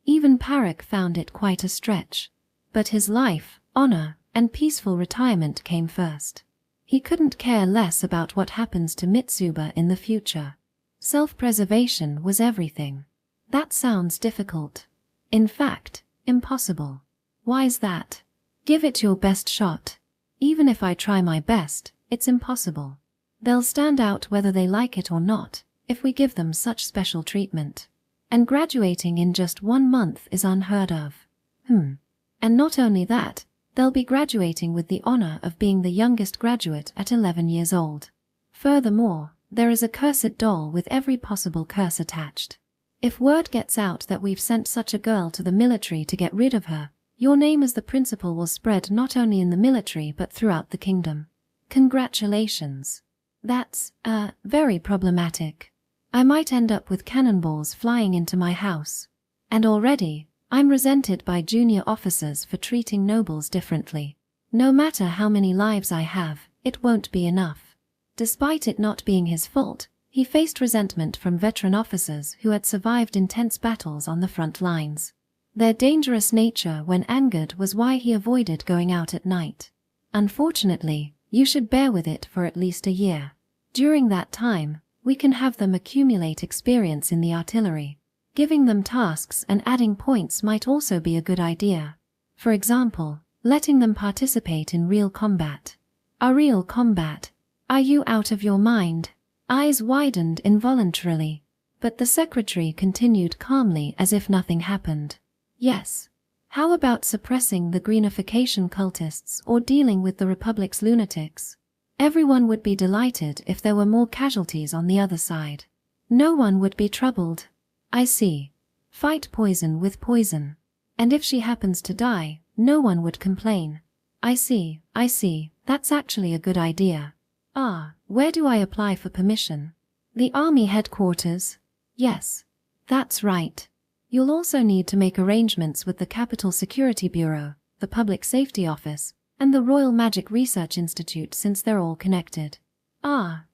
Even Parek found it quite a stretch. But his life, honor, and peaceful retirement came first. He couldn't care less about what happens to Mitsuba in the future. Self-preservation was everything. That sounds difficult. In fact, impossible. Why's that? Give it your best shot. Even if I try my best, it's impossible. They'll stand out whether they like it or not, if we give them such special treatment. And graduating in just 1 month is unheard of. And not only that, they'll be graduating with the honor of being the youngest graduate at 11 years old. Furthermore, there is a cursed doll with every possible curse attached. If word gets out that we've sent such a girl to the military to get rid of her, your name as the principal will spread not only in the military but throughout the kingdom. Congratulations. That's, very problematic. I might end up with cannonballs flying into my house. And already, I'm resented by junior officers for treating nobles differently. No matter how many lives I have, it won't be enough. Despite it not being his fault, he faced resentment from veteran officers who had survived intense battles on the front lines. Their dangerous nature when angered was why he avoided going out at night. Unfortunately, you should bear with it for at least a year. During that time, we can have them accumulate experience in the artillery. Giving them tasks and adding points might also be a good idea. For example, letting them participate in real combat. A real combat? Are you out of your mind? Eyes widened involuntarily, but the secretary continued calmly as if nothing happened. Yes. How about suppressing the greenification cultists or dealing with the Republic's lunatics? Everyone would be delighted if there were more casualties on the other side. No one would be troubled. I see. Fight poison with poison. And if she happens to die, no one would complain. I see. That's actually a good idea. Where do I apply for permission? The army headquarters? Yes. That's right. You'll also need to make arrangements with the Capital Security Bureau, the Public Safety Office, and the Royal Magic Research Institute since they're all connected.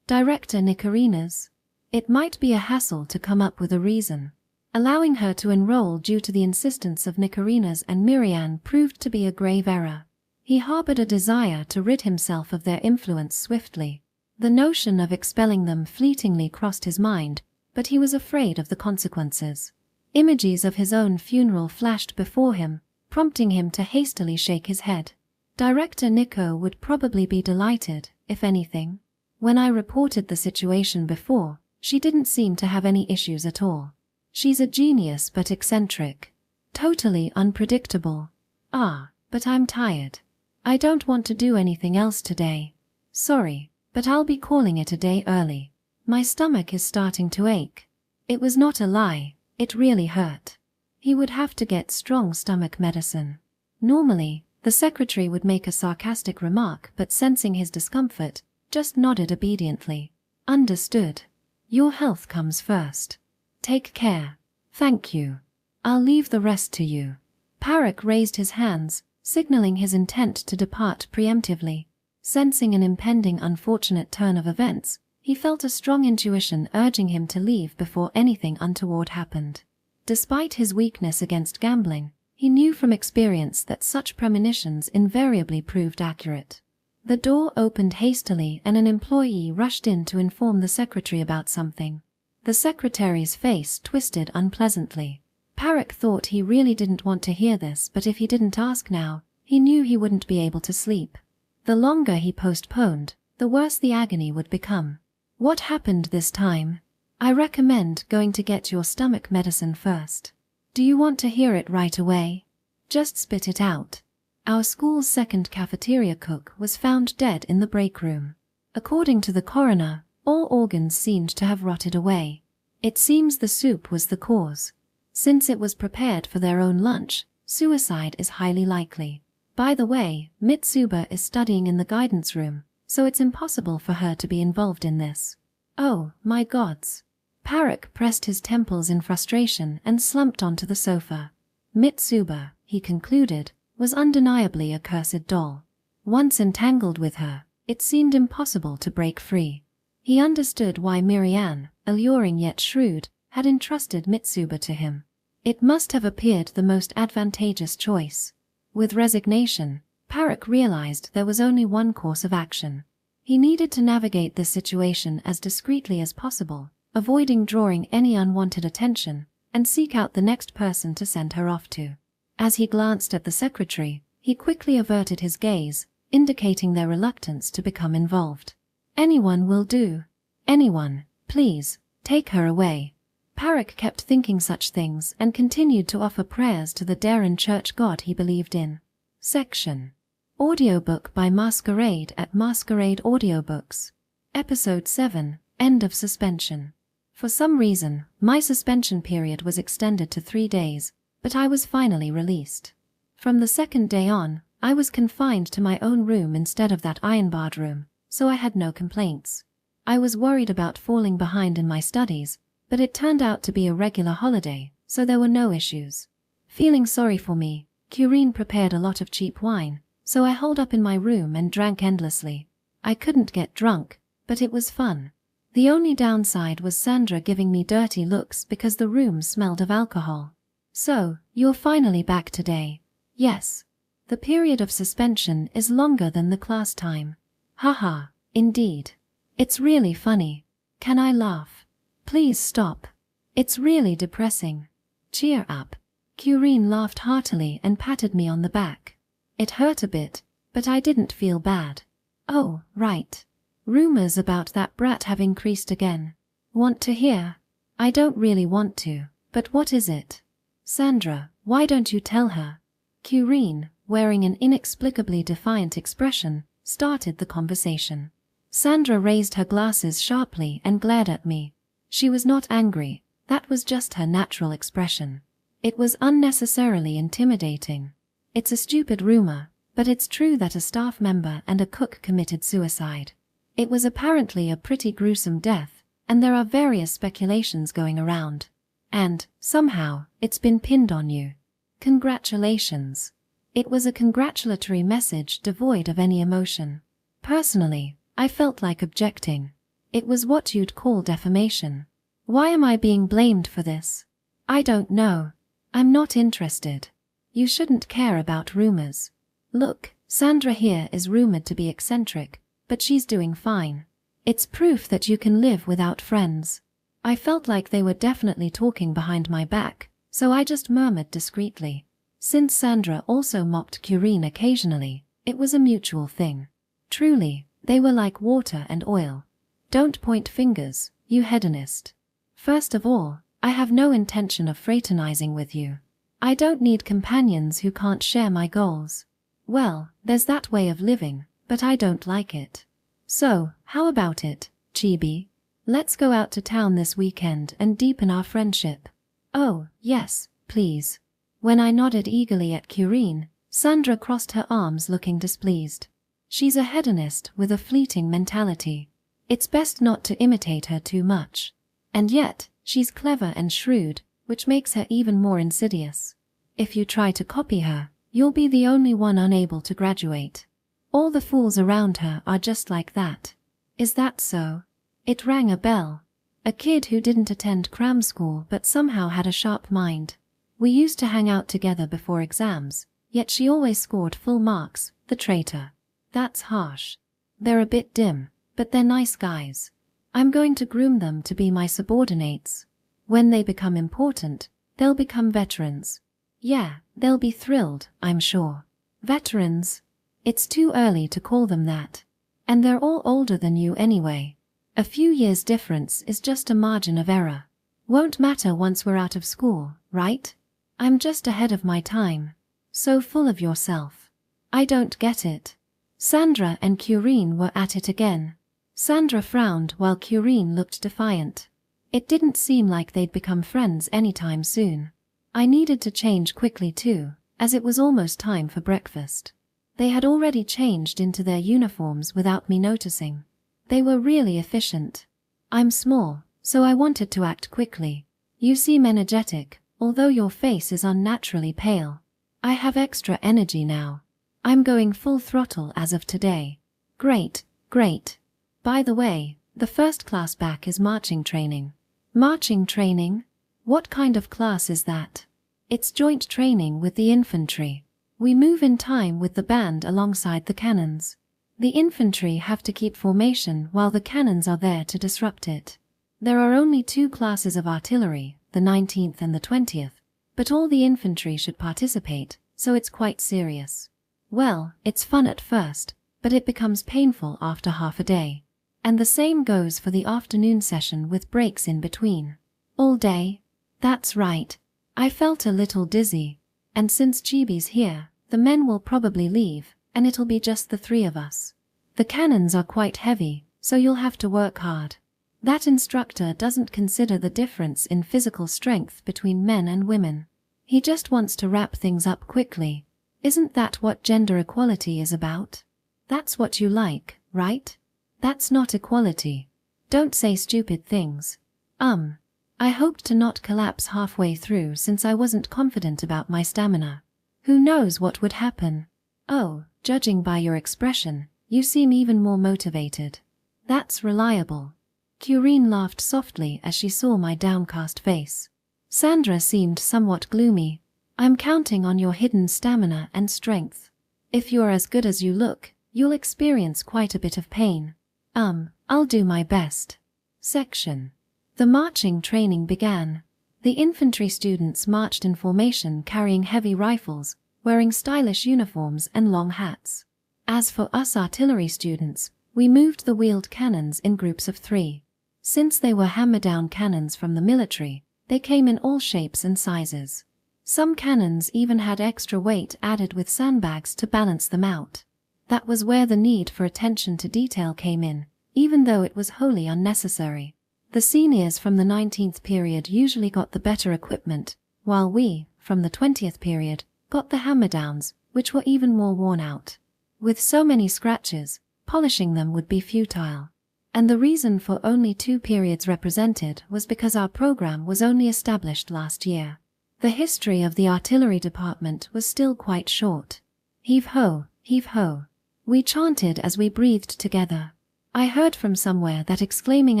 Director Nikarina's. It might be a hassle to come up with a reason. Allowing her to enroll due to the insistence of Nikarina's and Miriam proved to be a grave error. He harbored a desire to rid himself of their influence swiftly. The notion of expelling them fleetingly crossed his mind, but he was afraid of the consequences. Images of his own funeral flashed before him, prompting him to hastily shake his head. Director Nico would probably be delighted, if anything. When I reported the situation before, she didn't seem to have any issues at all. She's a genius but eccentric. Totally unpredictable. But I'm tired. I don't want to do anything else today. Sorry, but I'll be calling it a day early. My stomach is starting to ache. It was not a lie, it really hurt. He would have to get strong stomach medicine. Normally, the secretary would make a sarcastic remark, but sensing his discomfort, just nodded obediently. Understood. Your health comes first. Take care. Thank you. I'll leave the rest to you. Parek raised his hands, signaling his intent to depart preemptively. Sensing an impending unfortunate turn of events, he felt a strong intuition urging him to leave before anything untoward happened. Despite his weakness against gambling, he knew from experience that such premonitions invariably proved accurate. The door opened hastily and an employee rushed in to inform the secretary about something. The secretary's face twisted unpleasantly. Parek thought he really didn't want to hear this, but if he didn't ask now, he knew he wouldn't be able to sleep. The longer he postponed, the worse the agony would become. What happened this time? I recommend going to get your stomach medicine first. Do you want to hear it right away? Just spit it out. Our school's second cafeteria cook was found dead in the break room. According to the coroner, all organs seemed to have rotted away. It seems the soup was the cause. Since it was prepared for their own lunch, suicide is highly likely. By the way, Mitsuba is studying in the guidance room, so it's impossible for her to be involved in this. Oh, my gods. Parak pressed his temples in frustration and slumped onto the sofa. Mitsuba, he concluded, was undeniably a cursed doll. Once entangled with her, it seemed impossible to break free. He understood why Miriam, alluring yet shrewd, had entrusted Mitsuba to him. It must have appeared the most advantageous choice. With resignation, Parak realized there was only one course of action. He needed to navigate this situation as discreetly as possible, avoiding drawing any unwanted attention, and seek out the next person to send her off to. As he glanced at the secretary, he quickly averted his gaze, indicating their reluctance to become involved. Anyone will do. Anyone, please, take her away. Parak kept thinking such things and continued to offer prayers to the Darren church god he believed in. Section. Audiobook by Masquerade at Masquerade Audiobooks. Episode 7, End of Suspension. For some reason, my suspension period was extended to 3 days, but I was finally released. From the second day on, I was confined to my own room instead of that iron-barred room, so I had no complaints. I was worried about falling behind in my studies, but it turned out to be a regular holiday, so there were no issues. Feeling sorry for me, Curine prepared a lot of cheap wine, so I holed up in my room and drank endlessly. I couldn't get drunk, but it was fun. The only downside was Sandra giving me dirty looks because the room smelled of alcohol. So, you're finally back today. Yes. The period of suspension is longer than the class time. Haha, indeed. It's really funny. Can I laugh? Please stop. It's really depressing. Cheer up. Curine laughed heartily and patted me on the back. It hurt a bit, but I didn't feel bad. Oh, right. Rumors about that brat have increased again. Want to hear? I don't really want to, but what is it? Sandra, why don't you tell her? Curine, wearing an inexplicably defiant expression, started the conversation. Sandra raised her glasses sharply and glared at me. She was not angry, that was just her natural expression. It was unnecessarily intimidating. It's a stupid rumor, but it's true that a staff member and a cook committed suicide. It was apparently a pretty gruesome death, and there are various speculations going around. And, somehow, it's been pinned on you. Congratulations. It was a congratulatory message devoid of any emotion. Personally, I felt like objecting. It was what you'd call defamation. Why am I being blamed for this? I don't know. I'm not interested. You shouldn't care about rumors. Look, Sandra here is rumored to be eccentric, but she's doing fine. It's proof that you can live without friends. I felt like they were definitely talking behind my back, so I just murmured discreetly. Since Sandra also mocked Curine occasionally, it was a mutual thing. Truly, they were like water and oil. Don't point fingers, you hedonist. First of all, I have no intention of fraternizing with you. I don't need companions who can't share my goals. Well, there's that way of living, but I don't like it. So, how about it, Chibi? Let's go out to town this weekend and deepen our friendship. Oh, yes, please. When I nodded eagerly at Curine, Sandra crossed her arms looking displeased. She's a hedonist with a fleeting mentality. It's best not to imitate her too much. And yet, she's clever and shrewd, which makes her even more insidious. If you try to copy her, you'll be the only one unable to graduate. All the fools around her are just like that. Is that so? It rang a bell. A kid who didn't attend cram school but somehow had a sharp mind. We used to hang out together before exams, yet she always scored full marks, the traitor. That's harsh. They're a bit dim, but they're nice guys. I'm going to groom them to be my subordinates. When they become important, they'll become veterans. Yeah, they'll be thrilled, I'm sure. Veterans? It's too early to call them that. And they're all older than you anyway. A few years difference is just a margin of error. Won't matter once we're out of school, right? I'm just ahead of my time. So full of yourself. I don't get it. Sandra and Curine were at it again. Sandra frowned while Curine looked defiant. It didn't seem like they'd become friends anytime soon. I needed to change quickly too, as it was almost time for breakfast. They had already changed into their uniforms without me noticing. They were really efficient. I'm small, so I wanted to act quickly. You seem energetic, although your face is unnaturally pale. I have extra energy now. I'm going full throttle as of today. Great, great. By the way, the first class back is marching training. Marching training? What kind of class is that? It's joint training with the infantry. We move in time with the band alongside the cannons. The infantry have to keep formation while the cannons are there to disrupt it. There are only 2 classes of artillery, the 19th and the 20th, but all the infantry should participate, so it's quite serious. Well, it's fun at first, but it becomes painful after half a day. And the same goes for the afternoon session with breaks in between. All day? That's right. I felt a little dizzy. And since Chibi's here, the men will probably leave, and it'll be just the 3 of us. The cannons are quite heavy, so you'll have to work hard. That instructor doesn't consider the difference in physical strength between men and women. He just wants to wrap things up quickly. Isn't that what gender equality is about? That's what you like, right? That's not equality. Don't say stupid things. I hoped to not collapse halfway through since I wasn't confident about my stamina. Who knows what would happen? Oh, judging by your expression, you seem even more motivated. That's reliable. Curine laughed softly as she saw my downcast face. Sandra seemed somewhat gloomy. I'm counting on your hidden stamina and strength. If you're as good as you look, you'll experience quite a bit of pain. I'll do my best. Section. The marching training began. The infantry students marched in formation carrying heavy rifles, wearing stylish uniforms and long hats. As for us artillery students, we moved the wheeled cannons in groups of 3. Since they were hammer-down cannons from the military, they came in all shapes and sizes. Some cannons even had extra weight added with sandbags to balance them out. That was where the need for attention to detail came in, even though it was wholly unnecessary. The seniors from the 19th period usually got the better equipment, while we, from the 20th period, got the hammer-downs, which were even more worn out. With so many scratches, polishing them would be futile. And the reason for only 2 periods represented was because our program was only established last year. The history of the artillery department was still quite short. Heave-ho, heave-ho. We chanted as we breathed together. I heard from somewhere that exclaiming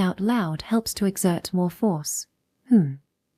out loud helps to exert more force.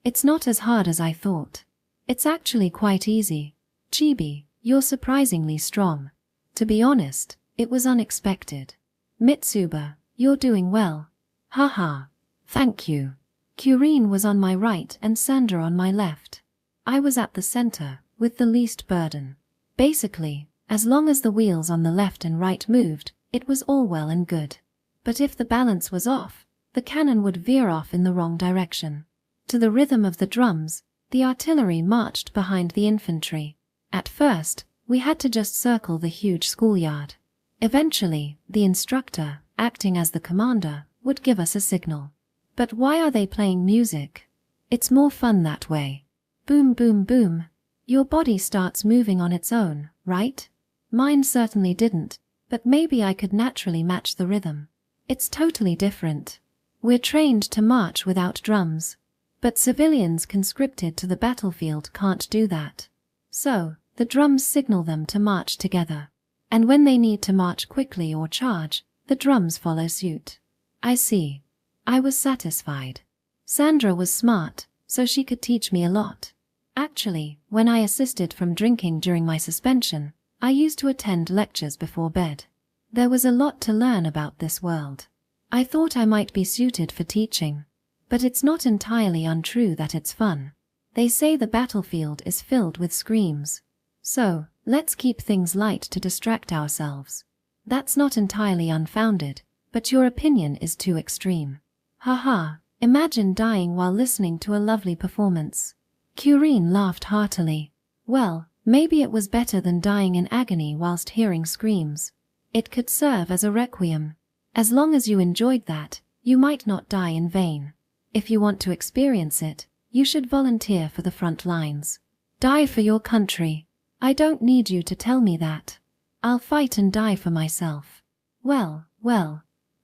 It's not as hard as I thought. It's actually quite easy. Chibi, you're surprisingly strong. To be honest, it was unexpected. Mitsuba, you're doing well. Haha. Thank you. Curine was on my right and Sandra on my left. I was at the center, with the least burden. Basically, as long as the wheels on the left and right moved, it was all well and good. But if the balance was off, the cannon would veer off in the wrong direction. To the rhythm of the drums, the artillery marched behind the infantry. At first, we had to just circle the huge schoolyard. Eventually, the instructor, acting as the commander, would give us a signal. But why are they playing music? It's more fun that way. Boom, boom, boom. Your body starts moving on its own, right? Mine certainly didn't, but maybe I could naturally match the rhythm. It's totally different. We're trained to march without drums. But civilians conscripted to the battlefield can't do that. So, the drums signal them to march together. And when they need to march quickly or charge, the drums follow suit. I see. I was satisfied. Sandra was smart, so she could teach me a lot. Actually, when I assisted from drinking during my suspension, I used to attend lectures before bed. There was a lot to learn about this world. I thought I might be suited for teaching. But it's not entirely untrue that it's fun. They say the battlefield is filled with screams. So, let's keep things light to distract ourselves. That's not entirely unfounded, but your opinion is too extreme. Haha, imagine dying while listening to a lovely performance. Curine laughed heartily. Well, maybe it was better than dying in agony whilst hearing screams. It could serve as a requiem. As long as you enjoyed that, you might not die in vain. If you want to experience it, You should volunteer for the front lines. Die for your country. I don't need you to tell me that. I'll fight and die for myself. Well,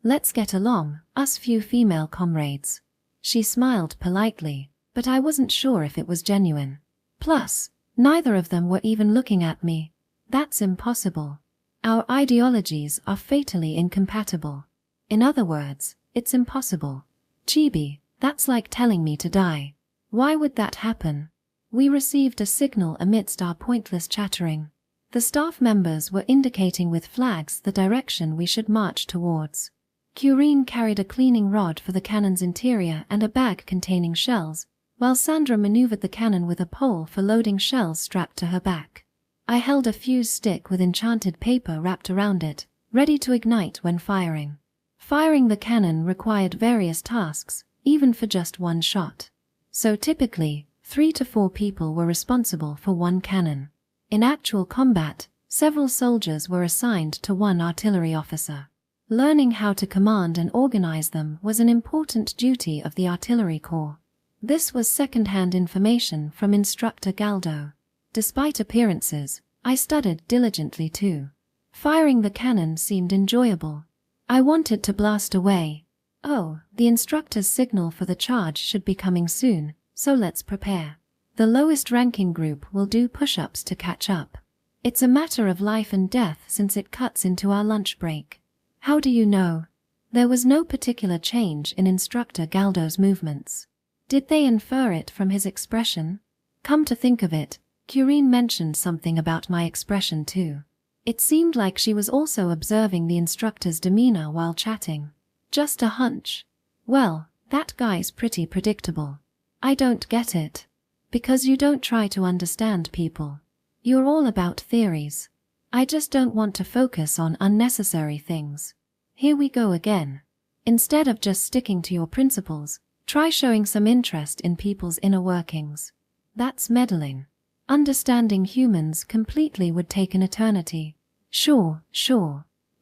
let's get along, us few female comrades. She smiled politely, but I wasn't sure if it was genuine. Plus, neither of them were even looking at me. That's impossible. Our ideologies are fatally incompatible. In other words, it's impossible. Chibi, that's like telling me to die. Why would that happen? We received a signal amidst our pointless chattering. The staff members were indicating with flags the direction we should march towards. Curine carried a cleaning rod for the cannon's interior and a bag containing shells, while Sandra maneuvered the cannon with a pole for loading shells strapped to her back. I held a fuse stick with enchanted paper wrapped around it, ready to ignite when firing. Firing the cannon required various tasks, even for just one shot. So typically, 3 to 4 people were responsible for one cannon. In actual combat, several soldiers were assigned to one artillery officer. Learning how to command and organize them was an important duty of the artillery corps. This was second-hand information from Instructor Galdo. Despite appearances, I studied diligently too. Firing the cannon seemed enjoyable. I wanted to blast away. Oh, the instructor's signal for the charge should be coming soon, so let's prepare. The lowest ranking group will do push-ups to catch up. It's a matter of life and death since it cuts into our lunch break. How do you know? There was no particular change in Instructor Galdo's movements. Did they infer it from his expression? Come to think of it, Curine mentioned something about my expression too. It seemed like she was also observing the instructor's demeanor while chatting. Just a hunch. Well, that guy's pretty predictable. I don't get it. Because you don't try to understand people. You're all about theories. I just don't want to focus on unnecessary things. Here we go again. Instead of just sticking to your principles, try showing some interest in people's inner workings. That's meddling. Understanding humans completely would take an eternity. Sure.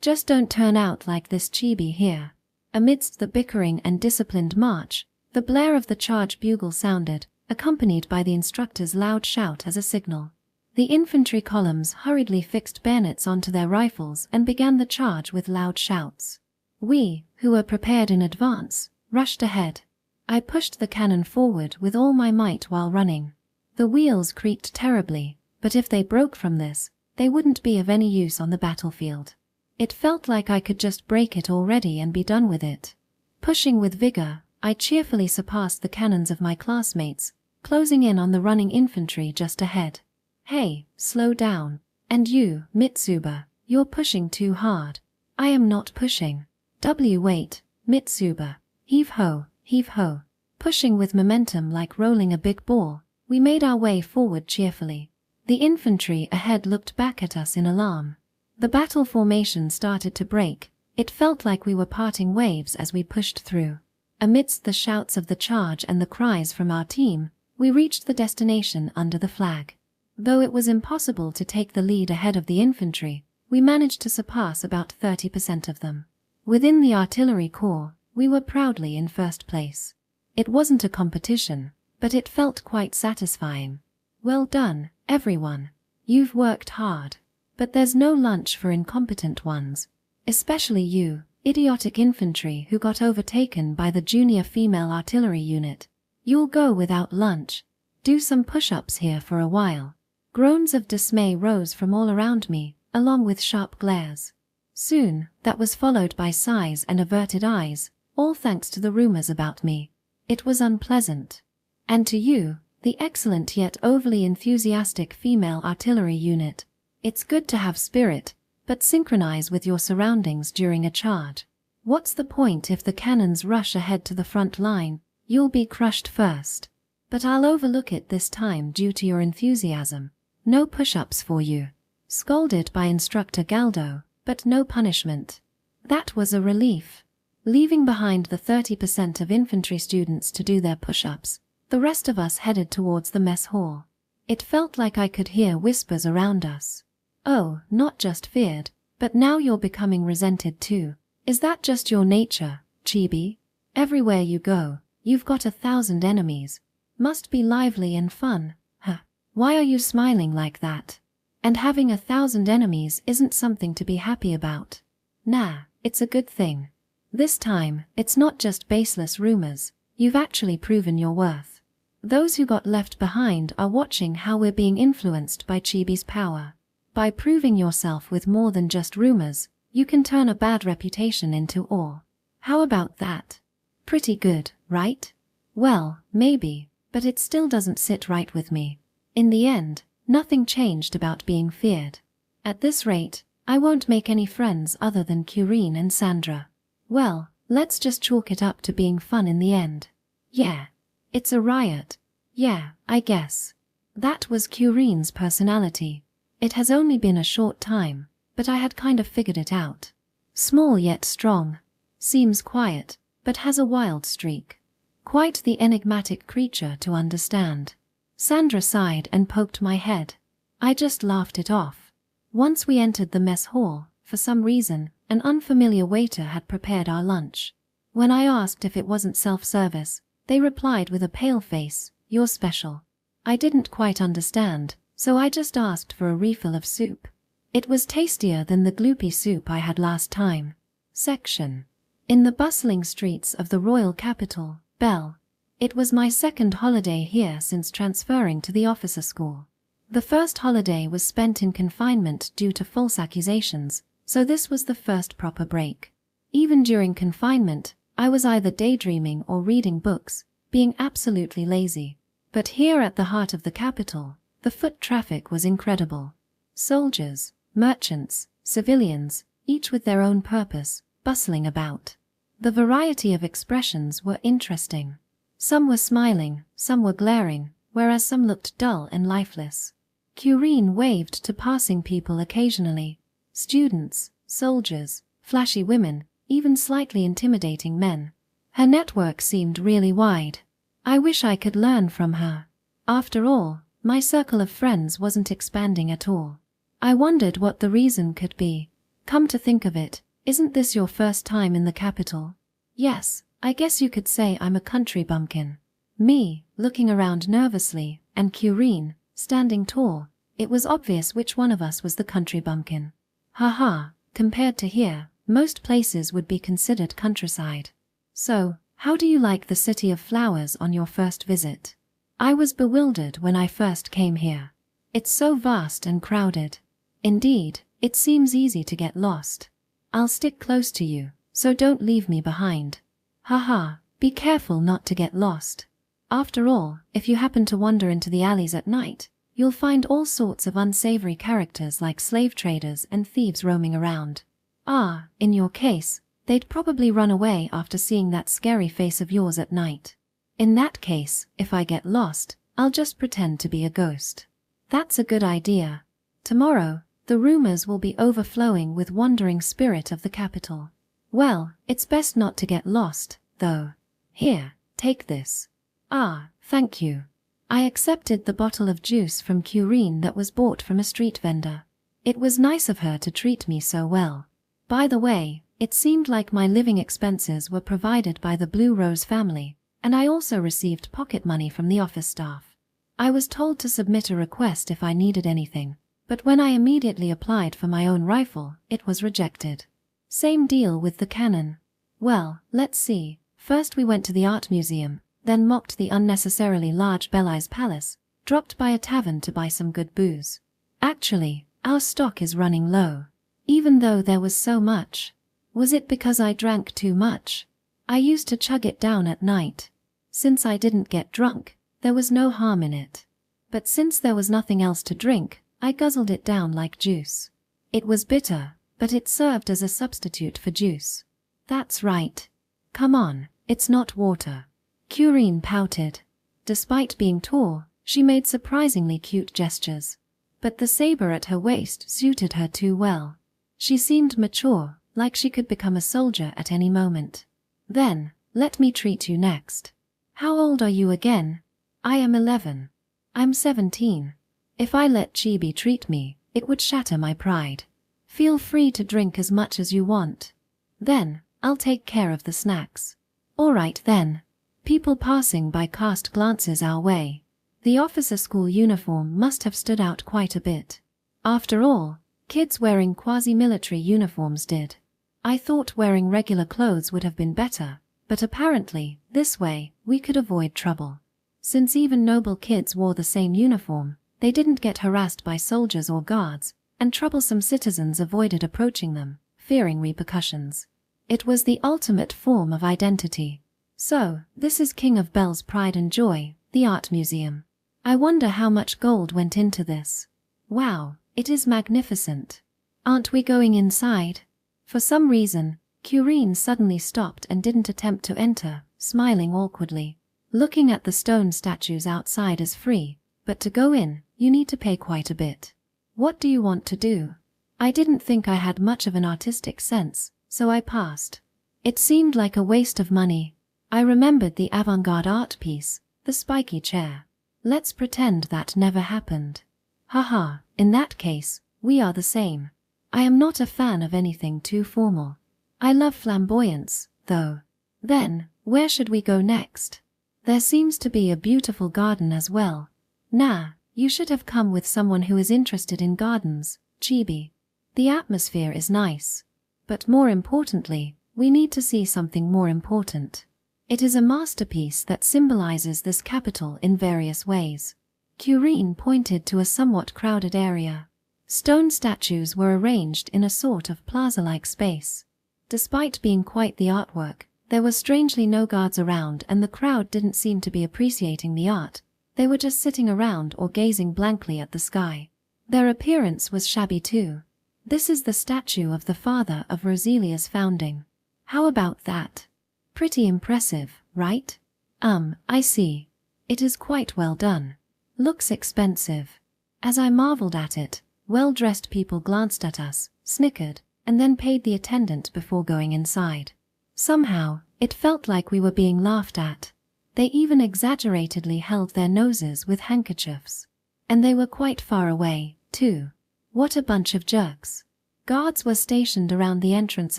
Just don't turn out like this chibi here. Amidst the bickering and disciplined march, the blare of the charge bugle sounded, accompanied by the instructor's loud shout as a signal. The infantry columns hurriedly fixed bayonets onto their rifles and began the charge with loud shouts. We, who were prepared in advance, rushed ahead. I pushed the cannon forward with all my might while running. The wheels creaked terribly, but if they broke from this, they wouldn't be of any use on the battlefield. It felt like I could just break it already and be done with it. Pushing with vigor, I cheerfully surpassed the cannons of my classmates, closing in on the running infantry just ahead. Hey, slow down. And you, Mitsuba, you're pushing too hard. I am not pushing. Wait, Mitsuba. Heave ho. Pushing with momentum like rolling a big ball, we made our way forward cheerfully. The infantry ahead looked back at us in alarm. The battle formation started to break. It felt like we were parting waves as we pushed through. Amidst the shouts of the charge and the cries from our team, we reached the destination under the flag. Though it was impossible to take the lead ahead of the infantry, we managed to surpass about 30% of them. Within the artillery corps, we were proudly in first place. It wasn't a competition, but it felt quite satisfying. Well done, everyone. You've worked hard. But there's no lunch for incompetent ones. Especially you, idiotic infantry who got overtaken by the junior female artillery unit. You'll go without lunch. Do some push-ups here for a while. Groans of dismay rose from all around me, along with sharp glares. Soon, that was followed by sighs and averted eyes, all thanks to the rumors about me. It was unpleasant. And to you, the excellent yet overly enthusiastic female artillery unit. It's good to have spirit, but synchronize with your surroundings during a charge. What's the point if the cannons rush ahead to the front line? You'll be crushed first. But I'll overlook it this time due to your enthusiasm. No push-ups for you. Scolded by Instructor Galdo, but no punishment. That was a relief. Leaving behind the 30% of infantry students to do their push-ups, the rest of us headed towards the mess hall. It felt like I could hear whispers around us. Oh, not just feared, but now you're becoming resented too. Is that just your nature, Chibi? Everywhere you go, you've got 1,000 enemies. Must be lively and fun, huh? Why are you smiling like that? And having 1,000 enemies isn't something to be happy about. Nah, it's a good thing. This time, it's not just baseless rumors, you've actually proven your worth. Those who got left behind are watching how we're being influenced by Chibi's power. By proving yourself with more than just rumors, you can turn a bad reputation into awe. How about that? Pretty good, right? Well, maybe, but it still doesn't sit right with me. In the end, nothing changed about being feared. At this rate, I won't make any friends other than Kureen and Sandra. Well, let's just chalk it up to being fun in the end. Yeah. It's a riot. Yeah, I guess. That was Kureen's personality. It has only been a short time, but I had kind of figured it out. Small yet strong. Seems quiet, but has a wild streak. Quite the enigmatic creature to understand. Sandra sighed and poked my head. I just laughed it off. Once we entered the mess hall, for some reason, an unfamiliar waiter had prepared our lunch. When I asked if it wasn't self-service, they replied with a pale face, "You're special." I didn't quite understand, so I just asked for a refill of soup. It was tastier than the gloopy soup I had last time. Section. In the bustling streets of the royal capital, Belle. It was my second holiday here since transferring to the officer school. The first holiday was spent in confinement due to false accusations, so this was the first proper break. Even during confinement, I was either daydreaming or reading books, being absolutely lazy. But here at the heart of the capital, the foot traffic was incredible. Soldiers, merchants, civilians, each with their own purpose, bustling about. The variety of expressions were interesting. Some were smiling, some were glaring, whereas some looked dull and lifeless. Kureen waved to passing people occasionally. Students, soldiers, flashy women, even slightly intimidating men. Her network seemed really wide. I wish I could learn from her. After all, my circle of friends wasn't expanding at all. I wondered what the reason could be. Come to think of it, isn't this your first time in the capital? Yes, I guess you could say I'm a country bumpkin. Me, looking around nervously, and Kureen, standing tall. It was obvious which one of us was the country bumpkin. Haha, compared to here, most places would be considered countryside. So, how do you like the City of Flowers on your first visit? I was bewildered when I first came here. It's so vast and crowded. Indeed, it seems easy to get lost. I'll stick close to you, so don't leave me behind. Haha, be careful not to get lost. After all, if you happen to wander into the alleys at night, you'll find all sorts of unsavory characters like slave traders and thieves roaming around. Ah, in your case, they'd probably run away after seeing that scary face of yours at night. In that case, if I get lost, I'll just pretend to be a ghost. That's a good idea. Tomorrow, the rumors will be overflowing with wandering spirit of the capital. Well, it's best not to get lost, though. Here, take this. Ah, thank you. I accepted the bottle of juice from Kureen that was bought from a street vendor. It was nice of her to treat me so well. By the way, it seemed like my living expenses were provided by the Blue Rose family, and I also received pocket money from the office staff. I was told to submit a request if I needed anything, but when I immediately applied for my own rifle, it was rejected. Same deal with the cannon. Well, let's see. First we went to the art museum, then mocked the unnecessarily large Belize Palace, dropped by a tavern to buy some good booze. Actually, our stock is running low. Even though there was so much. Was it because I drank too much? I used to chug it down at night. Since I didn't get drunk, there was no harm in it. But since there was nothing else to drink, I guzzled it down like juice. It was bitter, but it served as a substitute for juice. That's right. Come on, it's not water. Kureen pouted. Despite being tall, she made surprisingly cute gestures. But the saber at her waist suited her too well. She seemed mature, like she could become a soldier at any moment. Then, let me treat you next. How old are you again? I am 11. I'm 17. If I let Chibi treat me, it would shatter my pride. Feel free to drink as much as you want. Then, I'll take care of the snacks. All right then. People passing by cast glances our way. The officer school uniform must have stood out quite a bit. After all, kids wearing quasi-military uniforms did. I thought wearing regular clothes would have been better, but apparently, this way, we could avoid trouble. Since even noble kids wore the same uniform, they didn't get harassed by soldiers or guards, and troublesome citizens avoided approaching them, fearing repercussions. It was the ultimate form of identity. So, this is King of Bel's pride and joy, the art museum. I wonder how much gold went into this. Wow, it is magnificent. Aren't we going inside? For some reason, Curine suddenly stopped and didn't attempt to enter, smiling awkwardly. Looking at the stone statues outside is free, but to go in, you need to pay quite a bit. What do you want to do? I didn't think I had much of an artistic sense, so I passed. It seemed like a waste of money. I remembered the avant-garde art piece, the spiky chair. Let's pretend that never happened. Haha, in that case, we are the same. I am not a fan of anything too formal. I love flamboyance, though. Then, where should we go next? There seems to be a beautiful garden as well. Nah, you should have come with someone who is interested in gardens, Chibi. The atmosphere is nice. But more importantly, we need to see something more important. It is a masterpiece that symbolizes this capital in various ways. Curine pointed to a somewhat crowded area. Stone statues were arranged in a sort of plaza-like space. Despite being quite the artwork, there were strangely no guards around and the crowd didn't seem to be appreciating the art. They were just sitting around or gazing blankly at the sky. Their appearance was shabby too. This is the statue of the father of Roselia's founding. How about that? Pretty impressive, right? I see. It is quite well done. Looks expensive. As I marveled at it, well-dressed people glanced at us, snickered, and then paid the attendant before going inside. Somehow, it felt like we were being laughed at. They even exaggeratedly held their noses with handkerchiefs. And they were quite far away, too. What a bunch of jerks. Guards were stationed around the entrance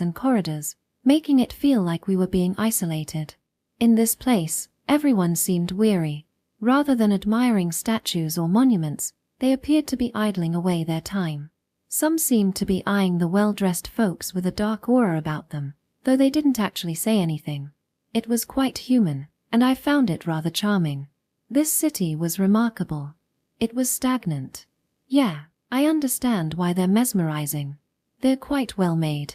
and corridors, making it feel like we were being isolated. In this place, everyone seemed weary. Rather than admiring statues or monuments, they appeared to be idling away their time. Some seemed to be eyeing the well-dressed folks with a dark aura about them, though they didn't actually say anything. It was quite human, and I found it rather charming. This city was remarkable. It was stagnant. Yeah, I understand why they're mesmerizing. They're quite well made.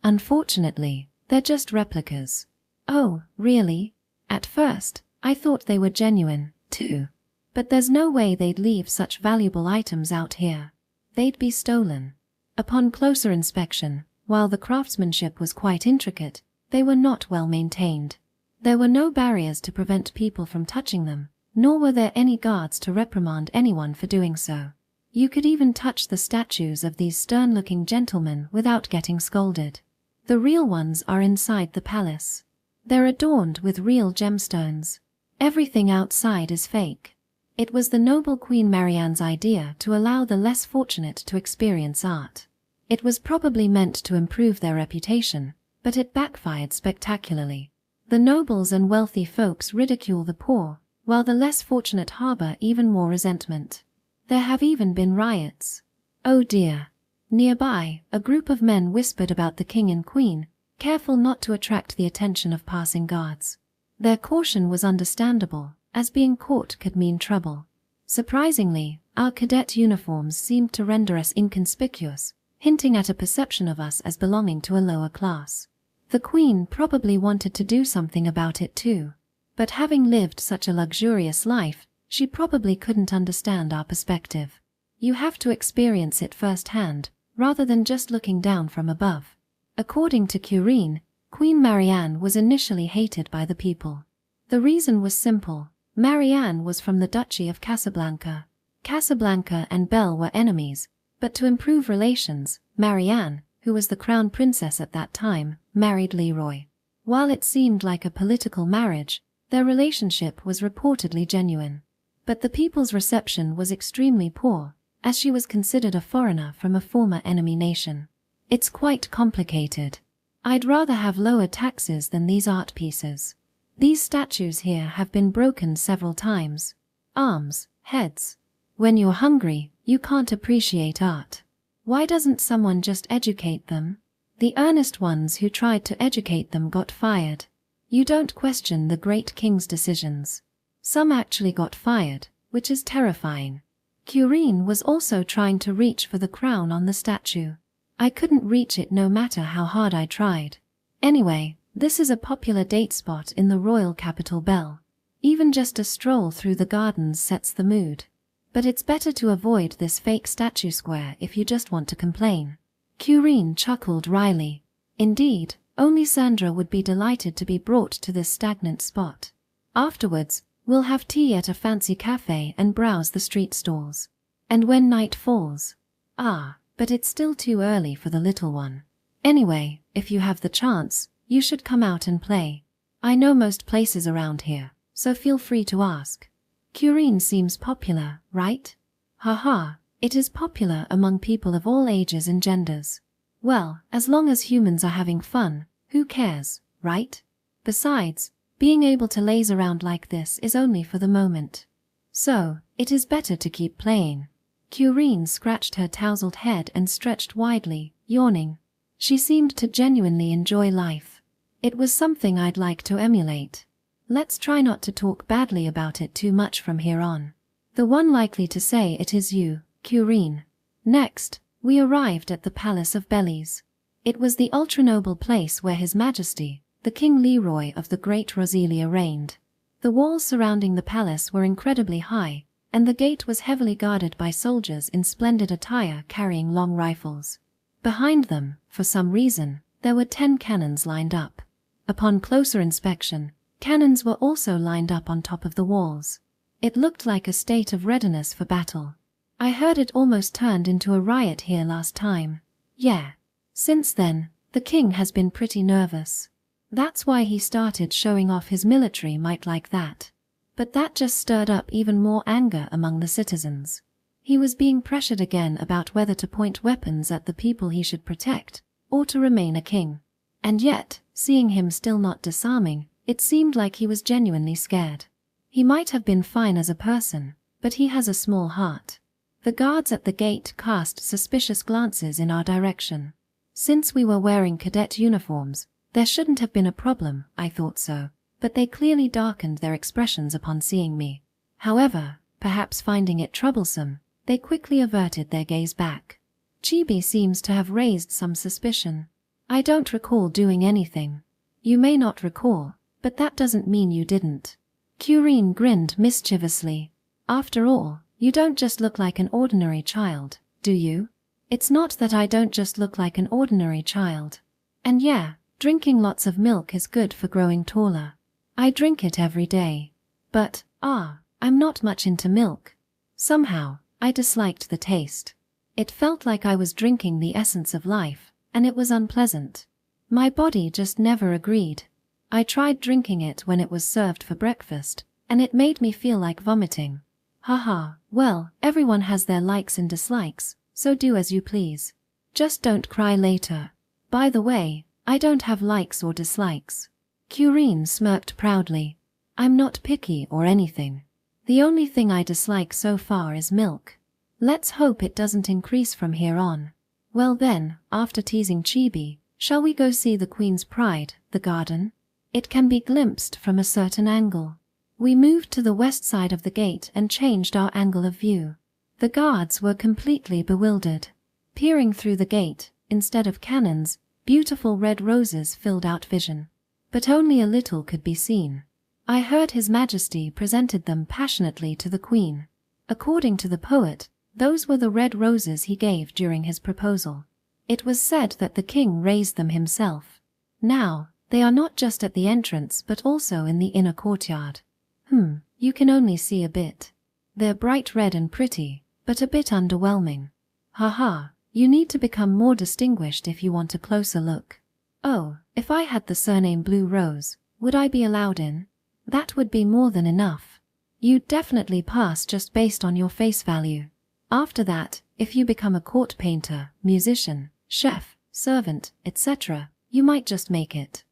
Unfortunately, they're just replicas. Oh, really? At first, I thought they were genuine, too. But there's no way they'd leave such valuable items out here. They'd be stolen. Upon closer inspection, while the craftsmanship was quite intricate, they were not well maintained. There were no barriers to prevent people from touching them, nor were there any guards to reprimand anyone for doing so. You could even touch the statues of these stern-looking gentlemen without getting scolded. The real ones are inside the palace. They're adorned with real gemstones. Everything outside is fake. It was the noble Queen Marianne's idea to allow the less fortunate to experience art. It was probably meant to improve their reputation, but it backfired spectacularly. The nobles and wealthy folks ridicule the poor, while the less fortunate harbor even more resentment. There have even been riots. Oh dear. Nearby, a group of men whispered about the king and queen, careful not to attract the attention of passing guards. Their caution was understandable, as being caught could mean trouble. Surprisingly, our cadet uniforms seemed to render us inconspicuous, hinting at a perception of us as belonging to a lower class. The queen probably wanted to do something about it too, but having lived such a luxurious life, she probably couldn't understand our perspective. You have to experience it firsthand, rather than just looking down from above. According to Curine, Queen Marianne was initially hated by the people. The reason was simple. Marianne was from the Duchy of Casablanca. Casablanca and Belle were enemies, but to improve relations, Marianne, who was the crown princess at that time, married Leroy. While it seemed like a political marriage, their relationship was reportedly genuine. But the people's reception was extremely poor, as she was considered a foreigner from a former enemy nation. It's quite complicated. I'd rather have lower taxes than these art pieces. These statues here have been broken several times. Arms, heads. When you're hungry, you can't appreciate art. Why doesn't someone just educate them? The earnest ones who tried to educate them got fired. You don't question the great king's decisions. Some actually got fired, which is terrifying. Curine was also trying to reach for the crown on the statue. I couldn't reach it no matter how hard I tried. Anyway, this is a popular date spot in the royal capital Belle. Even just a stroll through the gardens sets the mood. But it's better to avoid this fake statue square if you just want to complain. Curine chuckled wryly. Indeed, only Sandra would be delighted to be brought to this stagnant spot. Afterwards, we'll have tea at a fancy cafe and browse the street stalls. And when night falls. But it's still too early for the little one. Anyway, if you have the chance, you should come out and play. I know most places around here, so feel free to ask. Curine seems popular, right? Haha, it is popular among people of all ages and genders. Well, as long as humans are having fun, who cares, right? Besides, being able to laze around like this is only for the moment. So, it is better to keep playing. Curine scratched her tousled head and stretched widely, yawning. She seemed to genuinely enjoy life. It was something I'd like to emulate. Let's try not to talk badly about it too much from here on. The one likely to say it is you, Curine. Next, we arrived at the Palace of Bellies. It was the ultra-noble place where His Majesty, the King Leroy of the Great Roselia reigned. The walls surrounding the palace were incredibly high, and the gate was heavily guarded by soldiers in splendid attire carrying long rifles. Behind them, for some reason, there were 10 cannons lined up. Upon closer inspection, cannons were also lined up on top of the walls. It looked like a state of readiness for battle. I heard it almost turned into a riot here last time. Yeah. Since then, the king has been pretty nervous. That's why he started showing off his military might like that. But that just stirred up even more anger among the citizens. He was being pressured again about whether to point weapons at the people he should protect, or to remain a king. And yet, seeing him still not disarming, it seemed like he was genuinely scared. He might have been fine as a person, but he has a small heart. The guards at the gate cast suspicious glances in our direction. Since we were wearing cadet uniforms, there shouldn't have been a problem, I thought so, but they clearly darkened their expressions upon seeing me. However, perhaps finding it troublesome, they quickly averted their gaze back. Chibi seems to have raised some suspicion. I don't recall doing anything. You may not recall, but that doesn't mean you didn't. Curine grinned mischievously. After all, you don't just look like an ordinary child, do you? It's not that I don't just look like an ordinary child. And yeah, drinking lots of milk is good for growing taller. I drink it every day. But, I'm not much into milk. Somehow, I disliked the taste. It felt like I was drinking the essence of life, and it was unpleasant. My body just never agreed. I tried drinking it when it was served for breakfast, and it made me feel like vomiting. Haha, well, everyone has their likes and dislikes, so do as you please. Just don't cry later. By the way, I don't have likes or dislikes. Curine smirked proudly. I'm not picky or anything. The only thing I dislike so far is milk. Let's hope it doesn't increase from here on. Well then, after teasing Chibi, shall we go see the Queen's Pride, the garden? It can be glimpsed from a certain angle. We moved to the west side of the gate and changed our angle of view. The guards were completely bewildered. Peering through the gate, instead of cannons, beautiful red roses filled out vision. But only a little could be seen. I heard His Majesty presented them passionately to the Queen. According to the poet, those were the red roses he gave during his proposal. It was said that the king raised them himself. Now, they are not just at the entrance but also in the inner courtyard. You can only see a bit. They're bright red and pretty, but a bit underwhelming. Haha, you need to become more distinguished if you want a closer look. Oh, if I had the surname Blue Rose, would I be allowed in? That would be more than enough. You'd definitely pass just based on your face value. After that, if you become a court painter, musician, chef, servant, etc., you might just make it.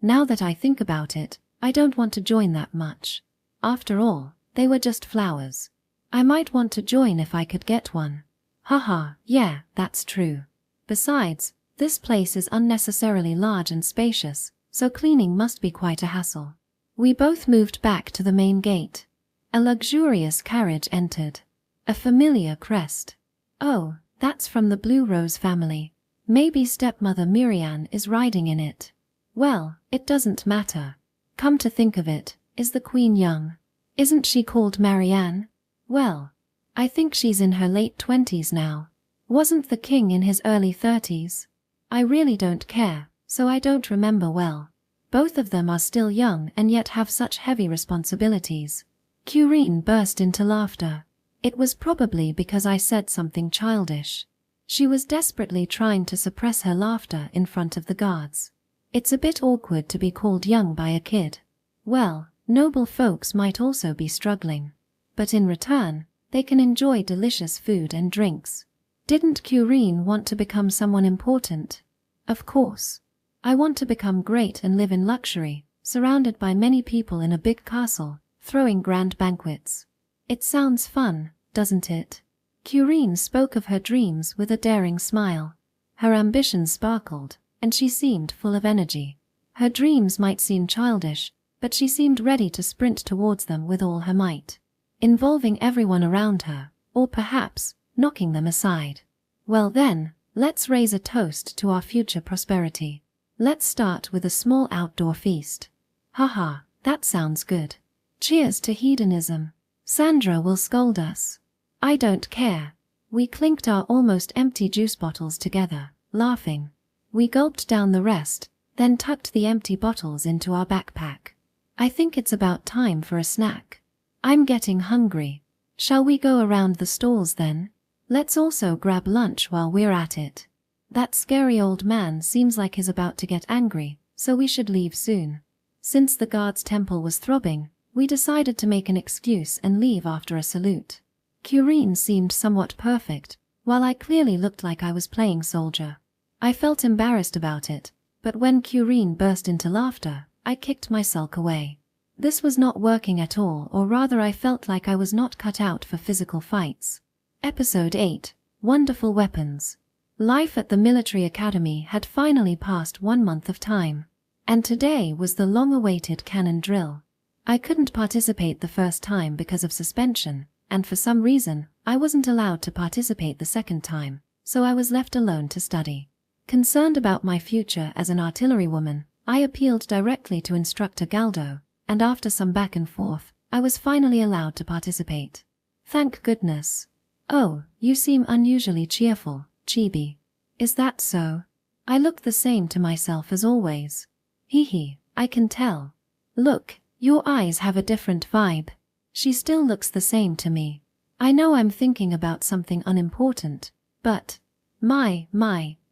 Now that I think about it, I don't want to join that much. After all, they were just flowers. I might want to join if I could get one. Haha, yeah, that's true. Besides, this place is unnecessarily large and spacious, so cleaning must be quite a hassle. We both moved back to the main gate. A luxurious carriage entered. A familiar crest. Oh, that's from the Blue Rose family. Maybe stepmother Miriam is riding in it. Well, it doesn't matter. Come to think of it, is the queen young? Isn't she called Marianne? Well, I think she's in her late 20s now. Wasn't the king in his early 30s? I really don't care, so I don't remember well. Both of them are still young and yet have such heavy responsibilities. Curine burst into laughter. It was probably because I said something childish. She was desperately trying to suppress her laughter in front of the guards. It's a bit awkward to be called young by a kid. Well, noble folks might also be struggling. But in return, they can enjoy delicious food and drinks. Didn't Curine want to become someone important? Of course. I want to become great and live in luxury, surrounded by many people in a big castle, throwing grand banquets. It sounds fun, doesn't it? Curine spoke of her dreams with a daring smile. Her ambitions sparkled, and she seemed full of energy. Her dreams might seem childish, but she seemed ready to sprint towards them with all her might, involving everyone around her, or perhaps knocking them aside. Well then, let's raise a toast to our future prosperity. Let's start with a small outdoor feast. Haha, that sounds good. Cheers to hedonism. Sandra will scold us. I don't care. We clinked our almost empty juice bottles together, laughing. We gulped down the rest, then tucked the empty bottles into our backpack. I think it's about time for a snack. I'm getting hungry. Shall we go around the stalls then? Let's also grab lunch while we're at it. That scary old man seems like he's about to get angry, so we should leave soon. Since the guard's temple was throbbing, we decided to make an excuse and leave after a salute. Curine seemed somewhat perfect, while I clearly looked like I was playing soldier. I felt embarrassed about it, but when Curine burst into laughter, I kicked my sulk away. This was not working at all, or rather I felt like I was not cut out for physical fights. Episode 8. Wonderful Weapons. Life at the military academy had finally passed 1 month of time, and today was the long-awaited cannon drill. I couldn't participate the first time because of suspension, and for some reason, I wasn't allowed to participate the second time, so I was left alone to study. Concerned about my future as an artillerywoman, I appealed directly to Instructor Galdo, and after some back and forth, I was finally allowed to participate. Thank goodness. Oh, you seem unusually cheerful, Chibi. Is that so? I look the same to myself as always. Hee, I can tell. Look, your eyes have a different vibe. She still looks the same to me. I know I'm thinking about something unimportant, but my,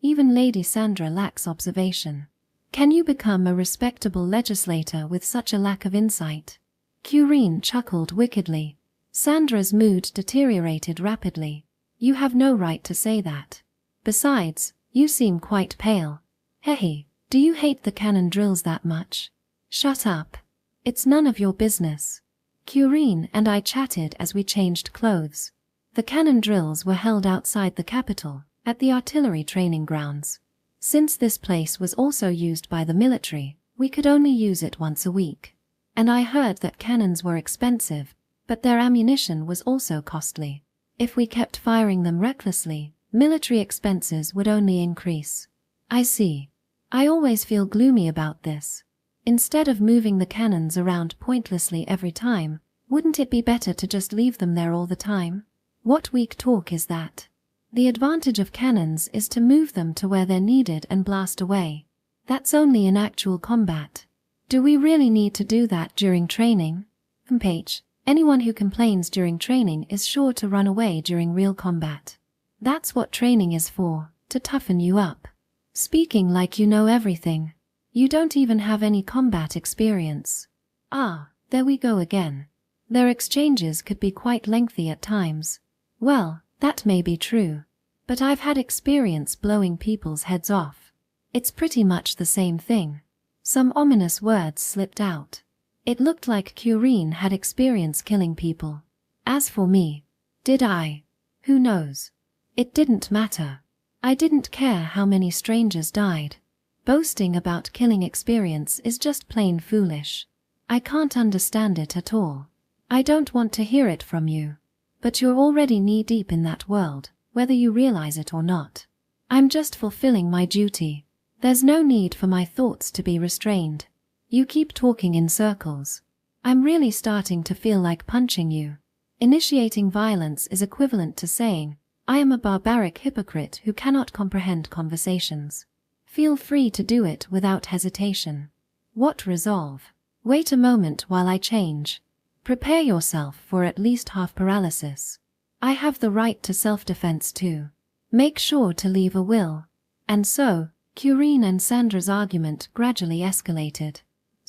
even Lady Sandra lacks observation. Can you become a respectable legislator with such a lack of insight? Curine chuckled wickedly. Sandra's mood deteriorated rapidly. You have no right to say that. Besides, you seem quite pale. Hehe, do you hate the cannon drills that much? Shut up. It's none of your business. Curine and I chatted as we changed clothes. The cannon drills were held outside the capital, at the artillery training grounds. Since this place was also used by the military, we could only use it once a week. And I heard that cannons were expensive, but their ammunition was also costly. If we kept firing them recklessly, military expenses would only increase. I see. I always feel gloomy about this. Instead of moving the cannons around pointlessly every time, wouldn't it be better to just leave them there all the time? What weak talk is that? The advantage of cannons is to move them to where they're needed and blast away. That's only in actual combat. Do we really need to do that during training? Page. Anyone who complains during training is sure to run away during real combat. That's what training is for, to toughen you up. Speaking like you know everything. You don't even have any combat experience. Ah, there we go again. Their exchanges could be quite lengthy at times. Well, that may be true. But I've had experience blowing people's heads off. It's pretty much the same thing. Some ominous words slipped out. It looked like Curine had experience killing people. As for me, did I? Who knows? It didn't matter. I didn't care how many strangers died. Boasting about killing experience is just plain foolish. I can't understand it at all. I don't want to hear it from you. But you're already knee-deep in that world, whether you realize it or not. I'm just fulfilling my duty. There's no need for my thoughts to be restrained. You keep talking in circles. I'm really starting to feel like punching you. Initiating violence is equivalent to saying, I am a barbaric hypocrite who cannot comprehend conversations. Feel free to do it without hesitation. What resolve? Wait a moment while I change. Prepare yourself for at least half paralysis. I have the right to self-defense too. Make sure to leave a will. And so, Curine and Sandra's argument gradually escalated.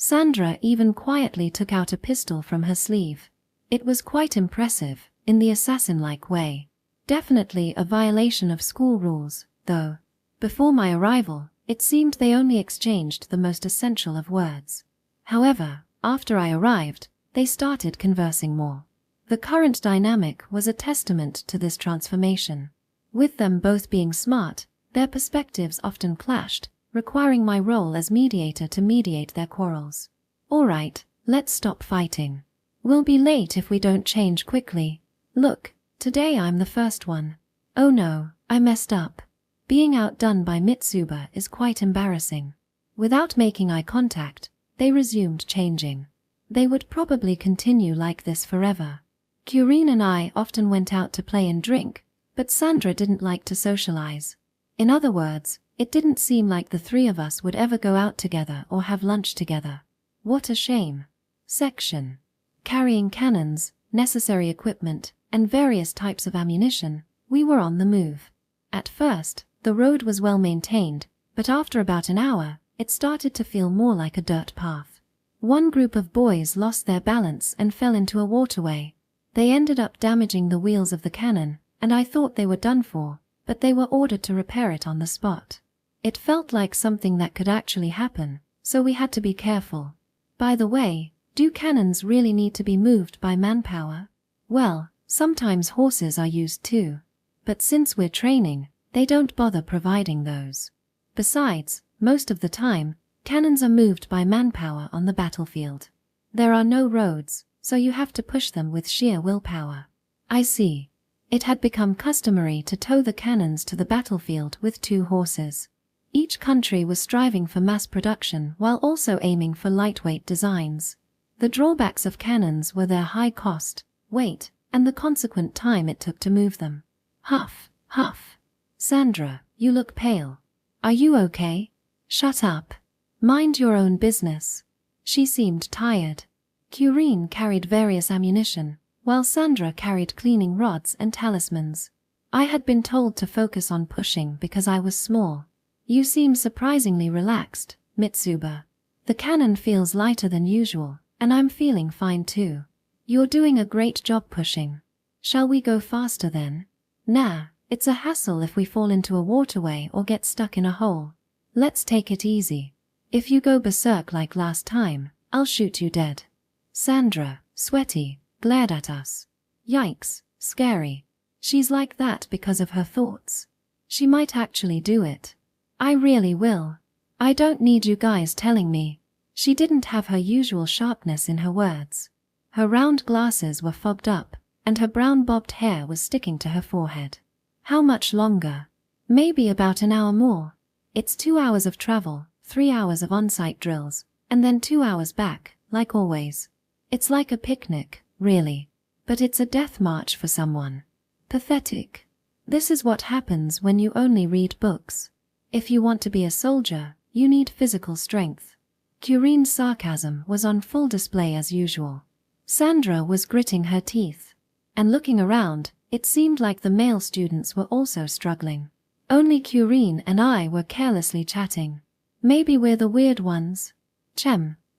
Sandra even quietly took out a pistol from her sleeve. It was quite impressive, in the assassin-like way. Definitely a violation of school rules, though. Before my arrival, it seemed they only exchanged the most essential of words. However, after I arrived, they started conversing more. The current dynamic was a testament to this transformation. With them both being smart, their perspectives often clashed, requiring my role as mediator to mediate their quarrels. All right, let's stop fighting. We'll be late if we don't change quickly. Look, today I'm the first one. Oh no, I messed up. Being outdone by Mitsuba is quite embarrassing. Without making eye contact, they resumed changing. They would probably continue like this forever. Curine and I often went out to play and drink, but Sandra didn't like to socialize. In other words, it didn't seem like the three of us would ever go out together or have lunch together. What a shame. Section. Carrying cannons, necessary equipment, and various types of ammunition, we were on the move. At first, the road was well maintained, but after about an hour, it started to feel more like a dirt path. One group of boys lost their balance and fell into a waterway. They ended up damaging the wheels of the cannon, and I thought they were done for, but they were ordered to repair it on the spot. It felt like something that could actually happen, so we had to be careful. By the way, do cannons really need to be moved by manpower? Well, sometimes horses are used too. But since we're training, they don't bother providing those. Besides, most of the time, cannons are moved by manpower on the battlefield. There are no roads, so you have to push them with sheer willpower. I see. It had become customary to tow the cannons to the battlefield with 2 horses. Each country was striving for mass production while also aiming for lightweight designs. The drawbacks of cannons were their high cost, weight, and the consequent time it took to move them. Huff, huff. Sandra, you look pale. Are you okay? Shut up. Mind your own business. She seemed tired. Curine carried various ammunition, while Sandra carried cleaning rods and talismans. I had been told to focus on pushing because I was small. You seem surprisingly relaxed, Mitsuba. The cannon feels lighter than usual, and I'm feeling fine too. You're doing a great job pushing. Shall we go faster then? Nah, it's a hassle if we fall into a waterway or get stuck in a hole. Let's take it easy. If you go berserk like last time, I'll shoot you dead. Sandra, sweaty, glared at us. Yikes, scary. She's like that because of her thoughts. She might actually do it. I really will. I don't need you guys telling me. She didn't have her usual sharpness in her words. Her round glasses were fogged up, and her brown bobbed hair was sticking to her forehead. How much longer? Maybe about an hour more. It's 2 hours of travel, 3 hours of on-site drills, and then 2 hours back, like always. It's like a picnic, really. But it's a death march for someone. Pathetic. This is what happens when you only read books. If you want to be a soldier, you need physical strength. Curine's sarcasm was on full display as usual. Sandra was gritting her teeth. And looking around, it seemed like the male students were also struggling. Only Curine and I were carelessly chatting. Maybe we're the weird ones.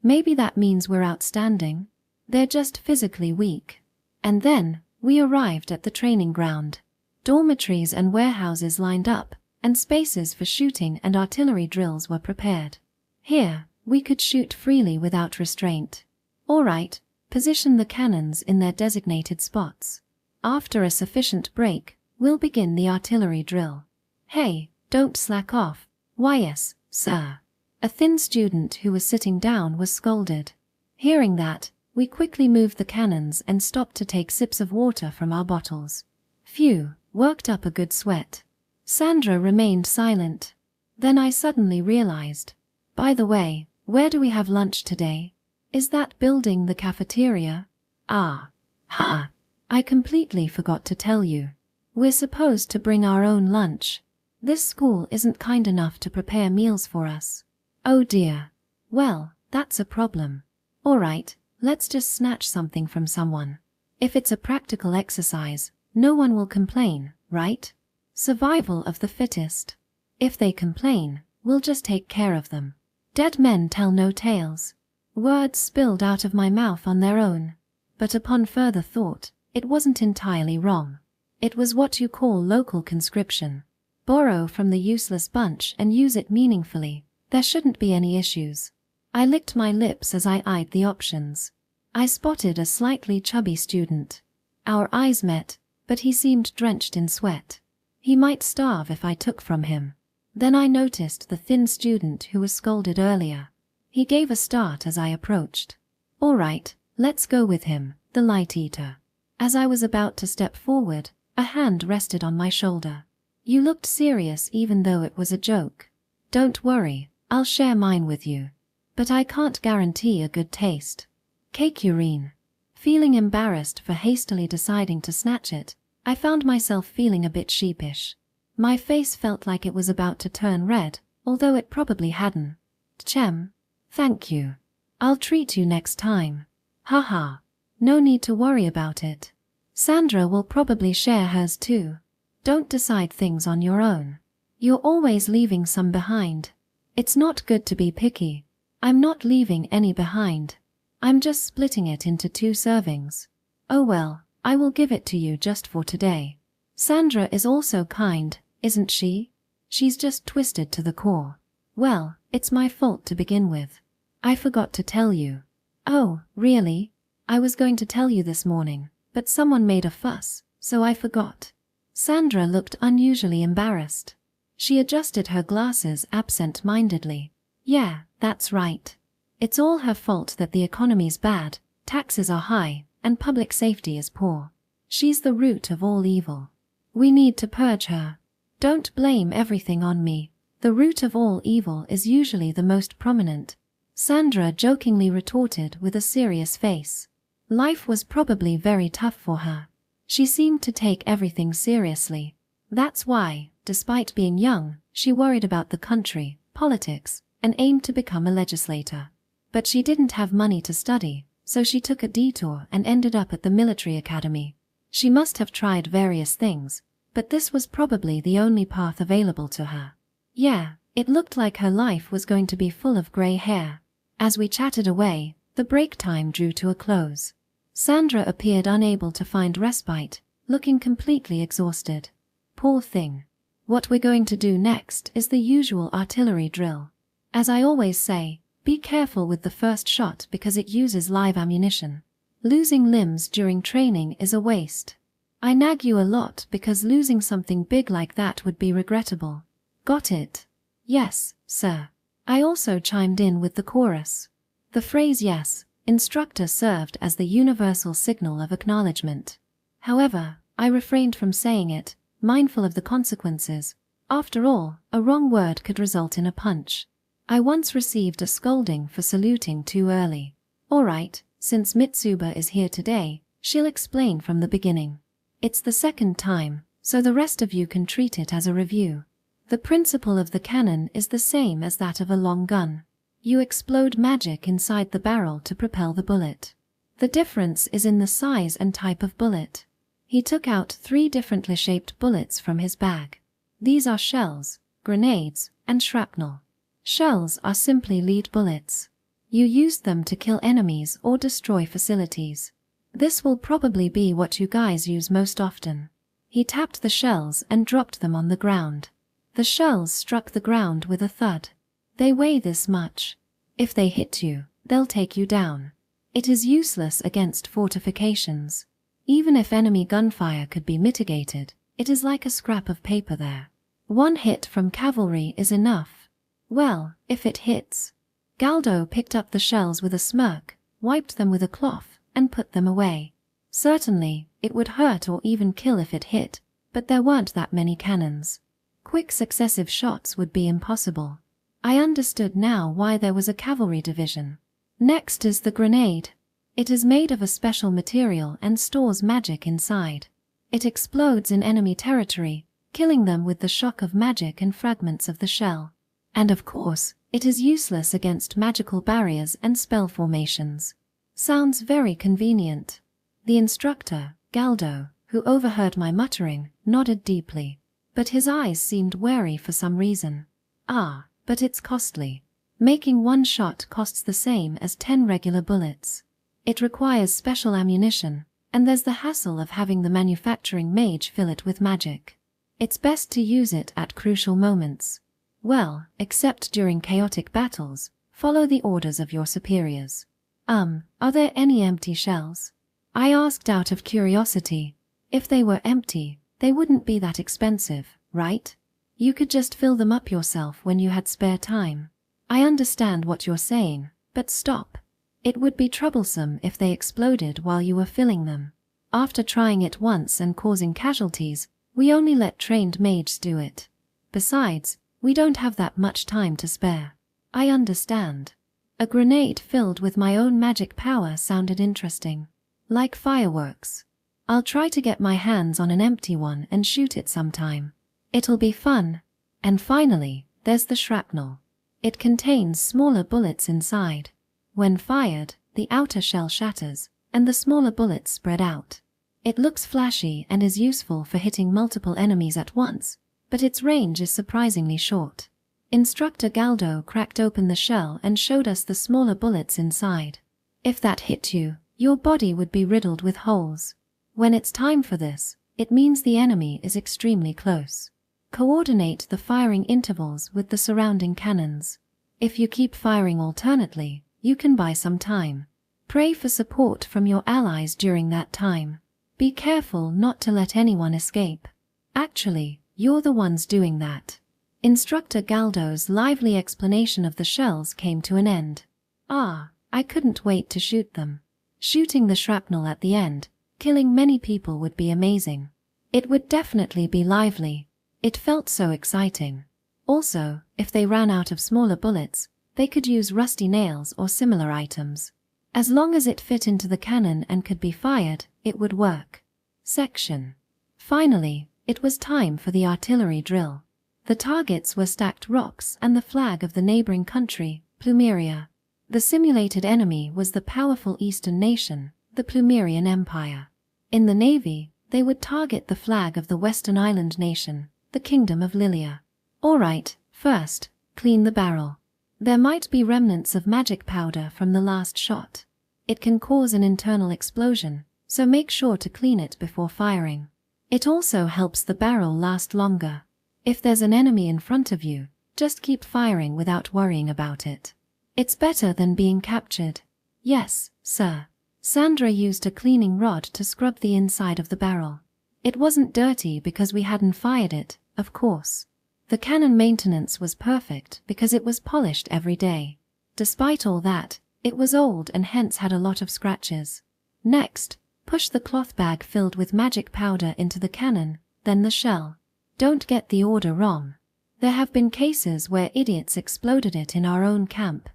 Maybe that means we're outstanding. They're just physically weak. And then, we arrived at the training ground. Dormitories and warehouses lined up, and spaces for shooting and artillery drills were prepared. Here, we could shoot freely without restraint. Alright, position the cannons in their designated spots. After a sufficient break, we'll begin the artillery drill. Hey, don't slack off. Why yes, sir. A thin student who was sitting down was scolded. Hearing that, we quickly moved the cannons and stopped to take sips of water from our bottles. Phew, worked up a good sweat. Sandra remained silent. Then I suddenly realized. By the way, where do we have lunch today? Is that building the cafeteria? Ah. Ha. I completely forgot to tell you. We're supposed to bring our own lunch. This school isn't kind enough to prepare meals for us. Oh dear. Well, that's a problem. Alright, let's just snatch something from someone. If it's a practical exercise, no one will complain, right? Survival of the fittest. If they complain, we'll just take care of them. Dead men tell no tales. Words spilled out of my mouth on their own. But upon further thought, it wasn't entirely wrong. It was what you call local conscription. Borrow from the useless bunch and use it meaningfully. There shouldn't be any issues. I licked my lips as I eyed the options. I spotted a slightly chubby student. Our eyes met, but he seemed drenched in sweat. He might starve if I took from him. Then I noticed the thin student who was scolded earlier. He gave a start as I approached. Alright, let's go with him, the light eater. As I was about to step forward, a hand rested on my shoulder. You looked serious even though it was a joke. Don't worry, I'll share mine with you. But I can't guarantee a good taste. Cake urine. Feeling embarrassed for hastily deciding to snatch it, I found myself feeling a bit sheepish. My face felt like it was about to turn red, although it probably hadn't. Chem. Thank you. I'll treat you next time. Haha. No need to worry about it. Sandra will probably share hers too. Don't decide things on your own. You're always leaving some behind. It's not good to be picky. I'm not leaving any behind. I'm just splitting it into 2 servings. Oh well, I will give it to you just for today. Sandra is also kind, isn't she? She's just twisted to the core. Well, it's my fault to begin with. I forgot to tell you. Oh, really? I was going to tell you this morning, but someone made a fuss, so I forgot. Sandra looked unusually embarrassed. She adjusted her glasses absent-mindedly. Yeah, that's right. It's all her fault that the economy's bad, taxes are high, and public safety is poor. She's the root of all evil. We need to purge her. Don't blame everything on me. The root of all evil is usually the most prominent. Sandra jokingly retorted with a serious face. Life was probably very tough for her. She seemed to take everything seriously. That's why, despite being young, she worried about the country, politics, and aimed to become a legislator. But she didn't have money to study, so she took a detour and ended up at the military academy. She must have tried various things, but this was probably the only path available to her. Yeah, it looked like her life was going to be full of grey hair. As we chatted away, the break time drew to a close. Sandra appeared unable to find respite, looking completely exhausted. Poor thing. What we're going to do next is the usual artillery drill. As I always say, be careful with the first shot because it uses live ammunition. Losing limbs during training is a waste. I nag you a lot because losing something big like that would be regrettable. Got it? Yes, sir. I also chimed in with the chorus. The phrase yes, instructor served as the universal signal of acknowledgement. However, I refrained from saying it, mindful of the consequences. After all, a wrong word could result in a punch. I once received a scolding for saluting too early. Alright, since Mitsuba is here today, she'll explain from the beginning. It's the second time, so the rest of you can treat it as a review. The principle of the cannon is the same as that of a long gun. You explode magic inside the barrel to propel the bullet. The difference is in the size and type of bullet. He took out 3 differently shaped bullets from his bag. These are shells, grenades, and shrapnel. Shells are simply lead bullets. You use them to kill enemies or destroy facilities. This will probably be what you guys use most often. He tapped the shells and dropped them on the ground. The shells struck the ground with a thud. They weigh this much. If they hit you, they'll take you down. It is useless against fortifications. Even if enemy gunfire could be mitigated, it is like a scrap of paper there. One hit from cavalry is enough. Well, if it hits. Galdo picked up the shells with a smirk, wiped them with a cloth, and put them away. Certainly, it would hurt or even kill if it hit, but there weren't that many cannons. Quick successive shots would be impossible. I understood now why there was a cavalry division. Next is the grenade. It is made of a special material and stores magic inside. It explodes in enemy territory, killing them with the shock of magic and fragments of the shell. And of course, it is useless against magical barriers and spell formations. Sounds very convenient. The instructor, Galdo, who overheard my muttering, nodded deeply. But his eyes seemed wary for some reason. Ah, but it's costly. Making one shot costs the same as 10 regular bullets. It requires special ammunition, and there's the hassle of having the manufacturing mage fill it with magic. It's best to use it at crucial moments. Well, except during chaotic battles, follow the orders of your superiors. Are there any empty shells? I asked out of curiosity. If they were empty, they wouldn't be that expensive, right? You could just fill them up yourself when you had spare time. I understand what you're saying, but stop. It would be troublesome if they exploded while you were filling them. After trying it once and causing casualties, we only let trained mages do it. Besides, we don't have that much time to spare. I understand. A grenade filled with my own magic power sounded interesting. Like fireworks. I'll try to get my hands on an empty one and shoot it sometime. It'll be fun. And finally, there's the shrapnel. It contains smaller bullets inside. When fired, the outer shell shatters, and the smaller bullets spread out. It looks flashy and is useful for hitting multiple enemies at once, but its range is surprisingly short. Instructor Galdo cracked open the shell and showed us the smaller bullets inside. If that hit you, your body would be riddled with holes. When it's time for this, it means the enemy is extremely close. Coordinate the firing intervals with the surrounding cannons. If you keep firing alternately, you can buy some time. Pray for support from your allies during that time. Be careful not to let anyone escape. Actually, you're the ones doing that. Instructor Galdo's lively explanation of the shells came to an end. I couldn't wait to shoot them. Shooting the shrapnel at the end, killing many people would be amazing. It would definitely be lively. It felt so exciting. Also, if they ran out of smaller bullets, they could use rusty nails or similar items. As long as it fit into the cannon and could be fired, it would work. Section. Finally, it was time for the artillery drill. The targets were stacked rocks and the flag of the neighboring country, Plumeria. The simulated enemy was the powerful eastern nation, the Plumerian Empire. In the navy, they would target the flag of the western island nation, the Kingdom of Lilia. Alright, first, clean the barrel. There might be remnants of magic powder from the last shot. It can cause an internal explosion, so make sure to clean it before firing. It also helps the barrel last longer. If there's an enemy in front of you, just keep firing without worrying about it. It's better than being captured. Yes, sir. Sandra used a cleaning rod to scrub the inside of the barrel. It wasn't dirty because we hadn't fired it, of course. The cannon maintenance was perfect because it was polished every day. Despite all that, it was old and hence had a lot of scratches. Next, push the cloth bag filled with magic powder into the cannon, then the shell. Don't get the order wrong. There have been cases where idiots exploded it in our own camp.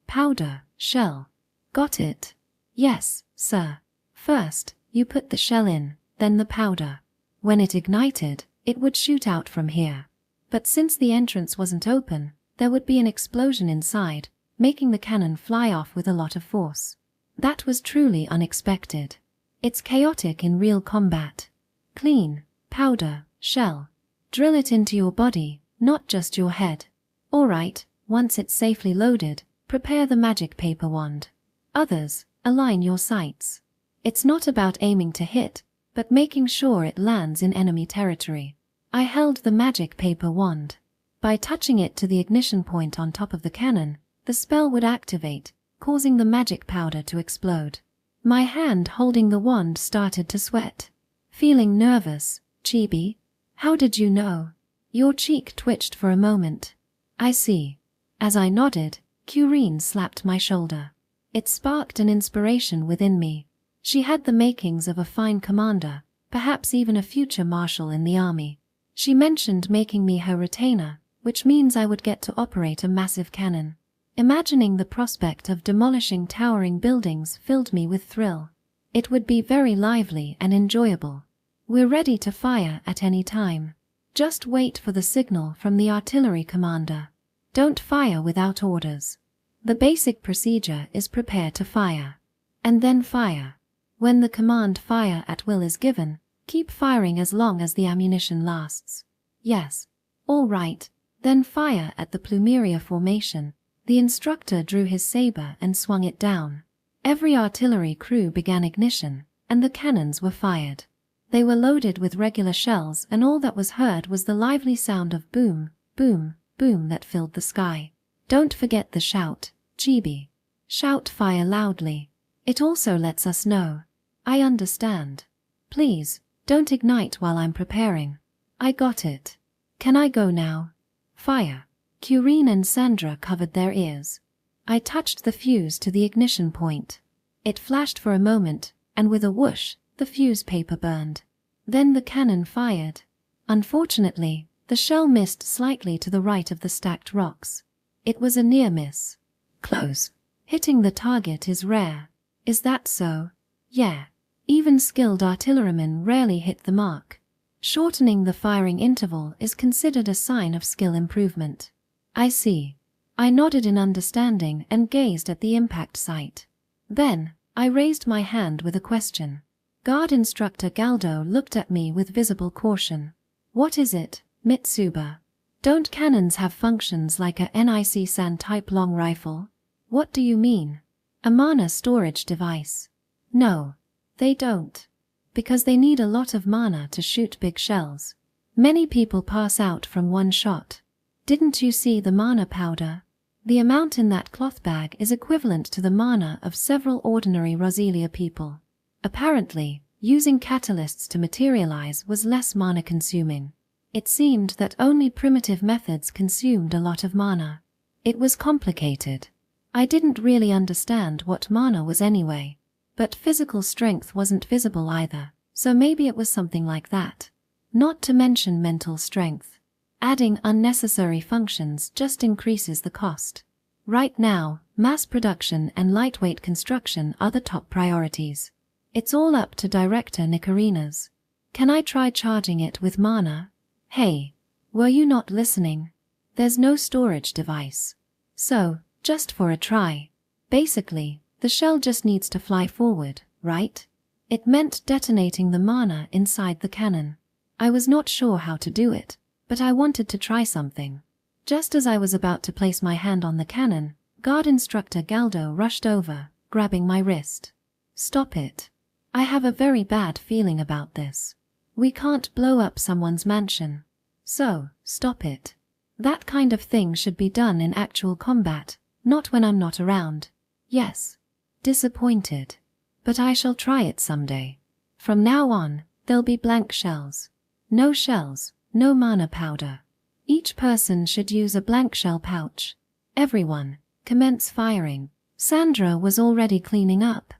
Powder, shell. Got it? Yes, sir. First, you put the shell in, then the powder. When it ignited, it would shoot out from here. But since the entrance wasn't open, there would be an explosion inside, making the cannon fly off with a lot of force. That was truly unexpected. It's chaotic in real combat. Clean, powder, shell. Drill it into your body, not just your head. Alright, once it's safely loaded, prepare the magic paper wand. Others, align your sights. It's not about aiming to hit, but making sure it lands in enemy territory. I held the magic paper wand. By touching it to the ignition point on top of the cannon, the spell would activate, causing the magic powder to explode. My hand holding the wand started to sweat. Feeling nervous, Chibi? How did you know? Your cheek twitched for a moment. I see. As I nodded, Kureen slapped my shoulder. It sparked an inspiration within me. She had the makings of a fine commander, perhaps even a future marshal in the army. She mentioned making me her retainer, which means I would get to operate a massive cannon. Imagining the prospect of demolishing towering buildings filled me with thrill. It would be very lively and enjoyable. We're ready to fire at any time. Just wait for the signal from the artillery commander. Don't fire without orders. The basic procedure is prepare to fire. And then fire. When the command fire at will is given, keep firing as long as the ammunition lasts. Yes. All right. Then fire at the plumeria formation. The instructor drew his saber and swung it down. Every artillery crew began ignition, and the cannons were fired. They were loaded with regular shells, and all that was heard was the lively sound of boom, boom, boom that filled the sky. Don't forget the shout, Chibi. Shout fire loudly. It also lets us know. I understand. Please, don't ignite while I'm preparing. I got it. Can I go now? Fire. Kureen and Sandra covered their ears. I touched the fuse to the ignition point. It flashed for a moment, and with a whoosh, the fuse paper burned. Then the cannon fired. Unfortunately, the shell missed slightly to the right of the stacked rocks. It was a near miss. Close. Hitting the target is rare. Is that so? Yeah. Even skilled artillerymen rarely hit the mark. Shortening the firing interval is considered a sign of skill improvement. I see. I nodded in understanding and gazed at the impact site. Then, I raised my hand with a question. Guard Instructor Galdo looked at me with visible caution. What is it, Mitsuba? Don't cannons have functions like a NIC-SAN type long rifle? What do you mean? A mana storage device. No, they don't. Because they need a lot of mana to shoot big shells. Many people pass out from one shot. Didn't you see the mana powder? The amount in that cloth bag is equivalent to the mana of several ordinary Roselia people. Apparently, using catalysts to materialize was less mana consuming. It seemed that only primitive methods consumed a lot of mana. It was complicated. I didn't really understand what mana was anyway. But physical strength wasn't visible either, so maybe it was something like that. Not to mention mental strength. Adding unnecessary functions just increases the cost. Right now, mass production and lightweight construction are the top priorities. It's all up to Director Nicarinas. Can I try charging it with mana? Hey, were you not listening? There's no storage device. So, just for a try. Basically, the shell just needs to fly forward, right? It meant detonating the mana inside the cannon. I was not sure how to do it, but I wanted to try something. Just as I was about to place my hand on the cannon, Guard Instructor Galdo rushed over, grabbing my wrist. Stop it. I have a very bad feeling about this. We can't blow up someone's mansion. So, stop it. That kind of thing should be done in actual combat, not when I'm not around. Yes. Disappointed. But I shall try it someday. From now on, there'll be blank shells. No shells, no mana powder. Each person should use a blank shell pouch. Everyone, commence firing. Sandra was already cleaning up.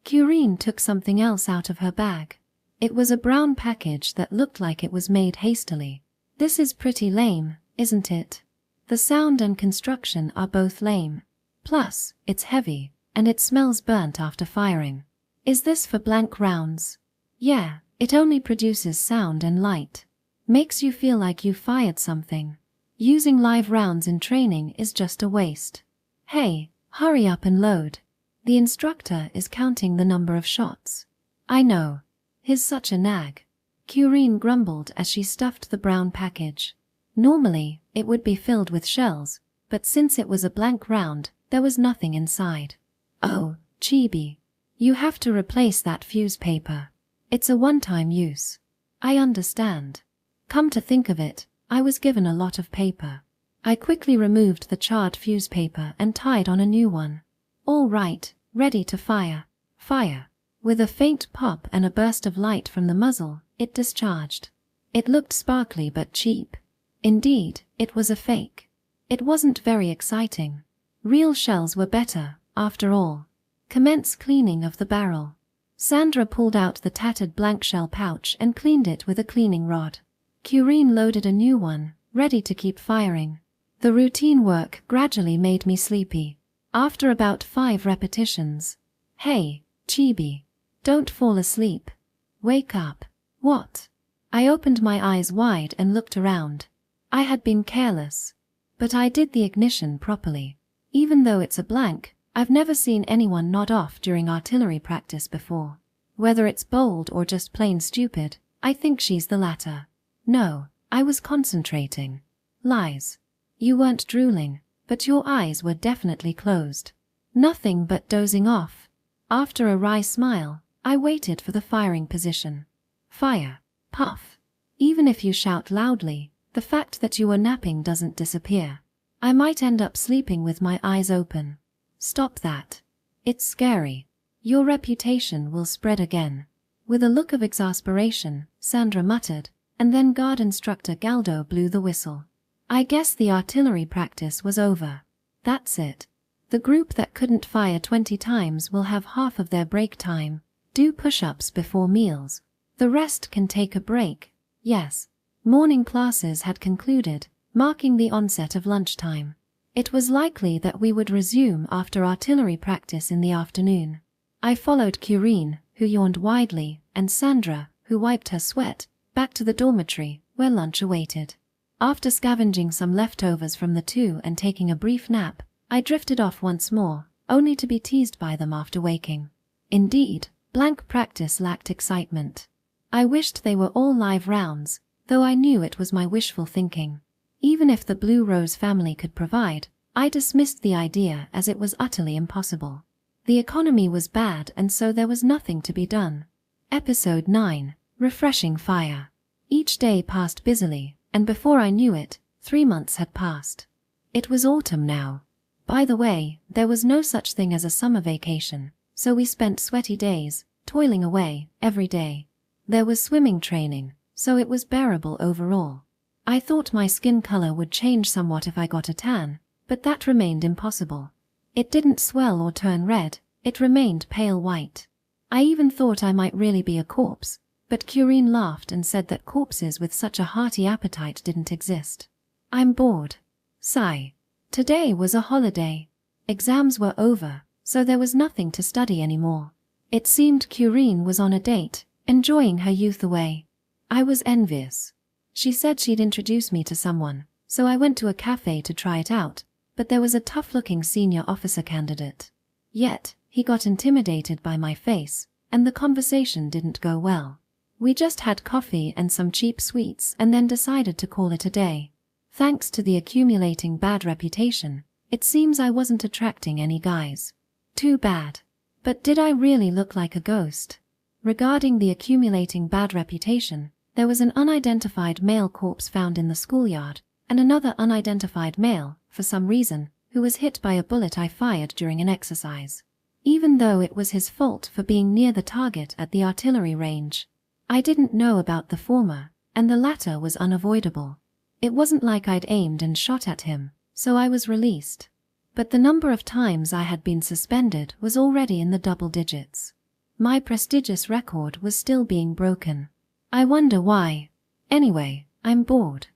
Kureen took something else out of her bag. It was a brown package that looked like it was made hastily. This is pretty lame, isn't it? The sound and construction are both lame. Plus, it's heavy, and it smells burnt after firing. Is this for blank rounds? Yeah, it only produces sound and light. Makes you feel like you fired something. Using live rounds in training is just a waste. Hey, hurry up and load. The instructor is counting the number of shots. I know. He's such a nag. Kureen grumbled as she stuffed the brown package. Normally, it would be filled with shells, but since it was a blank round, there was nothing inside. Oh, Chibi. You have to replace that fuse paper. It's a one-time use. I understand. Come to think of it, I was given a lot of paper. I quickly removed the charred fuse paper and tied on a new one. All right, ready to fire. Fire. With a faint pop and a burst of light from the muzzle, it discharged. It looked sparkly but cheap. Indeed, it was a fake. It wasn't very exciting. Real shells were better, after all. Commence cleaning of the barrel. Sandra pulled out the tattered blank shell pouch and cleaned it with a cleaning rod. Curine loaded a new one, ready to keep firing. The routine work gradually made me sleepy. After about 5 repetitions. Hey, Chibi. Don't fall asleep. Wake up. What? I opened my eyes wide and looked around. I had been careless. But I did the ignition properly. Even though it's a blank, I've never seen anyone nod off during artillery practice before. Whether it's bold or just plain stupid, I think she's the latter. No, I was concentrating. Lies. You weren't drooling, but your eyes were definitely closed. Nothing but dozing off. After a wry smile, I waited for the firing position. Fire. Puff. Even if you shout loudly, the fact that you were napping doesn't disappear. I might end up sleeping with my eyes open. Stop that. It's scary. Your reputation will spread again. With a look of exasperation, Sandra muttered, and then guard instructor Galdo blew the whistle. I guess the artillery practice was over. That's it. The group that couldn't fire 20 times will have half of their break time. Do push-ups before meals. The rest can take a break. Yes. Morning classes had concluded, marking the onset of lunchtime. It was likely that we would resume after artillery practice in the afternoon. I followed Curine, who yawned widely, and Sandra, who wiped her sweat, back to the dormitory, where lunch awaited. After scavenging some leftovers from the two and taking a brief nap, I drifted off once more, only to be teased by them after waking. Indeed, blank practice lacked excitement. I wished they were all live rounds, though I knew it was my wishful thinking. Even if the Blue Rose family could provide, I dismissed the idea as it was utterly impossible. The economy was bad and so there was nothing to be done. Episode 9, Refreshing Fire. Each day passed busily, and before I knew it, 3 months had passed. It was autumn now. By the way, there was no such thing as a summer vacation, so we spent sweaty days, toiling away, every day. There was swimming training, so it was bearable overall. I thought my skin color would change somewhat if I got a tan, but that remained impossible. It didn't swell or turn red, it remained pale white. I even thought I might really be a corpse, but Curine laughed and said that corpses with such a hearty appetite didn't exist. I'm bored. Sigh. Today was a holiday. Exams were over, so there was nothing to study anymore. It seemed Curine was on a date, enjoying her youth away. I was envious. She said she'd introduce me to someone, so I went to a cafe to try it out, but there was a tough-looking senior officer candidate. Yet, he got intimidated by my face, and the conversation didn't go well. We just had coffee and some cheap sweets and then decided to call it a day. Thanks to the accumulating bad reputation, it seems I wasn't attracting any guys. Too bad. But did I really look like a ghost? Regarding the accumulating bad reputation, there was an unidentified male corpse found in the schoolyard, and another unidentified male, for some reason, who was hit by a bullet I fired during an exercise. Even though it was his fault for being near the target at the artillery range. I didn't know about the former, and the latter was unavoidable. It wasn't like I'd aimed and shot at him, so I was released. But the number of times I had been suspended was already in the double digits. My prestigious record was still being broken. I wonder why. Anyway, I'm bored.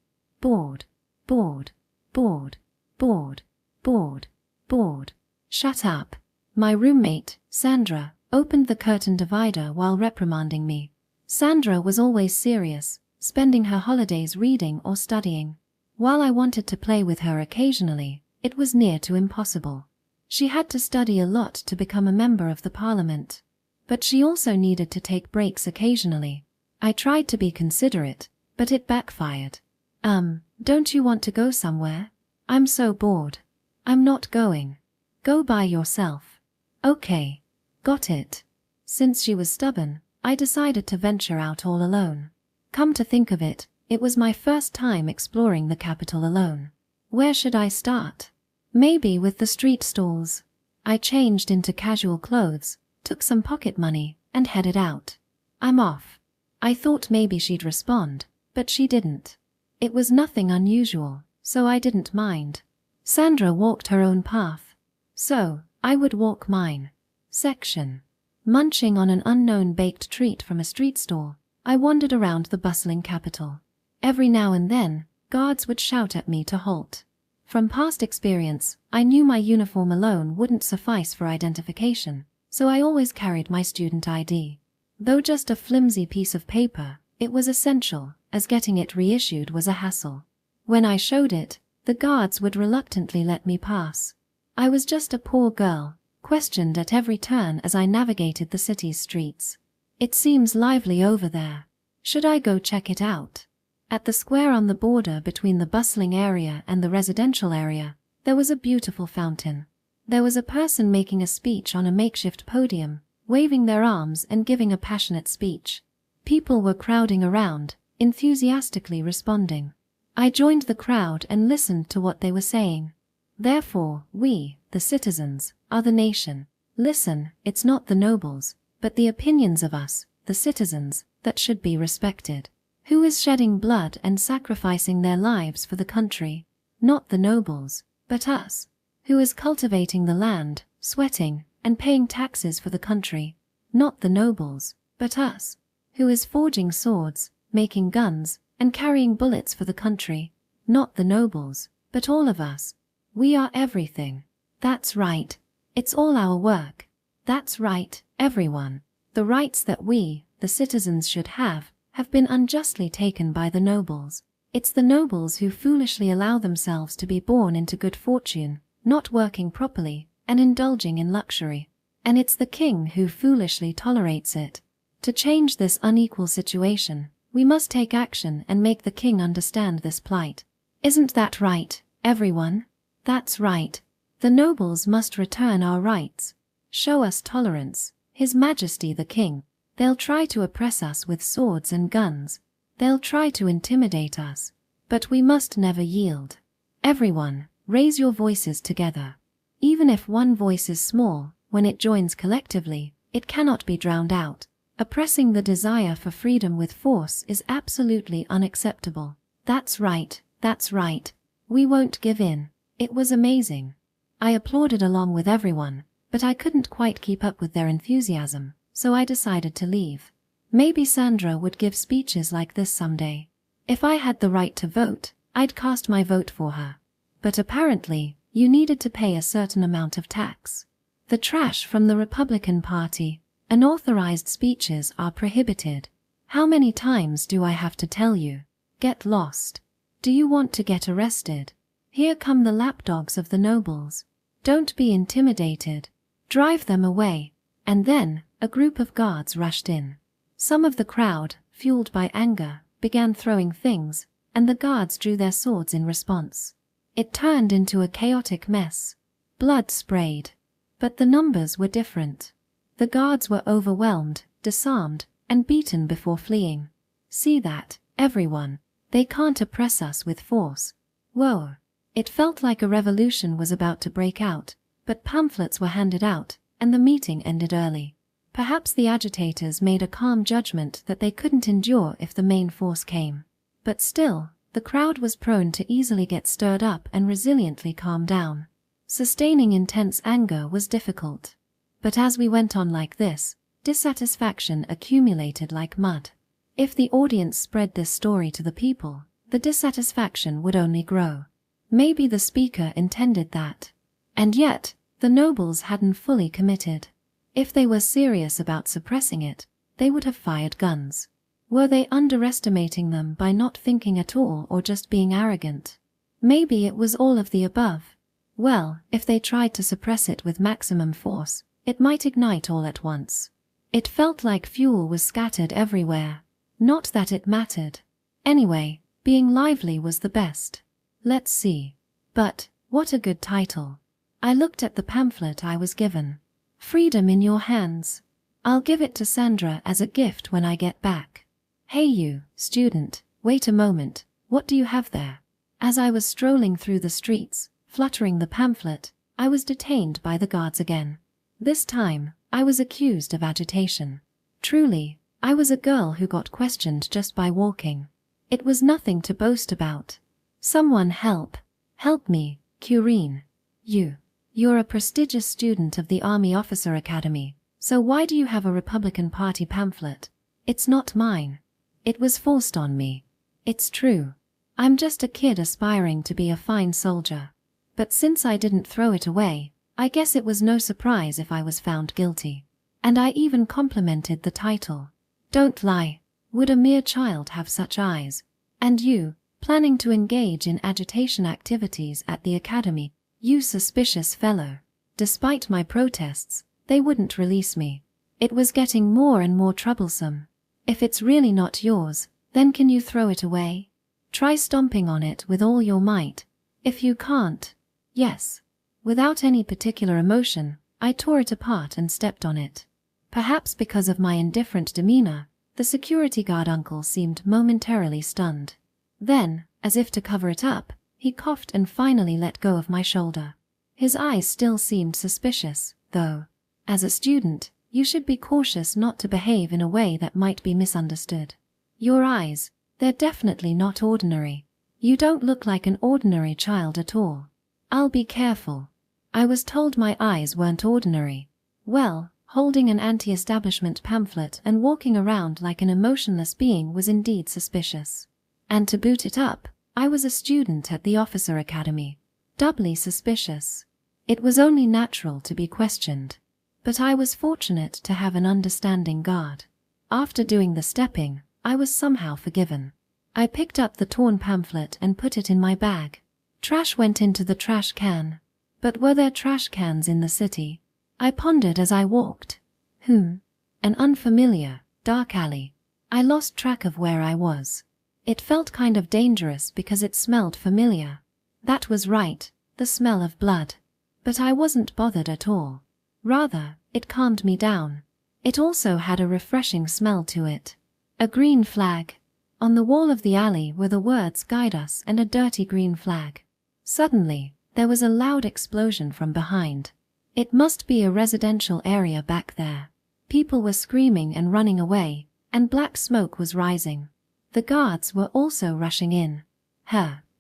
Bored. Bored. Bored. Bored. Bored. Bored. Shut up. My roommate, Sandra, opened the curtain divider while reprimanding me. Sandra was always serious, spending her holidays reading or studying. While I wanted to play with her occasionally, it was near to impossible. She had to study a lot to become a member of the parliament. But she also needed to take breaks occasionally. I tried to be considerate, but it backfired. Don't you want to go somewhere? I'm so bored. I'm not going. Go by yourself. Okay. Got it. Since she was stubborn, I decided to venture out all alone. Come to think of it, it was my first time exploring the capital alone. Where should I start? Maybe with the street stalls. I changed into casual clothes, took some pocket money, and headed out. I'm off. I thought maybe she'd respond, but she didn't. It was nothing unusual, so I didn't mind. Sandra walked her own path, so I would walk mine. Section. Munching on an unknown baked treat from a street stall, I wandered around the bustling capital. Every now and then, guards would shout at me to halt. From past experience, I knew my uniform alone wouldn't suffice for identification, so I always carried my student ID. Though just a flimsy piece of paper, it was essential, as getting it reissued was a hassle. When I showed it, the guards would reluctantly let me pass. I was just a poor girl, questioned at every turn as I navigated the city's streets. It seems lively over there. Should I go check it out? At the square on the border between the bustling area and the residential area, there was a beautiful fountain. There was a person making a speech on a makeshift podium, waving their arms and giving a passionate speech. People were crowding around, enthusiastically responding. I joined the crowd and listened to what they were saying. Therefore, we, the citizens, are the nation. Listen, it's not the nobles, but the opinions of us, the citizens, that should be respected. Who is shedding blood and sacrificing their lives for the country? Not the nobles, but us. Who is cultivating the land, sweating, and paying taxes for the country? Not the nobles, but us. Who is forging swords, making guns, and carrying bullets for the country? Not the nobles, but all of us. We are everything. That's right. It's all our work. That's right, everyone. The rights that we, the citizens, should have been unjustly taken by the nobles. It's the nobles who foolishly allow themselves to be born into good fortune, not working properly, and indulging in luxury. And it's the king who foolishly tolerates it. To change this unequal situation, we must take action and make the king understand this plight. Isn't that right, everyone? That's right. The nobles must return our rights. Show us tolerance, His Majesty the King. They'll try to oppress us with swords and guns. They'll try to intimidate us. But we must never yield. Everyone, raise your voices together. Even if one voice is small, when it joins collectively, it cannot be drowned out. Oppressing the desire for freedom with force is absolutely unacceptable. That's right, that's right. We won't give in. It was amazing. I applauded along with everyone, but I couldn't quite keep up with their enthusiasm, so I decided to leave. Maybe Sandra would give speeches like this someday. If I had the right to vote, I'd cast my vote for her. But apparently, you needed to pay a certain amount of tax. The trash from the Republican Party, unauthorized speeches are prohibited. How many times do I have to tell you? Get lost. Do you want to get arrested? Here come the lapdogs of the nobles. Don't be intimidated. Drive them away. And then, a group of guards rushed in. Some of the crowd, fueled by anger, began throwing things, and the guards drew their swords in response. It turned into a chaotic mess. Blood sprayed. But the numbers were different. The guards were overwhelmed, disarmed, and beaten before fleeing. See that, everyone. They can't oppress us with force. Whoa. It felt like a revolution was about to break out, but pamphlets were handed out, and the meeting ended early. Perhaps the agitators made a calm judgment that they couldn't endure if the main force came. But still, the crowd was prone to easily get stirred up and resiliently calm down. Sustaining intense anger was difficult. But as we went on like this, dissatisfaction accumulated like mud. If the audience spread this story to the people, the dissatisfaction would only grow. Maybe the speaker intended that. And yet, the nobles hadn't fully committed. If they were serious about suppressing it, they would have fired guns. Were they underestimating them by not thinking at all or just being arrogant? Maybe it was all of the above. Well, if they tried to suppress it with maximum force, it might ignite all at once. It felt like fuel was scattered everywhere. Not that it mattered. Anyway, being lively was the best. Let's see. But, what a good title. I looked at the pamphlet I was given. Freedom in your hands. I'll give it to Sandra as a gift when I get back. Hey you, student, wait a moment, what do you have there? As I was strolling through the streets, fluttering the pamphlet, I was detained by the guards again. This time, I was accused of agitation. Truly, I was a girl who got questioned just by walking. It was nothing to boast about. Someone help. Help me, Curine. You're a prestigious student of the Army Officer Academy, so why do you have a Republican Party pamphlet? It's not mine. It was forced on me. It's true. I'm just a kid aspiring to be a fine soldier. But since I didn't throw it away, I guess it was no surprise if I was found guilty. And I even complimented the title. Don't lie. Would a mere child have such eyes? And you, planning to engage in agitation activities at the academy, you suspicious fellow. Despite my protests, they wouldn't release me. It was getting more and more troublesome. If it's really not yours, then can you throw it away? Try stomping on it with all your might. If you can't, yes. Without any particular emotion, I tore it apart and stepped on it. Perhaps because of my indifferent demeanor, the security guard uncle seemed momentarily stunned. Then, as if to cover it up, he coughed and finally let go of my shoulder. His eyes still seemed suspicious, though. As a student, you should be cautious not to behave in a way that might be misunderstood. Your eyes, they're definitely not ordinary. You don't look like an ordinary child at all. I'll be careful. I was told my eyes weren't ordinary. Well, holding an anti-establishment pamphlet and walking around like an emotionless being was indeed suspicious. And to boot it up, I was a student at the Officer Academy. Doubly suspicious. It was only natural to be questioned. But I was fortunate to have an understanding guard. After doing the stepping, I was somehow forgiven. I picked up the torn pamphlet and put it in my bag. Trash went into the trash can. But were there trash cans in the city? I pondered as I walked. An unfamiliar, dark alley. I lost track of where I was. It felt kind of dangerous because it smelled familiar. That was right, the smell of blood. But I wasn't bothered at all. Rather, it calmed me down. It also had a refreshing smell to it. A green flag. On the wall of the alley were the words "Guide us" and a dirty green flag. Suddenly, there was a loud explosion from behind. It must be a residential area back there. People were screaming and running away, and black smoke was rising. The guards were also rushing in.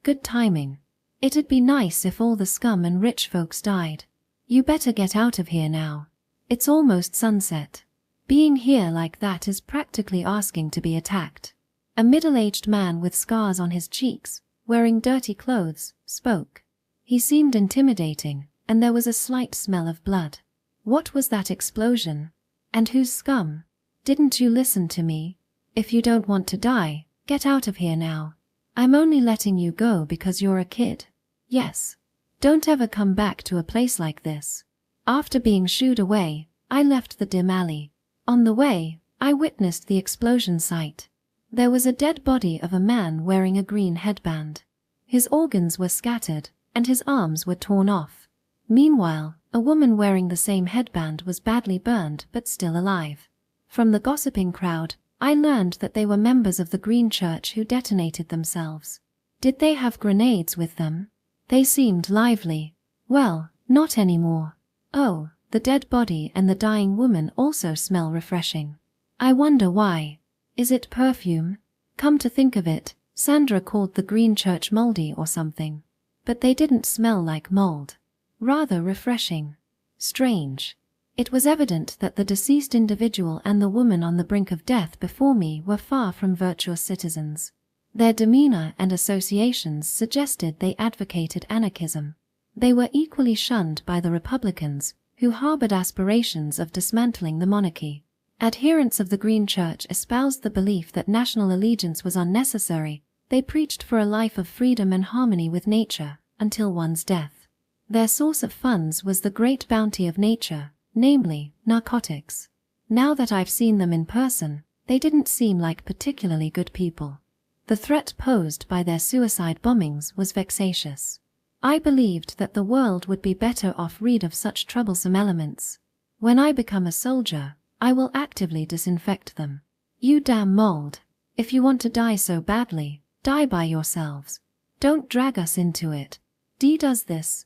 Good timing. It'd be nice if all the scum and rich folks died. You better get out of here now. It's almost sunset. Being here like that is practically asking to be attacked. A middle-aged man with scars on his cheeks, wearing dirty clothes, spoke. He seemed intimidating, and there was a slight smell of blood. What was that explosion? And whose scum? Didn't you listen to me? If you don't want to die, get out of here now. I'm only letting you go because you're a kid. Yes. Don't ever come back to a place like this. After being shooed away, I left the dim alley. On the way, I witnessed the explosion site. There was a dead body of a man wearing a green headband. His organs were scattered, and his arms were torn off. Meanwhile, a woman wearing the same headband was badly burned but still alive. From the gossiping crowd, I learned that they were members of the Green Church who detonated themselves. Did they have grenades with them? They seemed lively. Well, not anymore. Oh, the dead body and the dying woman also smell refreshing. I wonder why. Is it perfume? Come to think of it, Sandra called the Green Church moldy or something. But they didn't smell like mold. Rather refreshing. Strange. It was evident that the deceased individual and the woman on the brink of death before me were far from virtuous citizens. Their demeanor and associations suggested they advocated anarchism. They were equally shunned by the Republicans, who harbored aspirations of dismantling the monarchy. Adherents of the Green Church espoused the belief that national allegiance was unnecessary. They preached for a life of freedom and harmony with nature, until one's death. Their source of funds was the great bounty of nature, namely, narcotics. Now that I've seen them in person, they didn't seem like particularly good people. The threat posed by their suicide bombings was vexatious. I believed that the world would be better off rid of such troublesome elements. When I become a soldier, I will actively disinfect them. You damn mold. If you want to die so badly, die by yourselves. Don't drag us into it. D does this,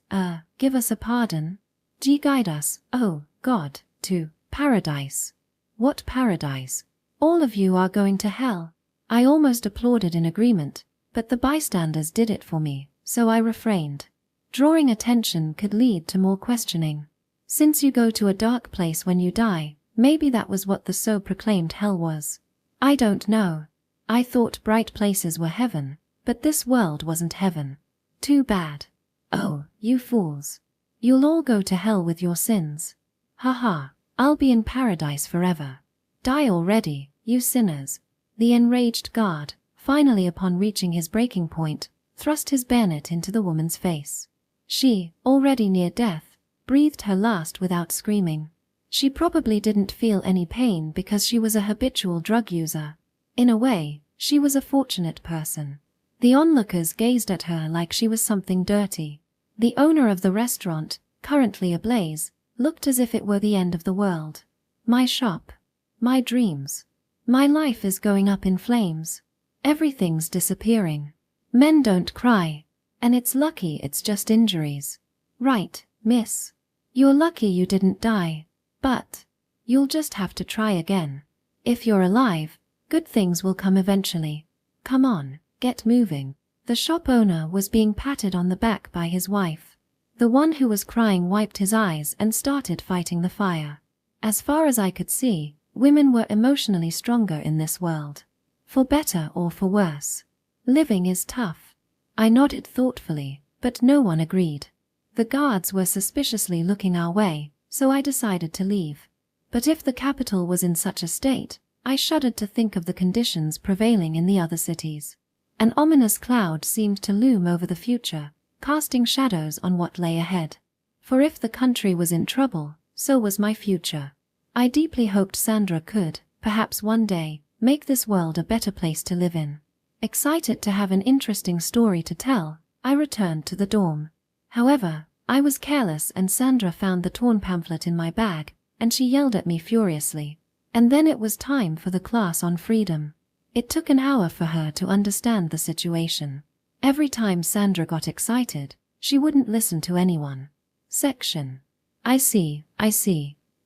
give us a pardon. G guide us, oh, God, to paradise. What paradise? All of you are going to hell. I almost applauded in agreement, but the bystanders did it for me, so I refrained. Drawing attention could lead to more questioning. Since you go to a dark place when you die, maybe that was what the so-proclaimed hell was. I don't know. I thought bright places were heaven, but this world wasn't heaven. Too bad. Oh, you fools. You'll all go to hell with your sins. Ha, I'll be in paradise forever. Die already, you sinners. The enraged guard, finally upon reaching his breaking point, thrust his bayonet into the woman's face. She, already near death, breathed her last without screaming. She probably didn't feel any pain because she was a habitual drug user. In a way, she was a fortunate person. The onlookers gazed at her like she was something dirty. The owner of the restaurant, currently ablaze, looked as if it were the end of the world. My shop. My dreams. My life is going up in flames. Everything's disappearing. Men don't cry. And it's lucky it's just injuries. Right, miss. You're lucky you didn't die. But you'll just have to try again. If you're alive, good things will come eventually. Come on, get moving. The shop owner was being patted on the back by his wife. The one who was crying wiped his eyes and started fighting the fire. As far as I could see, women were emotionally stronger in this world. For better or for worse. Living is tough. I nodded thoughtfully, but no one agreed. The guards were suspiciously looking our way, so I decided to leave. But if the capital was in such a state, I shuddered to think of the conditions prevailing in the other cities. An ominous cloud seemed to loom over the future, casting shadows on what lay ahead. For if the country was in trouble, so was my future. I deeply hoped Sandra could, perhaps one day, make this world a better place to live in. Excited to have an interesting story to tell, I returned to the dorm. However, I was careless and Sandra found the torn pamphlet in my bag, and she yelled at me furiously. And then it was time for the class on freedom. It took an hour for her to understand the situation. Every time Sandra got excited, she wouldn't listen to anyone. Section. I see.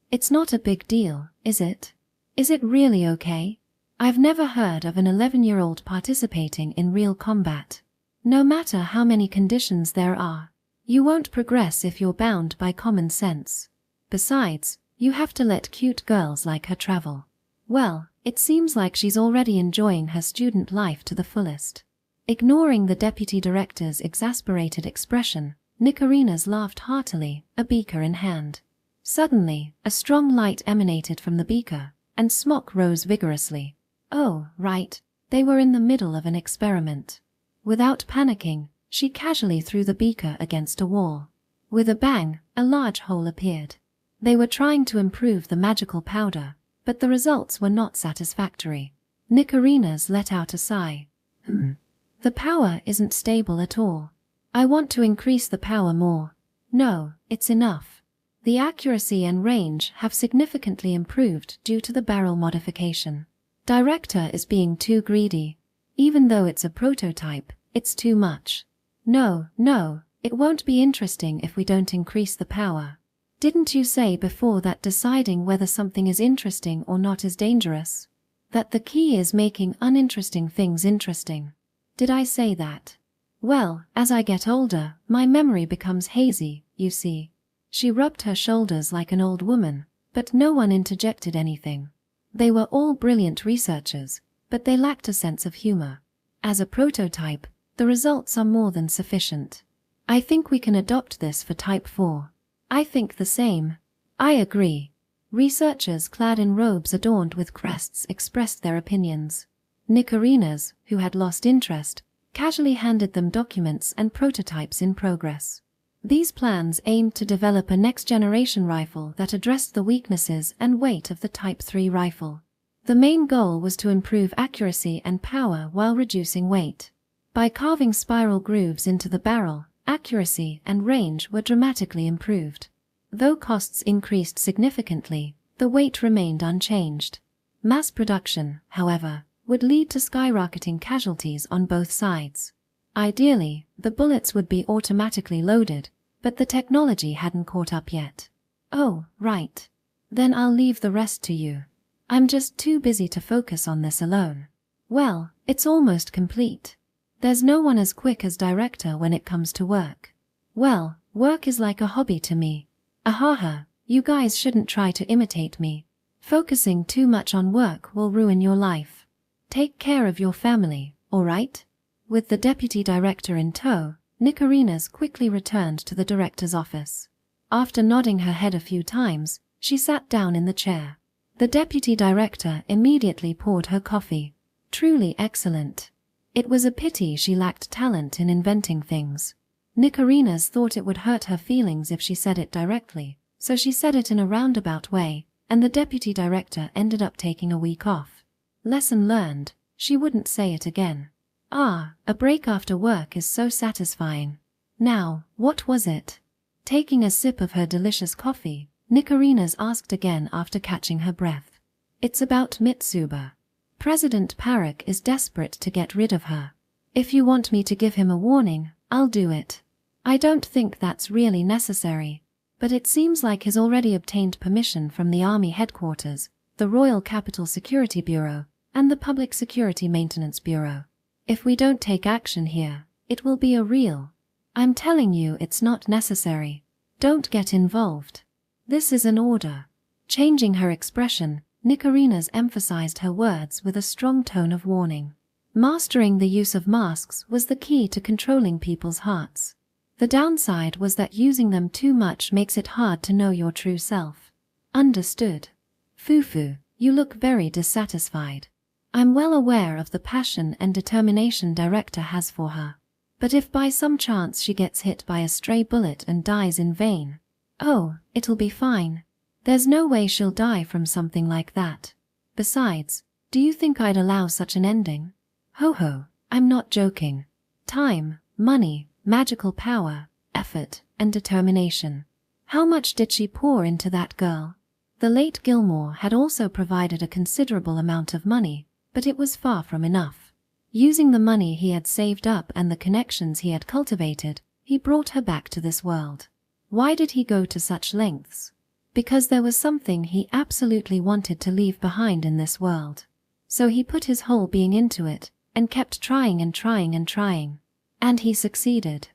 It's not a big deal, is it? Is it really okay? I've never heard of an 11-year-old participating in real combat. No matter how many conditions there are, you won't progress if you're bound by common sense. Besides, you have to let cute girls like her travel. Well, it seems like she's already enjoying her student life to the fullest. Ignoring the deputy director's exasperated expression, Nicarinas laughed heartily, a beaker in hand. Suddenly, a strong light emanated from the beaker, and Smock rose vigorously. Oh, right, they were in the middle of an experiment. Without panicking, she casually threw the beaker against a wall. With a bang, a large hole appeared. They were trying to improve the magical powder, but the results were not satisfactory. Nicarinas let out a sigh. The power isn't stable at all. I want to increase the power more. No, it's enough. The accuracy and range have significantly improved due to the barrel modification. Director is being too greedy. Even though it's a prototype, it's too much. No, it won't be interesting if we don't increase the power. Didn't you say before that deciding whether something is interesting or not is dangerous? That the key is making uninteresting things interesting. Did I say that? Well, as I get older, my memory becomes hazy, you see. She rubbed her shoulders like an old woman, but no one interjected anything. They were all brilliant researchers, but they lacked a sense of humor. As a prototype, the results are more than sufficient. I think we can adopt this for Type 4. I think the same. I agree. Researchers clad in robes adorned with crests expressed their opinions. Nicarinas, who had lost interest, casually handed them documents and prototypes in progress. These plans aimed to develop a next-generation rifle that addressed the weaknesses and weight of the Type 3 rifle. The main goal was to improve accuracy and power while reducing weight. By carving spiral grooves into the barrel, accuracy and range were dramatically improved. Though costs increased significantly, the weight remained unchanged. Mass production, however, would lead to skyrocketing casualties on both sides. Ideally, the bullets would be automatically loaded, but the technology hadn't caught up yet. Oh, right. Then I'll leave the rest to you. I'm just too busy to focus on this alone. Well, it's almost complete. There's no one as quick as director when it comes to work. Well, work is like a hobby to me. Ahaha, you guys shouldn't try to imitate me. Focusing too much on work will ruin your life. Take care of your family, alright? With the deputy director in tow, Nicarinas quickly returned to the director's office. After nodding her head a few times, she sat down in the chair. The deputy director immediately poured her coffee. Truly excellent. It was a pity she lacked talent in inventing things. Nicarinas thought it would hurt her feelings if she said it directly, so she said it in a roundabout way, and the deputy director ended up taking a week off. Lesson learned, she wouldn't say it again. Ah, a break after work is so satisfying. Now, what was it? Taking a sip of her delicious coffee, Nicarinas asked again after catching her breath. It's about Mitsuba. President Parak is desperate to get rid of her. If you want me to give him a warning, I'll do it. I don't think that's really necessary, but it seems like he's already obtained permission from the Army Headquarters, the Royal Capital Security Bureau, and the Public Security Maintenance Bureau. If we don't take action here, it will be a real. I'm telling you it's not necessary. Don't get involved. This is an order. Changing her expression, Nicarinas emphasized her words with a strong tone of warning. Mastering the use of masks was the key to controlling people's hearts. The downside was that using them too much makes it hard to know your true self. Understood. Fufu, you look very dissatisfied. I'm well aware of the passion and determination director has for her. But if by some chance she gets hit by a stray bullet and dies in vain, oh, it'll be fine. There's no way she'll die from something like that. Besides, do you think I'd allow such an ending? Ho ho, I'm not joking. Time, money, magical power, effort, and determination. How much did she pour into that girl? The late Gilmore had also provided a considerable amount of money, but it was far from enough. Using the money he had saved up and the connections he had cultivated, he brought her back to this world. Why did he go to such lengths? Because there was something he absolutely wanted to leave behind in this world. So he put his whole being into it, and kept trying and trying and trying. And he succeeded.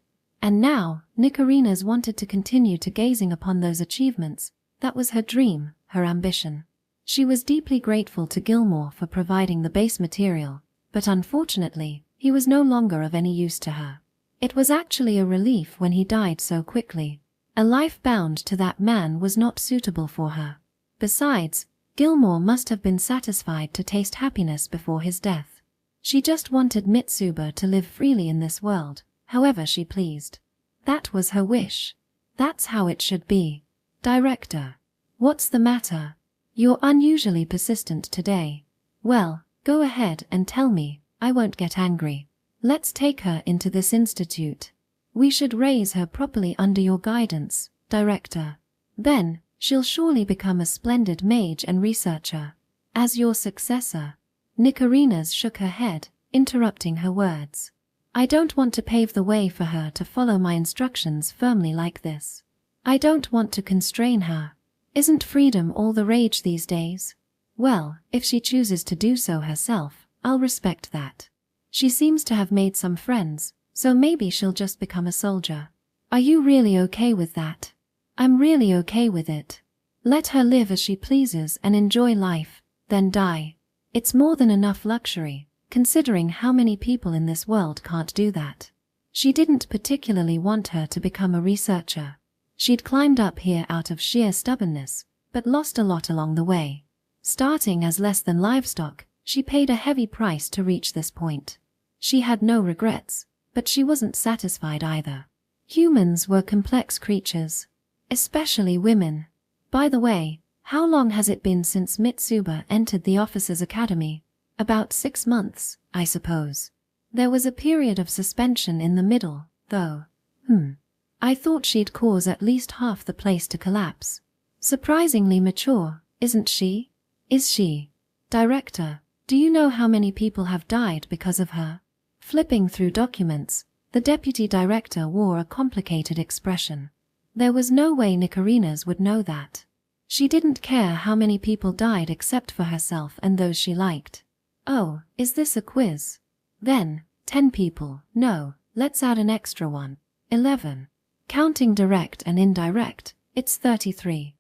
And now, Nicarinas wanted to continue to gazing upon those achievements. That was her dream, her ambition. She was deeply grateful to Gilmore for providing the base material, but unfortunately, he was no longer of any use to her. It was actually a relief when he died so quickly. A life bound to that man was not suitable for her. Besides, Gilmore must have been satisfied to taste happiness before his death. She just wanted Mitsuba to live freely in this world, however she pleased. That was her wish. That's how it should be. Director. What's the matter? You're unusually persistent today. Well, go ahead and tell me, I won't get angry. Let's take her into this institute. We should raise her properly under your guidance, Director. Then, she'll surely become a splendid mage and researcher. As your successor. Nicarinas shook her head, interrupting her words. I don't want to pave the way for her to follow my instructions firmly like this. I don't want to constrain her. Isn't freedom all the rage these days? Well, if she chooses to do so herself, I'll respect that. She seems to have made some friends, so maybe she'll just become a soldier. Are you really okay with that? I'm really okay with it. Let her live as she pleases and enjoy life, then die. It's more than enough luxury, considering how many people in this world can't do that. She didn't particularly want her to become a researcher. She'd climbed up here out of sheer stubbornness, but lost a lot along the way. Starting as less than livestock, she paid a heavy price to reach this point. She had no regrets, but she wasn't satisfied either. Humans were complex creatures, especially women. By the way, how long has it been since Mitsuba entered the Officers' Academy? About 6 months, I suppose. There was a period of suspension in the middle, though. I thought she'd cause at least half the place to collapse. Surprisingly mature, isn't she? Is she? Director, do you know how many people have died because of her? Flipping through documents, The deputy director wore a complicated expression. There was no way Nicarinas would know that. She didn't care how many people died except for herself and those she liked. Oh, is this a quiz? Then, 10 people. No, let's add an extra one. 11. Counting direct and indirect, it's 33.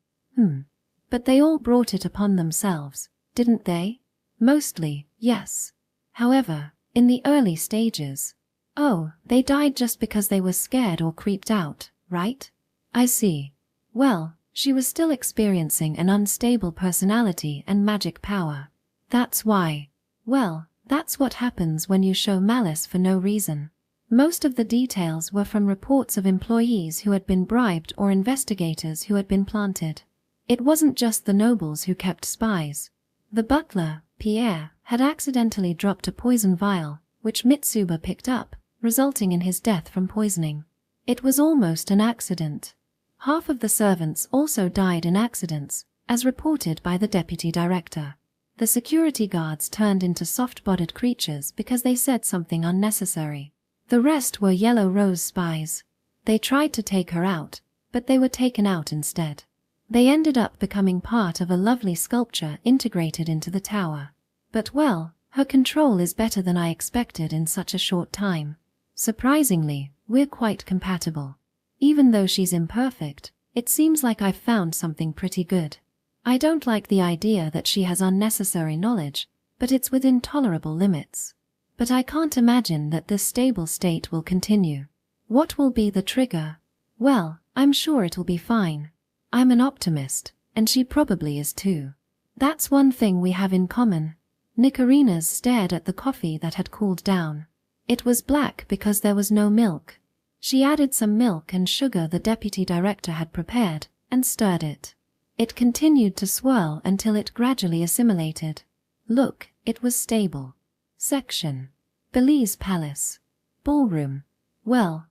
But they all brought it upon themselves, didn't they? Mostly, yes. However, in the early stages. Oh, they died just because they were scared or creeped out, right? I see. Well, she was still experiencing an unstable personality and magic power. That's why. Well, that's what happens when you show malice for no reason. Most of the details were from reports of employees who had been bribed or investigators who had been planted. It wasn't just the nobles who kept spies. The butler, Pierre, had accidentally dropped a poison vial, which Mitsuba picked up, resulting in his death from poisoning. It was almost an accident. Half of the servants also died in accidents, as reported by the deputy director. The security guards turned into soft-bodied creatures because they said something unnecessary. The rest were Yellow Rose spies. They tried to take her out, but they were taken out instead. They ended up becoming part of a lovely sculpture integrated into the tower. But well, her control is better than I expected in such a short time. Surprisingly, we're quite compatible. Even though she's imperfect, it seems like I've found something pretty good. I don't like the idea that she has unnecessary knowledge, but it's within tolerable limits. But I can't imagine that this stable state will continue. What will be the trigger? Well, I'm sure it'll be fine. I'm an optimist, and she probably is too. That's one thing we have in common. Nicarinas stared at the coffee that had cooled down. It was black because there was no milk. She added some milk and sugar the deputy director had prepared, and stirred it. It continued to swirl until it gradually assimilated. Look, it was stable. Section. Belize Palace. Ballroom. Well,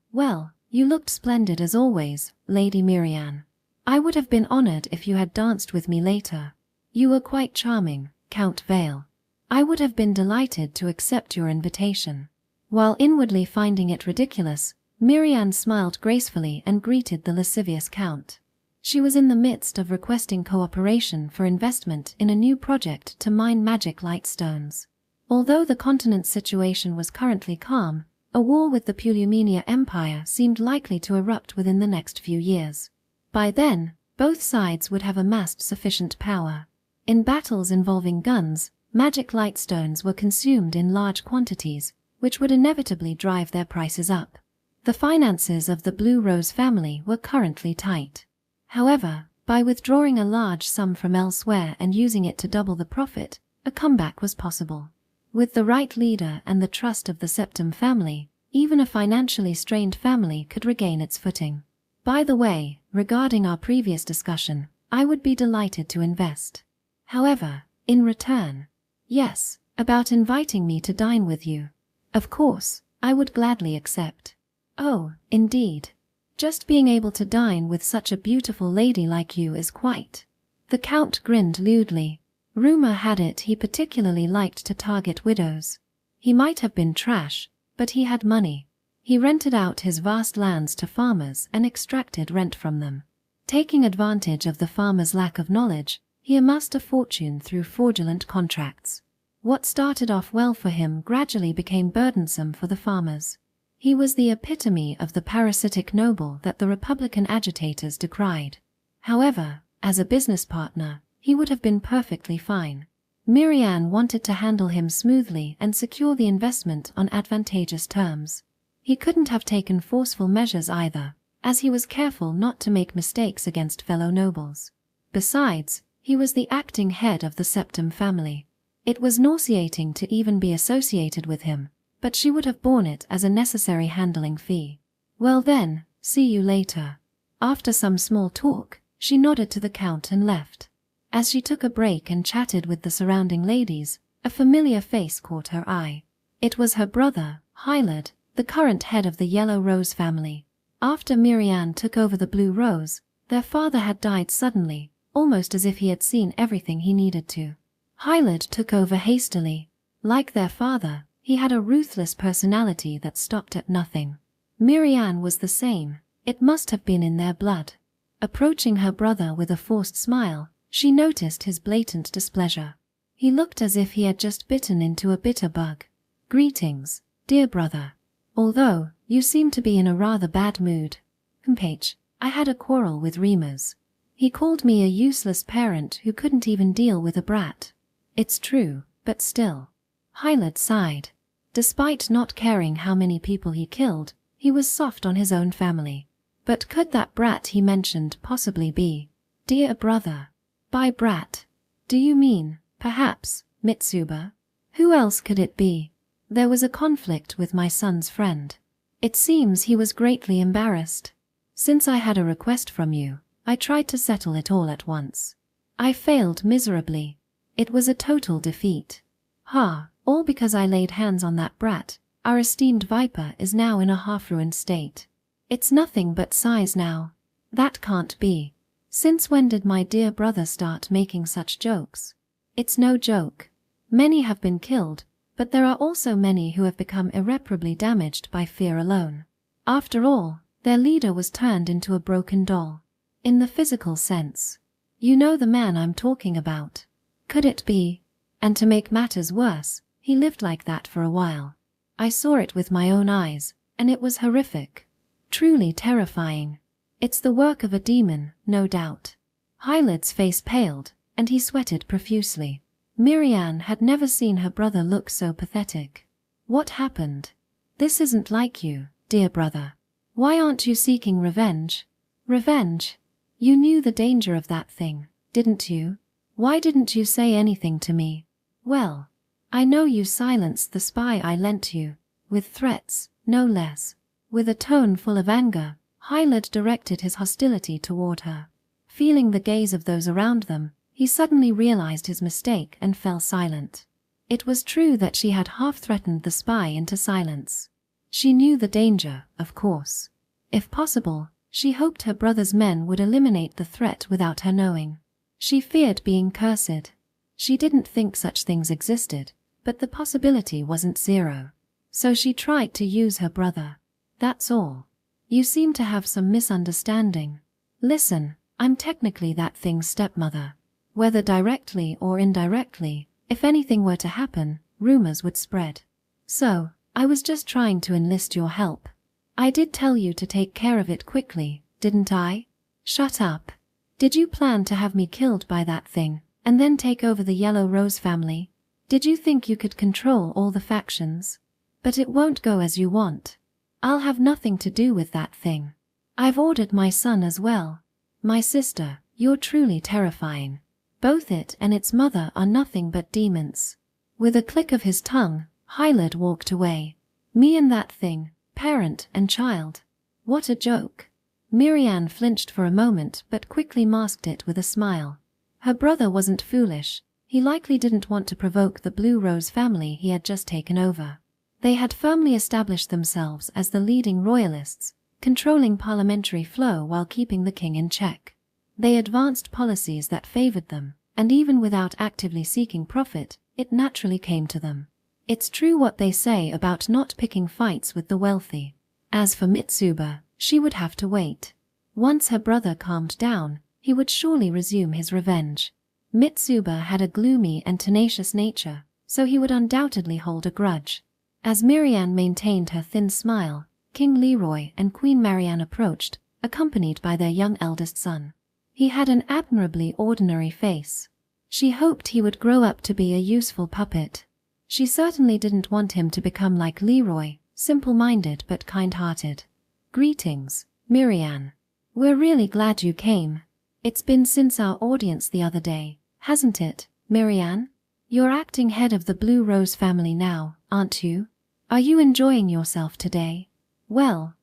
you looked splendid as always, Lady Miriam. I would have been honored if you had danced with me later. You were quite charming, Count Vale. I would have been delighted to accept your invitation. While inwardly finding it ridiculous, Miriam smiled gracefully and greeted the lascivious Count. She was in the midst of requesting cooperation for investment in a new project to mine magic lightstones. Although the continent's situation was currently calm, a war with the Pulumenia Empire seemed likely to erupt within the next few years. By then, both sides would have amassed sufficient power. In battles involving guns, magic lightstones were consumed in large quantities, which would inevitably drive their prices up. The finances of the Blue Rose family were currently tight. However, by withdrawing a large sum from elsewhere and using it to double the profit, a comeback was possible. With the right leader and the trust of the Septim family, even a financially strained family could regain its footing. By the way, regarding our previous discussion, I would be delighted to invest. However, in return, yes, about inviting me to dine with you. Of course, I would gladly accept. Oh, indeed. Just being able to dine with such a beautiful lady like you is quite. The Count grinned lewdly. Rumor had it he particularly liked to target widows. He might have been trash, but he had money. He rented out his vast lands to farmers and extracted rent from them. Taking advantage of the farmers' lack of knowledge, he amassed a fortune through fraudulent contracts. What started off well for him gradually became burdensome for the farmers. He was the epitome of the parasitic noble that the Republican agitators decried. However, as a business partner, he would have been perfectly fine. Miriam wanted to handle him smoothly and secure the investment on advantageous terms. He couldn't have taken forceful measures either, as he was careful not to make mistakes against fellow nobles. Besides, he was the acting head of the Septim family. It was nauseating to even be associated with him, but she would have borne it as a necessary handling fee. Well then, see you later. After some small talk, she nodded to the Count and left. As she took a break and chatted with the surrounding ladies, a familiar face caught her eye. It was her brother, Hylard, the current head of the Yellow Rose family. After Miriam took over the Blue Rose, their father had died suddenly, almost as if he had seen everything he needed to. Hylard took over hastily. Like their father, he had a ruthless personality that stopped at nothing. Miriam was the same. It must have been in their blood. Approaching her brother with a forced smile, she noticed his blatant displeasure. He looked as if he had just bitten into a bitter bug. "Greetings, dear brother. Although, you seem to be in a rather bad mood. I had a quarrel with Remus. He called me a useless parent who couldn't even deal with a brat. It's true, but still." Hyled sighed. Despite not caring how many people he killed, he was soft on his own family. But could that brat he mentioned possibly be? Dear brother. By brat, do you mean, perhaps, Mitsuba? Who else could it be? There was a conflict with my son's friend. It seems he was greatly embarrassed. Since I had a request from you, I tried to settle it all at once. I failed miserably. It was a total defeat. All because I laid hands on that brat. Our esteemed Viper is now in a half-ruined state. It's nothing but size now. That can't be. Since when did my dear brother start making such jokes? It's no joke. Many have been killed, but there are also many who have become irreparably damaged by fear alone. After all, their leader was turned into a broken doll. In the physical sense. You know the man I'm talking about. Could it be? And to make matters worse, he lived like that for a while. I saw it with my own eyes, and it was horrific. Truly terrifying. It's the work of a demon, no doubt. Hyled's face paled, and he sweated profusely. Miriam had never seen her brother look so pathetic. What happened? This isn't like you, dear brother. Why aren't you seeking revenge? Revenge? You knew the danger of that thing, didn't you? Why didn't you say anything to me? Well, I know you silenced the spy I lent you, with threats, no less. With a tone full of anger, Hyled directed his hostility toward her. Feeling the gaze of those around them, he suddenly realized his mistake and fell silent. It was true that she had half-threatened the spy into silence. She knew the danger, of course. If possible, she hoped her brother's men would eliminate the threat without her knowing. She feared being cursed. She didn't think such things existed, but the possibility wasn't zero. So she tried to use her brother. That's all. You seem to have some misunderstanding. Listen, I'm technically that thing's stepmother. Whether directly or indirectly, if anything were to happen, rumors would spread. So, I was just trying to enlist your help. I did tell you to take care of it quickly, didn't I? Shut up. Did you plan to have me killed by that thing, and then take over the Yellow Rose family? Did you think you could control all the factions? But it won't go as you want. I'll have nothing to do with that thing. I've ordered my son as well. My sister, you're truly terrifying. Both it and its mother are nothing but demons. With a click of his tongue, Hyled walked away. Me and that thing, parent and child. What a joke. Miriam flinched for a moment but quickly masked it with a smile. Her brother wasn't foolish. He likely didn't want to provoke the Blue Rose family he had just taken over. They had firmly established themselves as the leading royalists, controlling parliamentary flow while keeping the king in check. They advanced policies that favored them, and even without actively seeking profit, it naturally came to them. It's true what they say about not picking fights with the wealthy. As for Mitsuba, she would have to wait. Once her brother calmed down, he would surely resume his revenge. Mitsuba had a gloomy and tenacious nature, so he would undoubtedly hold a grudge. As Miriam maintained her thin smile, King Leroy and Queen Marianne approached, accompanied by their young eldest son. He had an admirably ordinary face. She hoped he would grow up to be a useful puppet. She certainly didn't want him to become like Leroy, simple-minded but kind-hearted. Greetings, Miriam. We're really glad you came. It's been since our audience the other day, hasn't it, Miriam? You're acting head of the Blue Rose family now, aren't you? Are you enjoying yourself today? Well,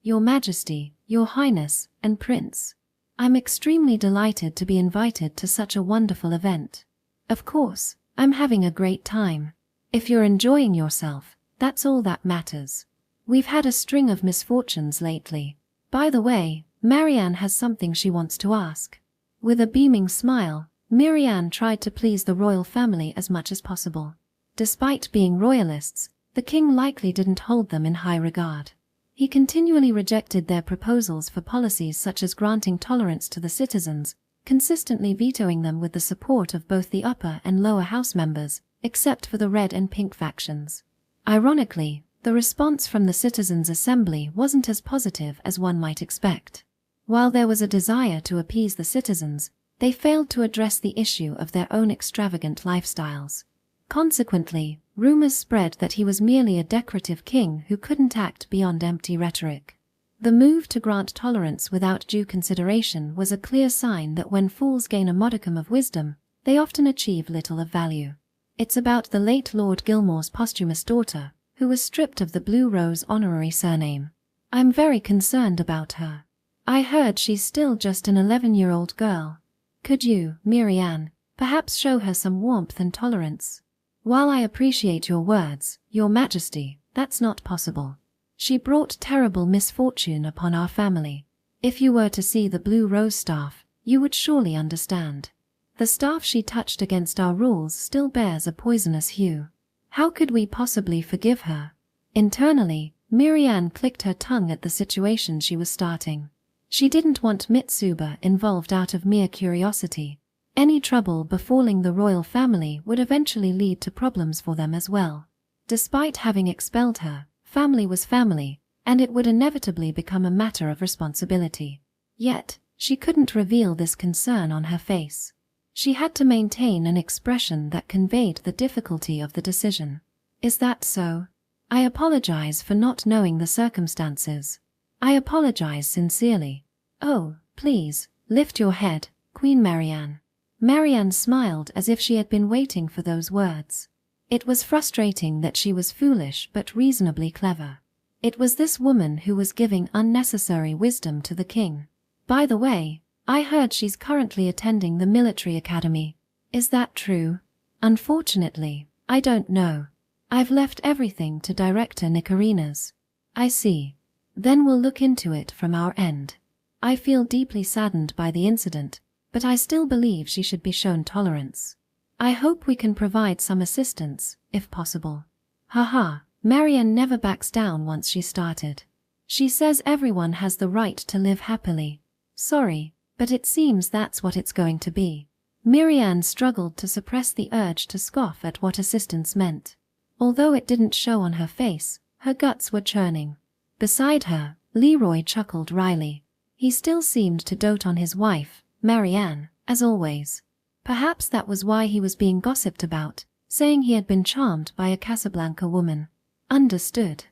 Your Majesty, Your Highness, and Prince. I'm extremely delighted to be invited to such a wonderful event. Of course, I'm having a great time. If you're enjoying yourself, that's all that matters. We've had a string of misfortunes lately. By the way, Marianne has something she wants to ask. With a beaming smile, Miriam tried to please the royal family as much as possible. Despite being royalists, the king likely didn't hold them in high regard. He continually rejected their proposals for policies such as granting tolerance to the citizens, consistently vetoing them with the support of both the upper and lower house members, except for the red and pink factions. Ironically, the response from the Citizens' Assembly wasn't as positive as one might expect. While there was a desire to appease the citizens, they failed to address the issue of their own extravagant lifestyles. Consequently, rumors spread that he was merely a decorative king who couldn't act beyond empty rhetoric. The move to grant tolerance without due consideration was a clear sign that when fools gain a modicum of wisdom, they often achieve little of value. It's about the late Lord Gilmore's posthumous daughter, who was stripped of the Blue Rose honorary surname. I'm very concerned about her. I heard she's still just an 11-year-old girl. Could you, Marianne, perhaps show her some warmth and tolerance? While I appreciate your words, Your Majesty, that's not possible. She brought terrible misfortune upon our family. If you were to see the Blue Rose staff, you would surely understand. The staff she touched against our rules still bears a poisonous hue. How could we possibly forgive her? Internally, Marianne clicked her tongue at the situation she was starting. She didn't want Mitsuba involved out of mere curiosity. Any trouble befalling the royal family would eventually lead to problems for them as well. Despite having expelled her, family was family, and it would inevitably become a matter of responsibility. Yet, she couldn't reveal this concern on her face. She had to maintain an expression that conveyed the difficulty of the decision. Is that so? I apologize for not knowing the circumstances. I apologize sincerely. Oh, please, lift your head, Queen Marianne. Marianne smiled as if she had been waiting for those words. It was frustrating that she was foolish but reasonably clever. It was this woman who was giving unnecessary wisdom to the king. By the way, I heard she's currently attending the military academy. Is that true? Unfortunately, I don't know. I've left everything to Director Nicarinas. I see. Then we'll look into it from our end. I feel deeply saddened by the incident, but I still believe she should be shown tolerance. I hope we can provide some assistance, if possible. Haha, Marianne never backs down once she started. She says everyone has the right to live happily. Sorry, but it seems that's what it's going to be. Marianne struggled to suppress the urge to scoff at what assistance meant. Although it didn't show on her face, her guts were churning. Beside her, Leroy chuckled wryly. He still seemed to dote on his wife, Marianne, as always. Perhaps that was why he was being gossiped about, saying he had been charmed by a Casablanca woman. Understood.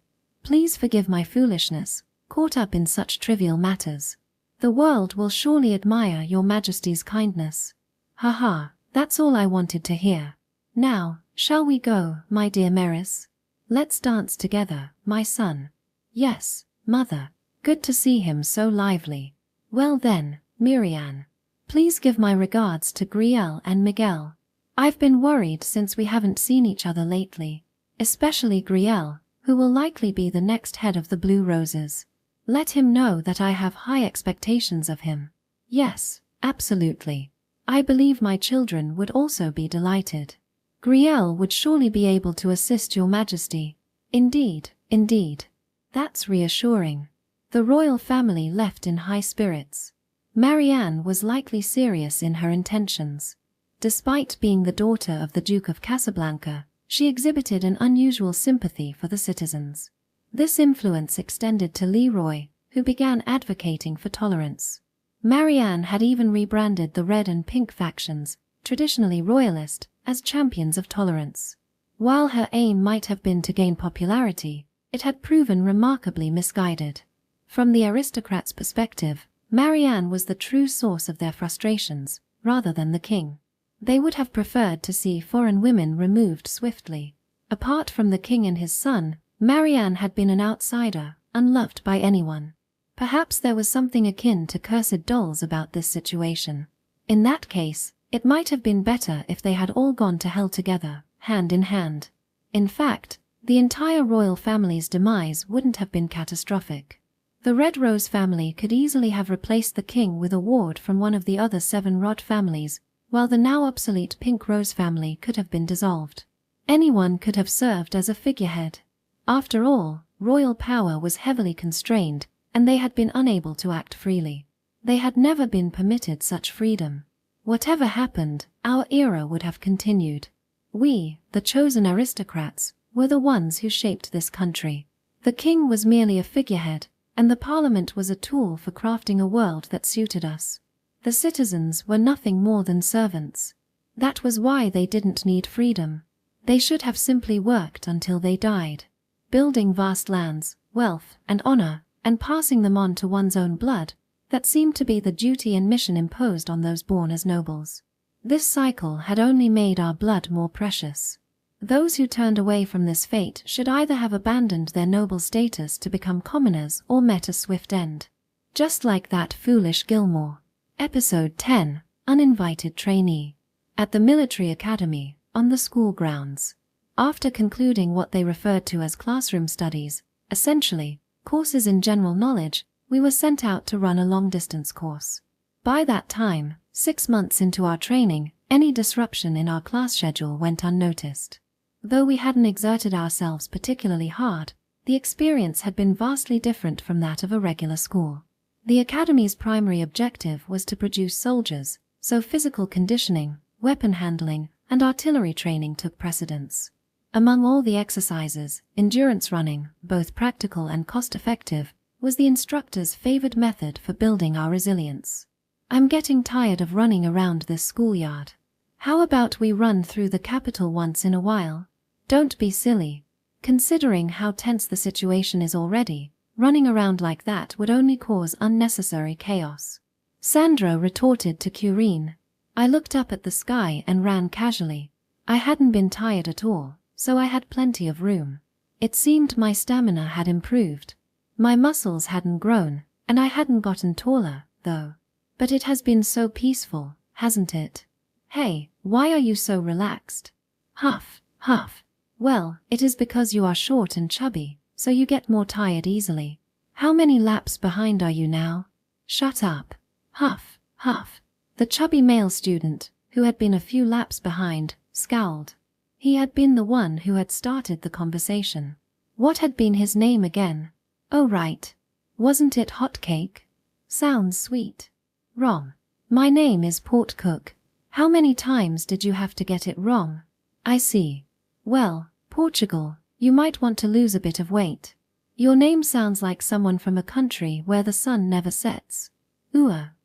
Please forgive my foolishness, caught up in such trivial matters. The world will surely admire Your Majesty's kindness. Haha, that's all I wanted to hear. Now, shall we go, my dear Meris? Let's dance together, my son. Yes, mother. Good to see him so lively. Well then, Marianne. Please give my regards to Griel and Miguel. I've been worried since we haven't seen each other lately. Especially Griel, who will likely be the next head of the Blue Roses. Let him know that I have high expectations of him. Yes, absolutely. I believe my children would also be delighted. Griel would surely be able to assist Your Majesty. Indeed, indeed. That's reassuring. The royal family left in high spirits. Marianne was likely serious in her intentions. Despite being the daughter of the Duke of Casablanca, she exhibited an unusual sympathy for the citizens. This influence extended to Leroy, who began advocating for tolerance. Marianne had even rebranded the red and pink factions, traditionally royalist, as champions of tolerance. While her aim might have been to gain popularity, it had proven remarkably misguided. From the aristocrats' perspective, Marianne was the true source of their frustrations, rather than the king. They would have preferred to see foreign women removed swiftly. Apart from the king and his son, Marianne had been an outsider, unloved by anyone. Perhaps there was something akin to cursed dolls about this situation. In that case, it might have been better if they had all gone to hell together, hand in hand. In fact, the entire royal family's demise wouldn't have been catastrophic. The Red Rose family could easily have replaced the king with a ward from one of the other 7 Rod families, while the now obsolete Pink Rose family could have been dissolved. Anyone could have served as a figurehead. After all, royal power was heavily constrained, and they had been unable to act freely. They had never been permitted such freedom. Whatever happened, our era would have continued. We, the chosen aristocrats, were the ones who shaped this country. The king was merely a figurehead, and the parliament was a tool for crafting a world that suited us. The citizens were nothing more than servants. That was why they didn't need freedom. They should have simply worked until they died, building vast lands, wealth, and honor, and passing them on to one's own blood. That seemed to be the duty and mission imposed on those born as nobles. This cycle had only made our blood more precious. Those who turned away from this fate should either have abandoned their noble status to become commoners or met a swift end. Just like that foolish Gilmore. Episode 10, Uninvited Trainee. At the military academy, on the school grounds. After concluding what they referred to as classroom studies, essentially, courses in general knowledge, we were sent out to run a long-distance course. By that time, 6 months into our training, any disruption in our class schedule went unnoticed. Though we hadn't exerted ourselves particularly hard, the experience had been vastly different from that of a regular school. The academy's primary objective was to produce soldiers, so physical conditioning, weapon handling, and artillery training took precedence. Among all the exercises, endurance running, both practical and cost-effective, was the instructor's favored method for building our resilience. I'm getting tired of running around this schoolyard. How about we run through the capital once in a while? Don't be silly. Considering how tense the situation is already, running around like that would only cause unnecessary chaos. Sandra retorted to Curine. I looked up at the sky and ran casually. I hadn't been tired at all, so I had plenty of room. It seemed my stamina had improved. My muscles hadn't grown, and I hadn't gotten taller, though. But it has been so peaceful, hasn't it? Hey, why are you so relaxed? Huff, huff. Well, it is because you are short and chubby, so you get more tired easily. How many laps behind are you now? Shut up. Huff, huff. The chubby male student, who had been a few laps behind, scowled. He had been the one who had started the conversation. What had been his name again? Oh right. Wasn't it Hot Cake? Sounds sweet. Wrong. My name is Port Cook. How many times did you have to get it wrong? I see. Well, Portugal, you might want to lose a bit of weight. Your name sounds like someone from a country where the sun never sets.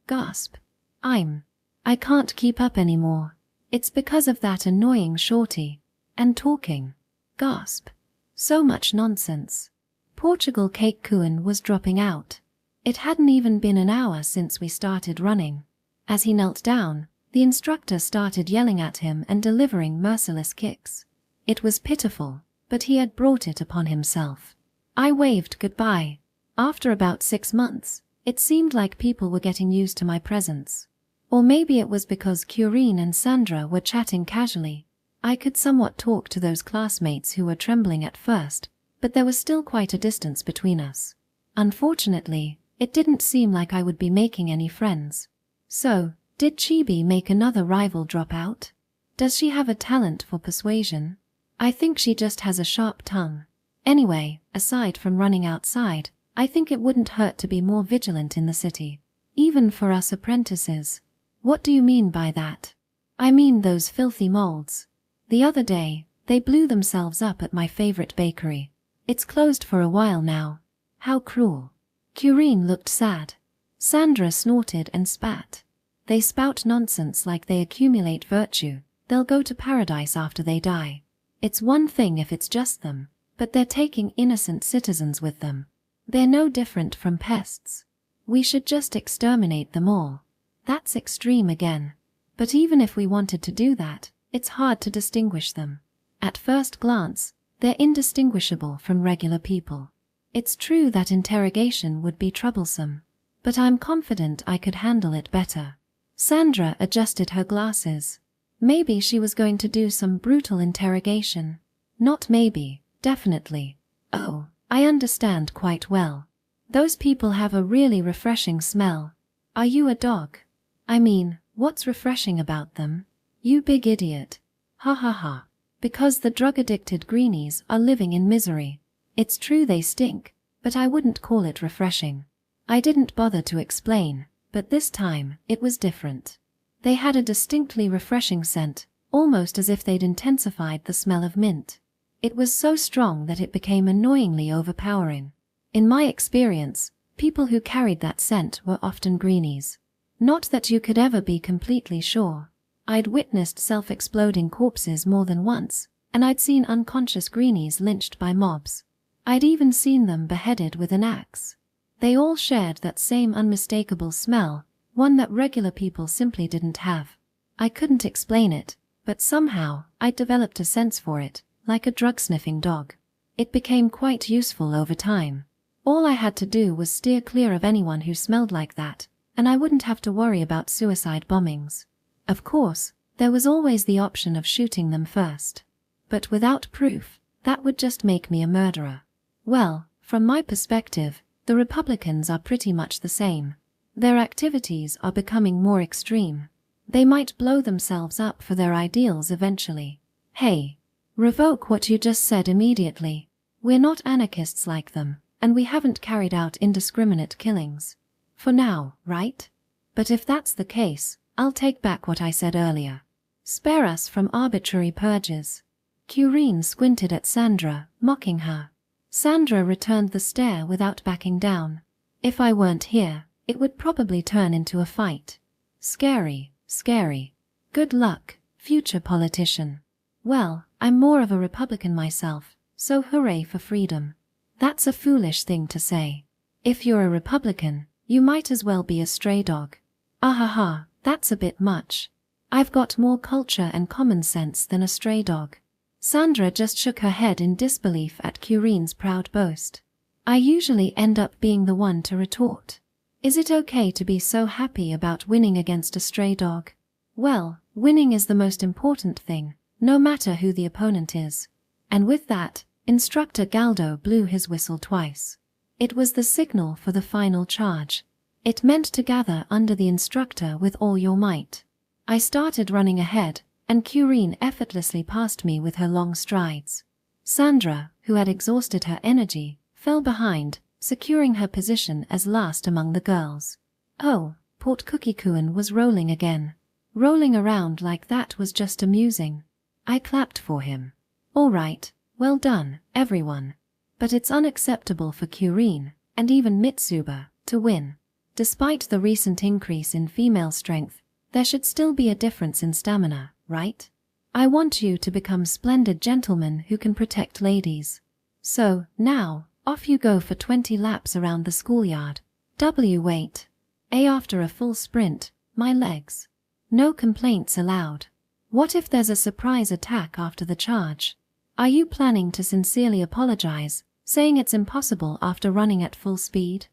Gasp. I can't keep up anymore. It's because of that annoying shorty. And talking. Gasp. So much nonsense. Portugal Cake Kuhn was dropping out. It hadn't even been an hour since we started running. As he knelt down, the instructor started yelling at him and delivering merciless kicks. It was pitiful, but he had brought it upon himself. I waved goodbye. After about 6 months, it seemed like people were getting used to my presence. Or maybe it was because Curine and Sandra were chatting casually. I could somewhat talk to those classmates who were trembling at first, but there was still quite a distance between us. Unfortunately, it didn't seem like I would be making any friends. So, did Chibi make another rival drop out? Does she have a talent for persuasion? I think she just has a sharp tongue. Anyway, aside from running outside, I think it wouldn't hurt to be more vigilant in the city. Even for us apprentices. What do you mean by that? I mean those filthy molds. The other day, they blew themselves up at my favorite bakery. It's closed for a while now. How cruel. Curine looked sad. Sandra snorted and spat. They spout nonsense like they accumulate virtue. They'll go to paradise after they die. It's one thing if it's just them, but they're taking innocent citizens with them. They're no different from pests. We should just exterminate them all. That's extreme again. But even if we wanted to do that, it's hard to distinguish them. At first glance, they're indistinguishable from regular people. It's true that interrogation would be troublesome, but I'm confident I could handle it better. Sandra adjusted her glasses. Maybe she was going to do some brutal interrogation. Not maybe, definitely. Oh, I understand quite well. Those people have a really refreshing smell. Are you a dog? I mean, what's refreshing about them? You big idiot. Ha ha ha. Because the drug-addicted greenies are living in misery. It's true they stink, but I wouldn't call it refreshing. I didn't bother to explain, but this time, it was different. They had a distinctly refreshing scent, almost as if they'd intensified the smell of mint. It was so strong that it became annoyingly overpowering. In my experience, people who carried that scent were often greenies. Not that you could ever be completely sure. I'd witnessed self-exploding corpses more than once, and I'd seen unconscious greenies lynched by mobs. I'd even seen them beheaded with an axe. They all shared that same unmistakable smell, one that regular people simply didn't have. I couldn't explain it, but somehow I'd developed a sense for it, like a drug-sniffing dog. It became quite useful over time. All I had to do was steer clear of anyone who smelled like that, and I wouldn't have to worry about suicide bombings. Of course, there was always the option of shooting them first. But without proof, that would just make me a murderer. Well, from my perspective, the Republicans are pretty much the same. Their activities are becoming more extreme. They might blow themselves up for their ideals eventually. Hey, revoke what you just said immediately. We're not anarchists like them, and we haven't carried out indiscriminate killings. For now, right? But if that's the case, I'll take back what I said earlier. Spare us from arbitrary purges. Curine squinted at Sandra, mocking her. Sandra returned the stare without backing down. If I weren't here, it would probably turn into a fight. Scary, scary. Good luck, future politician. Well, I'm more of a Republican myself, so hooray for freedom. That's a foolish thing to say. If you're a Republican, you might as well be a stray dog. Ahaha, that's a bit much. I've got more culture and common sense than a stray dog. Sandra just shook her head in disbelief at Curine's proud boast. I usually end up being the one to retort. Is it okay to be so happy about winning against a stray dog? Well, winning is the most important thing, no matter who the opponent is. And with that, Instructor Galdo blew his whistle twice. It was the signal for the final charge. It meant to gather under the instructor with all your might. I started running ahead, and Curine effortlessly passed me with her long strides. Sandra, who had exhausted her energy, fell behind, securing her position as last among the girls. Oh, Port Cookie-Cooin was rolling again. Rolling around like that was just amusing. I clapped for him. All right, well done, everyone. But it's unacceptable for Curine, and even Mitsuba, to win. Despite the recent increase in female strength, there should still be a difference in stamina, right? I want you to become splendid gentlemen who can protect ladies. So, now, off you go for 20 laps around the schoolyard. W wait. A after a full sprint, my legs. No complaints allowed. What if there's a surprise attack after the charge? Are you planning to sincerely apologize, saying it's impossible after running at full speed?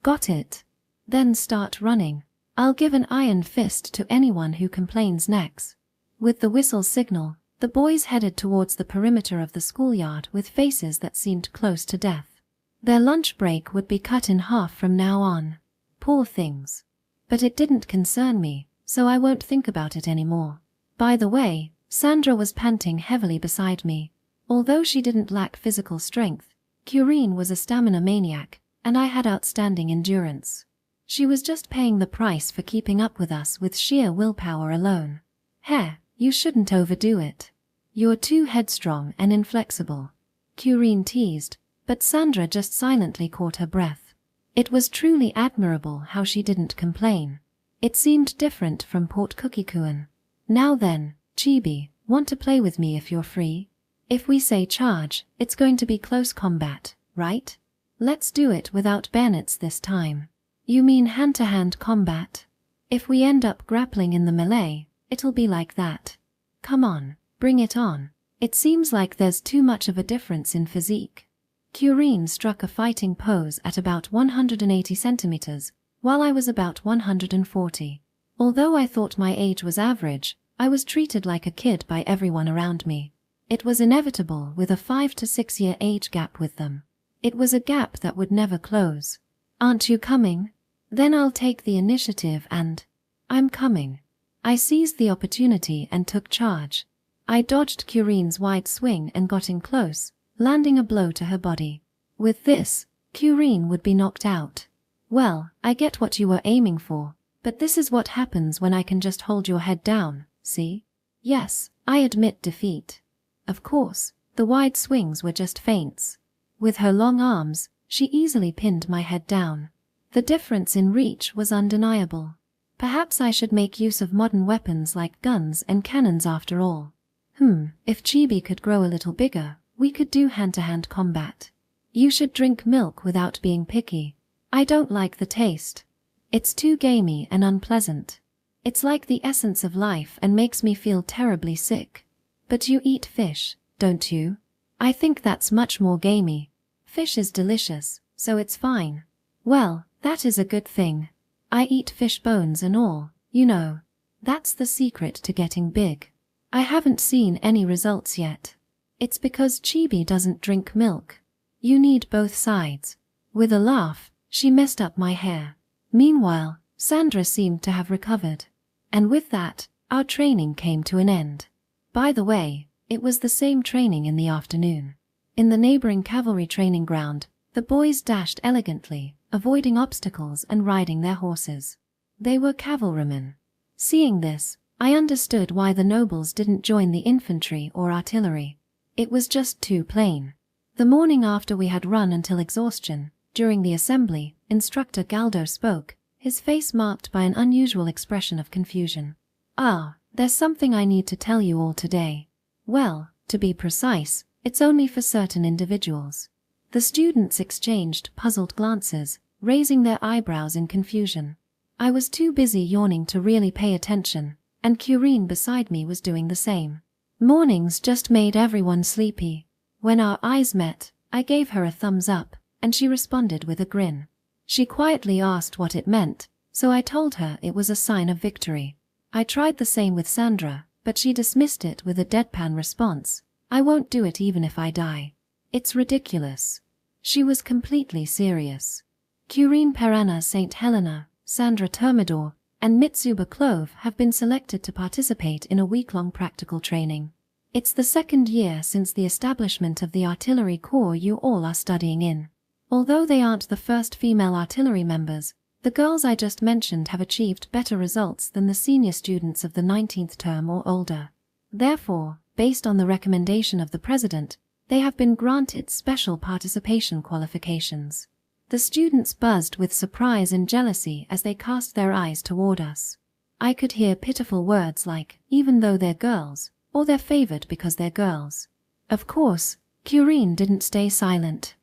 Got it. Then start running. I'll give an iron fist to anyone who complains next. With the whistle signal, the boys headed towards the perimeter of the schoolyard with faces that seemed close to death. Their lunch break would be cut in half from now on. Poor things. But it didn't concern me, so I won't think about it anymore. By the way, Sandra was panting heavily beside me. Although she didn't lack physical strength, Curine was a stamina maniac, and I had outstanding endurance. She was just paying the price for keeping up with us with sheer willpower alone. You shouldn't overdo it. You're too headstrong and inflexible. Curine teased, but Sandra just silently caught her breath. It was truly admirable how she didn't complain. It seemed different from Port Cookie-Cooin. Now then, Chibi, want to play with me if you're free? If we say charge, it's going to be close combat, right? Let's do it without bayonets this time. You mean hand-to-hand combat? If we end up grappling in the melee, it'll be like that. Come on, bring it on. It seems like there's too much of a difference in physique. Curine struck a fighting pose at about 180 centimeters, while I was about 140. Although I thought my age was average, I was treated like a kid by everyone around me. It was inevitable with a 5 to 6 year age gap with them. It was a gap that would never close. Aren't you coming? Then I'll take the initiative and... I'm coming. I seized the opportunity and took charge. I dodged Curine's wide swing and got in close, landing a blow to her body. With this, Kureen would be knocked out. Well, I get what you were aiming for, but this is what happens when I can just hold your head down, see? Yes, I admit defeat. Of course, the wide swings were just feints. With her long arms, she easily pinned my head down. The difference in reach was undeniable. Perhaps I should make use of modern weapons like guns and cannons after all. If Chibi could grow a little bigger, we could do hand-to-hand combat. You should drink milk without being picky. I don't like the taste. It's too gamey and unpleasant. It's like the essence of life and makes me feel terribly sick. But you eat fish, don't you? I think that's much more gamey. Fish is delicious, so it's fine. Well, that is a good thing. I eat fish bones and all, you know. That's the secret to getting big. I haven't seen any results yet. It's because Chibi doesn't drink milk. You need both sides. With a laugh, she messed up my hair. Meanwhile, Sandra seemed to have recovered. And with that, our training came to an end. By the way, it was the same training in the afternoon. In the neighboring cavalry training ground, the boys dashed elegantly, avoiding obstacles and riding their horses. They were cavalrymen. Seeing this, I understood why the nobles didn't join the infantry or artillery. It was just too plain. The morning after we had run until exhaustion, during the assembly, Instructor Galdo spoke, his face marked by an unusual expression of confusion. There's something I need to tell you all today. Well, to be precise, it's only for certain individuals. The students exchanged puzzled glances, raising their eyebrows in confusion. I was too busy yawning to really pay attention, and Kureen beside me was doing the same. Mornings just made everyone sleepy. When our eyes met, I gave her a thumbs up, and she responded with a grin. She quietly asked what it meant, so I told her it was a sign of victory. I tried the same with Sandra, but she dismissed it with a deadpan response. I won't do it even if I die. It's ridiculous. She was completely serious. Kureen Perana St. Helena, Sandra Thermidor, and Mitsuba Clove have been selected to participate in a week-long practical training. It's the second year since the establishment of the artillery corps you all are studying in. Although they aren't the first female artillery members, the girls I just mentioned have achieved better results than the senior students of the 19th term or older. Therefore, based on the recommendation of the president, they have been granted special participation qualifications. The students buzzed with surprise and jealousy as they cast their eyes toward us. I could hear pitiful words like, even though they're girls, or they're favored because they're girls. Of course, Kureen didn't stay silent.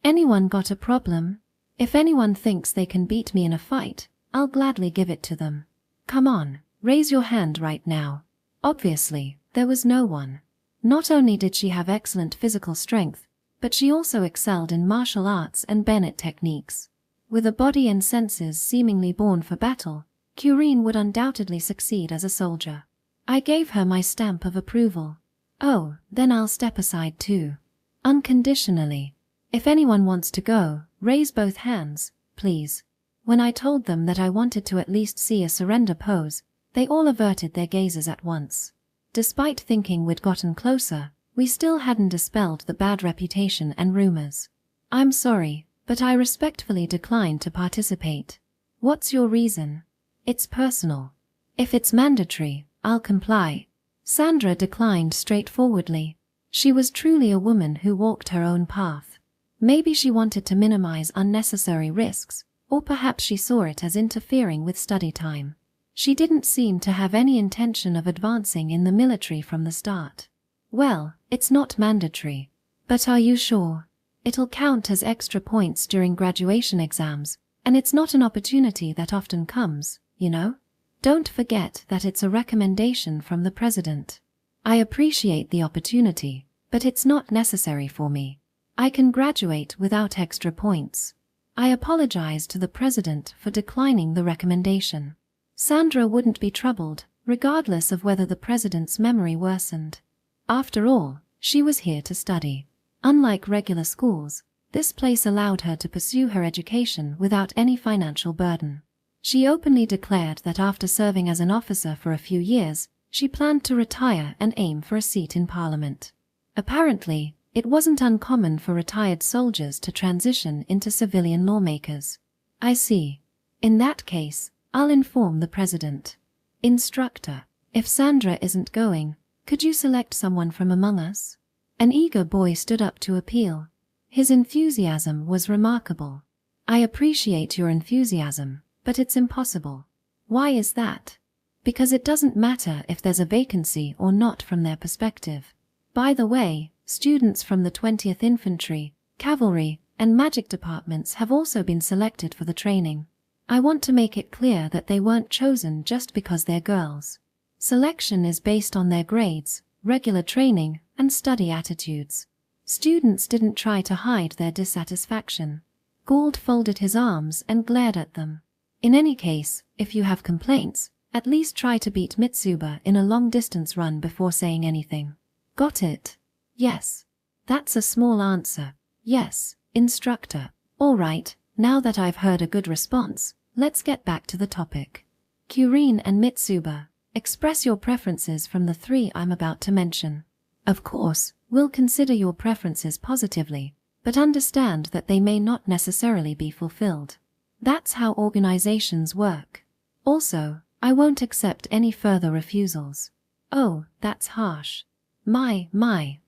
Anyone got a problem? If anyone thinks they can beat me in a fight, I'll gladly give it to them. Come on, raise your hand right now. Obviously, there was no one. Not only did she have excellent physical strength, but she also excelled in martial arts and bayonet techniques. With a body and senses seemingly born for battle, Kureen would undoubtedly succeed as a soldier. I gave her my stamp of approval. Oh, then I'll step aside too. Unconditionally. If anyone wants to go, raise both hands, please. When I told them that I wanted to at least see a surrender pose, they all averted their gazes at once. Despite thinking we'd gotten closer, we still hadn't dispelled the bad reputation and rumors. I'm sorry, but I respectfully decline to participate. What's your reason? It's personal. If it's mandatory, I'll comply. Sandra declined straightforwardly. She was truly a woman who walked her own path. Maybe she wanted to minimize unnecessary risks, or perhaps she saw it as interfering with study time. She didn't seem to have any intention of advancing in the military from the start. Well, it's not mandatory. But are you sure? It'll count as extra points during graduation exams, and it's not an opportunity that often comes, you know? Don't forget that it's a recommendation from the president. I appreciate the opportunity, but it's not necessary for me. I can graduate without extra points. I apologize to the president for declining the recommendation. Sandra wouldn't be troubled, regardless of whether the president's memory worsened. After all, she was here to study. Unlike regular schools, this place allowed her to pursue her education without any financial burden. She openly declared that after serving as an officer for a few years, she planned to retire and aim for a seat in Parliament. Apparently, It wasn't uncommon for retired soldiers to transition into civilian lawmakers. I see. In that case, I'll inform the president. Instructor, if Sandra isn't going, could you select someone from among us? An eager boy stood up to appeal. His enthusiasm was remarkable. I appreciate your enthusiasm, but it's impossible. Why is that? Because it doesn't matter if there's a vacancy or not from their perspective. By the way, students from the 20th Infantry, Cavalry, and Magic departments have also been selected for the training. I want to make it clear that they weren't chosen just because they're girls. Selection is based on their grades, regular training, and study attitudes. Students didn't try to hide their dissatisfaction. Gould folded his arms and glared at them. In any case, if you have complaints, at least try to beat Mitsuba in a long-distance run before saying anything. Got it? Yes. That's a small answer. Yes, instructor. All right, now that I've heard a good response, let's get back to the topic. Kurine and Mitsuba, express your preferences from the three I'm about to mention. Of course, we'll consider your preferences positively, but understand that they may not necessarily be fulfilled. That's how organizations work. Also, I won't accept any further refusals. Oh, that's harsh. My,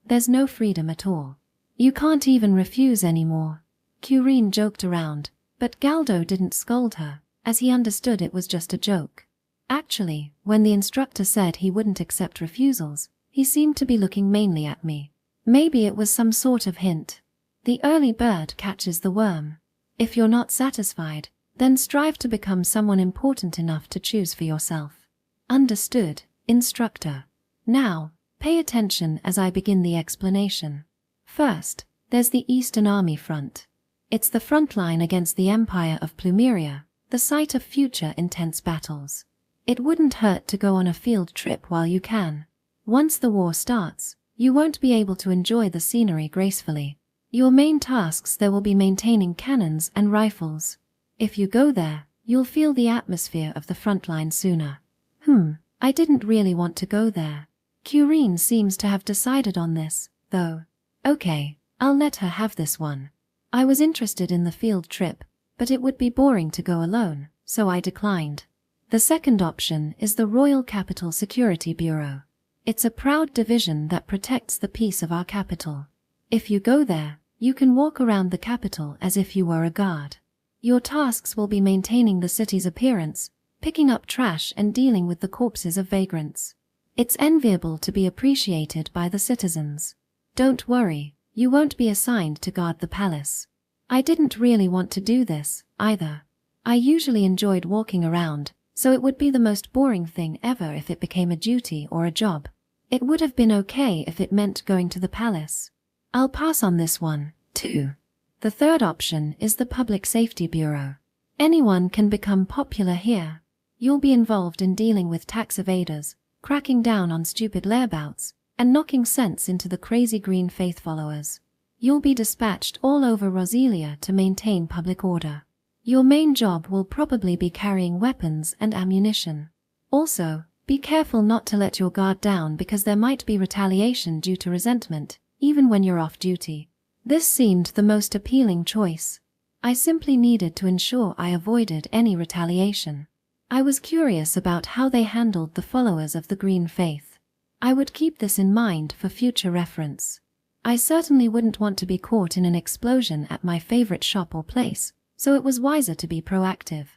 there's no freedom at all. You can't even refuse anymore. Kurine joked around, but Galdo didn't scold her, as he understood it was just a joke. Actually, when the instructor said he wouldn't accept refusals, he seemed to be looking mainly at me. Maybe it was some sort of hint. The early bird catches the worm. If you're not satisfied, then strive to become someone important enough to choose for yourself. Understood, instructor. Now, pay attention as I begin the explanation. First, there's the Eastern Army Front. It's the front line against the Empire of Plumeria, the site of future intense battles. It wouldn't hurt to go on a field trip while you can. Once the war starts, you won't be able to enjoy the scenery gracefully. Your main tasks there will be maintaining cannons and rifles. If you go there, you'll feel the atmosphere of the front line sooner. I didn't really want to go there. Kurine seems to have decided on this, though. Okay, I'll let her have this one. I was interested in the field trip, but it would be boring to go alone, so I declined. The second option is the Royal Capital Security Bureau. It's a proud division that protects the peace of our capital. If you go there, you can walk around the capital as if you were a guard. Your tasks will be maintaining the city's appearance, picking up trash and dealing with the corpses of vagrants. It's enviable to be appreciated by the citizens. Don't worry, you won't be assigned to guard the palace. I didn't really want to do this, either. I usually enjoyed walking around, so it would be the most boring thing ever if it became a duty or a job. It would have been okay if it meant going to the palace. I'll pass on this one, too. The third option is the Public Safety Bureau. Anyone can become popular here. You'll be involved in dealing with tax evaders, cracking down on stupid layabouts, and knocking sense into the crazy green faith followers. You'll be dispatched all over Roselia to maintain public order. Your main job will probably be carrying weapons and ammunition. Also, be careful not to let your guard down because there might be retaliation due to resentment, even when you're off duty. This seemed the most appealing choice. I simply needed to ensure I avoided any retaliation. I was curious about how they handled the followers of the Green Faith. I would keep this in mind for future reference. I certainly wouldn't want to be caught in an explosion at my favorite shop or place, so it was wiser to be proactive.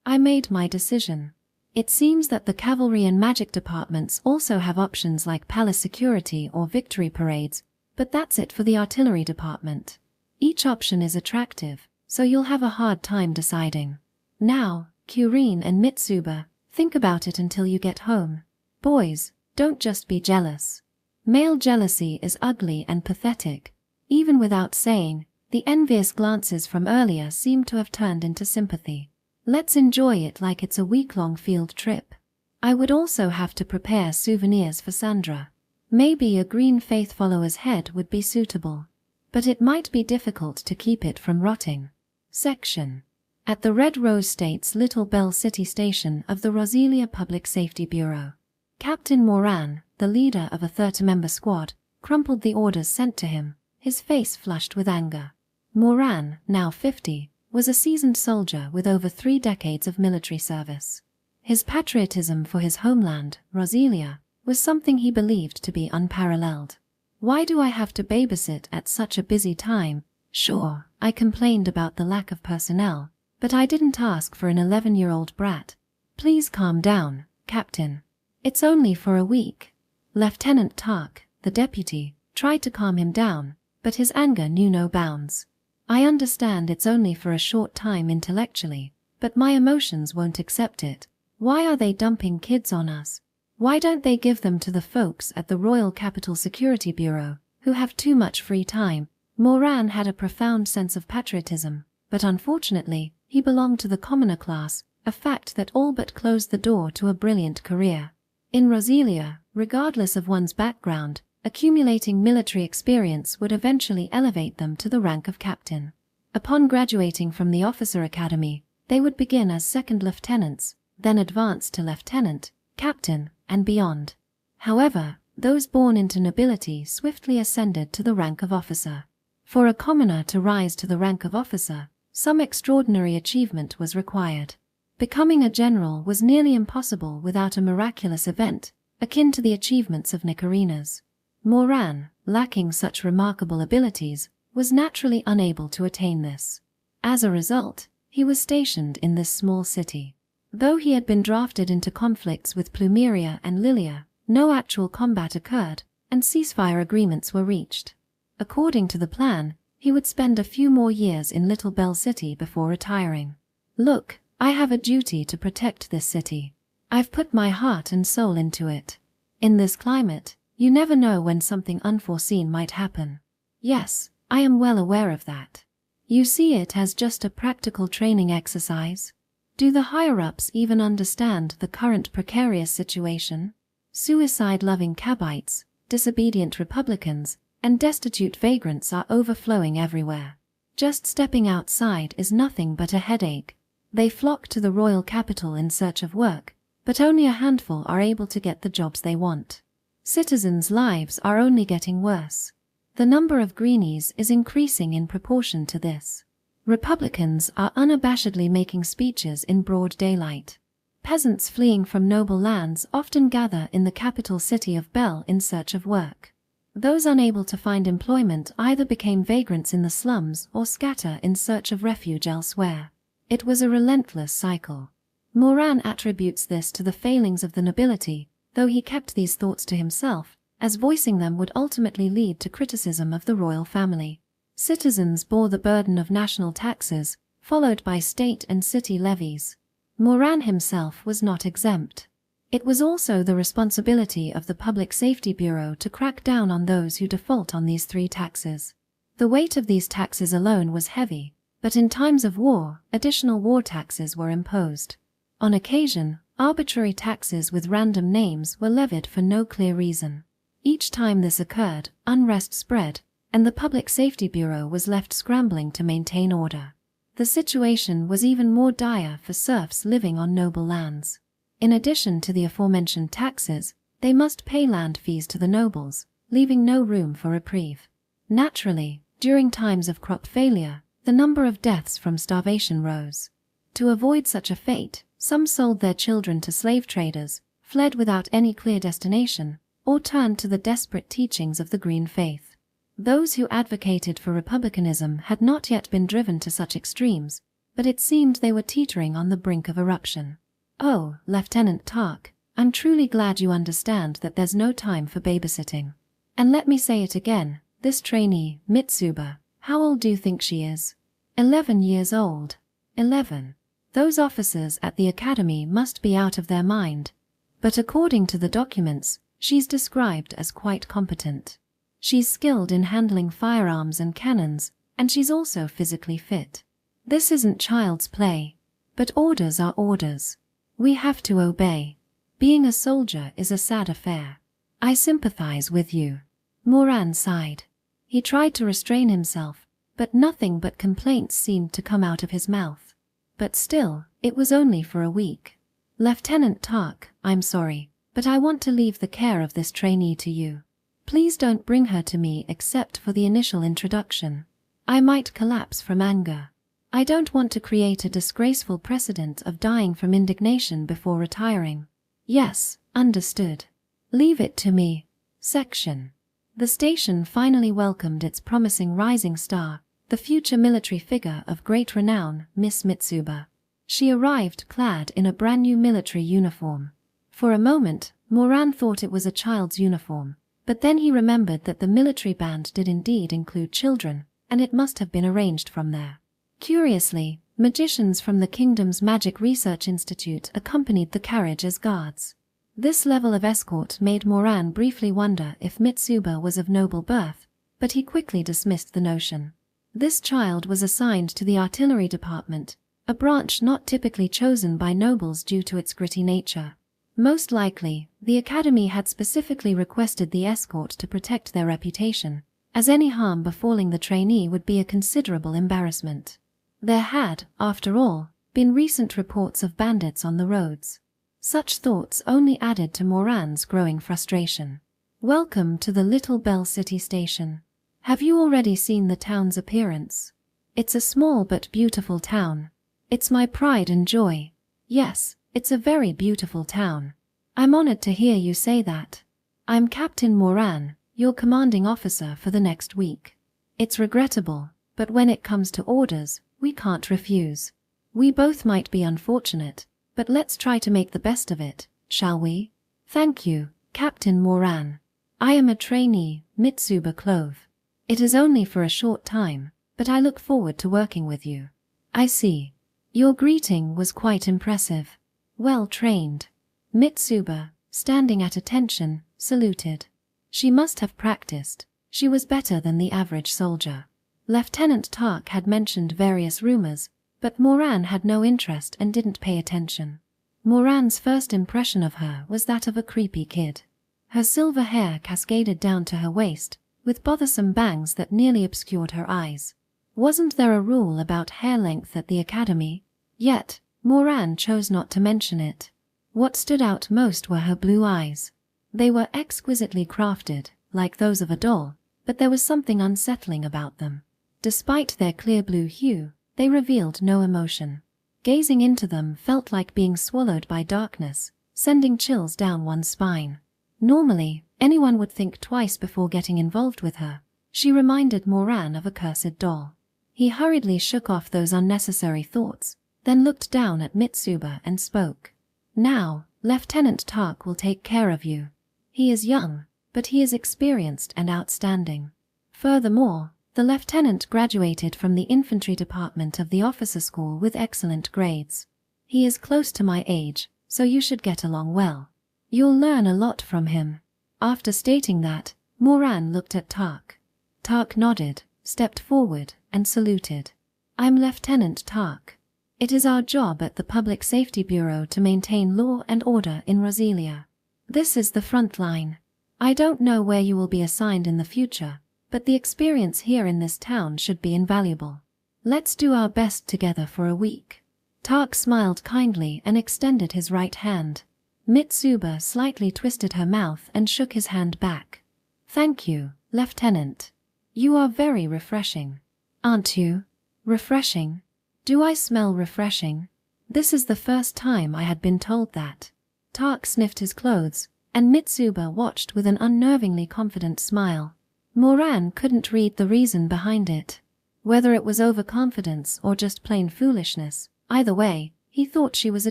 I made my decision. It seems that the cavalry and magic departments also have options like palace security or victory parades, but that's it for the artillery department. Each option is attractive, so you'll have a hard time deciding. Now, Kurine and Mitsuba, think about it until you get home. Boys, don't just be jealous. Male jealousy is ugly and pathetic. Even without saying, the envious glances from earlier seem to have turned into sympathy. Let's enjoy it like it's a week-long field trip. I would also have to prepare souvenirs for Sandra. Maybe a Green Faith follower's head would be suitable, but it might be difficult to keep it from rotting. Section. At the Red Rose State's Little Bell City Station of the Roselia Public Safety Bureau, Captain Moran, the leader of a 30-member squad, crumpled the orders sent to him, his face flushed with anger. Moran, now 50, was a seasoned soldier with over 3 decades of military service. His patriotism for his homeland, Roselia, was something he believed to be unparalleled. "Why do I have to babysit at such a busy time? Sure, I complained about the lack of personnel, but I didn't ask for an 11-year-old brat. Please calm down, Captain. It's only for a week." Lieutenant Tak, the deputy, tried to calm him down, but his anger knew no bounds. "I understand it's only for a short time intellectually, but my emotions won't accept it. Why are they dumping kids on us? Why don't they give them to the folks at the Royal Capital Security Bureau, who have too much free time?" Moran had a profound sense of patriotism, but unfortunately, he belonged to the commoner class, a fact that all but closed the door to a brilliant career. In Roselia, regardless of one's background, accumulating military experience would eventually elevate them to the rank of captain. Upon graduating from the officer academy, they would begin as second lieutenants, then advance to lieutenant, captain, and beyond. However, those born into nobility swiftly ascended to the rank of officer. For a commoner to rise to the rank of officer, some extraordinary achievement was required. Becoming a general was nearly impossible without a miraculous event, akin to the achievements of Nicarinas. Moran, lacking such remarkable abilities, was naturally unable to attain this. As a result, he was stationed in this small city. Though he had been drafted into conflicts with Plumeria and Lilia, no actual combat occurred, and ceasefire agreements were reached. According to the plan, he would spend a few more years in Little Bell City before retiring. "Look, I have a duty to protect this city. I've put my heart and soul into it. In this climate, you never know when something unforeseen might happen." "Yes, I am well aware of that. You see it as just a practical training exercise? Do the higher-ups even understand the current precarious situation? Suicide-loving Cabites, disobedient Republicans, and destitute vagrants are overflowing everywhere. Just stepping outside is nothing but a headache. They flock to the royal capital in search of work, but only a handful are able to get the jobs they want. Citizens' lives are only getting worse. The number of greenies is increasing in proportion to this. Republicans are unabashedly making speeches in broad daylight. Peasants fleeing from noble lands often gather in the capital city of Bell in search of work. Those unable to find employment either became vagrants in the slums or scatter in search of refuge elsewhere. It was a relentless cycle. Moran attributes this to the failings of the nobility, though he kept these thoughts to himself, as voicing them would ultimately lead to criticism of the royal family. Citizens bore the burden of national taxes, followed by state and city levies. Moran himself was not exempt. It was also the responsibility of the Public Safety Bureau to crack down on those who default on these 3 taxes. The weight of these taxes alone was heavy, but in times of war, additional war taxes were imposed. On occasion, arbitrary taxes with random names were levied for no clear reason. Each time this occurred, unrest spread, and the Public Safety Bureau was left scrambling to maintain order. The situation was even more dire for serfs living on noble lands. In addition to the aforementioned taxes, they must pay land fees to the nobles, leaving no room for reprieve. Naturally, during times of crop failure, the number of deaths from starvation rose. To avoid such a fate, some sold their children to slave traders, fled without any clear destination, or turned to the desperate teachings of the Green Faith. Those who advocated for republicanism had not yet been driven to such extremes, but it seemed they were teetering on the brink of eruption. "Oh, Lieutenant Tak, I'm truly glad you understand that there's no time for babysitting. And let me say it again, this trainee, Mitsuba, how old do you think she is?" 11 years old. 11. Those officers at the academy must be out of their mind. But according to the documents, she's described as quite competent. She's skilled in handling firearms and cannons, and she's also physically fit. This isn't child's play. But orders are orders. We have to obey. Being a soldier is a sad affair. I sympathize with you. Moran sighed. He tried to restrain himself, but nothing but complaints seemed to come out of his mouth. But still, it was only for a week. "Lieutenant Tak, I'm sorry, but I want to leave the care of this trainee to you. Please don't bring her to me except for the initial introduction. I might collapse from anger. I don't want to create a disgraceful precedent of dying from indignation before retiring. Yes, understood. Leave it to me. Section. The station finally welcomed its promising rising star, the future military figure of great renown, Miss Mitsuba. She arrived clad in a brand new military uniform. For a moment, Moran thought it was a child's uniform, but then he remembered that the military band did indeed include children, and it must have been arranged from there. Curiously, magicians from the kingdom's Magic Research Institute accompanied the carriage as guards. This level of escort made Moran briefly wonder if Mitsuba was of noble birth, but he quickly dismissed the notion. This child was assigned to the artillery department, a branch not typically chosen by nobles due to its gritty nature. Most likely, the academy had specifically requested the escort to protect their reputation, as any harm befalling the trainee would be a considerable embarrassment. There had, after all, been recent reports of bandits on the roads. Such thoughts only added to Moran's growing frustration. Welcome to the Little Bell City Station. Have you already seen the town's appearance? It's a small but beautiful town. It's my pride and joy. Yes, it's a very beautiful town. I'm honored to hear you say that. I'm Captain Moran, your commanding officer for the next week. It's regrettable, but when it comes to orders, we can't refuse. We both might be unfortunate, but let's try to make the best of it, shall we? Thank you, Captain Moran. I am a trainee, Mitsuba Clove. It is only for a short time, but I look forward to working with you. I see. Your greeting was quite impressive. Well trained. Mitsuba, standing at attention, saluted. She must have practiced. She was better than the average soldier. Lieutenant Tak had mentioned various rumors, but Moran had no interest and didn't pay attention. Moran's first impression of her was that of a creepy kid. Her silver hair cascaded down to her waist, with bothersome bangs that nearly obscured her eyes. Wasn't there a rule about hair length at the academy? Yet, Moran chose not to mention it. What stood out most were her blue eyes. They were exquisitely crafted, like those of a doll, but there was something unsettling about them. Despite their clear blue hue, they revealed no emotion. Gazing into them felt like being swallowed by darkness, sending chills down one's spine. Normally, anyone would think twice before getting involved with her. She reminded Moran of a cursed doll. He hurriedly shook off those unnecessary thoughts, then looked down at Mitsuba and spoke. Now, Lieutenant Tak will take care of you. He is young, but he is experienced and outstanding. Furthermore, the lieutenant graduated from the infantry department of the officer school with excellent grades. He is close to my age, so you should get along well. You'll learn a lot from him. After stating that, Moran looked at Tak. Tak nodded, stepped forward, and saluted. I'm Lieutenant Tak. It is our job at the Public Safety Bureau to maintain law and order in Roselia. This is the front line. I don't know where you will be assigned in the future, but the experience here in this town should be invaluable. Let's do our best together for a week. Tak smiled kindly and extended his right hand. Mitsuba slightly twisted her mouth and shook his hand back. Thank you, Lieutenant. You are very refreshing. Aren't you? Refreshing? Do I smell refreshing? This is the first time I had been told that. Tak sniffed his clothes, and Mitsuba watched with an unnervingly confident smile. Moran couldn't read the reason behind it. Whether it was overconfidence or just plain foolishness, either way, he thought she was a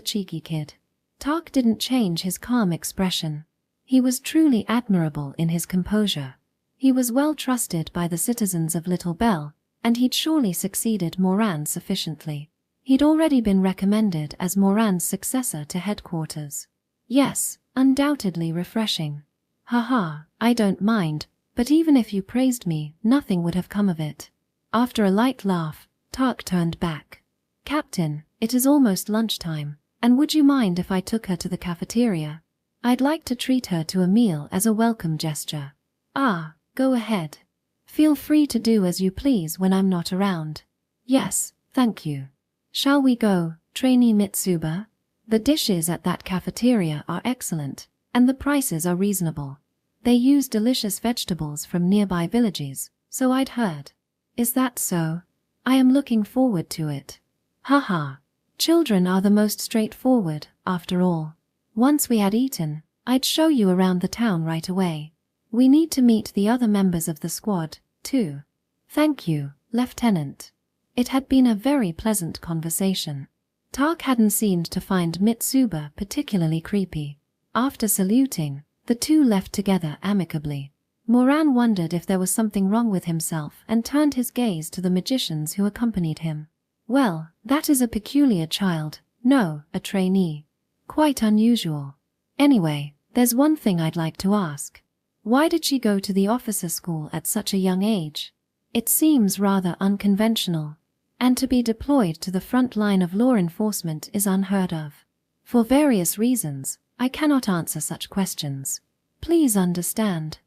cheeky kid. Tak didn't change his calm expression. He was truly admirable in his composure. He was well trusted by the citizens of Little Bell, and he'd surely succeeded Moran sufficiently. He'd already been recommended as Moran's successor to headquarters. Yes, undoubtedly refreshing. Haha, I don't mind, but even if you praised me, nothing would have come of it. After a light laugh, Tak turned back. Captain, it is almost lunchtime, and would you mind if I took her to the cafeteria? I'd like to treat her to a meal as a welcome gesture. Ah, go ahead. Feel free to do as you please when I'm not around. Yes, thank you. Shall we go, Trainee Mitsuba? The dishes at that cafeteria are excellent, and the prices are reasonable. They use delicious vegetables from nearby villages, so I'd heard. Is that so? I am looking forward to it. Haha. Children are the most straightforward, after all. Once we had eaten, I'd show you around the town right away. We need to meet the other members of the squad, too. Thank you, Lieutenant. It had been a very pleasant conversation. Tak hadn't seemed to find Mitsuba particularly creepy. After saluting, the two left together amicably. Moran wondered if there was something wrong with himself and turned his gaze to the magicians who accompanied him. Well, that is a peculiar child, no, a trainee. Quite unusual. Anyway, there's one thing I'd like to ask. Why did she go to the officer school at such a young age? It seems rather unconventional, and to be deployed to the front line of law enforcement is unheard of. For various reasons, I cannot answer such questions. Please understand.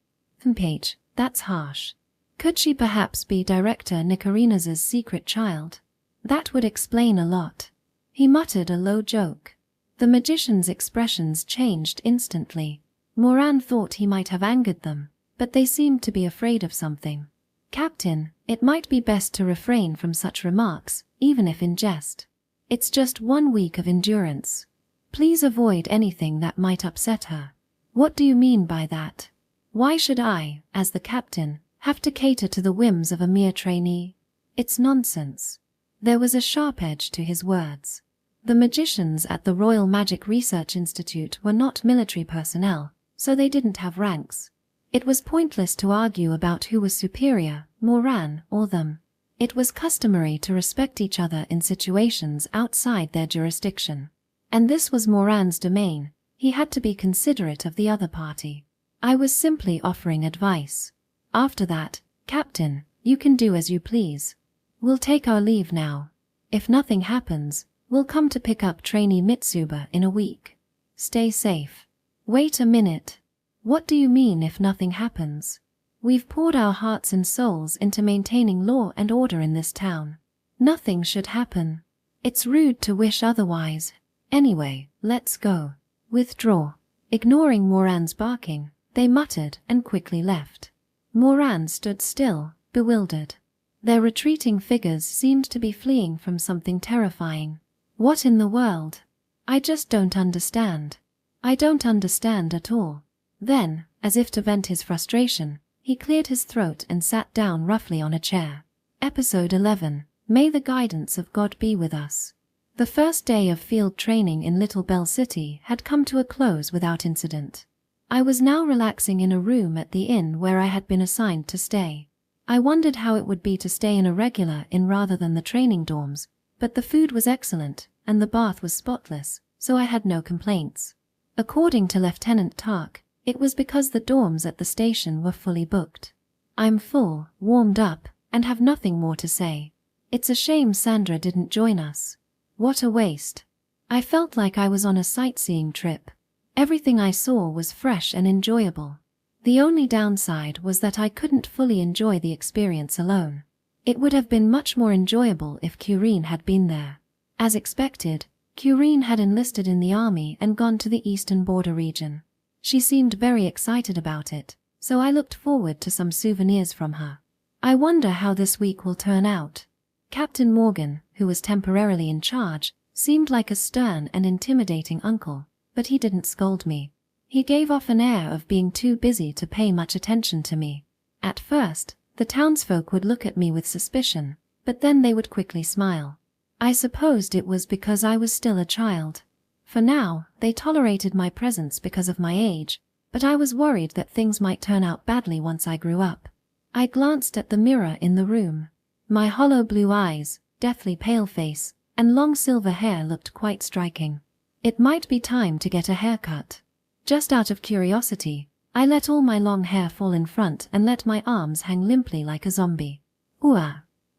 Page, that's harsh. Could she perhaps be Director Nicarinas's secret child? That would explain a lot. He muttered a low joke. The magician's expressions changed instantly. Moran thought he might have angered them, but they seemed to be afraid of something. Captain, it might be best to refrain from such remarks, even if in jest. It's just 1 week of endurance. Please avoid anything that might upset her. What do you mean by that? Why should I, as the captain, have to cater to the whims of a mere trainee? It's nonsense. There was a sharp edge to his words. The magicians at the Royal Magic Research Institute were not military personnel, so they didn't have ranks. It was pointless to argue about who was superior, Moran or them. It was customary to respect each other in situations outside their jurisdiction. And this was Moran's domain. He had to be considerate of the other party. I was simply offering advice. After that, Captain, you can do as you please. We'll take our leave now. If nothing happens, we'll come to pick up trainee Mitsuba in a week. Stay safe. Wait a minute. What do you mean if nothing happens? We've poured our hearts and souls into maintaining law and order in this town. Nothing should happen. It's rude to wish otherwise. Anyway, let's go. Withdraw. Ignoring Moran's barking, they muttered and quickly left. Moran stood still, bewildered. Their retreating figures seemed to be fleeing from something terrifying. What in the world? I just don't understand. I don't understand at all. Then, as if to vent his frustration, he cleared his throat and sat down roughly on a chair. Episode 11. May the guidance of God be with us. The first day of field training in Little Bell City had come to a close without incident. I was now relaxing in a room at the inn where I had been assigned to stay. I wondered how it would be to stay in a regular inn rather than the training dorms, but the food was excellent and the bath was spotless, so I had no complaints. According to Lieutenant Tak, it was because the dorms at the station were fully booked. I'm full, warmed up, and have nothing more to say. It's a shame Sandra didn't join us. What a waste. I felt like I was on a sightseeing trip. Everything I saw was fresh and enjoyable. The only downside was that I couldn't fully enjoy the experience alone. It would have been much more enjoyable if Curine had been there. As expected, Curine had enlisted in the army and gone to the eastern border region. She seemed very excited about it, so I looked forward to some souvenirs from her. I wonder how this week will turn out. Captain Morgan, who was temporarily in charge, seemed like a stern and intimidating uncle, but he didn't scold me. He gave off an air of being too busy to pay much attention to me. At first, the townsfolk would look at me with suspicion, but then they would quickly smile. I supposed it was because I was still a child. For now, they tolerated my presence because of my age, but I was worried that things might turn out badly once I grew up. I glanced at the mirror in the room. My hollow blue eyes, deathly pale face, and long silver hair looked quite striking. It might be time to get a haircut. Just out of curiosity, I let all my long hair fall in front and let my arms hang limply like a zombie. Ooh!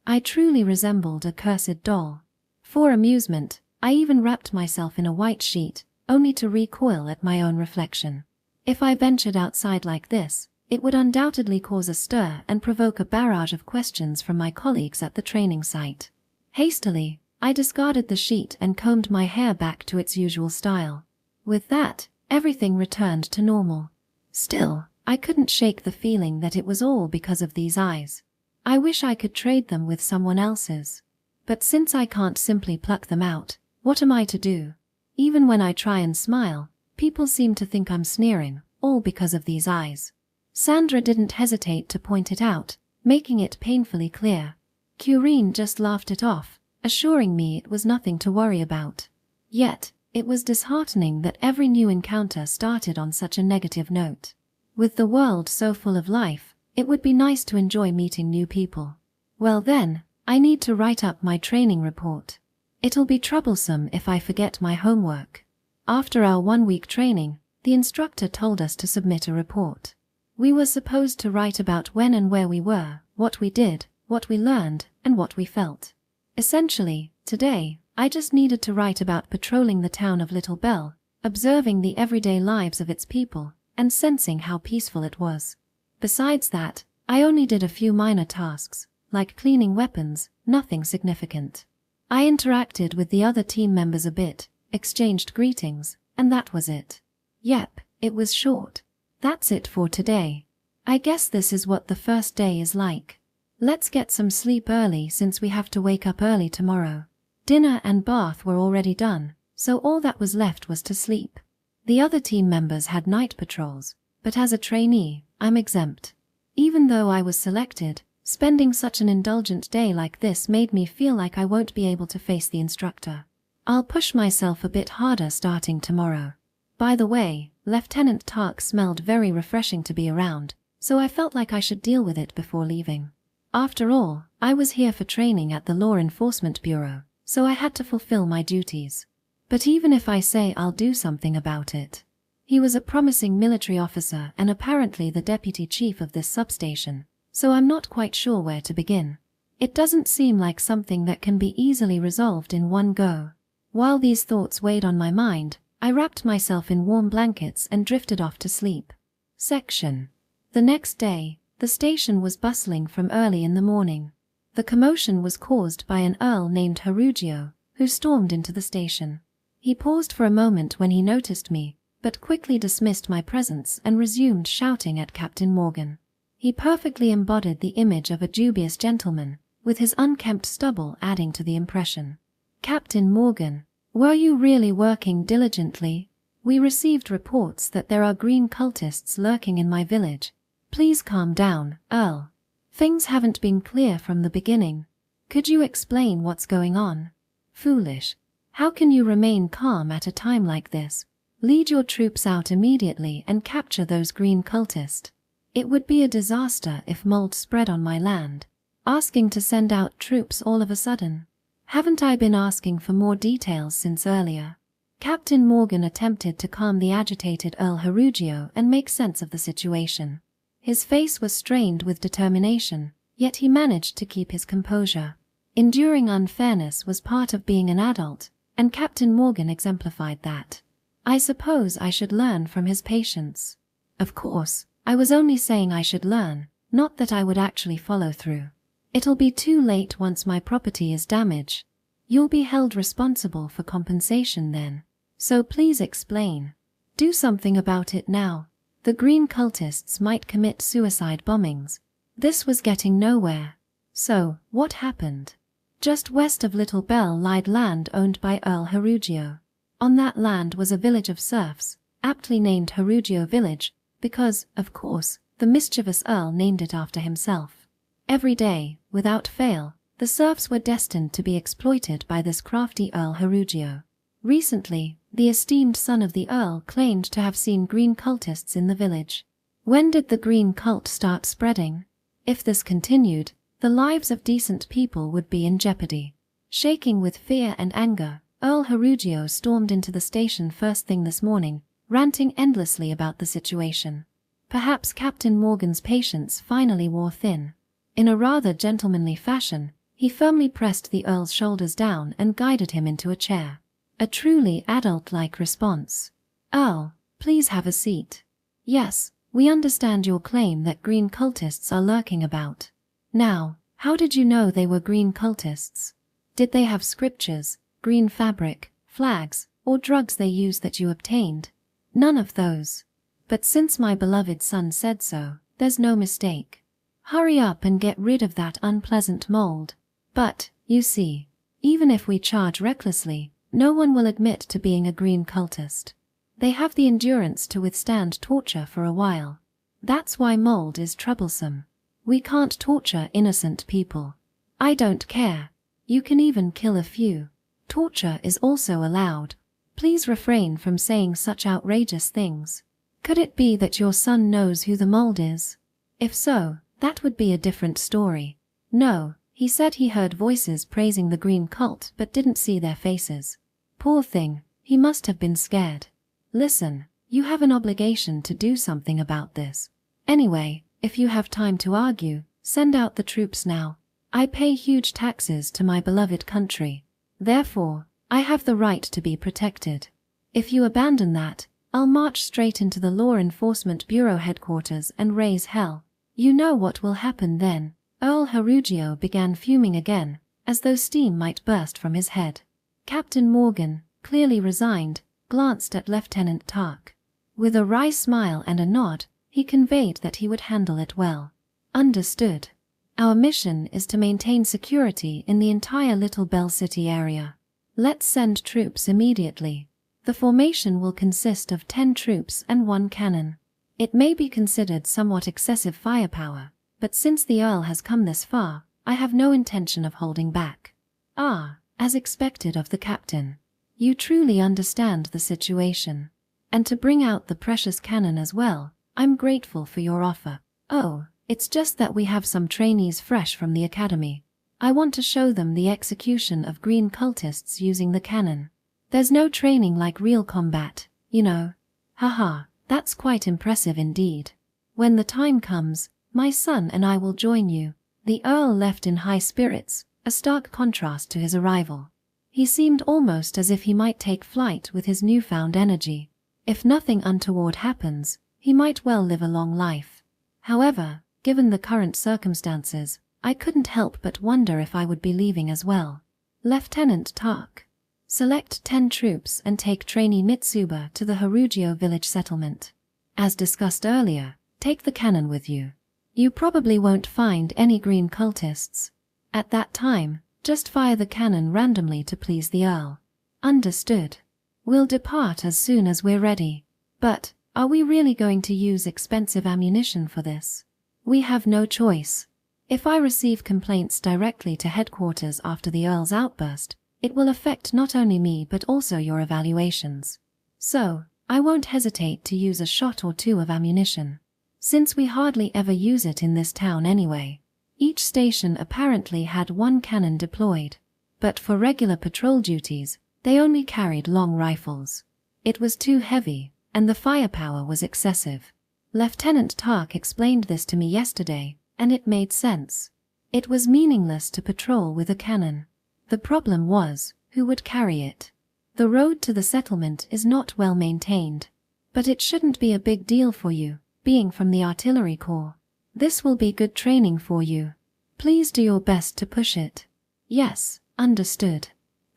I truly resembled a cursed doll. For amusement, I even wrapped myself in a white sheet, only to recoil at my own reflection. If I ventured outside like this, it would undoubtedly cause a stir and provoke a barrage of questions from my colleagues at the training site. Hastily, I discarded the sheet and combed my hair back to its usual style. With that, everything returned to normal. Still, I couldn't shake the feeling that it was all because of these eyes. I wish I could trade them with someone else's. But since I can't simply pluck them out, what am I to do? Even when I try and smile, people seem to think I'm sneering, all because of these eyes. Sandra didn't hesitate to point it out, making it painfully clear. Curine just laughed it off, assuring me it was nothing to worry about. Yet, it was disheartening that every new encounter started on such a negative note. With the world so full of life, it would be nice to enjoy meeting new people. Well then, I need to write up my training report. It'll be troublesome if I forget my homework. After our 1-week training, the instructor told us to submit a report. We were supposed to write about when and where we were, what we did, what we learned, and what we felt. Essentially, today, I just needed to write about patrolling the town of Little Bell, observing the everyday lives of its people, and sensing how peaceful it was. Besides that, I only did a few minor tasks, like cleaning weapons, nothing significant. I interacted with the other team members a bit, exchanged greetings, and that was it. Yep, it was short. That's it for today. I guess this is what the first day is like. Let's get some sleep early since we have to wake up early tomorrow. Dinner and bath were already done, so all that was left was to sleep. The other team members had night patrols, but as a trainee, I'm exempt. Even though I was selected, spending such an indulgent day like this made me feel like I won't be able to face the instructor. I'll push myself a bit harder starting tomorrow. By the way, Lieutenant Tark smelled very refreshing to be around, so I felt like I should deal with it before leaving. After all, I was here for training at the Law Enforcement Bureau, so I had to fulfill my duties. But even if I say I'll do something about it. He was a promising military officer and apparently the deputy chief of this substation, so I'm not quite sure where to begin. It doesn't seem like something that can be easily resolved in one go. While these thoughts weighed on my mind, I wrapped myself in warm blankets and drifted off to sleep. Section. The next day, the station was bustling from early in the morning. The commotion was caused by an earl named Harugio, who stormed into the station. He paused for a moment when he noticed me, but quickly dismissed my presence and resumed shouting at Captain Morgan. He perfectly embodied the image of a dubious gentleman, with his unkempt stubble adding to the impression. Captain Morgan, were you really working diligently? We received reports that there are green cultists lurking in my village. Please calm down, Earl. Things haven't been clear from the beginning. Could you explain what's going on? Foolish. How can you remain calm at a time like this? Lead your troops out immediately and capture those green cultists. It would be a disaster if mold spread on my land. Asking to send out troops all of a sudden. Haven't I been asking for more details since earlier? Captain Morgan attempted to calm the agitated Earl Harugio and make sense of the situation. His face was strained with determination, yet he managed to keep his composure. Enduring unfairness was part of being an adult, and Captain Morgan exemplified that. I suppose I should learn from his patience. Of course, I was only saying I should learn, not that I would actually follow through. It'll be too late once my property is damaged. You'll be held responsible for compensation then. So please explain. Do something about it now. The green cultists might commit suicide bombings. This was getting nowhere. So, what happened? Just west of Little Bell lied land owned by Earl Harugio. On that land was a village of serfs, aptly named Harugio Village, because, of course, the mischievous Earl named it after himself. Every day, without fail, the serfs were destined to be exploited by this crafty Earl Harugio. Recently, the esteemed son of the Earl claimed to have seen green cultists in the village. When did the green cult start spreading? If this continued, the lives of decent people would be in jeopardy. Shaking with fear and anger, Earl Harugio stormed into the station first thing this morning, ranting endlessly about the situation. Perhaps Captain Morgan's patience finally wore thin. In a rather gentlemanly fashion, he firmly pressed the Earl's shoulders down and guided him into a chair. A truly adult-like response. Earl, please have a seat. Yes, we understand your claim that green cultists are lurking about. Now, how did you know they were green cultists? Did they have scriptures, green fabric, flags, or drugs they used that you obtained? None of those. But since my beloved son said so, there's no mistake. Hurry up and get rid of that unpleasant mold. But, you see, even if we charge recklessly, no one will admit to being a green cultist. They have the endurance to withstand torture for a while. That's why mold is troublesome. We can't torture innocent people. I don't care. You can even kill a few. Torture is also allowed. Please refrain from saying such outrageous things. Could it be that your son knows who the mold is? If so, that would be a different story. No, he said he heard voices praising the green cult but didn't see their faces. Poor thing, he must have been scared. Listen, you have an obligation to do something about this. Anyway, if you have time to argue, send out the troops now. I pay huge taxes to my beloved country. Therefore, I have the right to be protected. If you abandon that, I'll march straight into the Law Enforcement Bureau headquarters and raise hell. You know what will happen then. Earl Harugio began fuming again, as though steam might burst from his head. Captain Morgan, clearly resigned, glanced at Lieutenant Tark. With a wry smile and a nod, he conveyed that he would handle it well. Understood. Our mission is to maintain security in the entire Little Bell City area. Let's send troops immediately. The formation will consist of 10 troops and 1 cannon. It may be considered somewhat excessive firepower, but since the Earl has come this far, I have no intention of holding back. Ah, as expected of the captain. You truly understand the situation. And to bring out the precious cannon as well, I'm grateful for your offer. Oh, it's just that we have some trainees fresh from the academy. I want to show them the execution of green cultists using the cannon. There's no training like real combat, you know. Haha, that's quite impressive indeed. When the time comes, my son and I will join you. The Earl left in high spirits, a stark contrast to his arrival. He seemed almost as if he might take flight with his newfound energy. If nothing untoward happens, he might well live a long life. However, given the current circumstances, I couldn't help but wonder if I would be leaving as well. Lieutenant Tark. Select 10 troops and take trainee Mitsuba to the Harugio village settlement. As discussed earlier, take the cannon with you. You probably won't find any green cultists. At that time, just fire the cannon randomly to please the Earl. Understood. We'll depart as soon as we're ready. But, are we really going to use expensive ammunition for this? We have no choice. If I receive complaints directly to headquarters after the Earl's outburst, it will affect not only me but also your evaluations. So, I won't hesitate to use a shot or 2 of ammunition. Since we hardly ever use it in this town anyway. Each station apparently had 1 cannon deployed, but for regular patrol duties, they only carried long rifles. It was too heavy, and the firepower was excessive. Lieutenant Tark explained this to me yesterday, and it made sense. It was meaningless to patrol with a cannon. The problem was, who would carry it? The road to the settlement is not well maintained. But it shouldn't be a big deal for you, being from the artillery corps. This will be good training for you. Please do your best to push it. Yes, understood.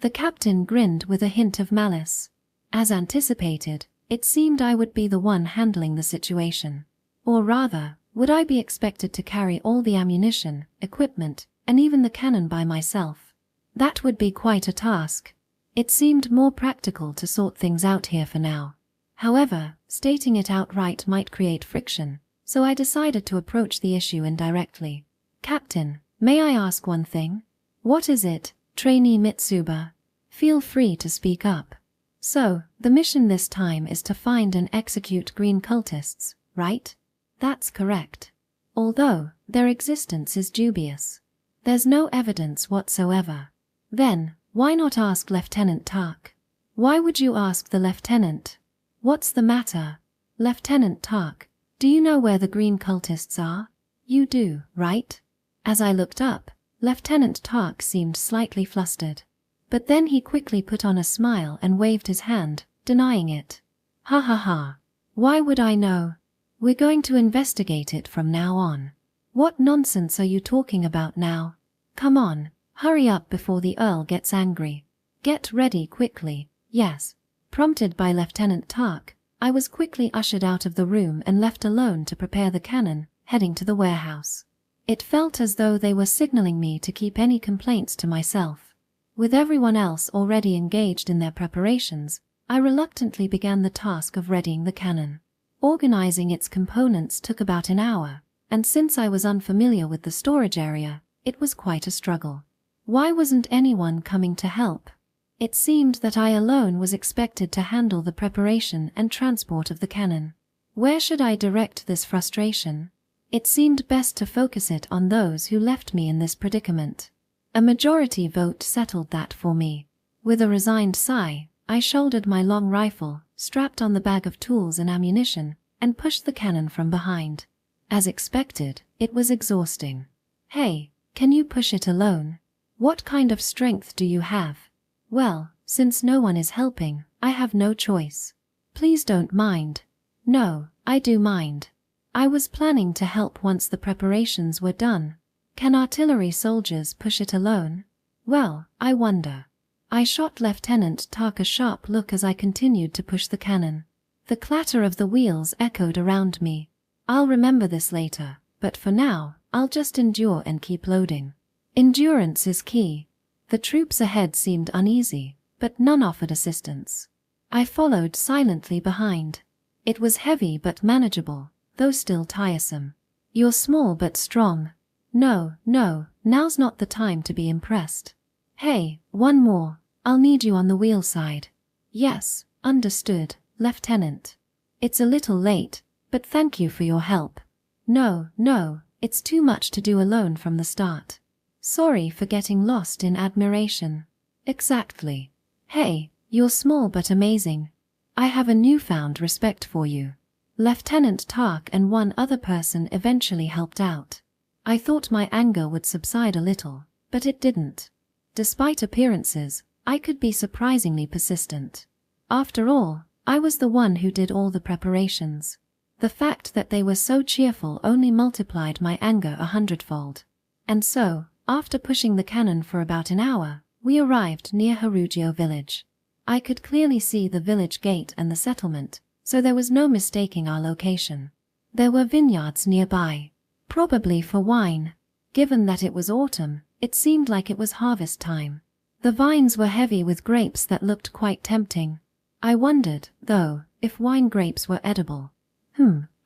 The captain grinned with a hint of malice. As anticipated, it seemed I would be the one handling the situation. Or rather, would I be expected to carry all the ammunition, equipment, and even the cannon by myself? That would be quite a task. It seemed more practical to sort things out here for now. However, stating it outright might create friction, so I decided to approach the issue indirectly. Captain, may I ask one thing? What is it, trainee Mitsuba? Feel free to speak up. So, the mission this time is to find and execute green cultists, right? That's correct. Although, their existence is dubious. There's no evidence whatsoever. Then, why not ask Lieutenant Tark? Why would you ask the lieutenant? What's the matter? Lieutenant Tark, do you know where the green cultists are? You do, right? As I looked up, Lieutenant Tark seemed slightly flustered. But then he quickly put on a smile and waved his hand, denying it. Ha ha ha. Why would I know? We're going to investigate it from now on. What nonsense are you talking about now? Come on, hurry up before the Earl gets angry. Get ready quickly, yes. Prompted by Lieutenant Tark, I was quickly ushered out of the room and left alone to prepare the cannon, heading to the warehouse. It felt as though they were signaling me to keep any complaints to myself. With everyone else already engaged in their preparations, I reluctantly began the task of readying the cannon. Organizing its components took about an hour, and since I was unfamiliar with the storage area, it was quite a struggle. Why wasn't anyone coming to help? It seemed that I alone was expected to handle the preparation and transport of the cannon. Where should I direct this frustration? It seemed best to focus it on those who left me in this predicament. A majority vote settled that for me. With a resigned sigh, I shouldered my long rifle, strapped on the bag of tools and ammunition, and pushed the cannon from behind. As expected, it was exhausting. "Hey, can you push it alone? What kind of strength do you have?" "Well, since no one is helping, I have no choice." "Please don't mind." "No, I do mind. I was planning to help once the preparations were done. Can artillery soldiers push it alone?" "Well, I wonder." I shot Lieutenant Tak a sharp look as I continued to push the cannon. The clatter of the wheels echoed around me. I'll remember this later, but for now, I'll just endure and keep loading. Endurance is key. The troops ahead seemed uneasy, but none offered assistance. I followed silently behind. It was heavy but manageable, though still tiresome. "You're small but strong." No, now's not the time to be impressed." "Hey, one more. I'll need you on the wheel side." "Yes, understood, Lieutenant. It's a little late, but thank you for your help." No, it's too much to do alone from the start." "Sorry for getting lost in admiration." "Exactly. Hey, you're small but amazing. I have a newfound respect for you." Lieutenant Tak and one other person eventually helped out. I thought my anger would subside a little, but it didn't. Despite appearances, I could be surprisingly persistent. After all, I was the one who did all the preparations. The fact that they were so cheerful only multiplied my anger 100-fold. And so, after pushing the cannon for about an hour, we arrived near Harugio village. I could clearly see the village gate and the settlement, so there was no mistaking our location. There were vineyards nearby, probably for wine. Given that it was autumn, it seemed like it was harvest time. The vines were heavy with grapes that looked quite tempting. I wondered, though, if wine grapes were edible.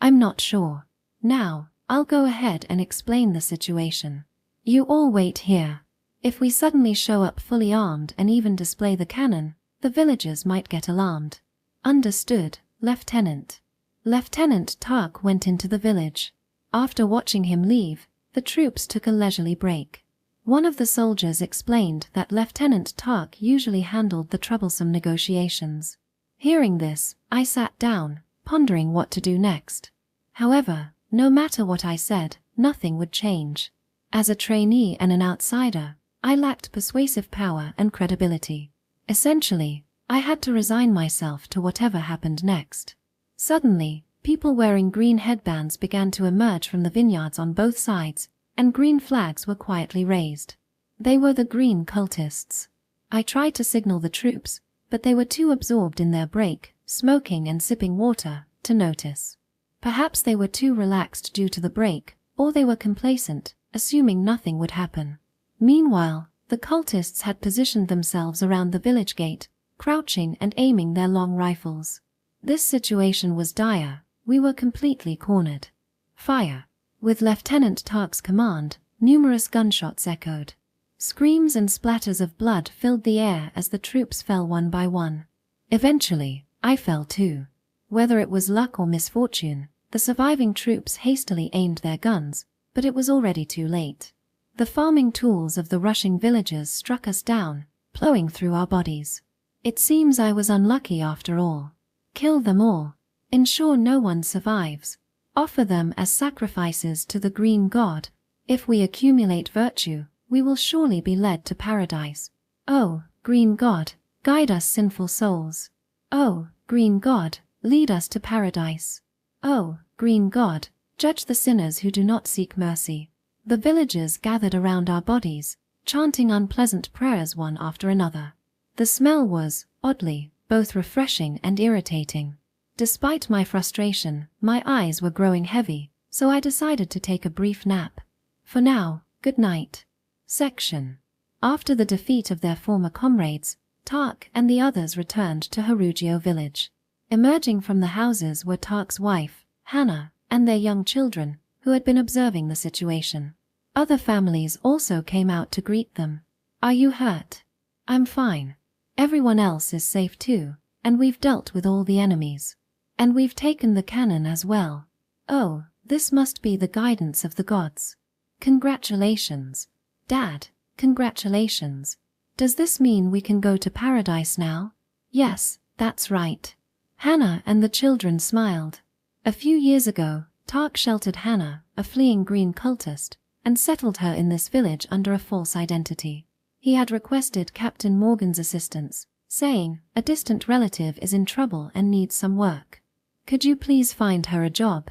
I'm not sure. Now, I'll go ahead and explain the situation. You all wait here. If we suddenly show up fully armed and even display the cannon, the villagers might get alarmed." "Understood, Lieutenant." Lieutenant Tak went into the village. After watching him leave, the troops took a leisurely break. One of the soldiers explained that Lieutenant Tak usually handled the troublesome negotiations. Hearing this, I sat down, pondering what to do next. However, no matter what I said, nothing would change. As a trainee and an outsider, I lacked persuasive power and credibility. Essentially, I had to resign myself to whatever happened next. Suddenly, people wearing green headbands began to emerge from the vineyards on both sides, and green flags were quietly raised. They were the green cultists. I tried to signal the troops, but they were too absorbed in their break, smoking and sipping water, to notice. Perhaps they were too relaxed due to the break, or they were complacent, assuming nothing would happen. Meanwhile, the cultists had positioned themselves around the village gate, crouching and aiming their long rifles. This situation was dire. We were completely cornered. Fire. With Lieutenant Tak's command, numerous gunshots echoed. Screams and splatters of blood filled the air as the troops fell one by one. Eventually, I fell too. Whether it was luck or misfortune, the surviving troops hastily aimed their guns, but it was already too late. The farming tools of the rushing villagers struck us down, plowing through our bodies. It seems I was unlucky after all. Kill them all. Ensure no one survives. Offer them as sacrifices to the green god. If we accumulate virtue, we will surely be led to paradise. Oh, green god, guide us sinful souls. Oh, green god, lead us to paradise. Oh, green god, judge the sinners who do not seek mercy. The villagers gathered around our bodies, chanting unpleasant prayers one after another. The smell was, oddly, both refreshing and irritating. Despite my frustration, my eyes were growing heavy, so I decided to take a brief nap. For now, good night. Section. After the defeat of their former comrades, Tak and the others returned to Harugio village. Emerging from the houses were Tak's wife, Hannah, and their young children, who had been observing the situation. Other families also came out to greet them. "Are you hurt?" "I'm fine. Everyone else is safe too, and we've dealt with all the enemies. And we've taken the cannon as well. Oh, this must be the guidance of the gods. Congratulations. Dad, congratulations. Does this mean we can go to paradise now?" "Yes, that's right." Hannah and the children smiled. A few years ago, Tak sheltered Hannah, a fleeing green cultist, and settled her in this village under a false identity. He had requested Captain Morgan's assistance, saying, "A distant relative is in trouble and needs some work. Could you please find her a job?"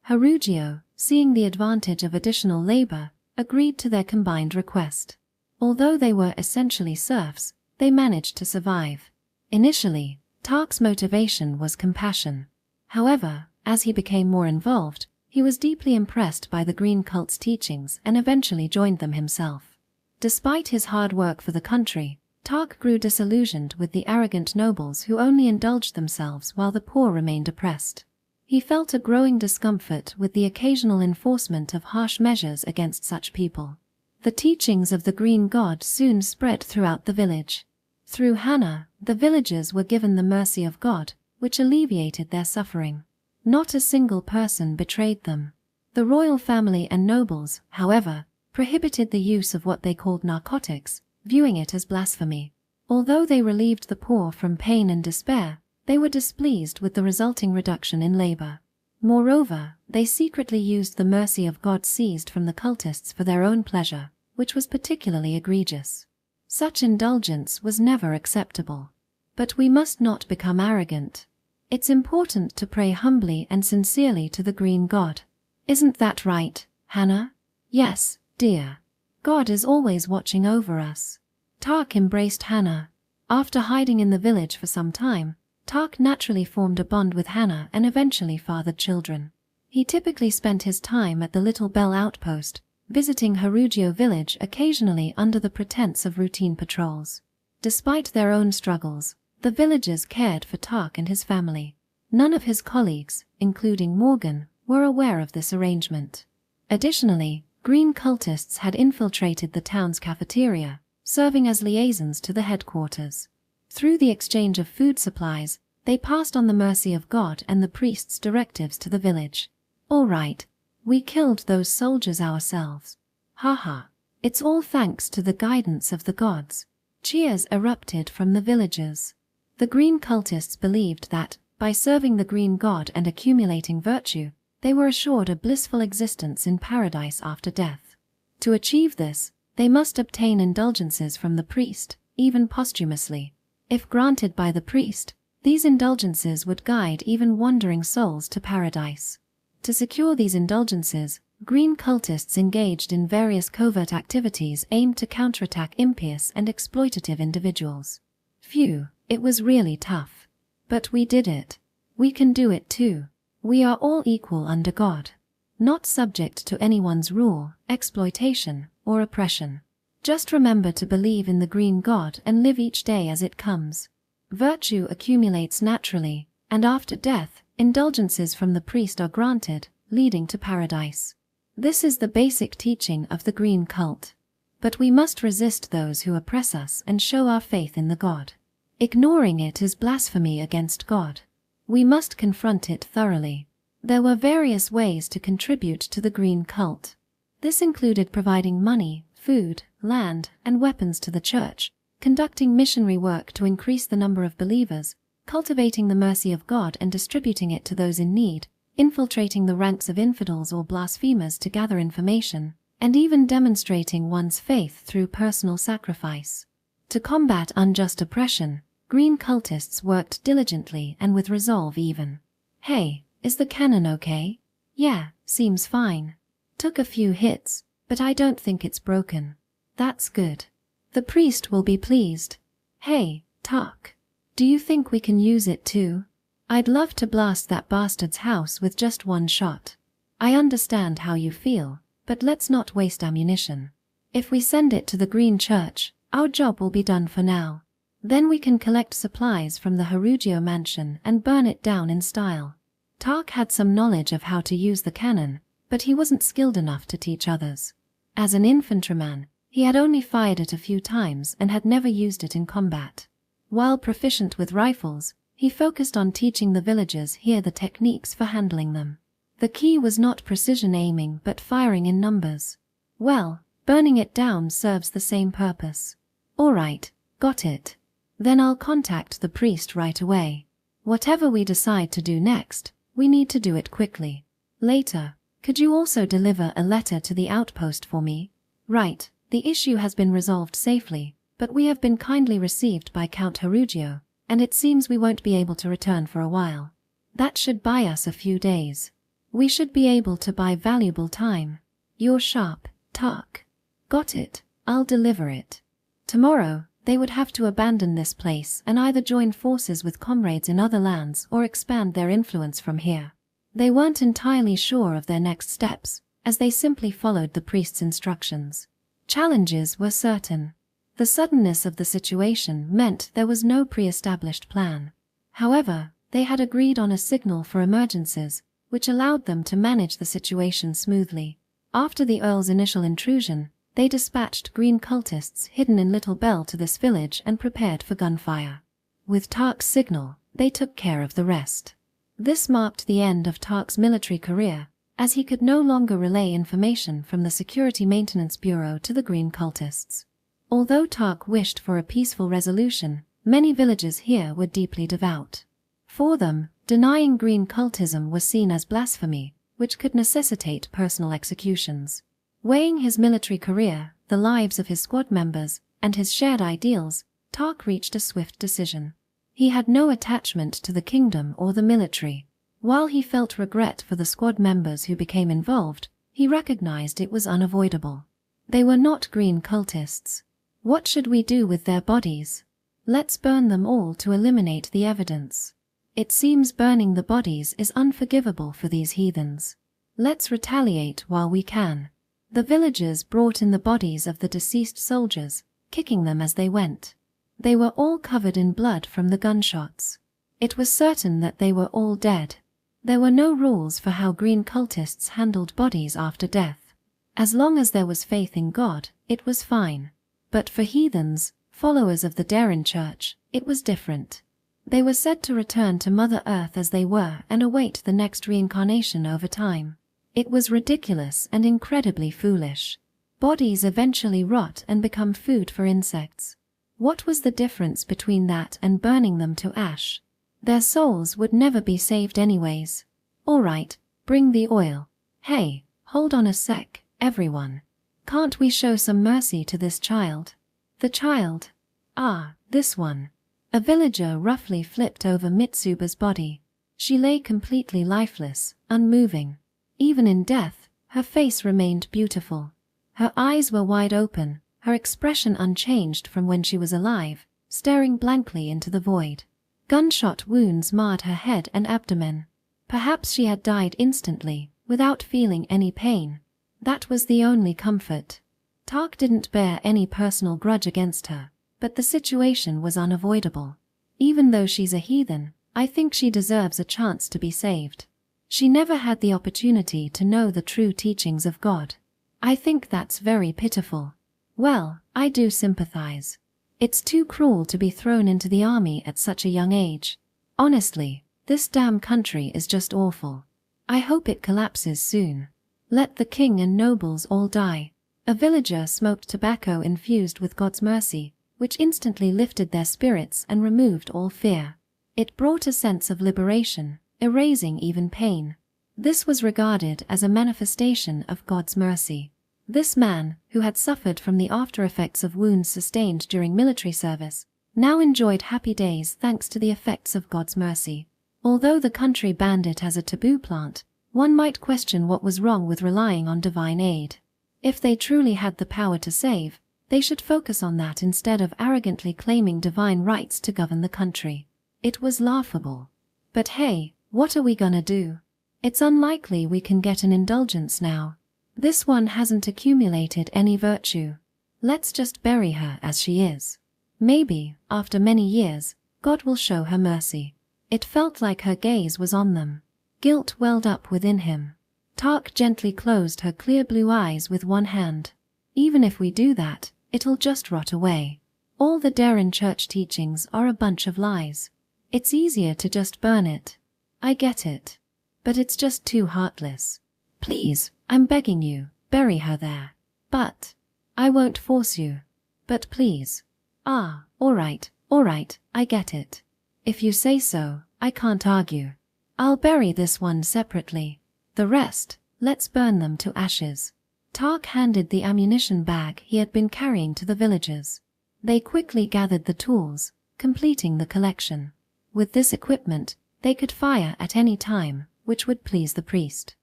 Harugio, seeing the advantage of additional labor, agreed to their combined request. Although they were essentially serfs, they managed to survive. Initially, Tak's motivation was compassion. However, as he became more involved, he was deeply impressed by the Green Cult's teachings and eventually joined them himself. Despite his hard work for the country, Tak grew disillusioned with the arrogant nobles who only indulged themselves while the poor remained oppressed. He felt a growing discomfort with the occasional enforcement of harsh measures against such people. The teachings of the Green God soon spread throughout the village. Through Hannah, the villagers were given the mercy of God, which alleviated their suffering. Not a single person betrayed them. The royal family and nobles, however, prohibited the use of what they called narcotics, viewing it as blasphemy. Although they relieved the poor from pain and despair, they were displeased with the resulting reduction in labor. Moreover, they secretly used the mercy of God seized from the cultists for their own pleasure, which was particularly egregious. Such indulgence was never acceptable. But we must not become arrogant. It's important to pray humbly and sincerely to the Green God. Isn't that right, Hannah? Yes, dear. God is always watching over us. Tak embraced Hannah. After hiding in the village for some time, Tak naturally formed a bond with Hannah and eventually fathered children. He typically spent his time at the Little Bell outpost, visiting Harugio village occasionally under the pretense of routine patrols. Despite their own struggles, the villagers cared for Tak and his family. None of his colleagues, including Morgan, were aware of this arrangement. Additionally, green cultists had infiltrated the town's cafeteria, serving as liaisons to the headquarters. Through the exchange of food supplies, they passed on the mercy of God and the priest's directives to the village. "All right, we killed those soldiers ourselves. Haha, it's all thanks to the guidance of the gods." Cheers erupted from the villagers. The green cultists believed that, by serving the green god and accumulating virtue, they were assured a blissful existence in paradise after death. To achieve this, they must obtain indulgences from the priest, even posthumously. If granted by the priest, these indulgences would guide even wandering souls to paradise. To secure these indulgences, green cultists engaged in various covert activities aimed to counterattack impious and exploitative individuals. Phew, it was really tough. But we did it. We can do it too. We are all equal under God, not subject to anyone's rule, exploitation, or oppression. Just remember to believe in the green God and live each day as it comes. Virtue accumulates naturally, and after death, indulgences from the priest are granted, leading to paradise. This is the basic teaching of the green cult. But we must resist those who oppress us and show our faith in the God. Ignoring it is blasphemy against God. We must confront it thoroughly. There were various ways to contribute to the green cult. This included providing money, food, land, and weapons to the church, conducting missionary work to increase the number of believers, cultivating the mercy of God and distributing it to those in need, infiltrating the ranks of infidels or blasphemers to gather information, and even demonstrating one's faith through personal sacrifice. To combat unjust oppression, green cultists worked diligently and with resolve even. "Hey, is the cannon okay?" "Yeah, seems fine. Took a few hits, but I don't think it's broken." "That's good. The priest will be pleased." "Hey, Tak. Do you think we can use it too?" I'd love to blast that bastard's house with just one shot. I understand how you feel, but let's not waste ammunition. If we send it to the Green Church, our job will be done for now. Then we can collect supplies from the Harugio mansion and burn it down in style. Tark had some knowledge of how to use the cannon, but he wasn't skilled enough to teach others. As an infantryman, he had only fired it a few times and had never used it in combat. While proficient with rifles, he focused on teaching the villagers here the techniques for handling them. The key was not precision aiming but firing in numbers. Well, burning it down serves the same purpose. Alright, got it. Then I'll contact the priest right away. Whatever we decide to do next, we need to do it quickly. Later, could you also deliver a letter to the outpost for me? Right, the issue has been resolved safely, but we have been kindly received by Count Harugio, and it seems we won't be able to return for a while. That should buy us a few days. We should be able to buy valuable time. You're sharp, Tark. Got it, I'll deliver it. Tomorrow, they would have to abandon this place and either join forces with comrades in other lands or expand their influence from here. They weren't entirely sure of their next steps, as they simply followed the priest's instructions. Challenges were certain. The suddenness of the situation meant there was no pre-established plan. However, they had agreed on a signal for emergencies, which allowed them to manage the situation smoothly. After the Earl's initial intrusion, they dispatched green cultists hidden in Little Bell to this village and prepared for gunfire. With Tark's signal, they took care of the rest. This marked the end of Tark's military career, as he could no longer relay information from the Security Maintenance Bureau to the green cultists. Although Tark wished for a peaceful resolution, many villagers here were deeply devout. For them, denying green cultism was seen as blasphemy, which could necessitate personal executions. Weighing his military career, the lives of his squad members, and his shared ideals, Tark reached a swift decision. He had no attachment to the kingdom or the military. While he felt regret for the squad members who became involved, he recognized it was unavoidable. They were not green cultists. What should we do with their bodies? Let's burn them all to eliminate the evidence. It seems burning the bodies is unforgivable for these heathens. Let's retaliate while we can. The villagers brought in the bodies of the deceased soldiers, kicking them as they went. They were all covered in blood from the gunshots. It was certain that they were all dead. There were no rules for how green cultists handled bodies after death. As long as there was faith in God, it was fine. But for heathens, followers of the Darren Church, it was different. They were said to return to Mother Earth as they were and await the next reincarnation over time. It was ridiculous and incredibly foolish. Bodies eventually rot and become food for insects. What was the difference between that and burning them to ash? Their souls would never be saved anyways. Alright, bring the oil. Hey, hold on a sec, everyone. Can't we show some mercy to this child? The child? Ah, this one. A villager roughly flipped over Mitsuba's body. She lay completely lifeless, unmoving. Even in death, her face remained beautiful. Her eyes were wide open, her expression unchanged from when she was alive, staring blankly into the void. Gunshot wounds marred her head and abdomen. Perhaps she had died instantly, without feeling any pain. That was the only comfort. Tark didn't bear any personal grudge against her, but the situation was unavoidable. Even though she's a heathen, I think she deserves a chance to be saved. She never had the opportunity to know the true teachings of God. I think that's very pitiful. Well, I do sympathize. It's too cruel to be thrown into the army at such a young age. Honestly, this damn country is just awful. I hope it collapses soon. Let the king and nobles all die. A villager smoked tobacco infused with God's mercy, which instantly lifted their spirits and removed all fear. It brought a sense of liberation, erasing even pain. This was regarded as a manifestation of God's mercy. This man, who had suffered from the after-effects of wounds sustained during military service, now enjoyed happy days thanks to the effects of God's mercy. Although the country banned it as a taboo plant, one might question what was wrong with relying on divine aid. If they truly had the power to save, they should focus on that instead of arrogantly claiming divine rights to govern the country. It was laughable. But hey, what are we gonna do? It's unlikely we can get an indulgence now. This one hasn't accumulated any virtue. Let's just bury her as she is. Maybe, after many years, God will show her mercy. It felt like her gaze was on them. Guilt welled up within him. Tark gently closed her clear blue eyes with one hand. Even if we do that, it'll just rot away. All the Darren church teachings are a bunch of lies. It's easier to just burn it. I get it. But it's just too heartless. Please, I'm begging you, bury her there. But I won't force you. But please. Ah, all right, I get it. If you say so, I can't argue. I'll bury this one separately. The rest, let's burn them to ashes. Tark handed the ammunition bag he had been carrying to the villagers. They quickly gathered the tools, completing the collection. With this equipment, they could fire at any time, which would please the priest.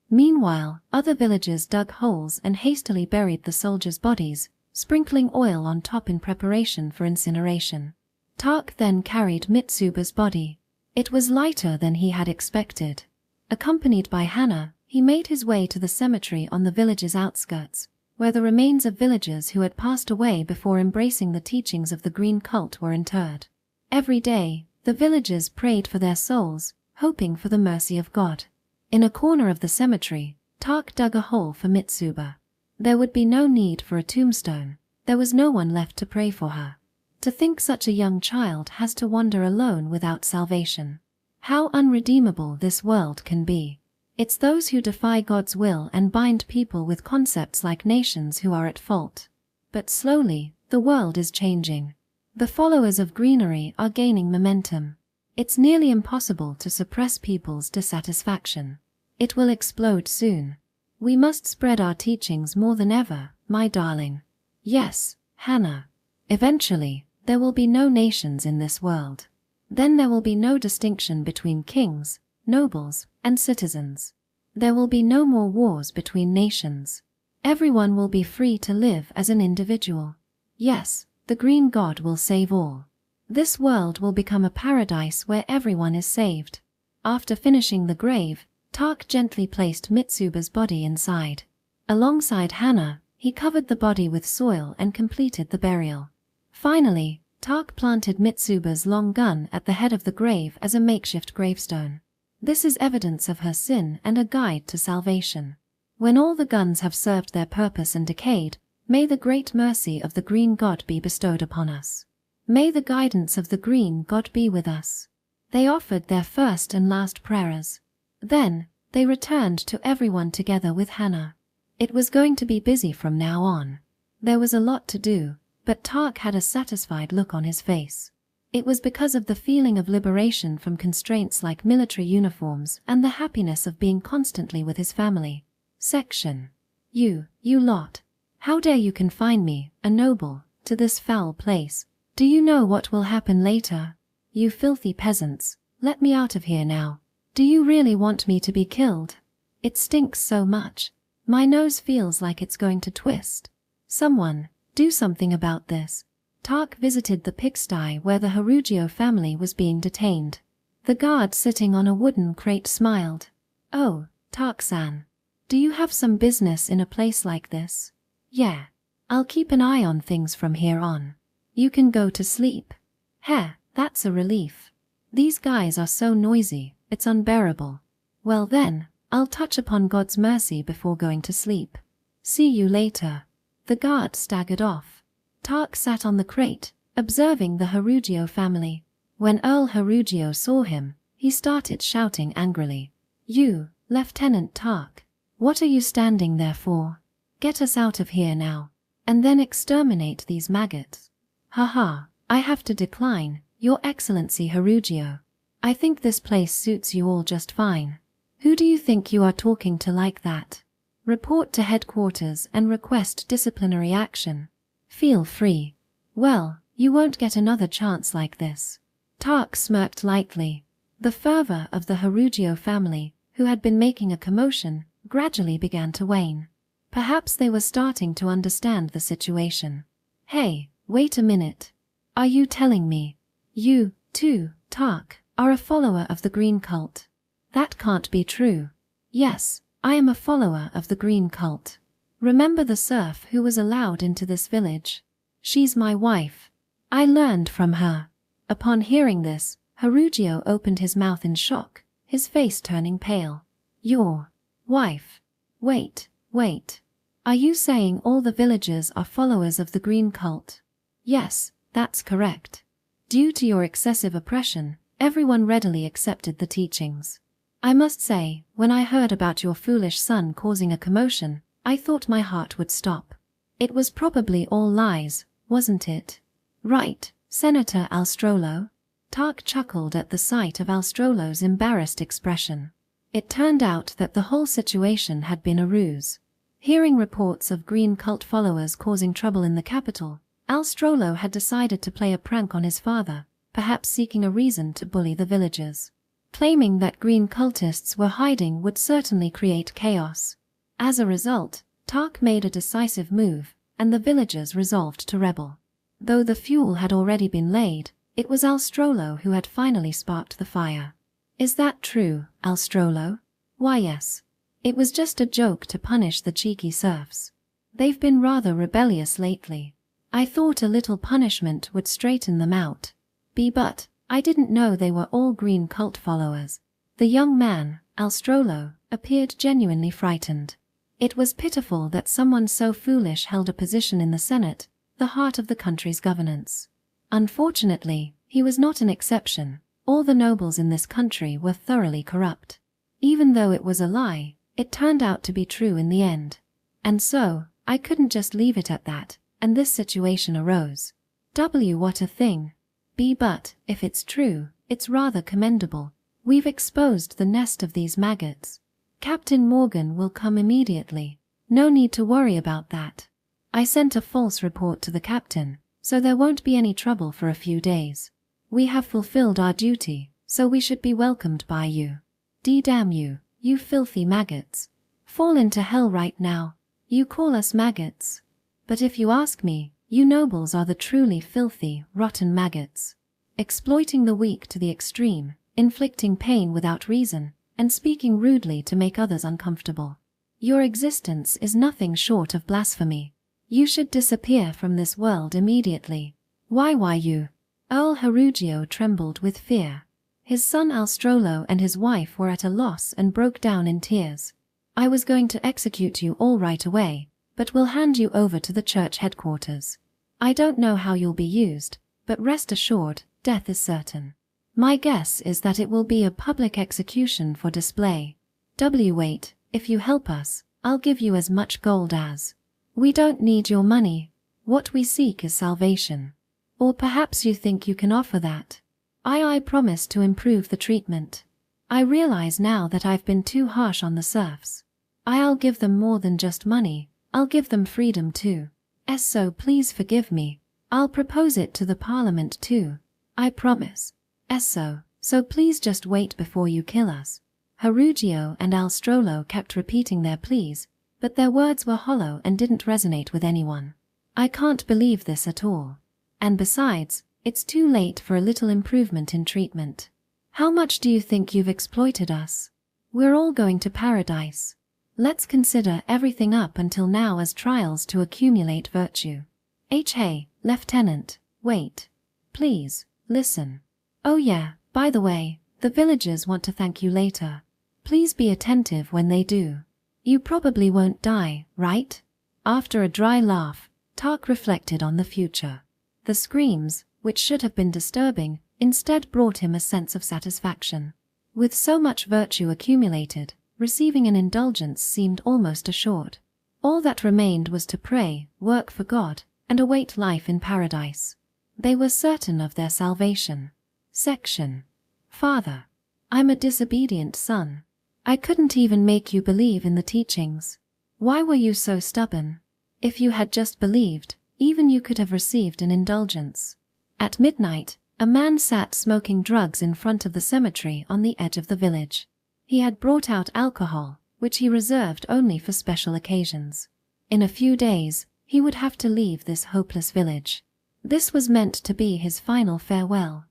Meanwhile, other villagers dug holes and hastily buried the soldiers' bodies, sprinkling oil on top in preparation for incineration. Tark then carried Mitsuba's body. It was lighter than he had expected. Accompanied by Hannah, he made his way to the cemetery on the village's outskirts, where the remains of villagers who had passed away before embracing the teachings of the green cult were interred. Every day, the villagers prayed for their souls, hoping for the mercy of God. In a corner of the cemetery, Tark dug a hole for Mitsuba. There would be no need for a tombstone. There was no one left to pray for her. To think such a young child has to wander alone without salvation. How unredeemable this world can be. It's those who defy God's will and bind people with concepts like nations who are at fault. But slowly, the world is changing. The followers of greenery are gaining momentum. It's nearly impossible to suppress people's dissatisfaction. It will explode soon. We must spread our teachings more than ever, my darling. Yes, Hannah. Eventually, there will be no nations in this world. Then there will be no distinction between kings, nobles, and citizens. There will be no more wars between nations. Everyone will be free to live as an individual. Yes, the green god will save all. This world will become a paradise where everyone is saved. After finishing the grave, Tark gently placed Mitsuba's body inside. Alongside Hannah, he covered the body with soil and completed the burial. Finally, Tark planted Mitsuba's long gun at the head of the grave as a makeshift gravestone. This is evidence of her sin and a guide to salvation. When all the guns have served their purpose and decayed, may the great mercy of the green god be bestowed upon us. May the guidance of the green god be with us. They offered their first and last prayers. Then, they returned to everyone together with Hannah. It was going to be busy from now on. There was a lot to do, but Tark had a satisfied look on his face. It was because of the feeling of liberation from constraints like military uniforms and the happiness of being constantly with his family. Section. You lot. How dare you confine me, a noble, to this foul place? Do you know what will happen later? You filthy peasants, let me out of here now. Do you really want me to be killed? It stinks so much. My nose feels like it's going to twist. Someone, do something about this. Tark visited the pigsty where the Harugio family was being detained. The guard sitting on a wooden crate smiled. Oh, Tark-san. Do you have some business in a place like this? Yeah. I'll keep an eye on things from here on. You can go to sleep. Heh, that's a relief. These guys are so noisy, it's unbearable. Well then, I'll touch upon God's mercy before going to sleep. See you later. The guard staggered off. Tark sat on the crate, observing the Harugio family. When Earl Harugio saw him, he started shouting angrily. You, Lieutenant Tark, what are you standing there for? Get us out of here now, and then exterminate these maggots. Haha, I have to decline, Your Excellency Harugio. I think this place suits you all just fine. Who do you think you are talking to like that? Report to headquarters and request disciplinary action. Feel free. Well, you won't get another chance like this. Tark smirked lightly. The fervor of the Harugio family, who had been making a commotion, gradually began to wane. Perhaps they were starting to understand the situation. Hey, wait a minute. Are you telling me? You, too, Tark, are a follower of the green cult. That can't be true. Yes, I am a follower of the green cult. Remember the serf who was allowed into this village? She's my wife. I learned from her. Upon hearing this, Harujo opened his mouth in shock, his face turning pale. Your wife? Wait. Are you saying all the villagers are followers of the green cult? Yes, that's correct. Due to your excessive oppression, everyone readily accepted the teachings. I must say, when I heard about your foolish son causing a commotion, I thought my heart would stop. It was probably all lies, wasn't it? Right, Senator Alstrolo? Tark chuckled at the sight of Alstrolo's embarrassed expression. It turned out that the whole situation had been a ruse. Hearing reports of green cult followers causing trouble in the capital, Alstrolo had decided to play a prank on his father, perhaps seeking a reason to bully the villagers. Claiming that green cultists were hiding would certainly create chaos. As a result, Tark made a decisive move, and the villagers resolved to rebel. Though the fuel had already been laid, it was Alstrolo who had finally sparked the fire. Is that true, Alstrolo? Why yes. It was just a joke to punish the cheeky serfs. They've been rather rebellious lately. I thought a little punishment would straighten them out. But I didn't know they were all green cult followers. The young man, Alstrolo, appeared genuinely frightened. It was pitiful that someone so foolish held a position in the Senate, the heart of the country's governance. Unfortunately, he was not an exception. All the nobles in this country were thoroughly corrupt. Even though it was a lie, it turned out to be true in the end. And so, I couldn't just leave it at that, and this situation arose. What a thing. But, if it's true, it's rather commendable. We've exposed the nest of these maggots. Captain Morgan will come immediately. No need to worry about that. I sent a false report to the captain, so there won't be any trouble for a few days. We have fulfilled our duty, so we should be welcomed by you. Damn you, you filthy maggots. Fall into hell right now. You call us maggots. But if you ask me, you nobles are the truly filthy, rotten maggots. Exploiting the weak to the extreme, inflicting pain without reason, and speaking rudely to make others uncomfortable. Your existence is nothing short of blasphemy. You should disappear from this world immediately. Why you? Earl Harujo trembled with fear. His son Alstrolo and his wife were at a loss and broke down in tears. I was going to execute you all right away, but we'll hand you over to the church headquarters. I don't know how you'll be used, but rest assured, death is certain. My guess is that it will be a public execution for display. Wait, if you help us, I'll give you as much gold as. We don't need your money. What we seek is salvation. Or perhaps you think you can offer that. I promise to improve the treatment. I realize now that I've been too harsh on the serfs. I'll give them more than just money, I'll give them freedom too. So please forgive me. I'll propose it to the parliament too. I promise. So please just wait before you kill us. Harujo and Alstrolo kept repeating their pleas, but their words were hollow and didn't resonate with anyone. I can't believe this at all. And besides, it's too late for a little improvement in treatment. How much do you think you've exploited us? We're all going to paradise. Let's consider everything up until now as trials to accumulate virtue. Hey, Lieutenant, wait. Please, listen. Oh yeah, by the way, the villagers want to thank you later. Please be attentive when they do. You probably won't die, right? After a dry laugh, Tark reflected on the future. The screams, which should have been disturbing, instead brought him a sense of satisfaction. With so much virtue accumulated, receiving an indulgence seemed almost assured. All that remained was to pray, work for God, and await life in paradise. They were certain of their salvation. Section. Father, I'm a disobedient son. I couldn't even make you believe in the teachings. Why were you so stubborn? If you had just believed, even you could have received an indulgence. At midnight, a man sat smoking drugs in front of the cemetery on the edge of the village. He had brought out alcohol, which he reserved only for special occasions. In a few days, he would have to leave this hopeless village. This was meant to be his final farewell.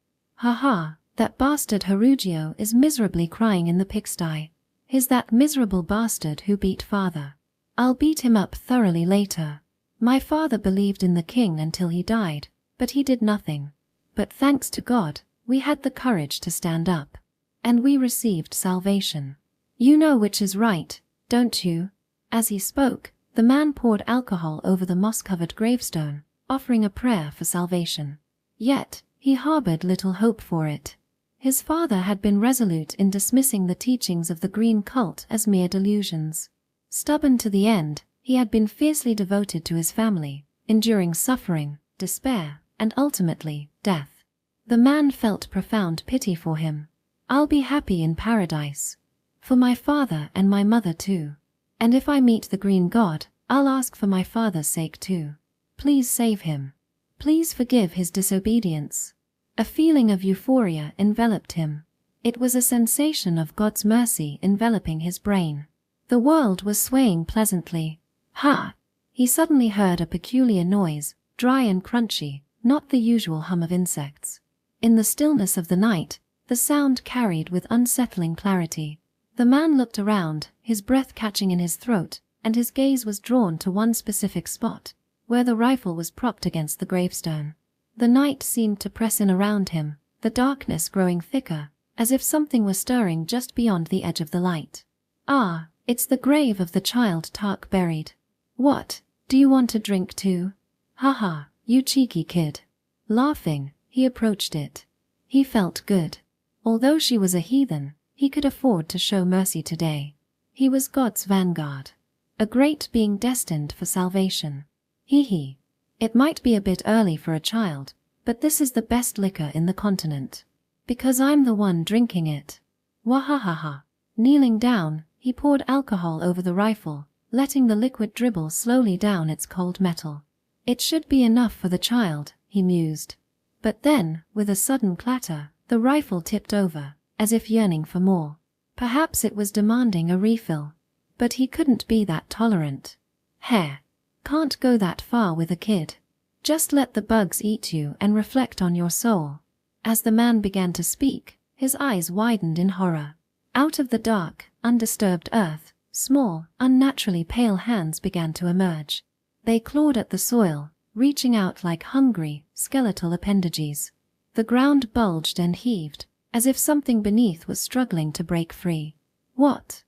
That bastard Harugio is miserably crying in the pigsty. He's that miserable bastard who beat father. I'll beat him up thoroughly later. My father believed in the king until he died, but he did nothing. But thanks to God, we had the courage to stand up. And we received salvation. You know which is right, don't you?" As he spoke, the man poured alcohol over the moss-covered gravestone, offering a prayer for salvation. Yet, he harbored little hope for it. His father had been resolute in dismissing the teachings of the green cult as mere delusions. Stubborn to the end, he had been fiercely devoted to his family, enduring suffering, despair, and ultimately, death. The man felt profound pity for him. "I'll be happy in paradise. For my father and my mother too. And if I meet the green god, I'll ask for my father's sake too. Please save him. Please forgive his disobedience." A feeling of euphoria enveloped him. It was a sensation of God's mercy enveloping his brain. The world was swaying pleasantly. Ha! He suddenly heard a peculiar noise, dry and crunchy, not the usual hum of insects. In the stillness of the night, the sound carried with unsettling clarity. The man looked around, his breath catching in his throat, and his gaze was drawn to one specific spot, where the rifle was propped against the gravestone. The night seemed to press in around him, the darkness growing thicker, as if something were stirring just beyond the edge of the light. "Ah, it's the grave of the child Tark buried. What, do you want a drink too? Ha ha, you cheeky kid." Laughing, he approached it. He felt good. Although she was a heathen, he could afford to show mercy today. He was God's vanguard. A great being destined for salvation. Hee. It might be a bit early for a child, but this is the best liquor in the continent. Because I'm the one drinking it. Wahahaha. Kneeling down, he poured alcohol over the rifle, letting the liquid dribble slowly down its cold metal. It should be enough for the child, he mused. But then, with a sudden clatter, the rifle tipped over, as if yearning for more. Perhaps it was demanding a refill. But he couldn't be that tolerant. Heh. Can't go that far with a kid. Just let the bugs eat you and reflect on your soul. As the man began to speak, his eyes widened in horror. Out of the dark, undisturbed earth, small, unnaturally pale hands began to emerge. They clawed at the soil, reaching out like hungry, skeletal appendages. The ground bulged and heaved, as if something beneath was struggling to break free. What?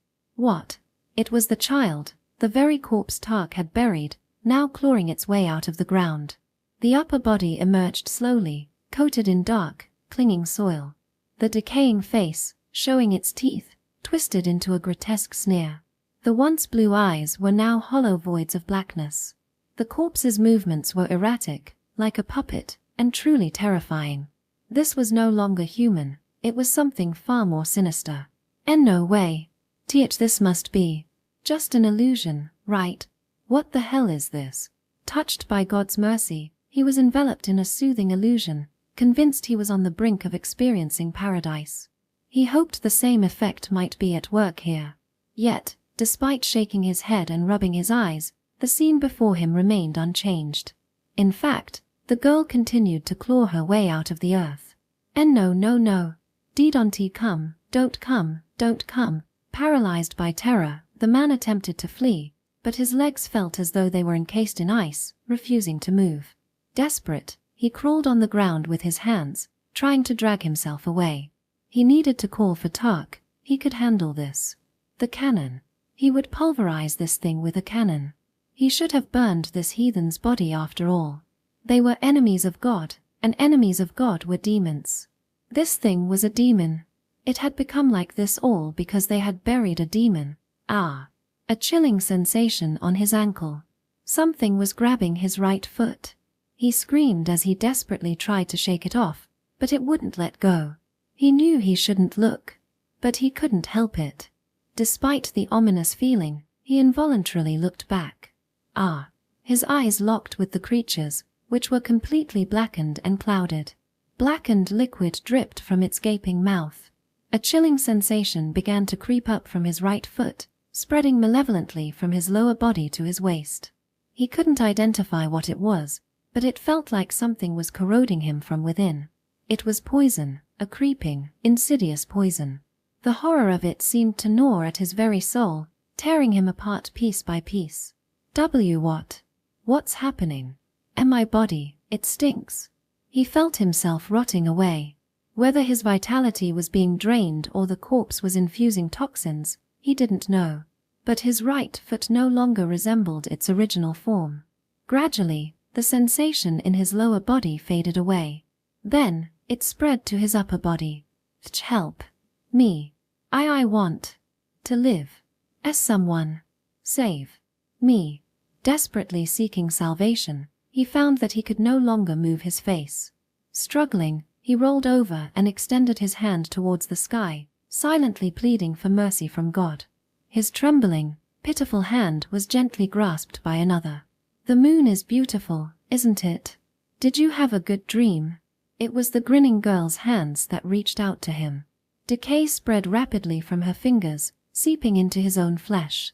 It was the child, the very corpse Tark had buried, now clawing its way out of the ground. The upper body emerged slowly, coated in dark, clinging soil. The decaying face, showing its teeth, twisted into a grotesque sneer. The once blue eyes were now hollow voids of blackness. The corpse's movements were erratic, like a puppet, and truly terrifying. This was no longer human, it was something far more sinister. And no way. This must be just an illusion, right? What the hell is this? Touched by God's mercy, he was enveloped in a soothing illusion, convinced he was on the brink of experiencing paradise. He hoped the same effect might be at work here. Yet, despite shaking his head and rubbing his eyes, the scene before him remained unchanged. In fact, the girl continued to claw her way out of the earth. And no. Don't come. Paralyzed by terror, the man attempted to flee, but his legs felt as though they were encased in ice, refusing to move. Desperate, he crawled on the ground with his hands, trying to drag himself away. He needed to call for Tark. He could handle this. The cannon. He would pulverize this thing with a cannon. He should have burned this heathen's body after all. They were enemies of God, and enemies of God were demons. This thing was a demon. It had become like this all because they had buried a demon. Ah! A chilling sensation on his ankle. Something was grabbing his right foot. He screamed as he desperately tried to shake it off, but it wouldn't let go. He knew he shouldn't look, but he couldn't help it. Despite the ominous feeling, he involuntarily looked back. Ah! His eyes locked with the creature's, which were completely blackened and clouded. Blackened liquid dripped from its gaping mouth. A chilling sensation began to creep up from his right foot, spreading malevolently from his lower body to his waist. He couldn't identify what it was, but it felt like something was corroding him from within. It was poison, a creeping, insidious poison. The horror of it seemed to gnaw at his very soul, tearing him apart piece by piece. What's happening? And my body, it stinks. He felt himself rotting away. Whether his vitality was being drained or the corpse was infusing toxins, he didn't know. But his right foot no longer resembled its original form. Gradually, the sensation in his lower body faded away. Then, it spread to his upper body. Help. Me. I want to live. As someone. Save me. Desperately seeking salvation, he found that he could no longer move his face. Struggling, he rolled over and extended his hand towards the sky, silently pleading for mercy from God. His trembling, pitiful hand was gently grasped by another. The moon is beautiful, isn't it? Did you have a good dream? It was the grinning girl's hands that reached out to him. Decay spread rapidly from her fingers, seeping into his own flesh.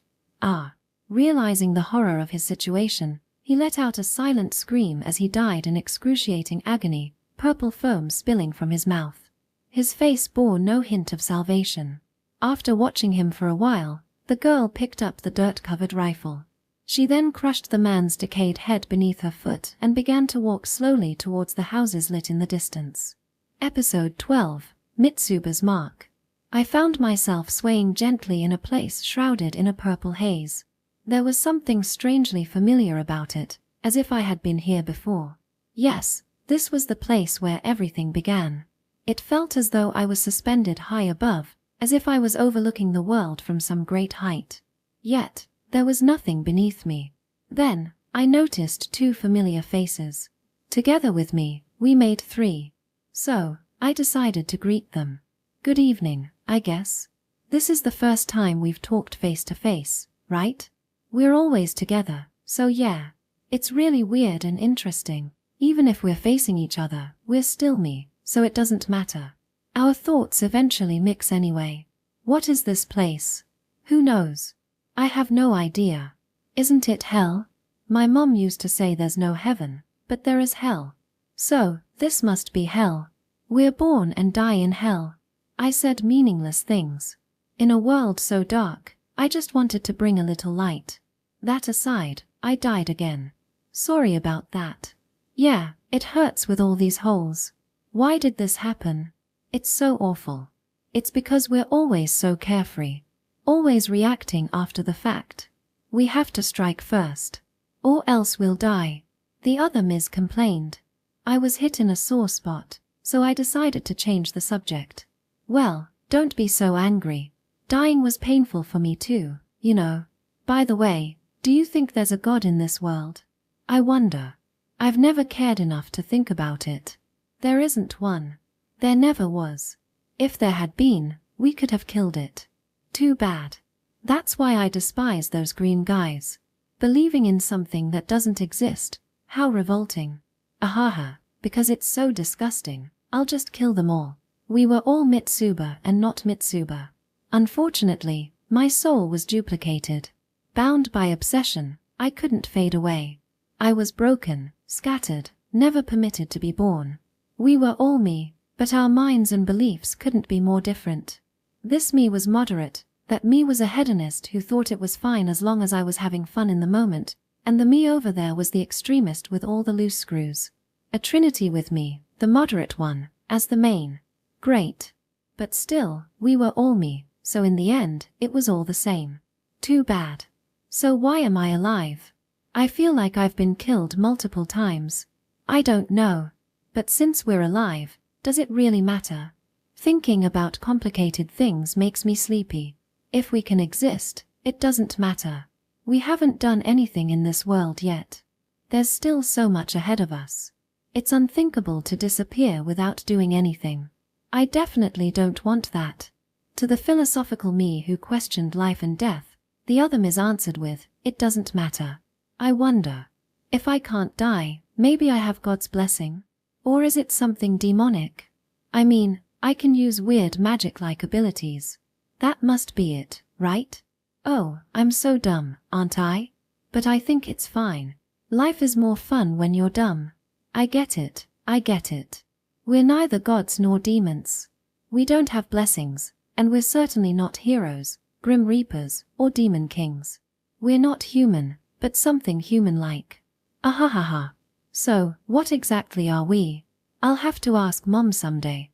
Realizing the horror of his situation, he let out a silent scream as he died in excruciating agony, purple foam spilling from his mouth. His face bore no hint of salvation. After watching him for a while, the girl picked up the dirt-covered rifle. She then crushed the man's decayed head beneath her foot and began to walk slowly towards the houses lit in the distance. Episode 12. Mitsuba's Mark. I found myself swaying gently in a place shrouded in a purple haze. There was something strangely familiar about it, as if I had been here before. Yes, this was the place where everything began. It felt as though I was suspended high above, as if I was overlooking the world from some great height. Yet, there was nothing beneath me. Then, I noticed two familiar faces. Together with me, we made 3. So, I decided to greet them. Good evening, I guess. This is the first time we've talked face to face, right? We're always together, so yeah. It's really weird and interesting. Even if we're facing each other, we're still me, so it doesn't matter. Our thoughts eventually mix anyway. What is this place? Who knows? I have no idea. Isn't it hell? My mom used to say there's no heaven, but there is hell. So, this must be hell. We're born and die in hell. I said meaningless things. In a world so dark, I just wanted to bring a little light. That aside, I died again. Sorry about that. Yeah, it hurts with all these holes. Why did this happen? It's so awful. It's because we're always so carefree. Always reacting after the fact. We have to strike first. Or else we'll die. The other Ms. complained. I was hit in a sore spot, so I decided to change the subject. Well, don't be so angry. Dying was painful for me too, you know. By the way, do you think there's a God in this world? I wonder. I've never cared enough to think about it. There isn't one. There never was. If there had been, we could have killed it. Too bad. That's why I despise those green guys. Believing in something that doesn't exist. How revolting. Ahaha, because it's so disgusting, I'll just kill them all. We were all Mitsuba and not Mitsuba. Unfortunately, my soul was duplicated. Bound by obsession, I couldn't fade away. I was broken, scattered, never permitted to be born. We were all me, but our minds and beliefs couldn't be more different. This me was moderate, that me was a hedonist who thought it was fine as long as I was having fun in the moment, and the me over there was the extremist with all the loose screws. A trinity with me, the moderate one, as the main. Great. But still, we were all me, so in the end, it was all the same. Too bad. So why am I alive? I feel like I've been killed multiple times. I don't know. But since we're alive, does it really matter? Thinking about complicated things makes me sleepy. If we can exist, it doesn't matter. We haven't done anything in this world yet. There's still so much ahead of us. It's unthinkable to disappear without doing anything. I definitely don't want that. To the philosophical me who questioned life and death, the other Ms. answered with, it doesn't matter. I wonder. If I can't die, maybe I have God's blessing? Or is it something demonic? I mean, I can use weird magic-like abilities. That must be it, right? Oh, I'm so dumb, aren't I? But I think it's fine. Life is more fun when you're dumb. I get it, I get it. We're neither gods nor demons. We don't have blessings, and we're certainly not heroes, grim reapers, or demon kings. We're not human, but something human-like. Ahahaha. So, what exactly are we? I'll have to ask Mom someday.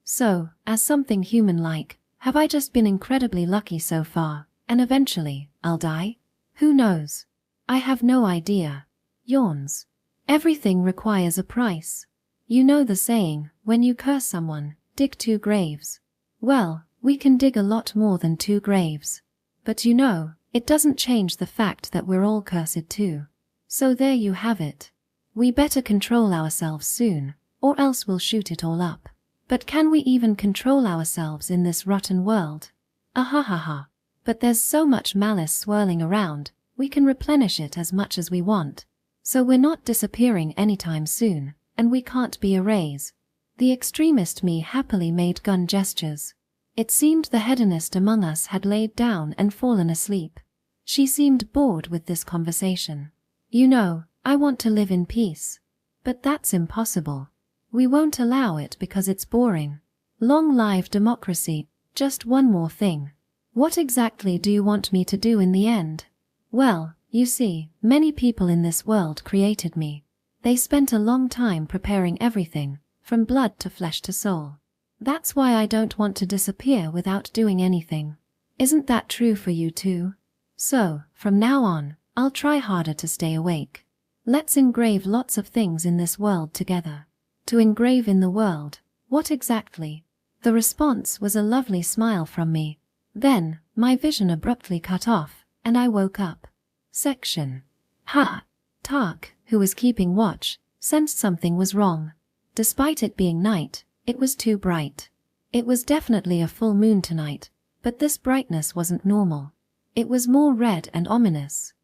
So, as something human-like, have I just been incredibly lucky so far, and eventually, I'll die? Who knows? I have no idea. Yawns. Everything requires a price. You know the saying, when you curse someone, dig 2 graves. Well, we can dig a lot more than 2 graves. But you know, it doesn't change the fact that we're all cursed too. So there you have it. We better control ourselves soon, or else we'll shoot it all up. But can we even control ourselves in this rotten world? Ahahaha. But there's so much malice swirling around, we can replenish it as much as we want. So we're not disappearing anytime soon, and we can't be erased. The extremist me happily made gun gestures. It seemed the hedonist among us had laid down and fallen asleep. She seemed bored with this conversation. You know, I want to live in peace. But that's impossible. We won't allow it because it's boring. Long live democracy. Just one more thing. What exactly do you want me to do in the end? Well, you see, many people in this world created me. They spent a long time preparing everything, from blood to flesh to soul. That's why I don't want to disappear without doing anything. Isn't that true for you too? So, from now on, I'll try harder to stay awake. Let's engrave lots of things in this world together. To engrave in the world, what exactly? The response was a lovely smile from me. Then, my vision abruptly cut off, and I woke up. Section. Ha! Tark, who was keeping watch, sensed something was wrong. Despite it being night, it was too bright. It was definitely a full moon tonight, but this brightness wasn't normal. It was more red and ominous.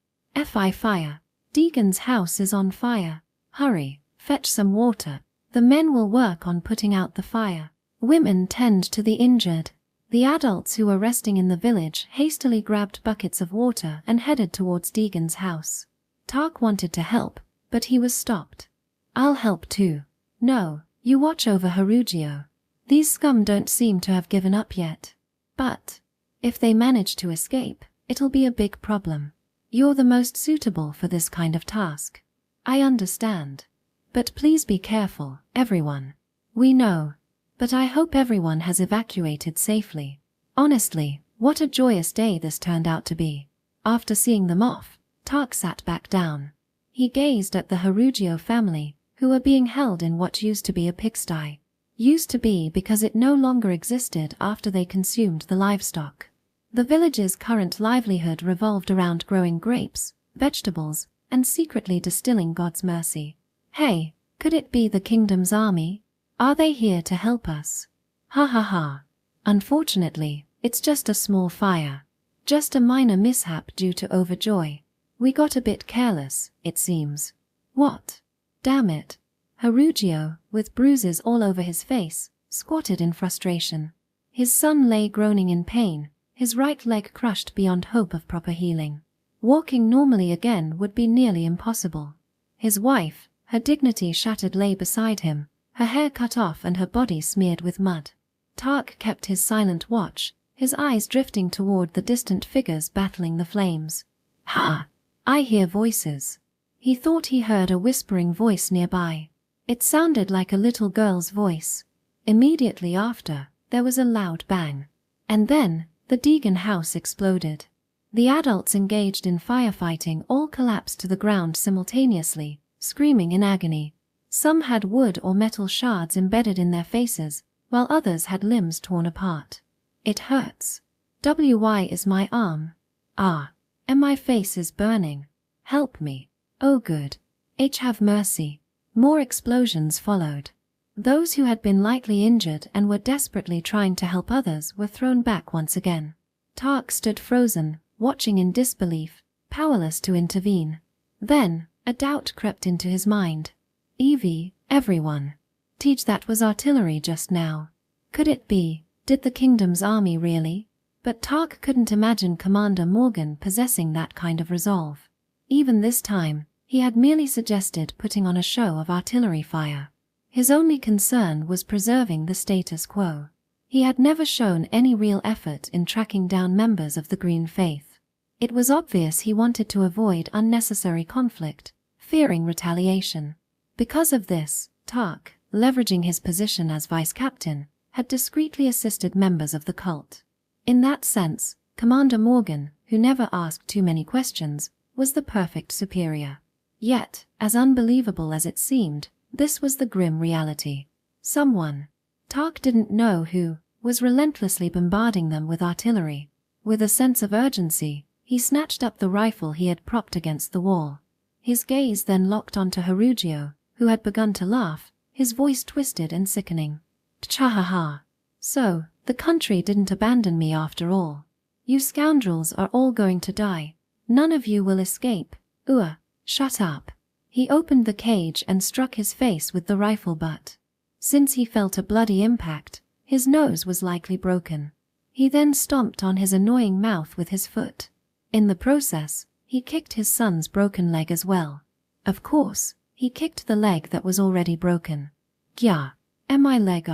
Fire. Deegan's house is on fire. Hurry, fetch some water. The men will work on putting out the fire. Women tend to the injured. The adults who were resting in the village hastily grabbed buckets of water and headed towards Deegan's house. Tark wanted to help, but he was stopped. I'll help too. No, you watch over Harugio. These scum don't seem to have given up yet. But if they manage to escape, it'll be a big problem. You're the most suitable for this kind of task. I understand. But please be careful, everyone. We know. But I hope everyone has evacuated safely. Honestly, what a joyous day this turned out to be. After seeing them off, Tark sat back down. He gazed at the Harugio family, who were being held in what used to be a pigsty. Used to be because it no longer existed after they consumed the livestock. The village's current livelihood revolved around growing grapes, vegetables, and secretly distilling God's mercy. Hey, could it be the kingdom's army? Are they here to help us? Ha ha ha. Unfortunately, it's just a small fire. Just a minor mishap due to overjoy. We got a bit careless, it seems. What? Damn it. Harugio, with bruises all over his face, squatted in frustration. His son lay groaning in pain, his right leg crushed beyond hope of proper healing. Walking normally again would be nearly impossible. His wife, her dignity shattered, lay beside him, her hair cut off and her body smeared with mud. Tark kept his silent watch, his eyes drifting toward the distant figures battling the flames. Ha! I hear voices. He thought he heard a whispering voice nearby. It sounded like a little girl's voice. Immediately after, there was a loud bang. And then, the Deegan house exploded. The adults engaged in firefighting all collapsed to the ground simultaneously, screaming in agony. Some had wood or metal shards embedded in their faces, while others had limbs torn apart. It hurts. Why is my arm? Ah, and my face is burning. Help me. Oh good. Have mercy. More explosions followed. Those who had been lightly injured and were desperately trying to help others were thrown back once again. Tark stood frozen, watching in disbelief, powerless to intervene. Then, a doubt crept into his mind. Evie, everyone. Teach, that was artillery just now. Could it be? Did the kingdom's army really? But Tark couldn't imagine Commander Morgan possessing that kind of resolve. Even this time, he had merely suggested putting on a show of artillery fire. His only concern was preserving the status quo. He had never shown any real effort in tracking down members of the Green Faith. It was obvious he wanted to avoid unnecessary conflict, fearing retaliation. Because of this, Tark, leveraging his position as vice captain, had discreetly assisted members of the cult. In that sense, Commander Morgan, who never asked too many questions, was the perfect superior. Yet, as unbelievable as it seemed, this was the grim reality. Someone, Tark didn't know who, was relentlessly bombarding them with artillery. With a sense of urgency, he snatched up the rifle he had propped against the wall. His gaze then locked onto Harujio, who had begun to laugh, his voice twisted and sickening. Cha-ha-ha. So, the country didn't abandon me after all. You scoundrels are all going to die. None of you will escape. Shut up. He opened the cage and struck his face with the rifle butt. Since he felt a bloody impact, his nose was likely broken. He then stomped on his annoying mouth with his foot. In the process, he kicked his son's broken leg as well. Of course, he kicked the leg that was already broken. Gya. My leg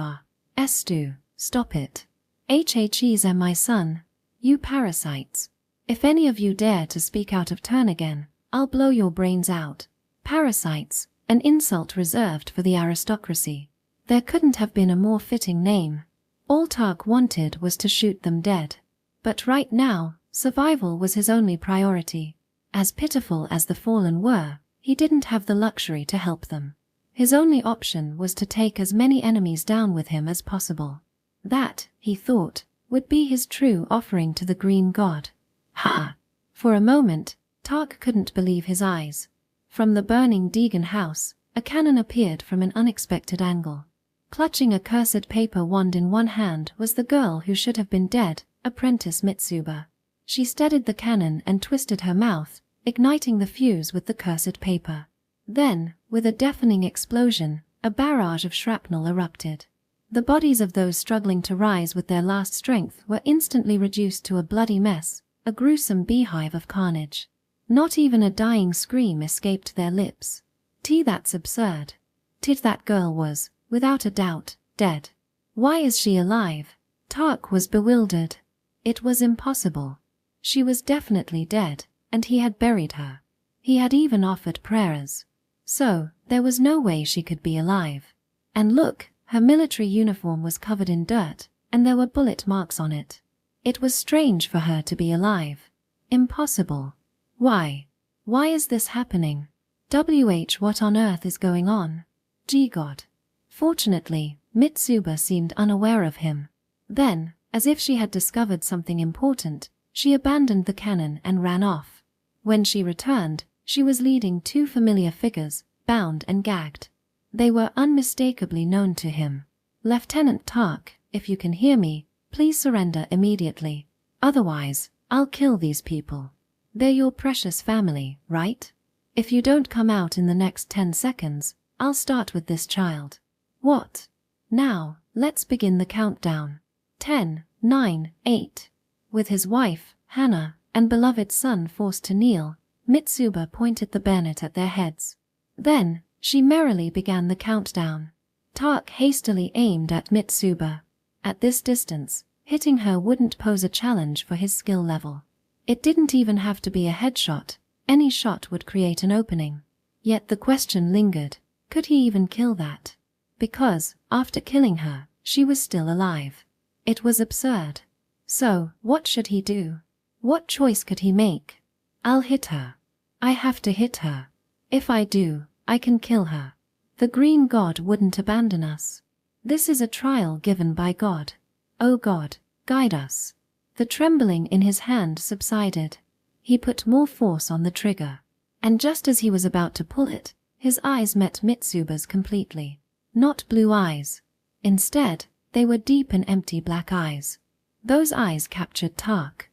Estu, stop it. Hhes my son. You parasites. If any of you dare to speak out of turn again, I'll blow your brains out. Parasites, an insult reserved for the aristocracy. There couldn't have been a more fitting name. All Tark wanted was to shoot them dead. But right now, survival was his only priority. As pitiful as the fallen were, he didn't have the luxury to help them. His only option was to take as many enemies down with him as possible. That, he thought, would be his true offering to the Green God. Ha! For a moment, Tark couldn't believe his eyes. From the burning Deegan house, a cannon appeared from an unexpected angle. Clutching a cursed paper wand in one hand was the girl who should have been dead, Apprentice Mitsuba. She steadied the cannon and twisted her mouth, igniting the fuse with the cursed paper. Then, with a deafening explosion, a barrage of shrapnel erupted. The bodies of those struggling to rise with their last strength were instantly reduced to a bloody mess, a gruesome beehive of carnage. Not even a dying scream escaped their lips. That's absurd. That girl was, without a doubt, dead. Why is she alive? Tark was bewildered. It was impossible. She was definitely dead, and he had buried her. He had even offered prayers. So, there was no way she could be alive. And look, her military uniform was covered in dirt, and there were bullet marks on it. It was strange for her to be alive. Impossible. Why? Why is this happening? What on earth is going on? Gee God. Fortunately, Mitsuba seemed unaware of him. Then, as if she had discovered something important, she abandoned the cannon and ran off. When she returned, she was leading two familiar figures, bound and gagged. They were unmistakably known to him. Lieutenant Tark, if you can hear me, please surrender immediately. Otherwise, I'll kill these people. They're your precious family, right? If you don't come out in the next 10 seconds, I'll start with this child. What? Now, let's begin the countdown. 10, 9, 8. With his wife, Hannah, and beloved son forced to kneel, Mitsuba pointed the bayonet at their heads. Then, she merrily began the countdown. Tark hastily aimed at Mitsuba. At this distance, hitting her wouldn't pose a challenge for his skill level. It didn't even have to be a headshot. Any shot would create an opening. Yet the question lingered, could he even kill that? Because, after killing her, she was still alive. It was absurd. So, what should he do? What choice could he make? I'll hit her. I have to hit her. If I do, I can kill her. The Green God wouldn't abandon us. This is a trial given by God. Oh God, guide us. The trembling in his hand subsided. He put more force on the trigger. And just as he was about to pull it, his eyes met Mitsuba's completely. Not blue eyes. Instead, they were deep and empty black eyes. Those eyes captured Tark.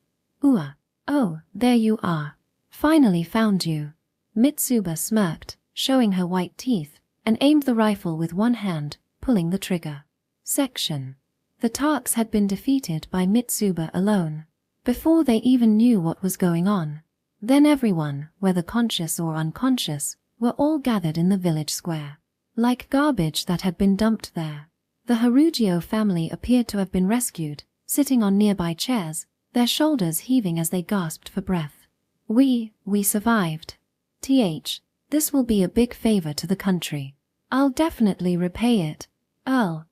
Oh, there you are. Finally found you. Mitsuba smirked, showing her white teeth, and aimed the rifle with one hand, pulling the trigger. Section. The Tarks had been defeated by Mitsuba alone, before they even knew what was going on. Then everyone, whether conscious or unconscious, were all gathered in the village square. like garbage that had been dumped there. The Harugio family appeared to have been rescued, sitting on nearby chairs, their shoulders heaving as they gasped for breath. We survived. This will be a big favor to the country. I'll definitely repay it. Earl,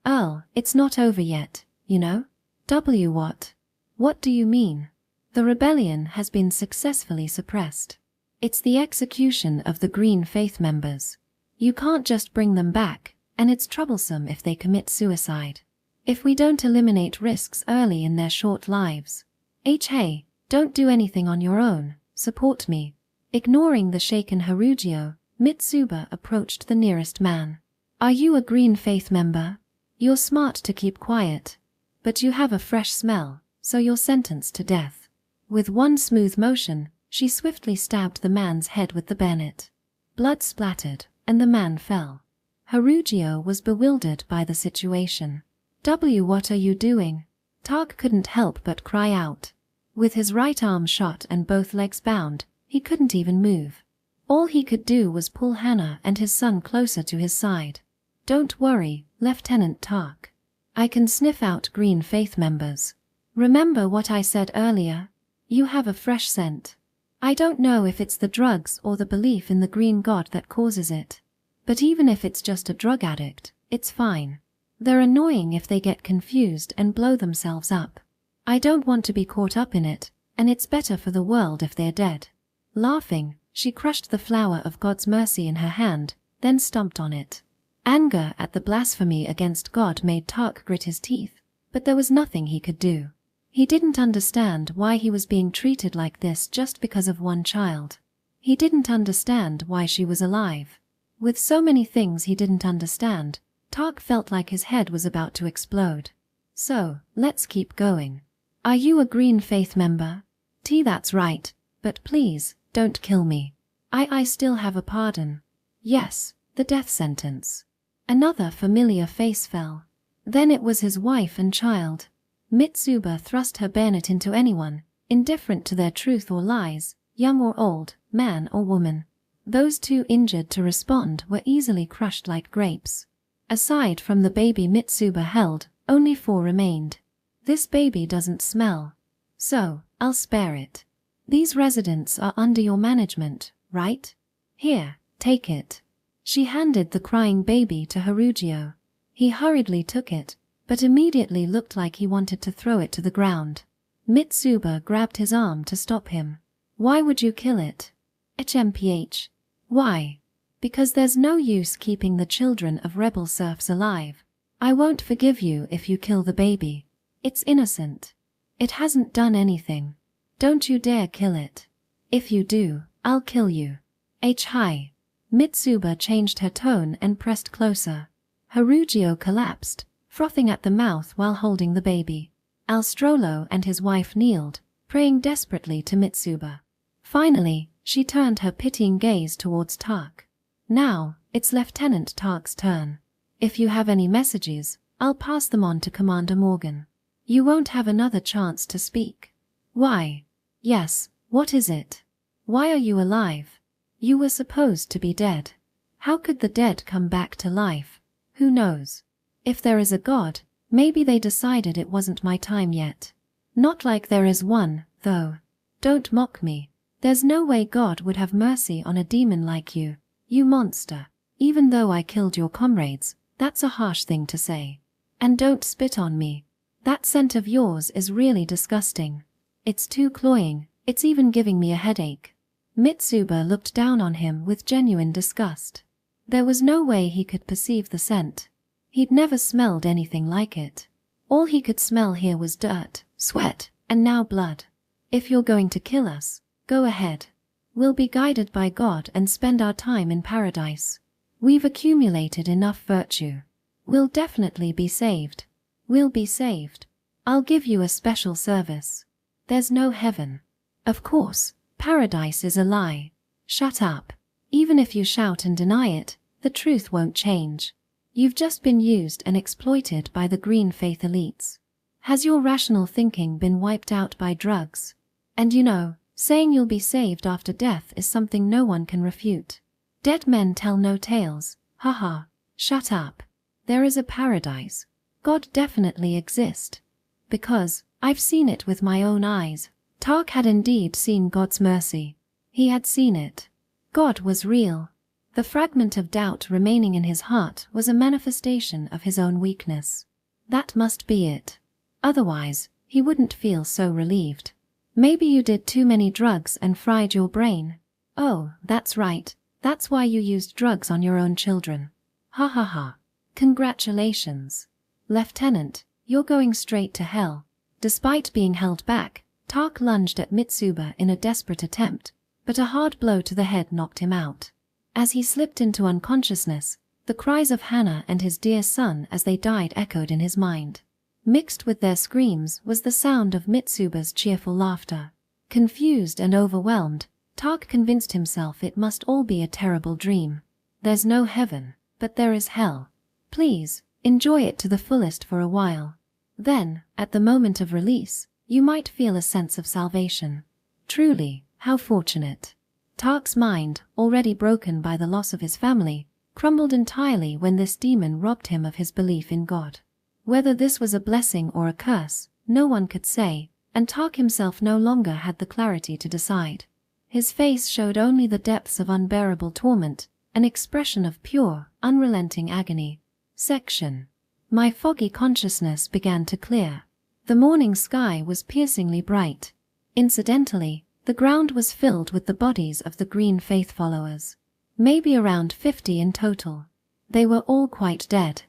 it's not over yet, you know? What? What do you mean? The rebellion has been successfully suppressed. It's the execution of the Green Faith members. You can't just bring them back, and it's troublesome if they commit suicide. If we don't eliminate risks early in their short lives. Hey, don't do anything on your own, support me. Ignoring the shaken Harugio, Mitsuba approached the nearest man. Are you a Green Faith member? You're smart to keep quiet. But you have a fresh smell, so you're sentenced to death. With one smooth motion, she swiftly stabbed the man's head with the bayonet. Blood splattered, and the man fell. Harugio was bewildered by the situation. What are you doing? Tak couldn't help but cry out. With his right arm shot and both legs bound, he couldn't even move. All he could do was pull Hannah and his son closer to his side. Don't worry, Lieutenant Tak. I can sniff out Green Faith members. Remember what I said earlier? You have a fresh scent. I don't know if it's the drugs or the belief in the green god that causes it. But even if it's just a drug addict, it's fine. They're annoying if they get confused and blow themselves up. I don't want to be caught up in it, and it's better for the world if they're dead. Laughing, she crushed the flower of God's mercy in her hand, then stomped on it. Anger at the blasphemy against God made Tak grit his teeth, but there was nothing he could do. He didn't understand why he was being treated like this just because of one child. He didn't understand why she was alive. With so many things he didn't understand, Tak felt like his head was about to explode. So, let's keep going. Are you a Green Faith member? That's right, but please, don't kill me. I still have a pardon. Yes, the death sentence. Another familiar face fell. Then it was his wife and child. Mitsuba thrust her bayonet into anyone, indifferent to their truth or lies, young or old, man or woman. Those too injured to respond were easily crushed like grapes. Aside from the baby Mitsuba held, only 4 remained. This baby doesn't smell. So, I'll spare it. These residents are under your management, right? Here, take it. She handed the crying baby to Harugio. He hurriedly took it, but immediately looked like he wanted to throw it to the ground. Mitsuba grabbed his arm to stop him. Why would you kill it? HMPH. Why? Because there's no use keeping the children of rebel serfs alive. I won't forgive you if you kill the baby. It's innocent. It hasn't done anything. Don't you dare kill it. If you do, I'll kill you. Hi. Mitsuba changed her tone and pressed closer. Harugio collapsed, frothing at the mouth while holding the baby. Alstrolo and his wife kneeled, praying desperately to Mitsuba. Finally, she turned her pitying gaze towards Tak. Now, it's Lieutenant Tak's turn. If you have any messages, I'll pass them on to Commander Morgan. You won't have another chance to speak. Why? Yes, what is it? Why are you alive? You were supposed to be dead. How could the dead come back to life? Who knows? If there is a God, maybe they decided it wasn't my time yet. Not like there is one, though. Don't mock me. There's no way God would have mercy on a demon like you, you monster. Even though I killed your comrades, that's a harsh thing to say. And don't spit on me. That scent of yours is really disgusting. It's too cloying, it's even giving me a headache. Mitsuba looked down on him with genuine disgust. There was no way he could perceive the scent. He'd never smelled anything like it. All he could smell here was dirt, sweat, and now blood. If you're going to kill us, go ahead. We'll be guided by God and spend our time in paradise. We've accumulated enough virtue. We'll definitely be saved. We'll be saved. I'll give you a special service. There's no heaven. Of course, paradise is a lie. Shut up. Even if you shout and deny it, the truth won't change. You've just been used and exploited by the Green Faith elites. Has your rational thinking been wiped out by drugs? And you know, saying you'll be saved after death is something no one can refute. Dead men tell no tales, haha. Shut up. There is a paradise. God definitely exists. Because I've seen it with my own eyes. Tark had indeed seen God's mercy. He had seen it. God was real. The fragment of doubt remaining in his heart was a manifestation of his own weakness. That must be it. Otherwise, he wouldn't feel so relieved. Maybe you did too many drugs and fried your brain. Oh, that's right. That's why you used drugs on your own children. Ha ha ha. Congratulations. Lieutenant, you're going straight to hell. Despite being held back, Tark lunged at Mitsuba in a desperate attempt, but a hard blow to the head knocked him out. As he slipped into unconsciousness, the cries of Hannah and his dear son as they died echoed in his mind. Mixed with their screams was the sound of Mitsuba's cheerful laughter. Confused and overwhelmed, Tark convinced himself it must all be a terrible dream. There's no heaven, but there is hell. Please, enjoy it to the fullest for a while. Then, at the moment of release, you might feel a sense of salvation. Truly, how fortunate. Tark's mind, already broken by the loss of his family, crumbled entirely when this demon robbed him of his belief in God. Whether this was a blessing or a curse, no one could say, and Tark himself no longer had the clarity to decide. His face showed only the depths of unbearable torment, an expression of pure, unrelenting agony. Section. My foggy consciousness began to clear. The morning sky was piercingly bright. Incidentally, the ground was filled with the bodies of the Green Faith followers. Maybe around 50 in total. They were all quite dead.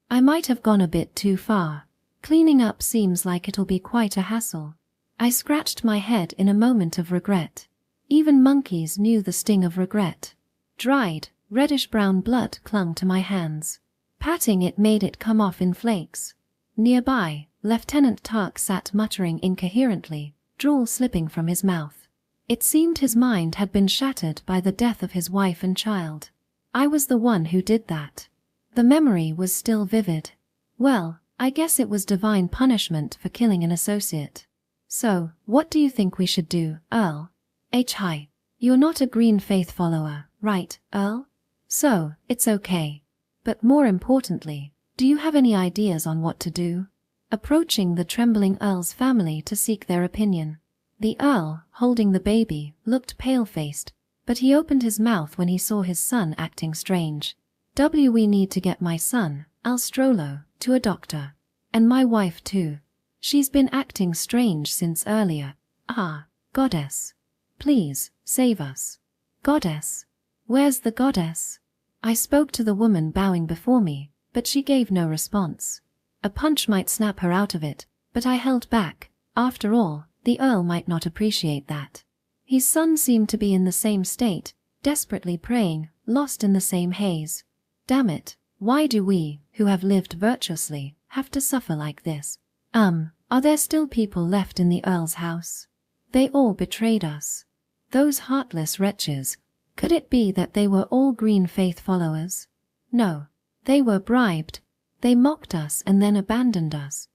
I might have gone a bit too far. Cleaning up seems like it'll be quite a hassle. I scratched my head in a moment of regret. Even monkeys knew the sting of regret. Dried, reddish-brown blood clung to my hands. Patting it made it come off in flakes. Nearby, Lieutenant Tark sat muttering incoherently, drool slipping from his mouth. It seemed his mind had been shattered by the death of his wife and child. I was the one who did that. The memory was still vivid. Well, I guess it was divine punishment for killing an associate. So, what do you think we should do, Earl? Hi. You're not a Green Faith follower, right, Earl? So, it's okay. But more importantly, do you have any ideas on what to do? Approaching the trembling Earl's family to seek their opinion. The Earl, holding the baby, looked pale-faced, but he opened his mouth when he saw his son acting strange. We need to get my son, Alstrolo, to a doctor. And my wife too. She's been acting strange since earlier. Ah, goddess. Please, save us. Goddess. Where's the goddess? I spoke to the woman bowing before me, but she gave no response. A punch might snap her out of it, but I held back. After all, the Earl might not appreciate that. His son seemed to be in the same state, desperately praying, lost in the same haze. Damn it, why do we, who have lived virtuously, have to suffer like this? Are there still people left in the Earl's house? They all betrayed us. Those heartless wretches. Could it be that they were all Green Faith followers? No, they were bribed. They mocked us and then abandoned us.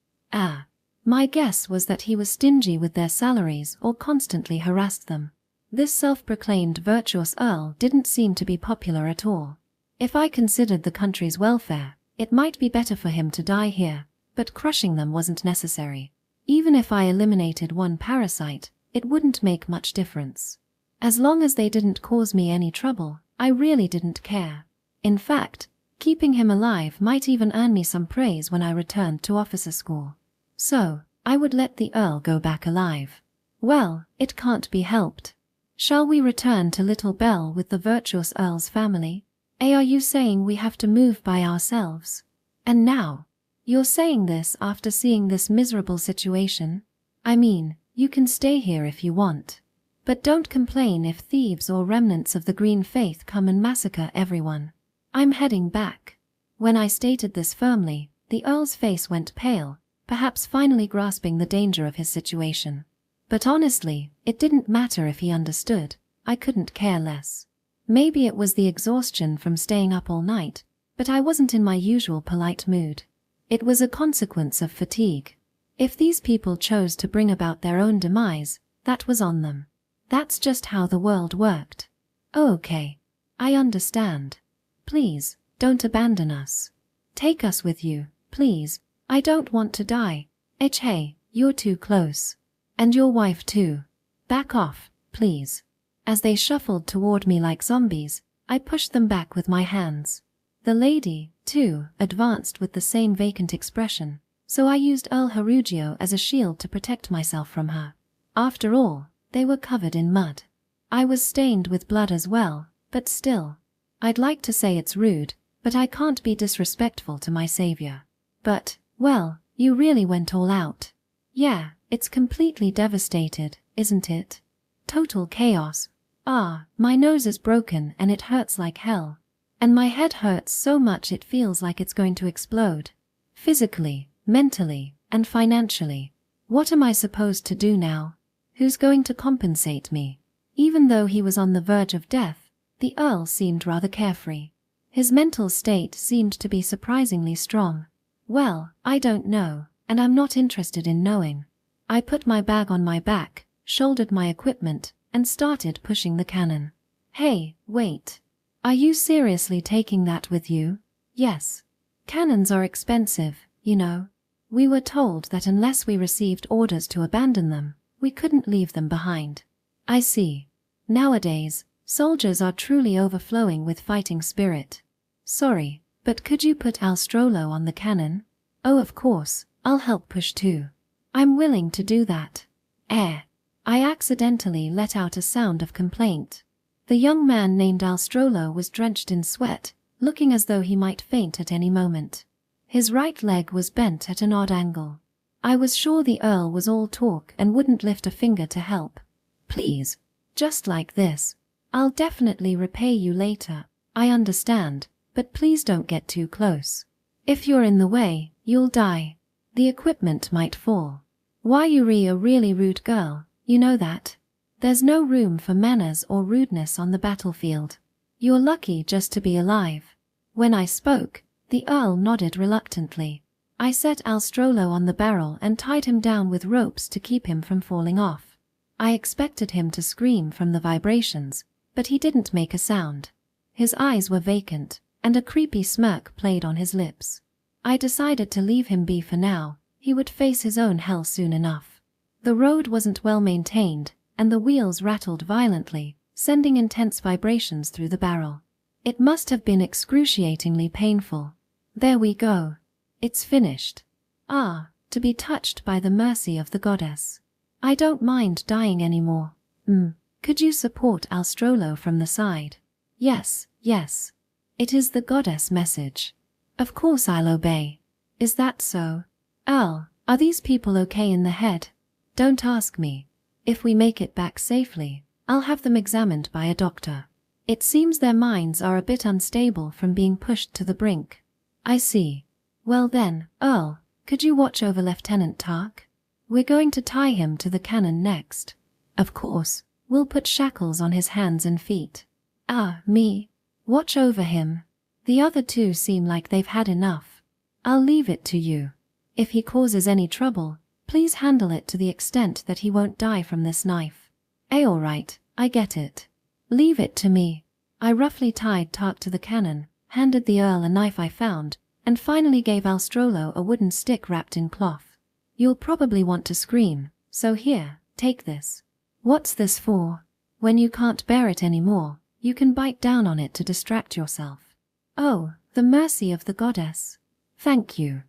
My guess was that he was stingy with their salaries or constantly harassed them. This self-proclaimed virtuous Earl didn't seem to be popular at all. If I considered the country's welfare, it might be better for him to die here, but crushing them wasn't necessary. Even if I eliminated one parasite, it wouldn't make much difference. As long as they didn't cause me any trouble, I really didn't care. In fact, keeping him alive might even earn me some praise when I returned to officer school. So, I would let the Earl go back alive. Well, it can't be helped. Shall we return to Little Bell with the virtuous Earl's family? Are you saying we have to move by ourselves? And now? You're saying this after seeing this miserable situation? I mean, you can stay here if you want. But don't complain if thieves or remnants of the Green Faith come and massacre everyone. I'm heading back. When I stated this firmly, the Earl's face went pale, perhaps finally grasping the danger of his situation. But honestly, it didn't matter if he understood. I couldn't care less. Maybe it was the exhaustion from staying up all night, but I wasn't in my usual polite mood. It was a consequence of fatigue. If these people chose to bring about their own demise, that was on them. That's just how the world worked. Oh, okay. I understand. Please, don't abandon us. Take us with you, please. I don't want to die. Hey, you're too close. And your wife too. Back off, please. As they shuffled toward me like zombies, I pushed them back with my hands. The lady, too, advanced with the same vacant expression, so I used Earl Harugio as a shield to protect myself from her. After all, they were covered in mud. I was stained with blood as well, but still. I'd like to say it's rude, but I can't be disrespectful to my savior. But, well, you really went all out. Yeah, it's completely devastated, isn't it? Total chaos. My nose is broken and it hurts like hell. And my head hurts so much it feels like it's going to explode. Physically, mentally, and financially. What am I supposed to do now? Who's going to compensate me? Even though he was on the verge of death, the Earl seemed rather carefree. His mental state seemed to be surprisingly strong. Well, I don't know, and I'm not interested in knowing. I put my bag on my back, shouldered my equipment, and started pushing the cannon. Hey, wait. Are you seriously taking that with you? Yes. Cannons are expensive, you know. We were told that unless we received orders to abandon them, we couldn't leave them behind. I see. Nowadays, soldiers are truly overflowing with fighting spirit. Sorry, but could you put Alstrolo on the cannon? Oh, of course, I'll help push too. I'm willing to do that. I accidentally let out a sound of complaint. The young man named Alstrolo was drenched in sweat, looking as though he might faint at any moment. His right leg was bent at an odd angle. I was sure the Earl was all talk and wouldn't lift a finger to help. Please. Just like this. I'll definitely repay you later. I understand, but please don't get too close. If you're in the way, you'll die. The equipment might fall. Why you're a really rude girl, you know that? There's no room for manners or rudeness on the battlefield. You're lucky just to be alive. When I spoke, the Earl nodded reluctantly. I set Alstrolo on the barrel and tied him down with ropes to keep him from falling off. I expected him to scream from the vibrations, but he didn't make a sound. His eyes were vacant, and a creepy smirk played on his lips. I decided to leave him be for now. He would face his own hell soon enough. The road wasn't well maintained, and the wheels rattled violently, sending intense vibrations through the barrel. It must have been excruciatingly painful. There we go. It's finished. To be touched by the mercy of the goddess. I don't mind dying anymore. Could you support Alstrolo from the side? Yes. It is the goddess message. Of course I'll obey. Is that so? Earl, are these people okay in the head? Don't ask me. If we make it back safely, I'll have them examined by a doctor. It seems their minds are a bit unstable from being pushed to the brink. I see. Well then, Earl, could you watch over Lieutenant Tark? We're going to tie him to the cannon next. Of course, we'll put shackles on his hands and feet. Me? Watch over him. The other two seem like they've had enough. I'll leave it to you. If he causes any trouble, please handle it to the extent that he won't die from this knife. All right, I get it. Leave it to me. I roughly tied Tark to the cannon, handed the Earl a knife I found, and finally gave Alstrolo a wooden stick wrapped in cloth. You'll probably want to scream, so here, take this. What's this for? When you can't bear it anymore, you can bite down on it to distract yourself. Oh, the mercy of the goddess. Thank you.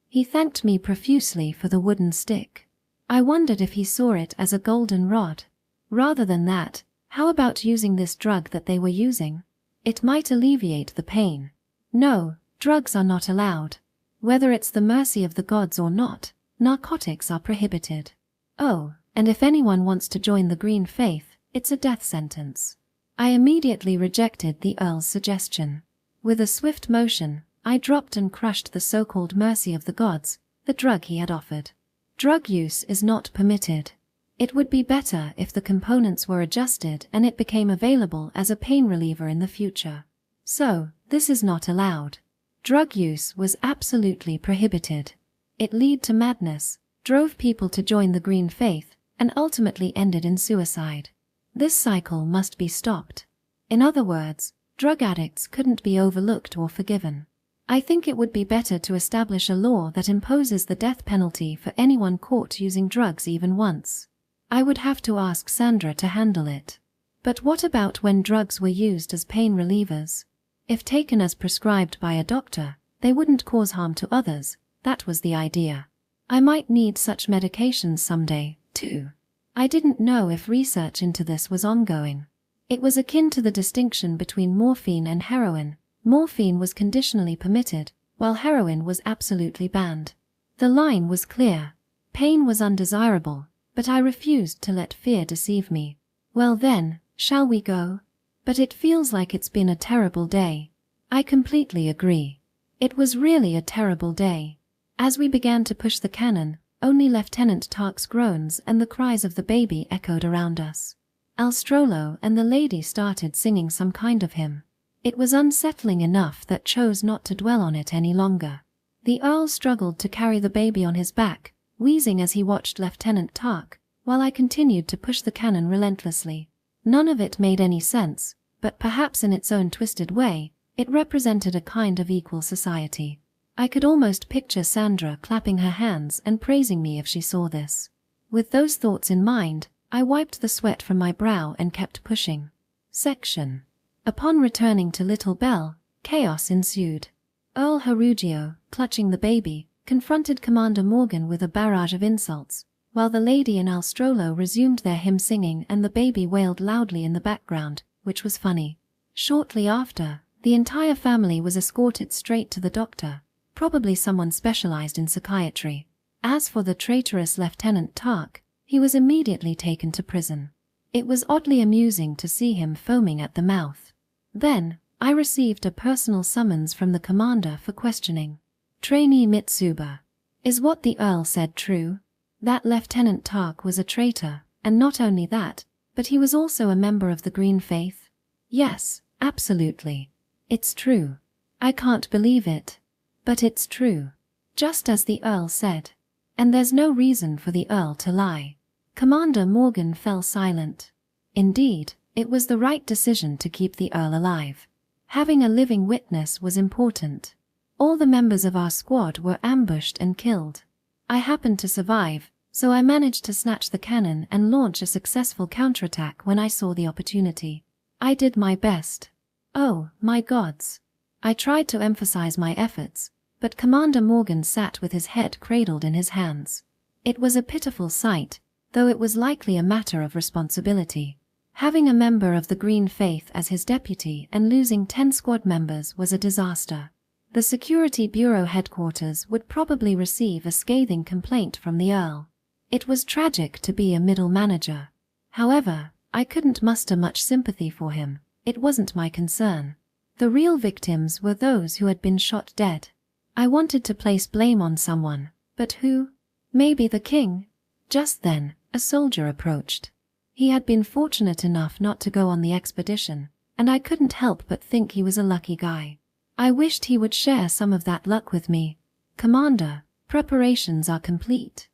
He thanked me profusely for the wooden stick. I wondered if he saw it as a golden rod. Rather than that, how about using this drug that they were using? It might alleviate the pain. No, drugs are not allowed. Whether it's the mercy of the gods or not, narcotics are prohibited. Oh, and if anyone wants to join the Green Faith, it's a death sentence. I immediately rejected the Earl's suggestion. With a swift motion, I dropped and crushed the so-called mercy of the gods, the drug he had offered. Drug use is not permitted. It would be better if the components were adjusted and it became available as a pain reliever in the future. So, this is not allowed. Drug use was absolutely prohibited. It led to madness, drove people to join the Green Faith, and ultimately ended in suicide. This cycle must be stopped. In other words, Drug addicts couldn't be overlooked or forgiven. I think it would be better to establish a law that imposes the death penalty for anyone caught using drugs even once. I would have to ask Sandra to handle it. But what about when drugs were used as pain relievers? If taken as prescribed by a doctor, they wouldn't cause harm to others. That was the idea. I might need such medications someday, too. I didn't know if research into this was ongoing. It was akin to the distinction between morphine and heroin. Morphine was conditionally permitted, while heroin was absolutely banned. The line was clear. Pain was undesirable, but I refused to let fear deceive me. Well then, shall we go? But it feels like it's been a terrible day. I completely agree. It was really a terrible day. As we began to push the cannon, only Lieutenant Tark's groans and the cries of the baby echoed around us. Alstrolo and the lady started singing some kind of hymn. It was unsettling enough that chose not to dwell on it any longer. The Earl struggled to carry the baby on his back, wheezing as he watched Lieutenant Tark, while I continued to push the cannon relentlessly. None of it made any sense, but perhaps in its own twisted way, it represented a kind of equal society. I could almost picture Sandra clapping her hands and praising me if she saw this. With those thoughts in mind, I wiped the sweat from my brow and kept pushing. Section. Upon returning to Little Bell, chaos ensued. Earl Harugio, clutching the baby, confronted Commander Morgan with a barrage of insults, while the lady and Alstrolo resumed their hymn singing and the baby wailed loudly in the background, which was funny. Shortly after, the entire family was escorted straight to the doctor, probably someone specialized in psychiatry. As for the traitorous Lieutenant Tark, he was immediately taken to prison. It was oddly amusing to see him foaming at the mouth. Then, I received a personal summons from the commander for questioning. Trainee Mitsuba. Is what the Earl said true? That Lieutenant Tark was a traitor, and not only that, but he was also a member of the Green Faith? Yes, absolutely. It's true. I can't believe it. But it's true. Just as the Earl said. And there's no reason for the Earl to lie. Commander Morgan fell silent. Indeed, it was the right decision to keep the Earl alive. Having a living witness was important. All the members of our squad were ambushed and killed. I happened to survive, so I managed to snatch the cannon and launch a successful counterattack when I saw the opportunity. I did my best. Oh, my gods. I tried to emphasize my efforts, but Commander Morgan sat with his head cradled in his hands. It was a pitiful sight, though it was likely a matter of responsibility. Having a member of the Green Faith as his deputy and losing 10 squad members was a disaster. The Security Bureau headquarters would probably receive a scathing complaint from the Earl. It was tragic to be a middle manager. However, I couldn't muster much sympathy for him. It wasn't my concern. The real victims were those who had been shot dead. I wanted to place blame on someone, but who? Maybe the king? Just then, a soldier approached. He had been fortunate enough not to go on the expedition, and I couldn't help but think he was a lucky guy. I wished he would share some of that luck with me. Commander, preparations are complete.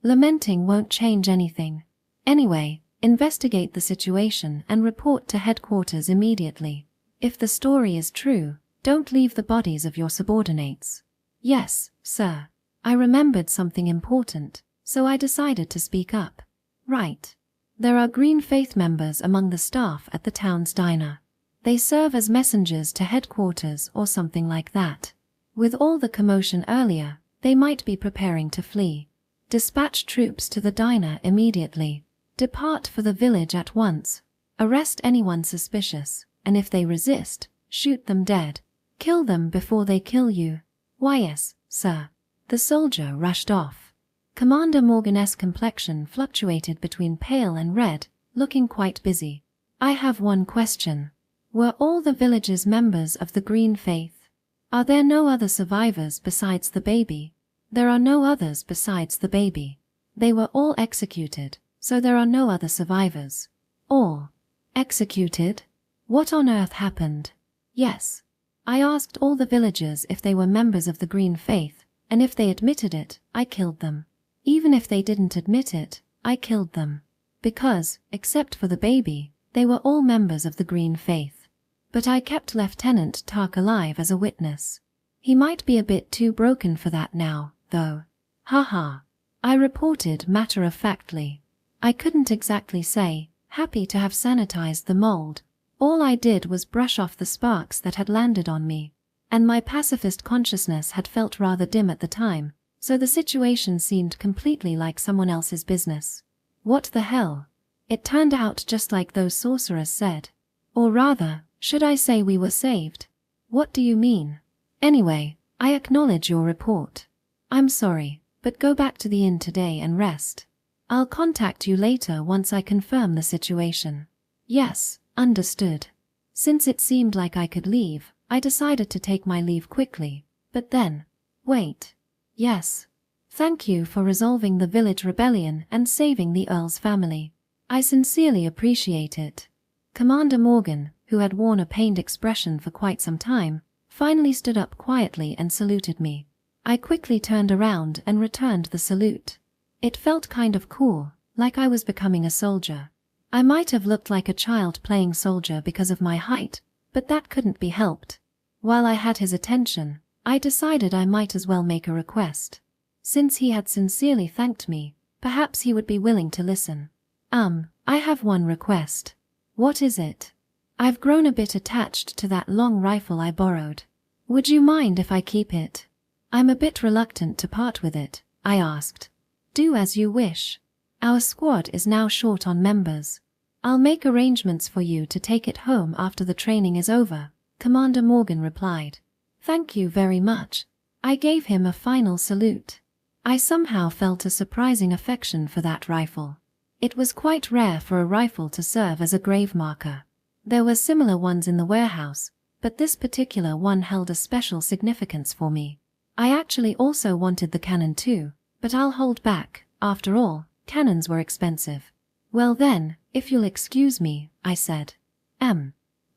Lamenting won't change anything. Anyway, investigate the situation and report to headquarters immediately. If the story is true, don't leave the bodies of your subordinates. Yes, sir. I remembered something important, so I decided to speak up. Right. There are Green Faith members among the staff at the town's diner. They serve as messengers to headquarters or something like that. With all the commotion earlier, they might be preparing to flee. Dispatch troops to the diner immediately. Depart for the village at once. Arrest anyone suspicious, and if they resist, shoot them dead. Kill them before they kill you. Why yes, sir. The soldier rushed off. Commander Morgan's complexion fluctuated between pale and red, looking quite busy. I have one question. Were all the villagers members of the Green Faith? Are there no other survivors besides the baby? There are no others besides the baby. They were all executed, so there are no other survivors. All executed? What on earth happened? Yes. I asked all the villagers if they were members of the Green Faith, and if they admitted it, I killed them. Even if they didn't admit it, I killed them. Because, except for the baby, they were all members of the Green Faith. But I kept Lieutenant Tak alive as a witness. He might be a bit too broken for that now, though. Haha. I reported matter-of-factly. I couldn't exactly say, happy to have sanitized the mold. All I did was brush off the sparks that had landed on me. And my pacifist consciousness had felt rather dim at the time, so the situation seemed completely like someone else's business. What the hell? It turned out just like those sorcerers said. Or rather, should I say we were saved? What do you mean? Anyway, I acknowledge your report. I'm sorry, but go back to the inn today and rest. I'll contact you later once I confirm the situation. Yes, understood. Since it seemed like I could leave, I decided to take my leave quickly, but then, wait. Yes. Thank you for resolving the village rebellion and saving the Earl's family. I sincerely appreciate it. Commander Morgan, who had worn a pained expression for quite some time, finally stood up quietly and saluted me. I quickly turned around and returned the salute. It felt kind of cool, like I was becoming a soldier. I might have looked like a child playing soldier because of my height, but that couldn't be helped. While I had his attention, I decided I might as well make a request. Since he had sincerely thanked me, perhaps he would be willing to listen. I have one request. What is it? I've grown a bit attached to that long rifle I borrowed. Would you mind if I keep it? I'm a bit reluctant to part with it, I asked. Do as you wish. Our squad is now short on members. I'll make arrangements for you to take it home after the training is over, Commander Morgan replied. Thank you very much. I gave him a final salute. I somehow felt a surprising affection for that rifle. It was quite rare for a rifle to serve as a grave marker. There were similar ones in the warehouse, but this particular one held a special significance for me. I actually also wanted the cannon too, but I'll hold back. After all, cannons were expensive. Well then, if you'll excuse me, I said.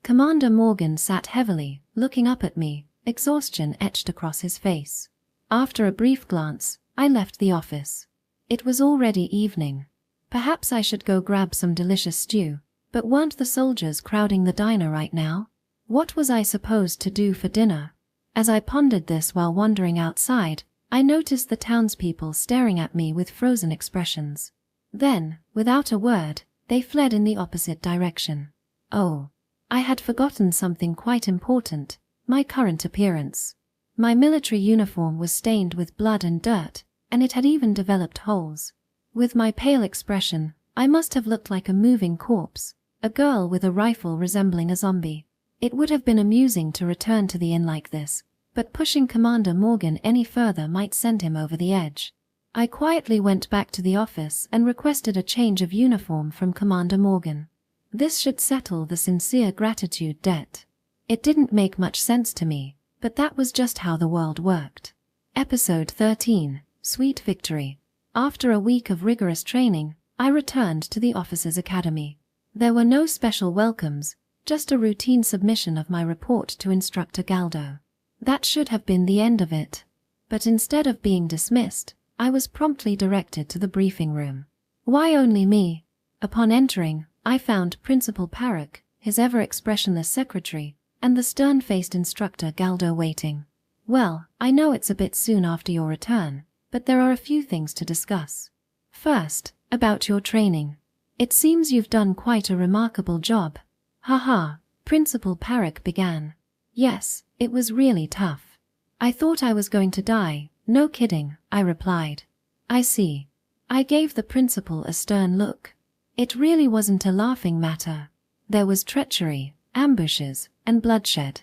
Commander Morgan sat heavily, looking up at me, exhaustion etched across his face. After a brief glance, I left the office. It was already evening. Perhaps I should go grab some delicious stew, but weren't the soldiers crowding the diner right now? What was I supposed to do for dinner? As I pondered this while wandering outside, I noticed the townspeople staring at me with frozen expressions. Then, without a word, they fled in the opposite direction. Oh, I had forgotten something quite important, my current appearance. My military uniform was stained with blood and dirt, and it had even developed holes. With my pale expression, I must have looked like a moving corpse, a girl with a rifle resembling a zombie. It would have been amusing to return to the inn like this, but pushing Commander Morgan any further might send him over the edge. I quietly went back to the office and requested a change of uniform from Commander Morgan. This should settle the sincere gratitude debt. It didn't make much sense to me, but that was just how the world worked. Episode 13, Sweet Victory. After a week of rigorous training, I returned to the officers' academy. There were no special welcomes, just a routine submission of my report to Instructor Galdo. That should have been the end of it. But instead of being dismissed, I was promptly directed to the briefing room. Why only me? Upon entering, I found Principal Parrock, his ever-expressionless secretary, and the stern-faced Instructor Galdo waiting. Well, I know it's a bit soon after your return, but there are a few things to discuss. First, about your training. It seems you've done quite a remarkable job. Haha, Principal Parrock began. Yes, it was really tough. I thought I was going to die. No kidding, I replied. I see. I gave the principal a stern look. It really wasn't a laughing matter. There was treachery, ambushes, and bloodshed.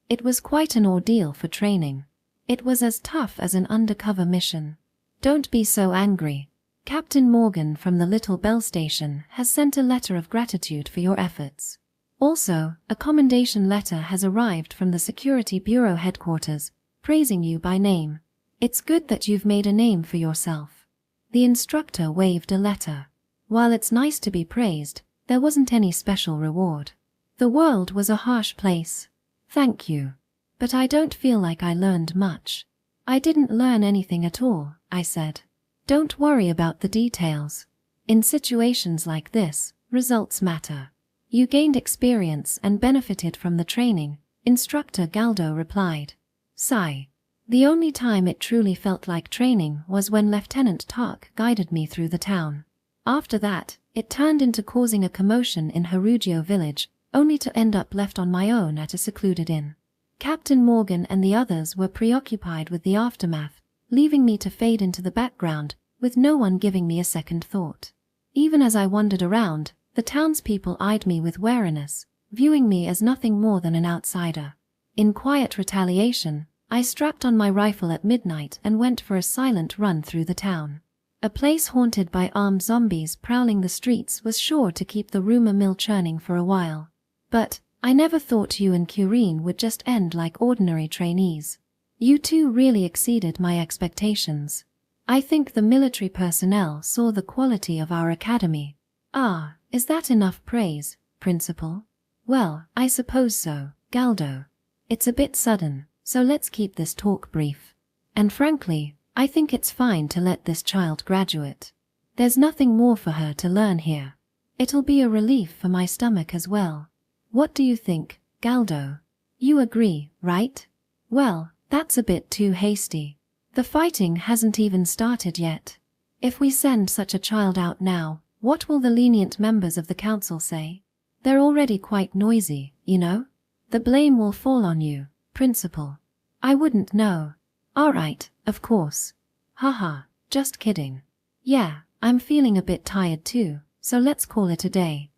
It was quite an ordeal for training. It was as tough as an undercover mission. Don't be so angry. Captain Morgan from the Little Bell Station has sent a letter of gratitude for your efforts. Also, a commendation letter has arrived from the Security Bureau headquarters, praising you by name. It's good that you've made a name for yourself. The instructor waved a letter. While it's nice to be praised, there wasn't any special reward. The world was a harsh place. Thank you. But I don't feel like I learned much. I didn't learn anything at all, I said. Don't worry about the details. In situations like this, results matter. You gained experience and benefited from the training, Instructor Galdo replied. Sigh. The only time it truly felt like training was when Lieutenant Tak guided me through the town. After that, it turned into causing a commotion in Harugio village, only to end up left on my own at a secluded inn. Captain Morgan and the others were preoccupied with the aftermath, leaving me to fade into the background, with no one giving me a second thought. Even as I wandered around, the townspeople eyed me with wariness, viewing me as nothing more than an outsider. In quiet retaliation, I strapped on my rifle at midnight and went for a silent run through the town. A place haunted by armed zombies prowling the streets was sure to keep the rumor mill churning for a while. But I never thought you and Curine would just end like ordinary trainees. You two really exceeded my expectations. I think the military personnel saw the quality of our academy. Ah, is that enough praise, Principal? Well, I suppose so, Galdo. It's a bit sudden, so let's keep this talk brief. And frankly, I think it's fine to let this child graduate. There's nothing more for her to learn here. It'll be a relief for my stomach as well. What do you think, Galdo? You agree, right? Well, that's a bit too hasty. The fighting hasn't even started yet. If we send such a child out now, what will the lenient members of the council say? They're already quite noisy, you know? The blame will fall on you, Principal. I wouldn't know. Alright, of course. Haha, just kidding. Yeah, I'm feeling a bit tired too, so let's call it a day.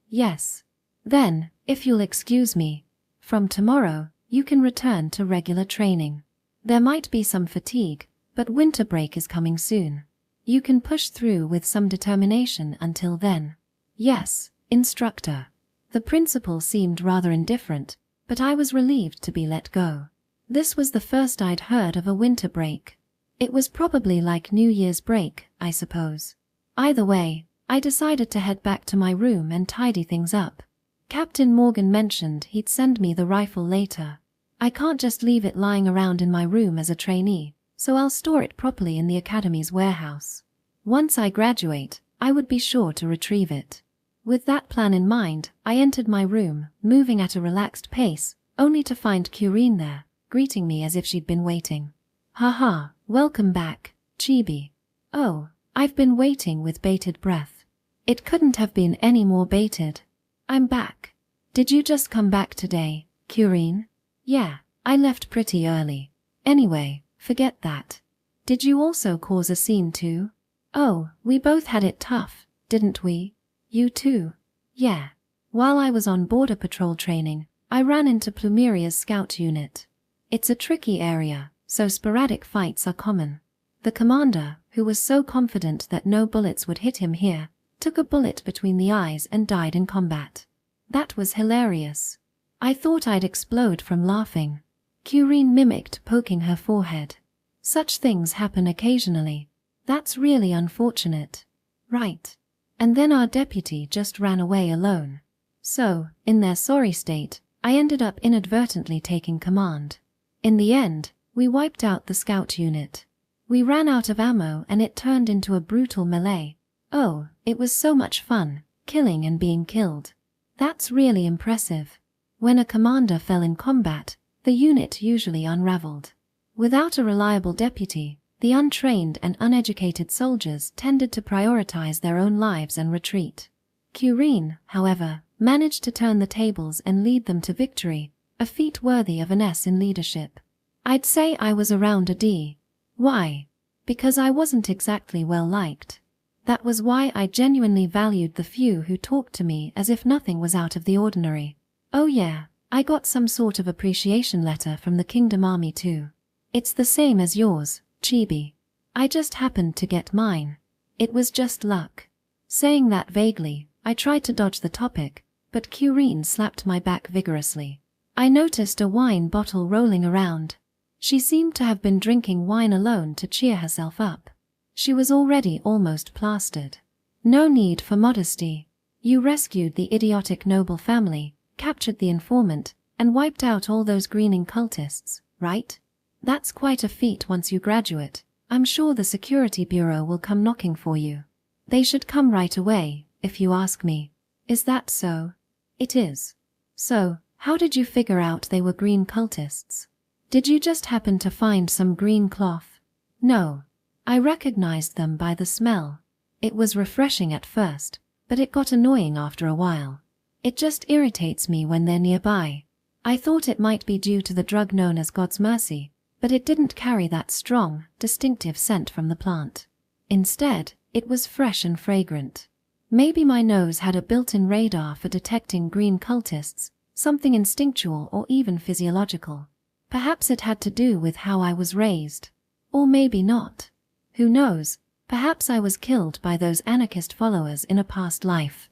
Yes. Then, if you'll excuse me, from tomorrow, you can return to regular training. There might be some fatigue, but winter break is coming soon. You can push through with some determination until then. Yes, Instructor. The principal seemed rather indifferent, but I was relieved to be let go. This was the first I'd heard of a winter break. It was probably like New Year's break, I suppose. Either way, I decided to head back to my room and tidy things up. Captain Morgan mentioned he'd send me the rifle later. I can't just leave it lying around in my room as a trainee, so I'll store it properly in the academy's warehouse. Once I graduate, I would be sure to retrieve it. With that plan in mind, I entered my room, moving at a relaxed pace, only to find Curine there, greeting me as if she'd been waiting. Haha, welcome back, Chibi. Oh, I've been waiting with bated breath. It couldn't have been any more bated. I'm back. Did you just come back today, Curine? Yeah, I left pretty early. Anyway, forget that. Did you also cause a scene too? Oh, we both had it tough, didn't we? You too? Yeah. While I was on border patrol training, I ran into Plumeria's scout unit. It's a tricky area, so sporadic fights are common. The commander, who was so confident that no bullets would hit him here, took a bullet between the eyes and died in combat. That was hilarious. I thought I'd explode from laughing. Curine mimicked poking her forehead. Such things happen occasionally. That's really unfortunate. Right. And then our deputy just ran away alone. So, in their sorry state, I ended up inadvertently taking command. In the end, we wiped out the scout unit. We ran out of ammo and it turned into a brutal melee. Oh, it was so much fun, killing and being killed. That's really impressive. When a commander fell in combat, the unit usually unraveled. Without a reliable deputy, the untrained and uneducated soldiers tended to prioritize their own lives and retreat. Curine, however, managed to turn the tables and lead them to victory, a feat worthy of an S in leadership. I'd say I was around a D. Why? Because I wasn't exactly well liked. That was why I genuinely valued the few who talked to me as if nothing was out of the ordinary. Oh yeah, I got some sort of appreciation letter from the Kingdom Army too. It's the same as yours, Chibi. I just happened to get mine. It was just luck. Saying that vaguely, I tried to dodge the topic, but Curine slapped my back vigorously. I noticed a wine bottle rolling around. She seemed to have been drinking wine alone to cheer herself up. She was already almost plastered. No need for modesty. You rescued the idiotic noble family, captured the informant, and wiped out all those greening cultists, right? That's quite a feat once you graduate. I'm sure the security bureau will come knocking for you. They should come right away, if you ask me. Is that so? It is. So, how did you figure out they were green cultists? Did you just happen to find some green cloth? No. I recognized them by the smell. It was refreshing at first, but it got annoying after a while. It just irritates me when they're nearby. I thought it might be due to the drug known as God's mercy, but it didn't carry that strong, distinctive scent from the plant. Instead, it was fresh and fragrant. Maybe my nose had a built-in radar for detecting green cultists, something instinctual or even physiological. Perhaps it had to do with how I was raised. Or maybe not. Who knows? Perhaps I was killed by those anarchist followers in a past life.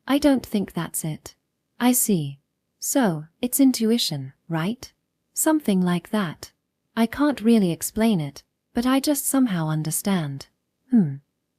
I don't think that's it. I see. So, it's intuition, right? Something like that. I can't really explain it, but I just somehow understand.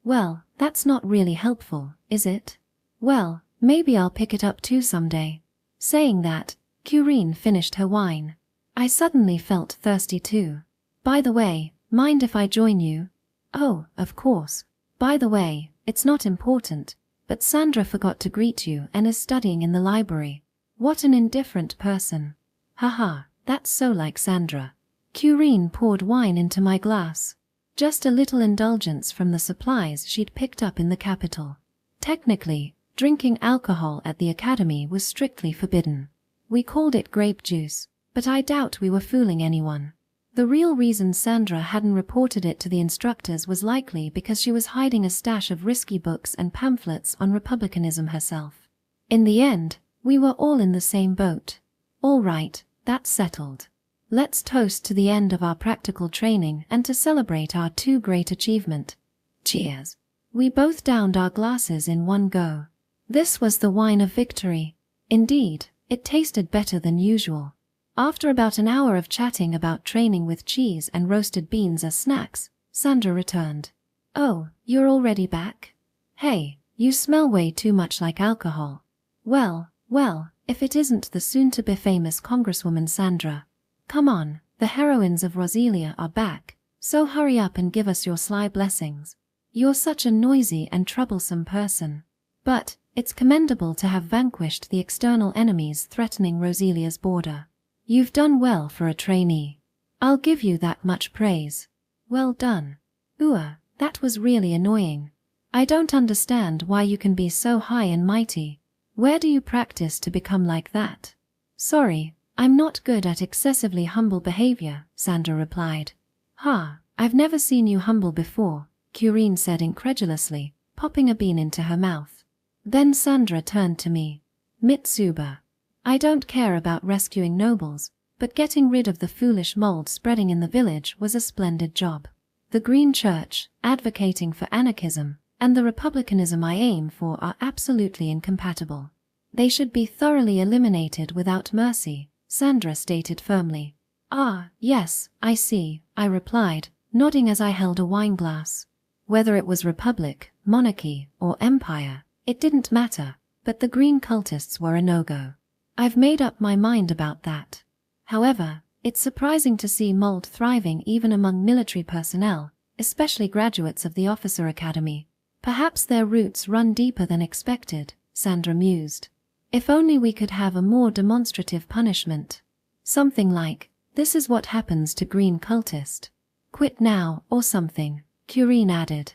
Well, that's not really helpful, is it? Well, maybe I'll pick it up too someday. Saying that, Curine finished her wine. I suddenly felt thirsty too. By the way, mind if I join you? Oh, of course. By the way, it's not important, but Sandra forgot to greet you and is studying in the library. What an indifferent person. Haha, that's so like Sandra. Curine poured wine into my glass. Just a little indulgence from the supplies she'd picked up in the capital. Technically, drinking alcohol at the academy was strictly forbidden. We called it grape juice, but I doubt we were fooling anyone. The real reason Sandra hadn't reported it to the instructors was likely because she was hiding a stash of risky books and pamphlets on republicanism herself. In the end, we were all in the same boat. All right, that's settled. Let's toast to the end of our practical training and to celebrate our two great achievement. Cheers. We both downed our glasses in one go. This was the wine of victory. Indeed, it tasted better than usual. After about an hour of chatting about training with cheese and roasted beans as snacks, Sandra returned. Oh, you're already back? Hey, you smell way too much like alcohol. Well, if it isn't the soon-to-be famous Congresswoman Sandra. Come on, the heroines of Roselia are back, so hurry up and give us your sly blessings. You're such a noisy and troublesome person. But, it's commendable to have vanquished the external enemies threatening Roselia's border. You've done well for a trainee. I'll give you that much praise. Well done. That was really annoying. I don't understand why you can be so high and mighty. Where do you practice to become like that? Sorry, I'm not good at excessively humble behavior, Sandra replied. I've never seen you humble before, Curine said incredulously, popping a bean into her mouth. Then Sandra turned to me. Mitsuba. I don't care about rescuing nobles, but getting rid of the foolish mold spreading in the village was a splendid job. The Green Church, advocating for anarchism, and the republicanism I aim for are absolutely incompatible. They should be thoroughly eliminated without mercy, Sandra stated firmly. Yes, I see, I replied, nodding as I held a wine glass. Whether it was republic, monarchy, or empire, it didn't matter, but the green cultists were a no-go. I've made up my mind about that. However, it's surprising to see mold thriving even among military personnel, especially graduates of the officer academy. Perhaps their roots run deeper than expected, Sandra mused. If only we could have a more demonstrative punishment. Something like, this is what happens to green cultist. Quit now, or something, Curine added.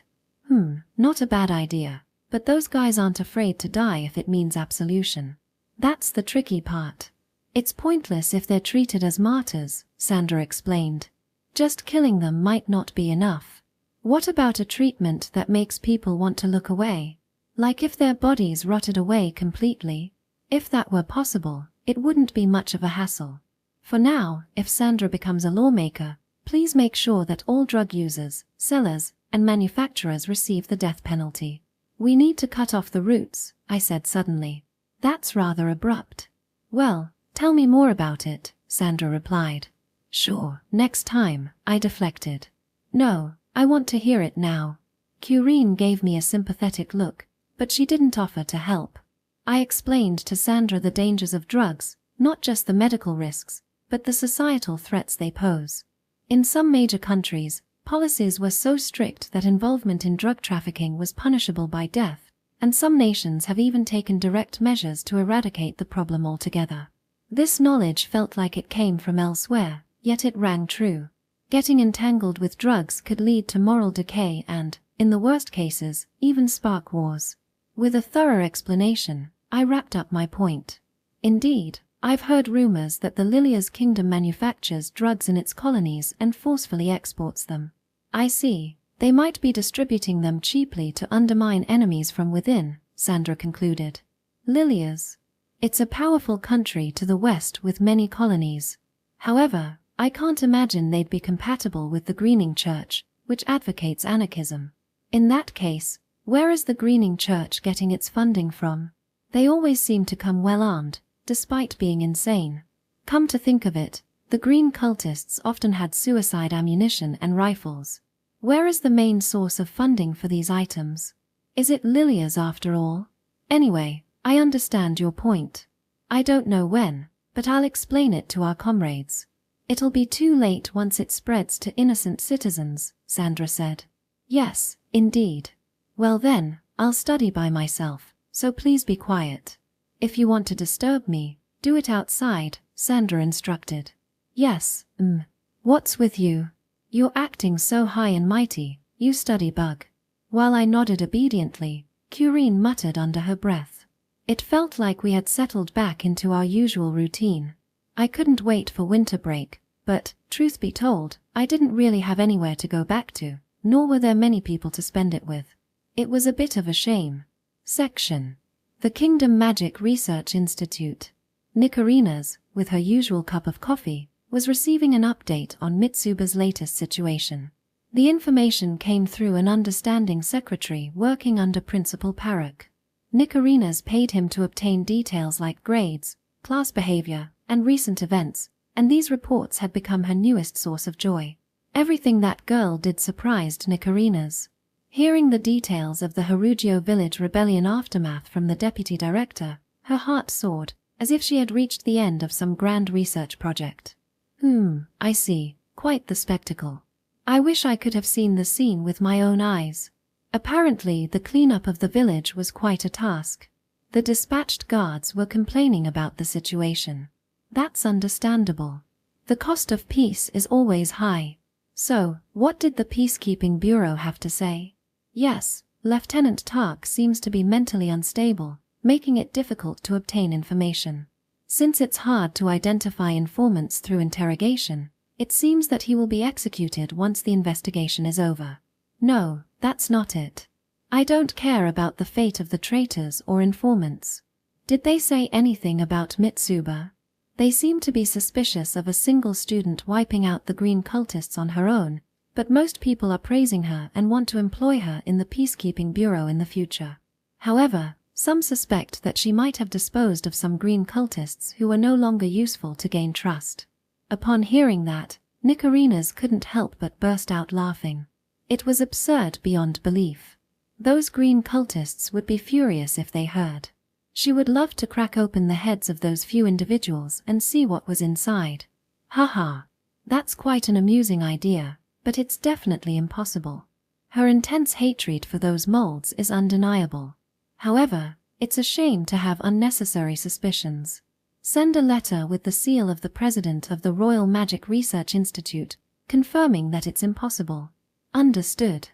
Not a bad idea, but those guys aren't afraid to die if it means absolution. That's the tricky part. It's pointless if they're treated as martyrs, Sandra explained. Just killing them might not be enough. What about a treatment that makes people want to look away? Like if their bodies rotted away completely? If that were possible, it wouldn't be much of a hassle. For now, if Sandra becomes a lawmaker, please make sure that all drug users, sellers, and manufacturers receive the death penalty. We need to cut off the roots, I said suddenly. That's rather abrupt. Well, tell me more about it, Sandra replied. Sure, next time, I deflected. No, I want to hear it now. Curine gave me a sympathetic look, but she didn't offer to help. I explained to Sandra the dangers of drugs, not just the medical risks, but the societal threats they pose. In some major countries, policies were so strict that involvement in drug trafficking was punishable by death, and some nations have even taken direct measures to eradicate the problem altogether. This knowledge felt like it came from elsewhere, yet it rang true. Getting entangled with drugs could lead to moral decay and, in the worst cases, even spark wars. With a thorough explanation, I wrapped up my point. Indeed, I've heard rumors that the Lilia's kingdom manufactures drugs in its colonies and forcefully exports them. I see. They might be distributing them cheaply to undermine enemies from within, Sandra concluded. Lilia's. It's a powerful country to the west with many colonies. However, I can't imagine they'd be compatible with the Greening Church, which advocates anarchism. In that case, where is the Greening Church getting its funding from? They always seem to come well armed, despite being insane. Come to think of it, the green cultists often had suicide ammunition and rifles. Where is the main source of funding for these items? Is it Lilia's after all? Anyway, I understand your point. I don't know when, but I'll explain it to our comrades. It'll be too late once it spreads to innocent citizens, Sandra said. Yes, indeed. Well then, I'll study by myself, so please be quiet. If you want to disturb me, do it outside, Sandra instructed. Yes, what's with you? You're acting so high and mighty, you study bug. While I nodded obediently, Curine muttered under her breath. It felt like we had settled back into our usual routine. I couldn't wait for winter break, but, truth be told, I didn't really have anywhere to go back to, nor were there many people to spend it with. It was a bit of a shame. Section. The Kingdom Magic Research Institute. Nikarina's, with her usual cup of coffee, was receiving an update on Mitsuba's latest situation. The information came through an understanding secretary working under Principal Parrock. Nikarina's paid him to obtain details like grades, class behavior, and recent events, and these reports had become her newest source of joy. Everything that girl did surprised Nikarina's. Hearing the details of the Harugio village rebellion aftermath from the deputy director, her heart soared, as if she had reached the end of some grand research project. I see. Quite the spectacle. I wish I could have seen the scene with my own eyes. Apparently, the cleanup of the village was quite a task. The dispatched guards were complaining about the situation. That's understandable. The cost of peace is always high. So, what did the Peacekeeping Bureau have to say? Yes, Lieutenant Tark seems to be mentally unstable, making it difficult to obtain information. Since it's hard to identify informants through interrogation, it seems that he will be executed once the investigation is over. No, that's not it. I don't care about the fate of the traitors or informants. Did they say anything about Mitsuba? They seem to be suspicious of a single student wiping out the green cultists on her own, but most people are praising her and want to employ her in the Peacekeeping Bureau in the future. However, some suspect that she might have disposed of some green cultists who were no longer useful to gain trust. Upon hearing that, Nikarina's couldn't help but burst out laughing. It was absurd beyond belief. Those green cultists would be furious if they heard. She would love to crack open the heads of those few individuals and see what was inside. Haha. That's quite an amusing idea, but it's definitely impossible. Her intense hatred for those molds is undeniable. However, it's a shame to have unnecessary suspicions. Send a letter with the seal of the president of the Royal Magic Research Institute, confirming that it's impossible. Understood.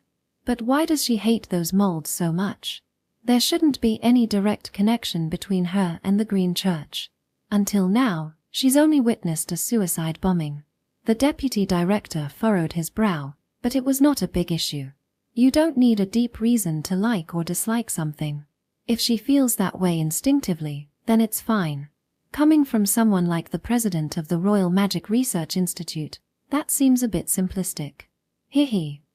But why does she hate those molds so much? There shouldn't be any direct connection between her and the Green Church. Until now, she's only witnessed a suicide bombing. The deputy director furrowed his brow, but it was not a big issue. You don't need a deep reason to like or dislike something. If she feels that way instinctively, then it's fine. Coming from someone like the president of the Royal Magic Research Institute, that seems a bit simplistic.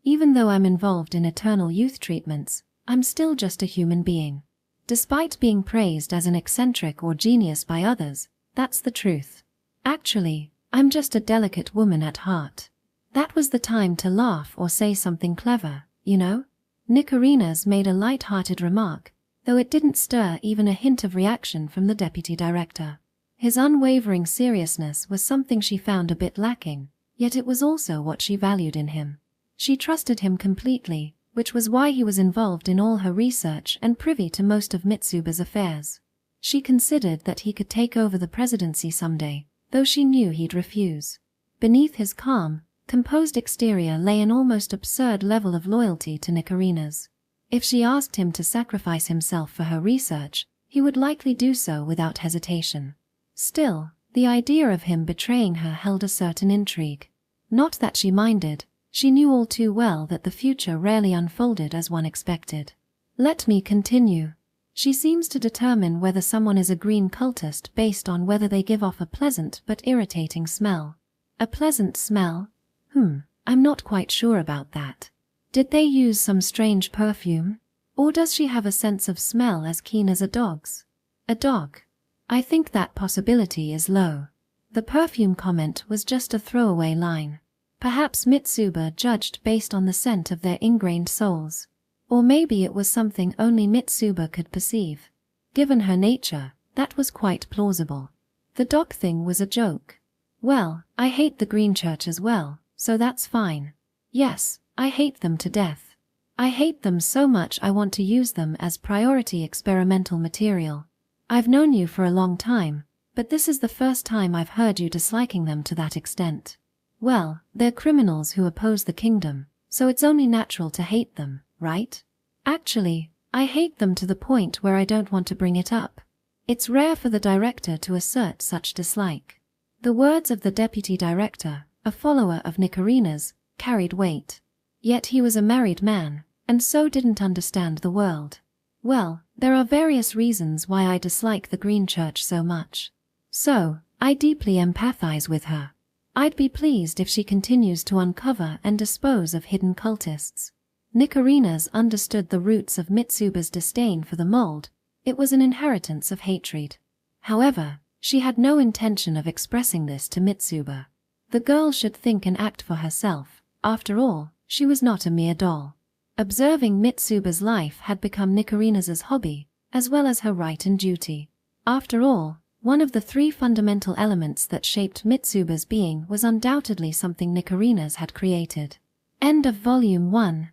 Even though I'm involved in eternal youth treatments, I'm still just a human being. Despite being praised as an eccentric or genius by others, that's the truth. Actually, I'm just a delicate woman at heart. That was the time to laugh or say something clever, you know? Nikarina's made a light-hearted remark, though it didn't stir even a hint of reaction from the deputy director. His unwavering seriousness was something she found a bit lacking, yet it was also what she valued in him. She trusted him completely, which was why he was involved in all her research and privy to most of Mitsuba's affairs. She considered that he could take over the presidency someday, though she knew he'd refuse. Beneath his calm, composed exterior lay an almost absurd level of loyalty to Nicarina's. If she asked him to sacrifice himself for her research, he would likely do so without hesitation. Still, the idea of him betraying her held a certain intrigue. Not that she minded, she knew all too well that the future rarely unfolded as one expected. Let me continue. She seems to determine whether someone is a green cultist based on whether they give off a pleasant but irritating smell. A pleasant smell? I'm not quite sure about that. Did they use some strange perfume? Or does she have a sense of smell as keen as a dog's? A dog? I think that possibility is low. The perfume comment was just a throwaway line. Perhaps Mitsuba judged based on the scent of their ingrained souls. Or maybe it was something only Mitsuba could perceive. Given her nature, that was quite plausible. The dog thing was a joke. Well, I hate the Green Church as well, so that's fine. Yes, I hate them to death. I hate them so much I want to use them as priority experimental material. I've known you for a long time, but this is the first time I've heard you disliking them to that extent. Well, they're criminals who oppose the kingdom, so it's only natural to hate them, right? Actually, I hate them to the point where I don't want to bring it up. It's rare for the director to assert such dislike. The words of the deputy director, a follower of Nicarina's, carried weight. Yet he was a married man, and so didn't understand the world. Well, there are various reasons why I dislike the Green Church so much. So, I deeply empathize with her. I'd be pleased if she continues to uncover and dispose of hidden cultists. Nicarina's understood the roots of Mitsuba's disdain for the mold. It was an inheritance of hatred. However, she had no intention of expressing this to Mitsuba. The girl should think and act for herself. After all, she was not a mere doll. Observing Mitsuba's life had become Nicarina's hobby, as well as her right and duty. After all, one of the three fundamental elements that shaped Mitsuba's being was undoubtedly something Nicarina's had created. End of Volume 1.